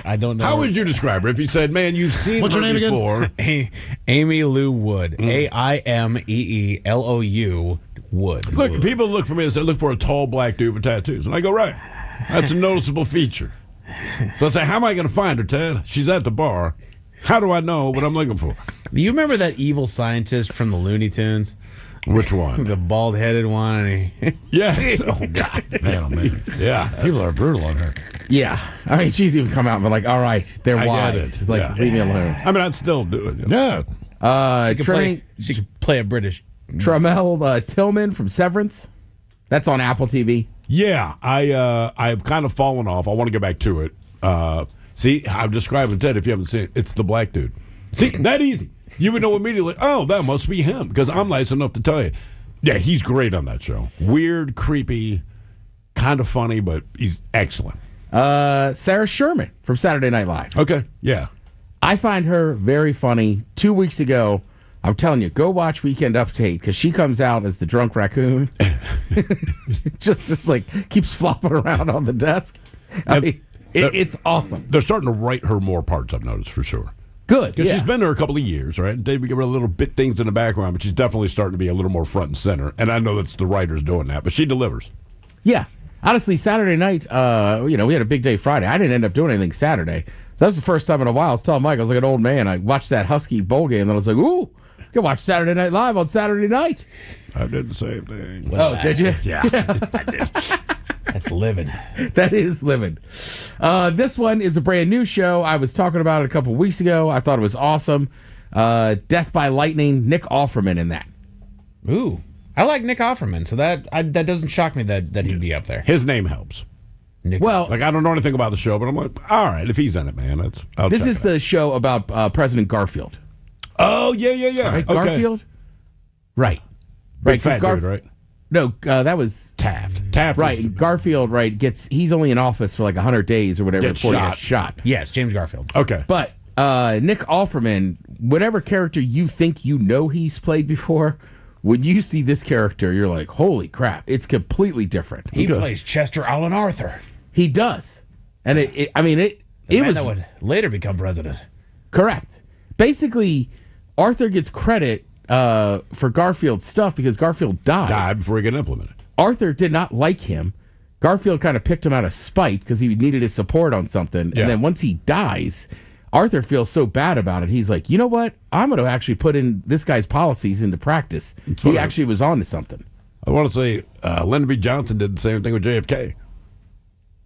A: I don't know.
C: How would you describe her if you said, man, you've seen
D: What's
C: her
D: her name
C: before?
A: again? Amy Lou Wood. AIMEELOU Wood.
C: Look, people look for me and say, look for a tall black dude with tattoos. And I go, right. That's a noticeable feature. So I say, how am I going to find her, Ted? She's at the bar. How do I know what I'm looking for?
A: Do you remember that evil scientist from the Looney Tunes?
C: Which one?
A: The bald-headed one. And
C: Yeah. Oh, God. Man, oh, man. Yeah.
D: People are brutal on her.
B: Yeah. I mean, she's even come out and been like, all right, they're
C: I
B: wide.
C: get it.
B: Like,
C: Yeah.
B: leave me alone.
C: I mean, I'd still do it.
D: Yeah.
A: she could play a British.
B: Tramel Tillman from Severance. That's on Apple TV.
C: Yeah, I've kind of fallen off. I want to get back to it. See, I'm describing Ted. If you haven't seen it, it's the black dude. See, that easy. You would know immediately. Oh, that must be him because I'm nice enough to tell you. Yeah, he's great on that show. Weird, creepy, kind of funny, but he's excellent.
B: Sarah Sherman from Saturday Night Live.
C: Okay, yeah.
B: I find her very funny. 2 weeks ago, I'm telling you, go watch Weekend Update because she comes out as the drunk raccoon. just like keeps flopping around on the desk. I mean, it's awesome.
C: They're starting to write her more parts, I've noticed, for sure.
B: Good.
C: Because
B: Yeah.
C: she's been there a couple of years, right? They give her a little bit things in the background, but she's definitely starting to be a little more front and center. And I know that's the writers doing that, but she delivers.
B: Yeah. Honestly, Saturday night, we had a big day Friday. I didn't end up doing anything Saturday. So that was the first time in a while. I was telling Mike, I was like an old man. I watched that Husky bowl game, and I was like, ooh, I can watch Saturday Night Live on Saturday night.
C: I did the same thing.
B: Oh, did you?
C: Yeah.
A: I did. That's living.
B: That is living. This one is a brand new show. I was talking about it a couple weeks ago. I thought it was awesome. Death by Lightning, Nick Offerman in that.
A: Ooh. I like Nick Offerman, so that doesn't shock me that he'd be up there.
C: His name helps.
A: Nick
B: Well,
C: Like, I don't know anything about the show, but I'm like, all right, if he's in it, man, I'll
B: this
C: check
B: is
C: it out.
B: the show about President Garfield.
C: Oh, yeah.
B: Right?
C: Okay.
B: Garfield? Right.
C: Big
B: 'cause
C: fat dude, right?
B: No, that was
C: Taft. Taft.
B: right.
C: was the-
B: Garfield, right, he's only in office for like 100 days or whatever
C: Gets
B: before he
C: shot.
B: gets shot.
A: Yes, James Garfield.
C: Okay.
B: But Nick Offerman, whatever character you think you know he's played before, when you see this character, you're like, holy crap, it's completely different.
A: He plays Chester Alan Arthur.
B: He does. And it
A: The man
B: was
A: that would later become president.
B: correct. Basically, Arthur gets credit for Garfield's stuff because Garfield
C: Died before he got implemented.
B: Arthur did not like him. Garfield kind of picked him out of spite because he needed his support on something.
C: Yeah.
B: And then once he dies, Arthur feels so bad about it. He's like, you know what? I'm going to actually put in this guy's policies into practice.
C: funny.
B: He actually was on to something.
C: I want to say Lyndon B. Johnson did the same thing with JFK.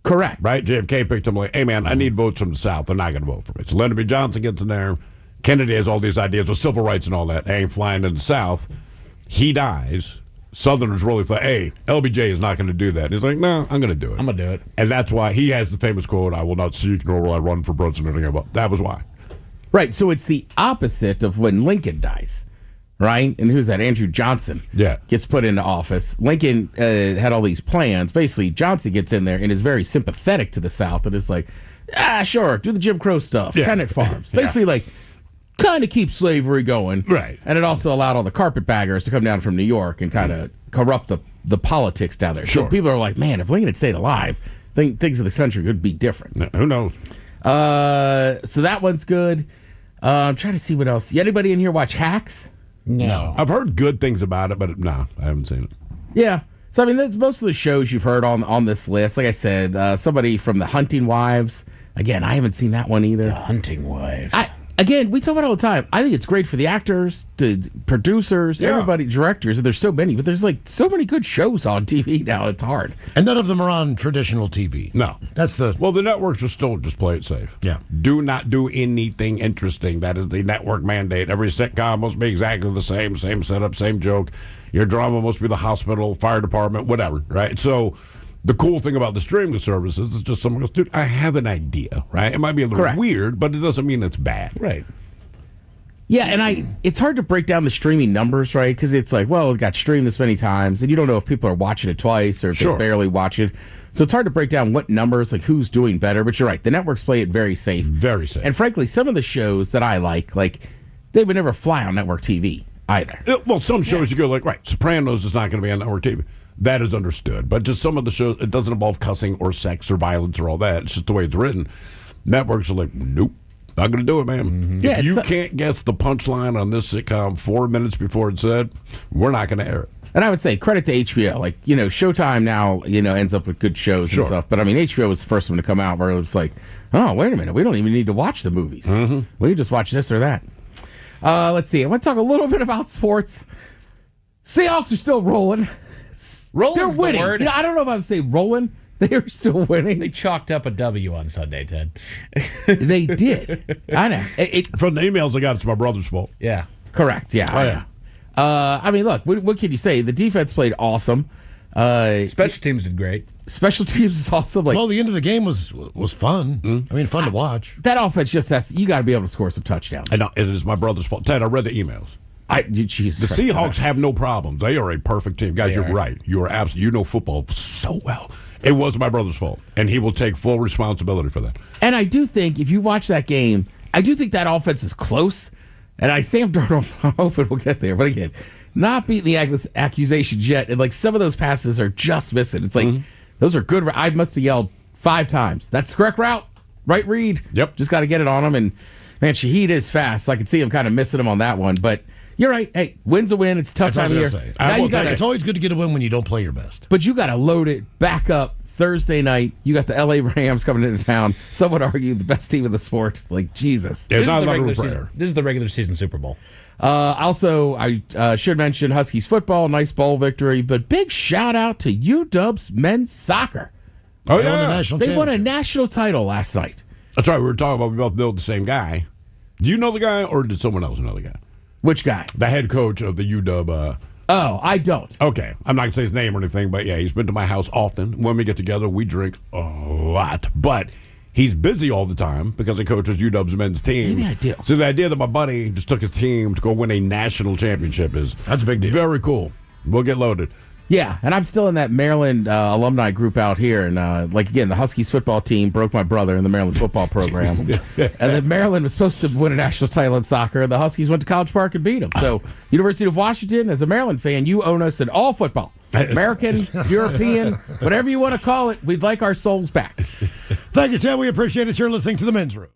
B: Correct.
C: Right? JFK picked him like, hey, man, I need votes from the South. They're not going to vote for me. So Lyndon B. Johnson gets in there. Kennedy has all these ideas with civil rights and all that. They ain't flying in the South. He dies. Southerners really thought, hey, LBJ is not going to do that. And he's like, no, I'm going to do it.
A: I'm going to do it.
C: And that's why he has the famous quote, I will not seek nor will I run for president again. That was why.
B: Right. So it's the opposite of when Lincoln dies. Right? And who's that? Andrew Johnson.
C: Yeah.
B: Gets put into office. Lincoln had all these plans. Basically, Johnson gets in there and is very sympathetic to the South and is like, sure, do the Jim Crow stuff,
C: Yeah.
B: tenant farms.
C: Yeah.
B: Basically, like, kind of keep slavery going.
C: Right.
B: And it also allowed all the carpetbaggers to come down from New York and kind of corrupt the politics down there.
C: Sure.
B: So people are like, man, if Lincoln had stayed alive, things in this country could be different.
C: No, who knows?
B: So that one's good. I'm trying to see what else. Anybody in here watch Hacks?
A: No.
C: I've heard good things about it, but no, I haven't seen it.
B: Yeah. So, I mean, that's most of the shows you've heard on this list. Like I said, somebody from The Hunting Wives. Again, I haven't seen that one either.
A: The Hunting Wives.
B: Again, we talk about it all the time. I think it's great for the actors, the producers, everybody, directors. There's so many, but there's like so many good shows on TV now. It's hard.
D: And none of them are on traditional TV.
C: No.
D: That's the...
C: Well, the networks are still just play it safe.
D: Yeah.
C: Do not do anything interesting. That is the network mandate. Every sitcom must be exactly the same setup, same joke. Your drama must be the hospital, fire department, whatever, right? So the cool thing about the streaming services is just someone goes, dude, I have an idea, right? It might be a little weird, but it doesn't mean it's bad.
A: Right.
B: Yeah, and it's hard to break down the streaming numbers, right? Because it's like, well, it got streamed this many times, and you don't know if people are watching it twice or if they barely watch it. So it's hard to break down what numbers, like who's doing better. But you're right, the networks play it very safe.
C: Very safe.
B: And frankly, some of the shows that I like they would never fly on network TV either.
C: Well, some shows you go like, right, Sopranos is not going to be on network TV. That is understood. But just some of the shows, it doesn't involve cussing or sex or violence or all that. It's just the way it's written. Networks are like, nope, not going to do it, man.
B: Mm-hmm. Yeah,
C: if you can't guess the punchline on this sitcom 4 minutes before it's said, we're not going to air it.
B: And I would say credit to HBO. Like, Showtime now, ends up with good shows and stuff. But I mean, HBO was the first one to come out where it was like, oh, wait a minute, we don't even need to watch the movies. We can just watch this or that. Let's see. I want to talk a little bit about sports. Seahawks are still rolling. They're winning.
A: The word.
B: I don't know if I would say rolling. They are still winning.
A: They chalked up a W on Sunday, Ted.
B: They did. I know.
C: From the emails I got, it's my brother's fault.
A: Yeah.
B: Correct. Yeah.
C: Oh, yeah.
B: I mean, look, what can you say? The defense played awesome.
A: Special teams did great.
B: Special teams is awesome.
D: Well, the end of the game was fun. I mean, fun to watch.
B: That offense just you got to be able to score some touchdowns.
C: I know, it is my brother's fault. Ted, I read the emails. The Seahawks have no problems. They are a perfect team. Guys, you're right. You are absolutely, you know football so well. It was my brother's fault, and he will take full responsibility for that.
B: And I do think, if you watch that game, I do think that offense is close. And Sam Darnold, I'm hoping we'll get there. But again, not beating the accusations yet. And like some of those passes are just missing. It's like, those are good. I must have yelled 5 times. That's the correct route. Right read.
C: Yep.
B: Just got to get it on him. And man, Shaheed is fast. So I could see him kind of missing him on that one. But you're right. Hey, win's a win. It's a tough time of year.
D: It's always good to get a win when you don't play your best.
B: But you got to load it back up Thursday night. You got the LA Rams coming into town. Some would argue the best team in the sport. Like, Jesus.
A: This is the regular season Super Bowl.
B: Also, I should mention Huskies football. Nice bowl victory. But big shout out to UW's men's soccer.
C: Oh, yeah.
B: They won a national title last night.
C: That's right. We were talking about we both know the same guy. Do you know the guy, or did someone else know the guy?
B: Which guy?
C: The head coach of the UW.
B: Oh, I don't.
C: Okay. I'm not going to say his name or anything, but yeah, he's been to my house often. When we get together, we drink a lot. But he's busy all the time because he coaches UW's men's team.
B: Maybe I do.
C: So the idea that my buddy just took his team to go win a national championship that's a big deal. Very cool. We'll get loaded.
B: Yeah, and I'm still in that Maryland alumni group out here. And, again, the Huskies football team broke my brother in the Maryland football program. And then Maryland was supposed to win a national title in soccer, and the Huskies went to College Park and beat them. So, University of Washington, as a Maryland fan, you own us in all football. American, European, whatever you want to call it, we'd like our souls back.
D: Thank you, Ted. We appreciate it. You're listening to The Men's Room.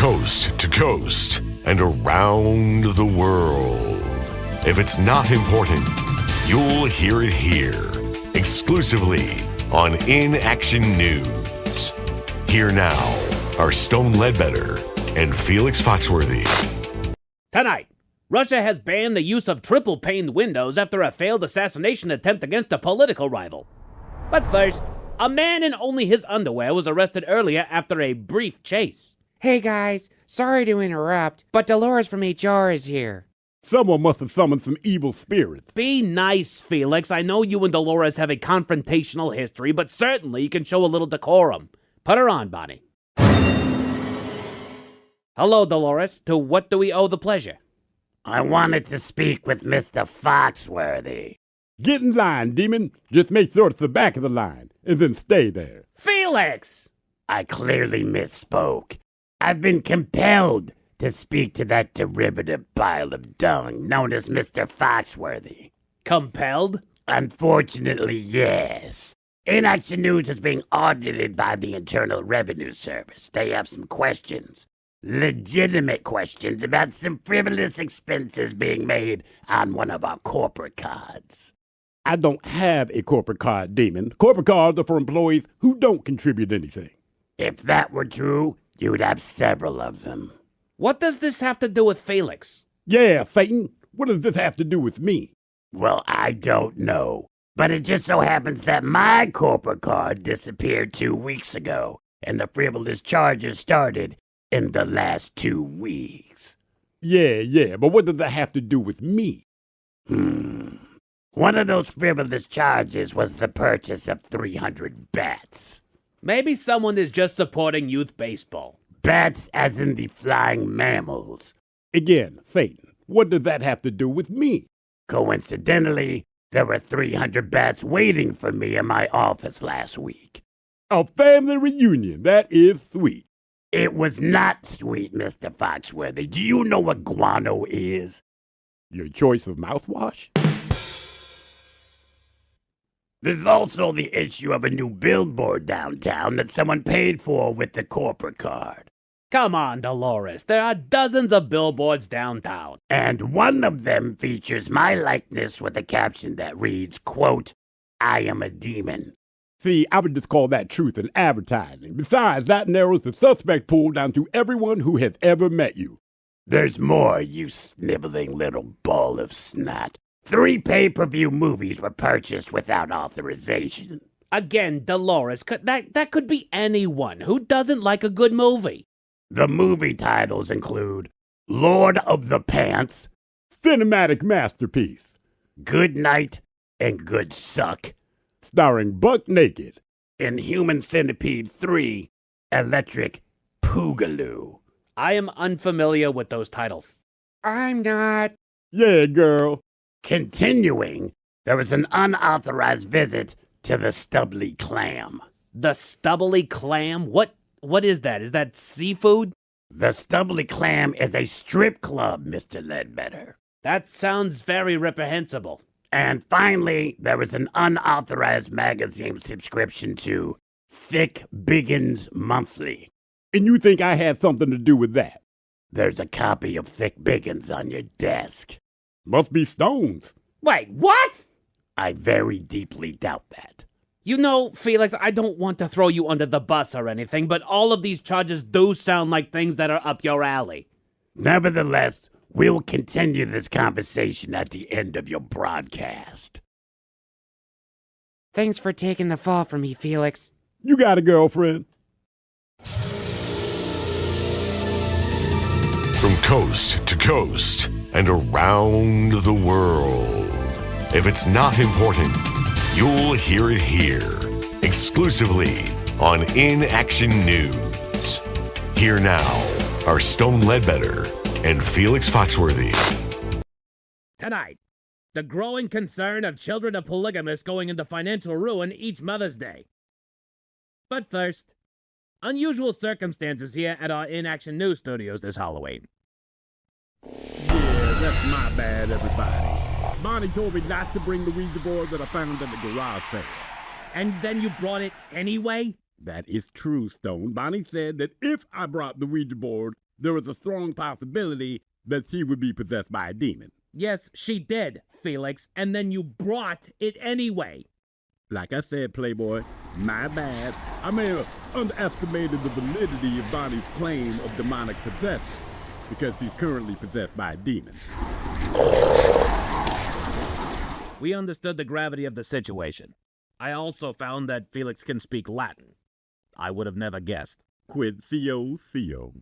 U: coast to coast and around the world. If it's not important, you'll hear it here, exclusively on In Action News. Here now are Stone Ledbetter and Felix Foxworthy.
H: Tonight, Russia has banned the use of triple-paned windows after a failed assassination attempt against a political rival. But first, a man in only his underwear was arrested earlier after a brief chase.
V: Hey guys, sorry to interrupt, but Dolores from HR is here.
L: Someone must have summoned some evil spirits.
H: Be nice, Felix. I know you and Dolores have a confrontational history, but certainly you can show a little decorum. Put her on, Bonnie. Hello, Dolores. To what do we owe the pleasure?
W: I wanted to speak with Mr. Foxworthy.
L: Get in line, demon. Just make sure it's the back of the line, and then stay there.
H: Felix!
W: I clearly misspoke. I've been compelled to speak to that derivative pile of dung known as Mr. Foxworthy.
H: Compelled?
W: Unfortunately, yes. In Action News is being audited by the Internal Revenue Service. They have some questions. Legitimate questions about some frivolous expenses being made on one of our corporate cards.
L: I don't have a corporate card, demon. Corporate cards are for employees who don't contribute anything.
W: If that were true, you'd have several of them.
H: What does this have to do with Felix?
L: Yeah, Phaeton. What does this have to do with me?
W: Well, I don't know. But it just so happens that my corporate card disappeared 2 weeks ago, and the frivolous charges started in the last 2 weeks.
L: Yeah, but what does that have to do with me?
W: One of those frivolous charges was the purchase of 300 bats.
H: Maybe someone is just supporting youth baseball.
W: Bats as in the flying mammals.
L: Again, Phaeton, what does that have to do with me?
W: Coincidentally, there were 300 bats waiting for me in my office last week.
L: A family reunion, that is sweet.
W: It was not sweet, Mr. Foxworthy. Do you know what guano is?
L: Your choice of mouthwash?
W: There's also the issue of a new billboard downtown that someone paid for with the corporate card.
H: Come on, Dolores. There are dozens of billboards downtown.
W: And one of them features my likeness with a caption that reads, quote, I am a demon.
L: See, I would just call that truth in advertising. Besides, that narrows the suspect pool down to everyone who has ever met you.
W: There's more, you sniveling little ball of snot. 3 pay-per-view movies were purchased without authorization.
H: Again, Dolores, that could be anyone. Who doesn't like a good movie?
W: The movie titles include Lord of the Pants,
L: Cinematic Masterpiece,
W: Good Night and Good Suck,
L: starring Buck Naked,
W: Inhuman Centipede 3, Electric Poogaloo.
H: I am unfamiliar with those titles.
V: I'm not.
L: Yeah, girl.
W: Continuing, there was an unauthorized visit to the Stubbly Clam.
H: The Stubbly Clam? What is that? Is that seafood?
W: The Stubbly Clam is a strip club, Mr. Ledbetter.
H: That sounds very reprehensible.
W: And finally, there was an unauthorized magazine subscription to Thick Biggins Monthly.
L: And you think I had something to do with that?
W: There's a copy of Thick Biggins on your desk.
L: Must be Stones.
H: Wait, what?
W: I very deeply doubt that.
H: You know, Felix, I don't want to throw you under the bus or anything, but all of these charges do sound like things that are up your alley.
W: Nevertheless, we'll continue this conversation at the end of your broadcast.
V: Thanks for taking the fall for me, Felix.
L: You got a girlfriend?
U: From coast to coast and around the world. If it's not important, you'll hear it here, exclusively on In Action News. Here now are Stone Ledbetter and Felix Foxworthy.
H: Tonight, the growing concern of children of polygamists going into financial ruin each Mother's Day. But first, unusual circumstances here at our In Action News studios this Halloween.
L: Yeah, that's my bad, everybody. Bonnie told me not to bring the Ouija board that I found in the garage sale.
H: And then you brought it anyway?
L: That is true, Stone. Bonnie said that if I brought the Ouija board, there was a strong possibility that she would be possessed by a demon.
H: Yes, she did, Felix, and then you brought it anyway.
L: Like I said, Playboy, my bad. I may have underestimated the validity of Bonnie's claim of demonic possession because she's currently possessed by a demon.
H: We understood the gravity of the situation. I also found that Felix can speak Latin. I would have never guessed.
L: Quid co.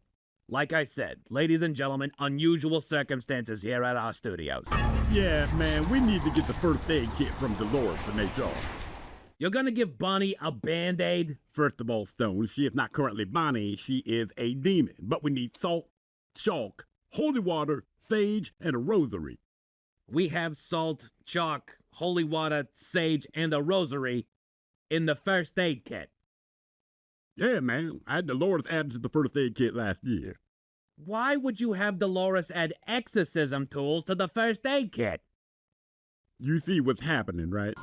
H: Like I said, ladies and gentlemen, unusual circumstances here at our studios.
L: Yeah, man, we need to get the first aid kit from Dolores from HR.
H: You're gonna give Bonnie a Band-Aid?
L: First of all, Stone, she is not currently Bonnie, she is a demon. But we need salt, chalk, holy water, sage, and a rosary.
H: We have salt, chalk, holy water, sage, and a rosary in the first aid kit.
L: Yeah, man. I had Dolores added to the first aid kit last year.
H: Why would you have Dolores add exorcism tools to the first aid kit?
L: You see what's happening, right?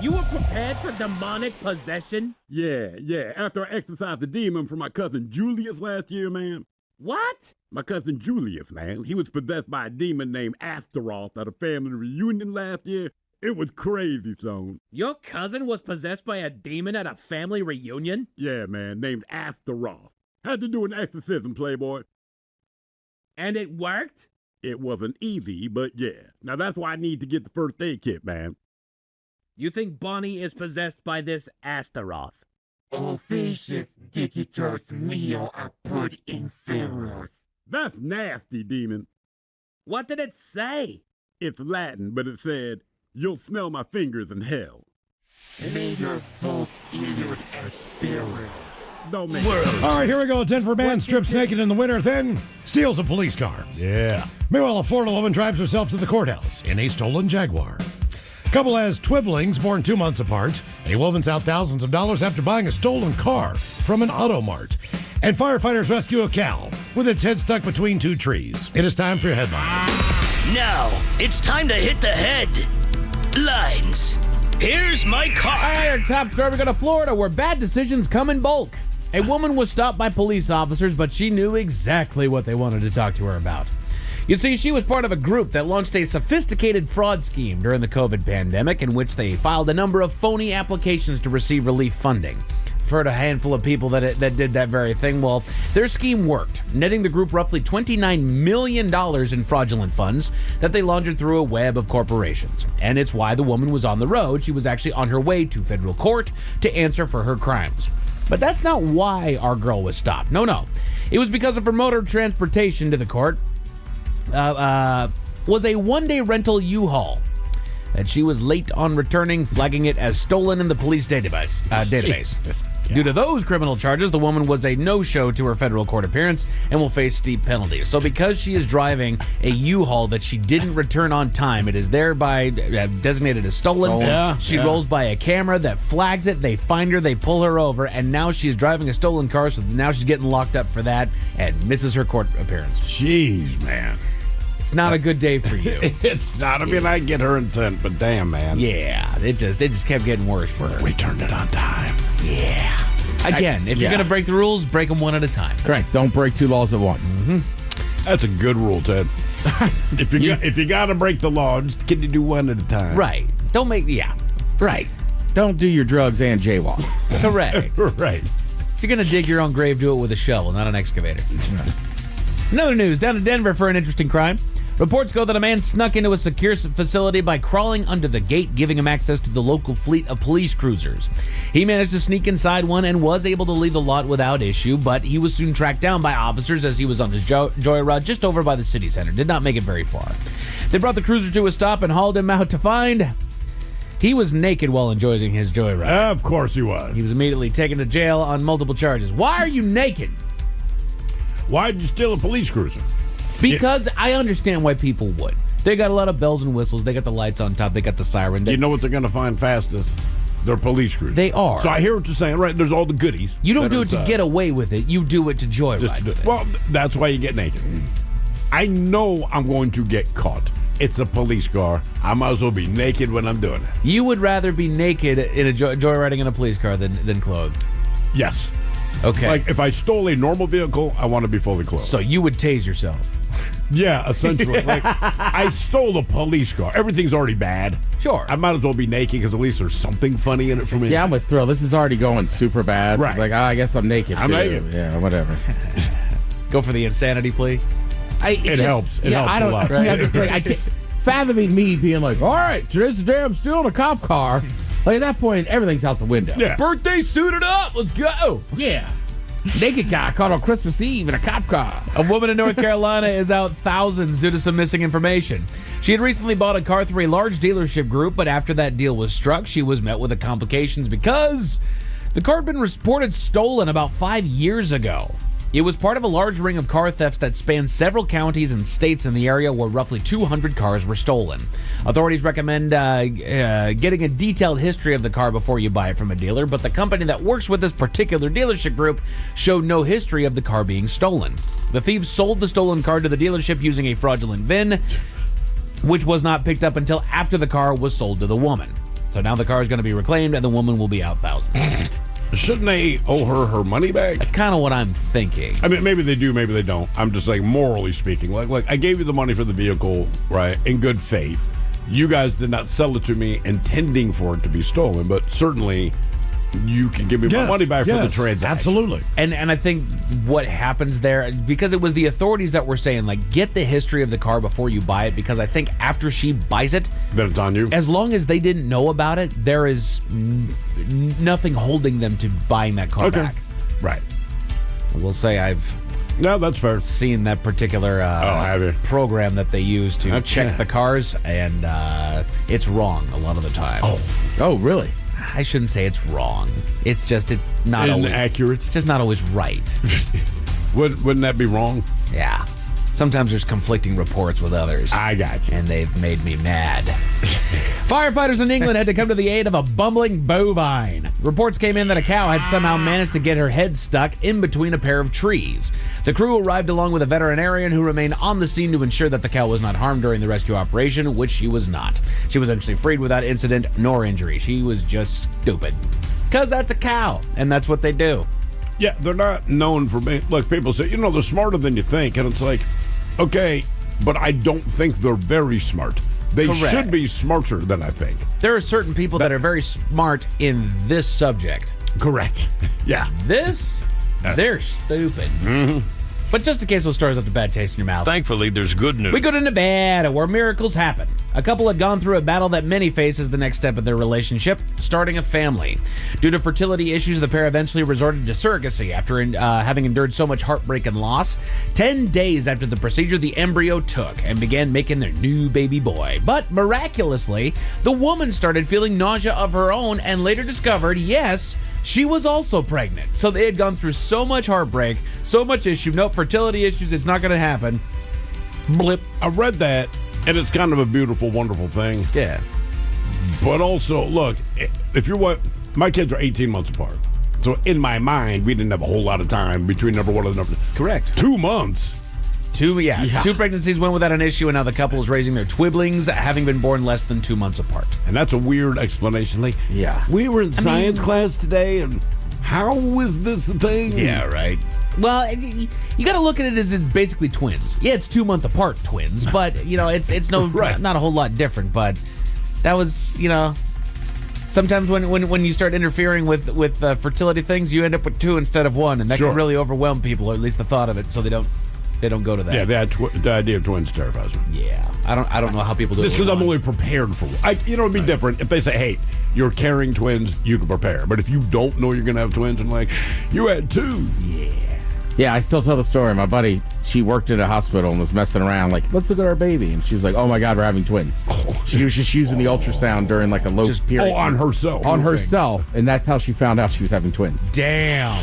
H: You were prepared for demonic possession?
L: Yeah. After I exorcised the demon from my cousin Julius last year, man.
H: What?
L: My cousin Julius, man. He was possessed by a demon named Astaroth at a family reunion last year. It was crazy, son.
H: Your cousin was possessed by a demon at a family reunion?
L: Yeah, man, named Astaroth. Had to do an exorcism, Playboy.
H: And it worked?
L: It wasn't easy, but yeah. Now that's why I need to get the first aid kit, man.
H: You think Bonnie is possessed by this Astaroth?
W: Officius digitus meo apud inferos.
L: That's nasty, demon.
H: What did it say?
L: It's Latin, but it said, "You'll smell my fingers in hell."
W: May your vote illud et spirit.
L: Don't make
D: All right, here we go. A Denver man strips naked in the winter, then steals a police car.
C: Yeah.
D: Meanwhile, a Florida woman drives herself to the courthouse in a stolen Jaguar. Couple has twiblings born 2 months apart. A woman's out thousands of dollars after buying a stolen car from an auto mart. And firefighters rescue a cow with its head stuck between two trees. It is time for your headline.
K: Now, it's time to hit the headlines. Here's my car.
A: All right, our top story. We go to Florida, where bad decisions come in bulk. A woman was stopped by police officers, but she knew exactly what they wanted to talk to her about. You see, she was part of a group that launched a sophisticated fraud scheme during the COVID pandemic in which they filed a number of phony applications to receive relief funding. I've heard a handful of people that did that very thing. Well, their scheme worked, netting the group roughly $29 million in fraudulent funds that they laundered through a web of corporations. And it's why the woman was on the road. She was actually on her way to federal court to answer for her crimes. But that's not why our girl was stopped. No. It was because of her mode of transportation to the court was a one-day rental U-Haul that she was late on returning, flagging it as stolen in the police database. Due to those criminal charges, the woman was a no-show to her federal court appearance and will face steep penalties. So because she is driving a U-Haul that she didn't return on time, it is thereby designated as stolen. She rolls by a camera that flags it. They find her, they pull her over, and now she's driving a stolen car, so now she's getting locked up for that and misses her court appearance.
C: Jeez, man.
A: It's not a good day for you.
C: It's not. I mean, I get her intent, but damn, man.
A: Yeah, it just kept getting worse for her.
C: We turned it on time.
A: Yeah. Again, if you're going to break the rules, break them one at a time.
B: Correct. Don't break two laws at once.
A: Mm-hmm.
C: That's a good rule, Ted. if you got to break the law, just can you do one at a time?
A: Right. Don't make,
B: Right. Don't do your drugs and jaywalk.
A: Correct.
C: Right.
A: If you're going to dig your own grave, do it with a shovel, not an excavator. Another news, down to Denver for an interesting crime. Reports go that a man snuck into a secure facility by crawling under the gate, giving him access to the local fleet of police cruisers. He managed to sneak inside one and was able to leave the lot without issue, but he was soon tracked down by officers as he was on his joyride just over by the city center. Did not make it very far. They brought the cruiser to a stop and hauled him out to find he was naked while enjoying his joyride.
C: Of course he was.
A: He was immediately taken to jail on multiple charges. Why are you naked?
C: Why'd you steal a police cruiser?
A: Because I understand why people would. They got a lot of bells and whistles. They got the lights on top. They got the siren.
C: You know what they're going to find fastest? Their police cruisers.
A: They are.
C: So I hear what you're saying. Right, there's all the goodies.
A: You don't do it to get away with it. You do it to joyride with it.
C: Well, that's why you get naked. I know I'm going to get caught. It's a police car. I might as well be naked when I'm doing it.
A: You would rather be naked in a joyriding in a police car than clothed.
C: Yes.
A: Okay.
C: Like, if I stole a normal vehicle, I want to be fully clothed.
A: So you would tase yourself.
C: Yeah, essentially. Like, I stole a police car. Everything's already bad.
A: Sure.
C: I might as well be naked because at least there's something funny in it for me.
B: Yeah, I'm with Thrill. This is already going super bad.
C: Right.
B: It's like, I guess I'm naked.
C: I'm
B: too.
C: naked.
B: Yeah, whatever.
A: Go for the insanity plea.
C: It helps. It helps
B: I don't,
C: a lot.
B: I'm just like, I can't, fathoming me being like, all right, today's the day I'm stealing a cop car. Like, at that point, everything's out the window.
C: Yeah.
A: Birthday suited up. Let's go.
B: Yeah. Naked guy caught on Christmas Eve in a cop car.
A: A woman in North Carolina is out thousands due to some missing information. She had recently bought a car through a large dealership group, but after that deal was struck, she was met with the complications because the car had been reported stolen about 5 years ago. It was part of a large ring of car thefts that spanned several counties and states in the area where roughly 200 cars were stolen. Authorities recommend getting a detailed history of the car before you buy it from a dealer, but the company that works with this particular dealership group showed no history of the car being stolen. The thieves sold the stolen car to the dealership using a fraudulent VIN, which was not picked up until after the car was sold to the woman. So now the car is going to be reclaimed and the woman will be out thousands.
C: Shouldn't they owe her money back?
A: That's kind of what I'm thinking.
C: I mean, maybe they do, maybe they don't. I'm just like, morally speaking, like I gave you the money for the vehicle, right, in good faith. You guys did not sell it to me intending for it to be stolen, but certainly you can give me my money back for the transaction.
D: Absolutely.
A: And I think what happens there, because it was the authorities that were saying, like, get the history of the car before you buy it, because I think after she buys it,
C: then it's on you.
A: As long as they didn't know about it, there is nothing holding them to buying that car back.
C: Right.
A: I will say
C: that's fair.
A: Seen that particular program that they use to check the cars, and it's wrong a lot of the time.
B: Oh, really?
A: I shouldn't say it's wrong. It's just it's not
C: inaccurate.
A: Always, it's just not always right.
C: Wouldn't that be wrong?
A: Yeah. Sometimes there's conflicting reports with others.
C: I got you.
A: And they've made me mad. Firefighters in England had to come to the aid of a bumbling bovine. Reports came in that a cow had somehow managed to get her head stuck in between a pair of trees. The crew arrived along with a veterinarian who remained on the scene to ensure that the cow was not harmed during the rescue operation, which she was not. She was eventually freed without incident nor injury. She was just stupid. Because that's a cow, and that's what they do.
C: Yeah, they're not known for being... Look, people say, they're smarter than you think, and it's like, okay, but I don't think they're very smart. They
A: Correct.
C: should be smarter than I think.
A: There are certain people that are very smart in this subject.
C: Correct. Yeah.
A: This, they're stupid.
C: Mm-hmm.
A: But just in case those stories left a bad taste in your mouth.
E: Thankfully, there's good news.
A: We go to Nevada, where miracles happen. A couple had gone through a battle that many face as the next step in their relationship, starting a family. Due to fertility issues, the pair eventually resorted to surrogacy after having endured so much heartbreak and loss. 10 days after the procedure, the embryo took and began making their new baby boy. But miraculously, the woman started feeling nausea of her own and later discovered, yes, she was also pregnant. So they had gone through so much heartbreak, so much issue. Nope, fertility issues, it's not going to happen. Blip.
C: I read that, and it's kind of a beautiful, wonderful thing.
A: Yeah.
C: But also, look, if you're my kids are 18 months apart. So in my mind, we didn't have a whole lot of time between number one and number two.
A: Correct.
C: 2 months.
A: Two pregnancies went without an issue, and now the couple is raising their twiblings, having been born less than 2 months apart.
C: And that's a weird explanation. Like, we were in science class today, and how is this a thing?
A: Yeah, right. Well, you got to look at it as it's basically twins. Yeah, it's 2 month apart twins, but it's no not a whole lot different. But that was sometimes when you start interfering with fertility things, you end up with 2 instead of 1, and that can really overwhelm people, or at least the thought of it. So they don't go to that.
C: Yeah, the idea of twins terrifies me.
A: Yeah, I don't know how people do it.
C: Just because I'm only prepared for it. It'd be different if they say, hey, you're carrying twins, you can prepare. But if you don't know you're going to have twins, and like, you had 2.
B: Yeah, I still tell the story. My buddy, she worked in a hospital and was messing around, like, let's look at our baby. And she was like, oh my God, we're having twins. She was just using the ultrasound during like a low period.
C: on herself.
B: On herself. And that's how she found out she was having twins.
A: Damn.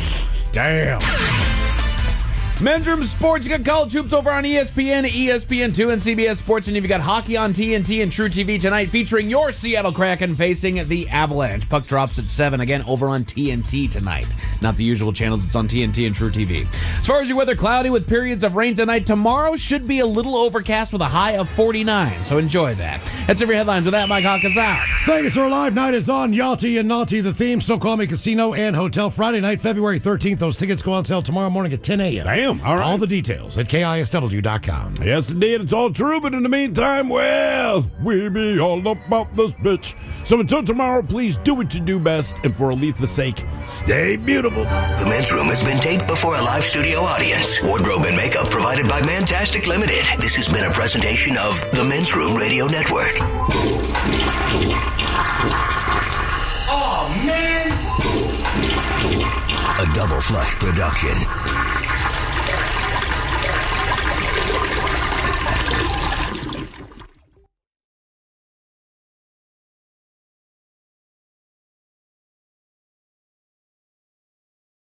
A: Men's Room Sports, you got college hoops over on ESPN, ESPN2, and CBS Sports, and you've got hockey on TNT and True TV tonight featuring your Seattle Kraken facing the Avalanche. Puck drops at 7, again, over on TNT tonight. Not the usual channels, it's on TNT and True TV. As far as your weather, cloudy with periods of rain tonight. Tomorrow should be a little overcast with a high of 49, so enjoy that. That's every headlines. With that, Mike Hawk is out.
D: Thank you, sir. Live night is on Yachty and Naughty, the theme, Snoqualmie Casino and Hotel. Friday night, February 13th. Those tickets go on sale tomorrow morning at 10 a.m.
C: Damn, all right.
D: All the details at KISW.com.
C: Yes, indeed, it's all true, but in the meantime, well, we be all about this bitch. So until tomorrow, please do what you do best, and for Aletha's sake, stay beautiful.
J: The Men's Room has been taped before a live studio audience. Wardrobe and makeup provided by Mantastic Limited. This has been a presentation of the Men's Room Radio Network. Oh, man! A Double Flush production.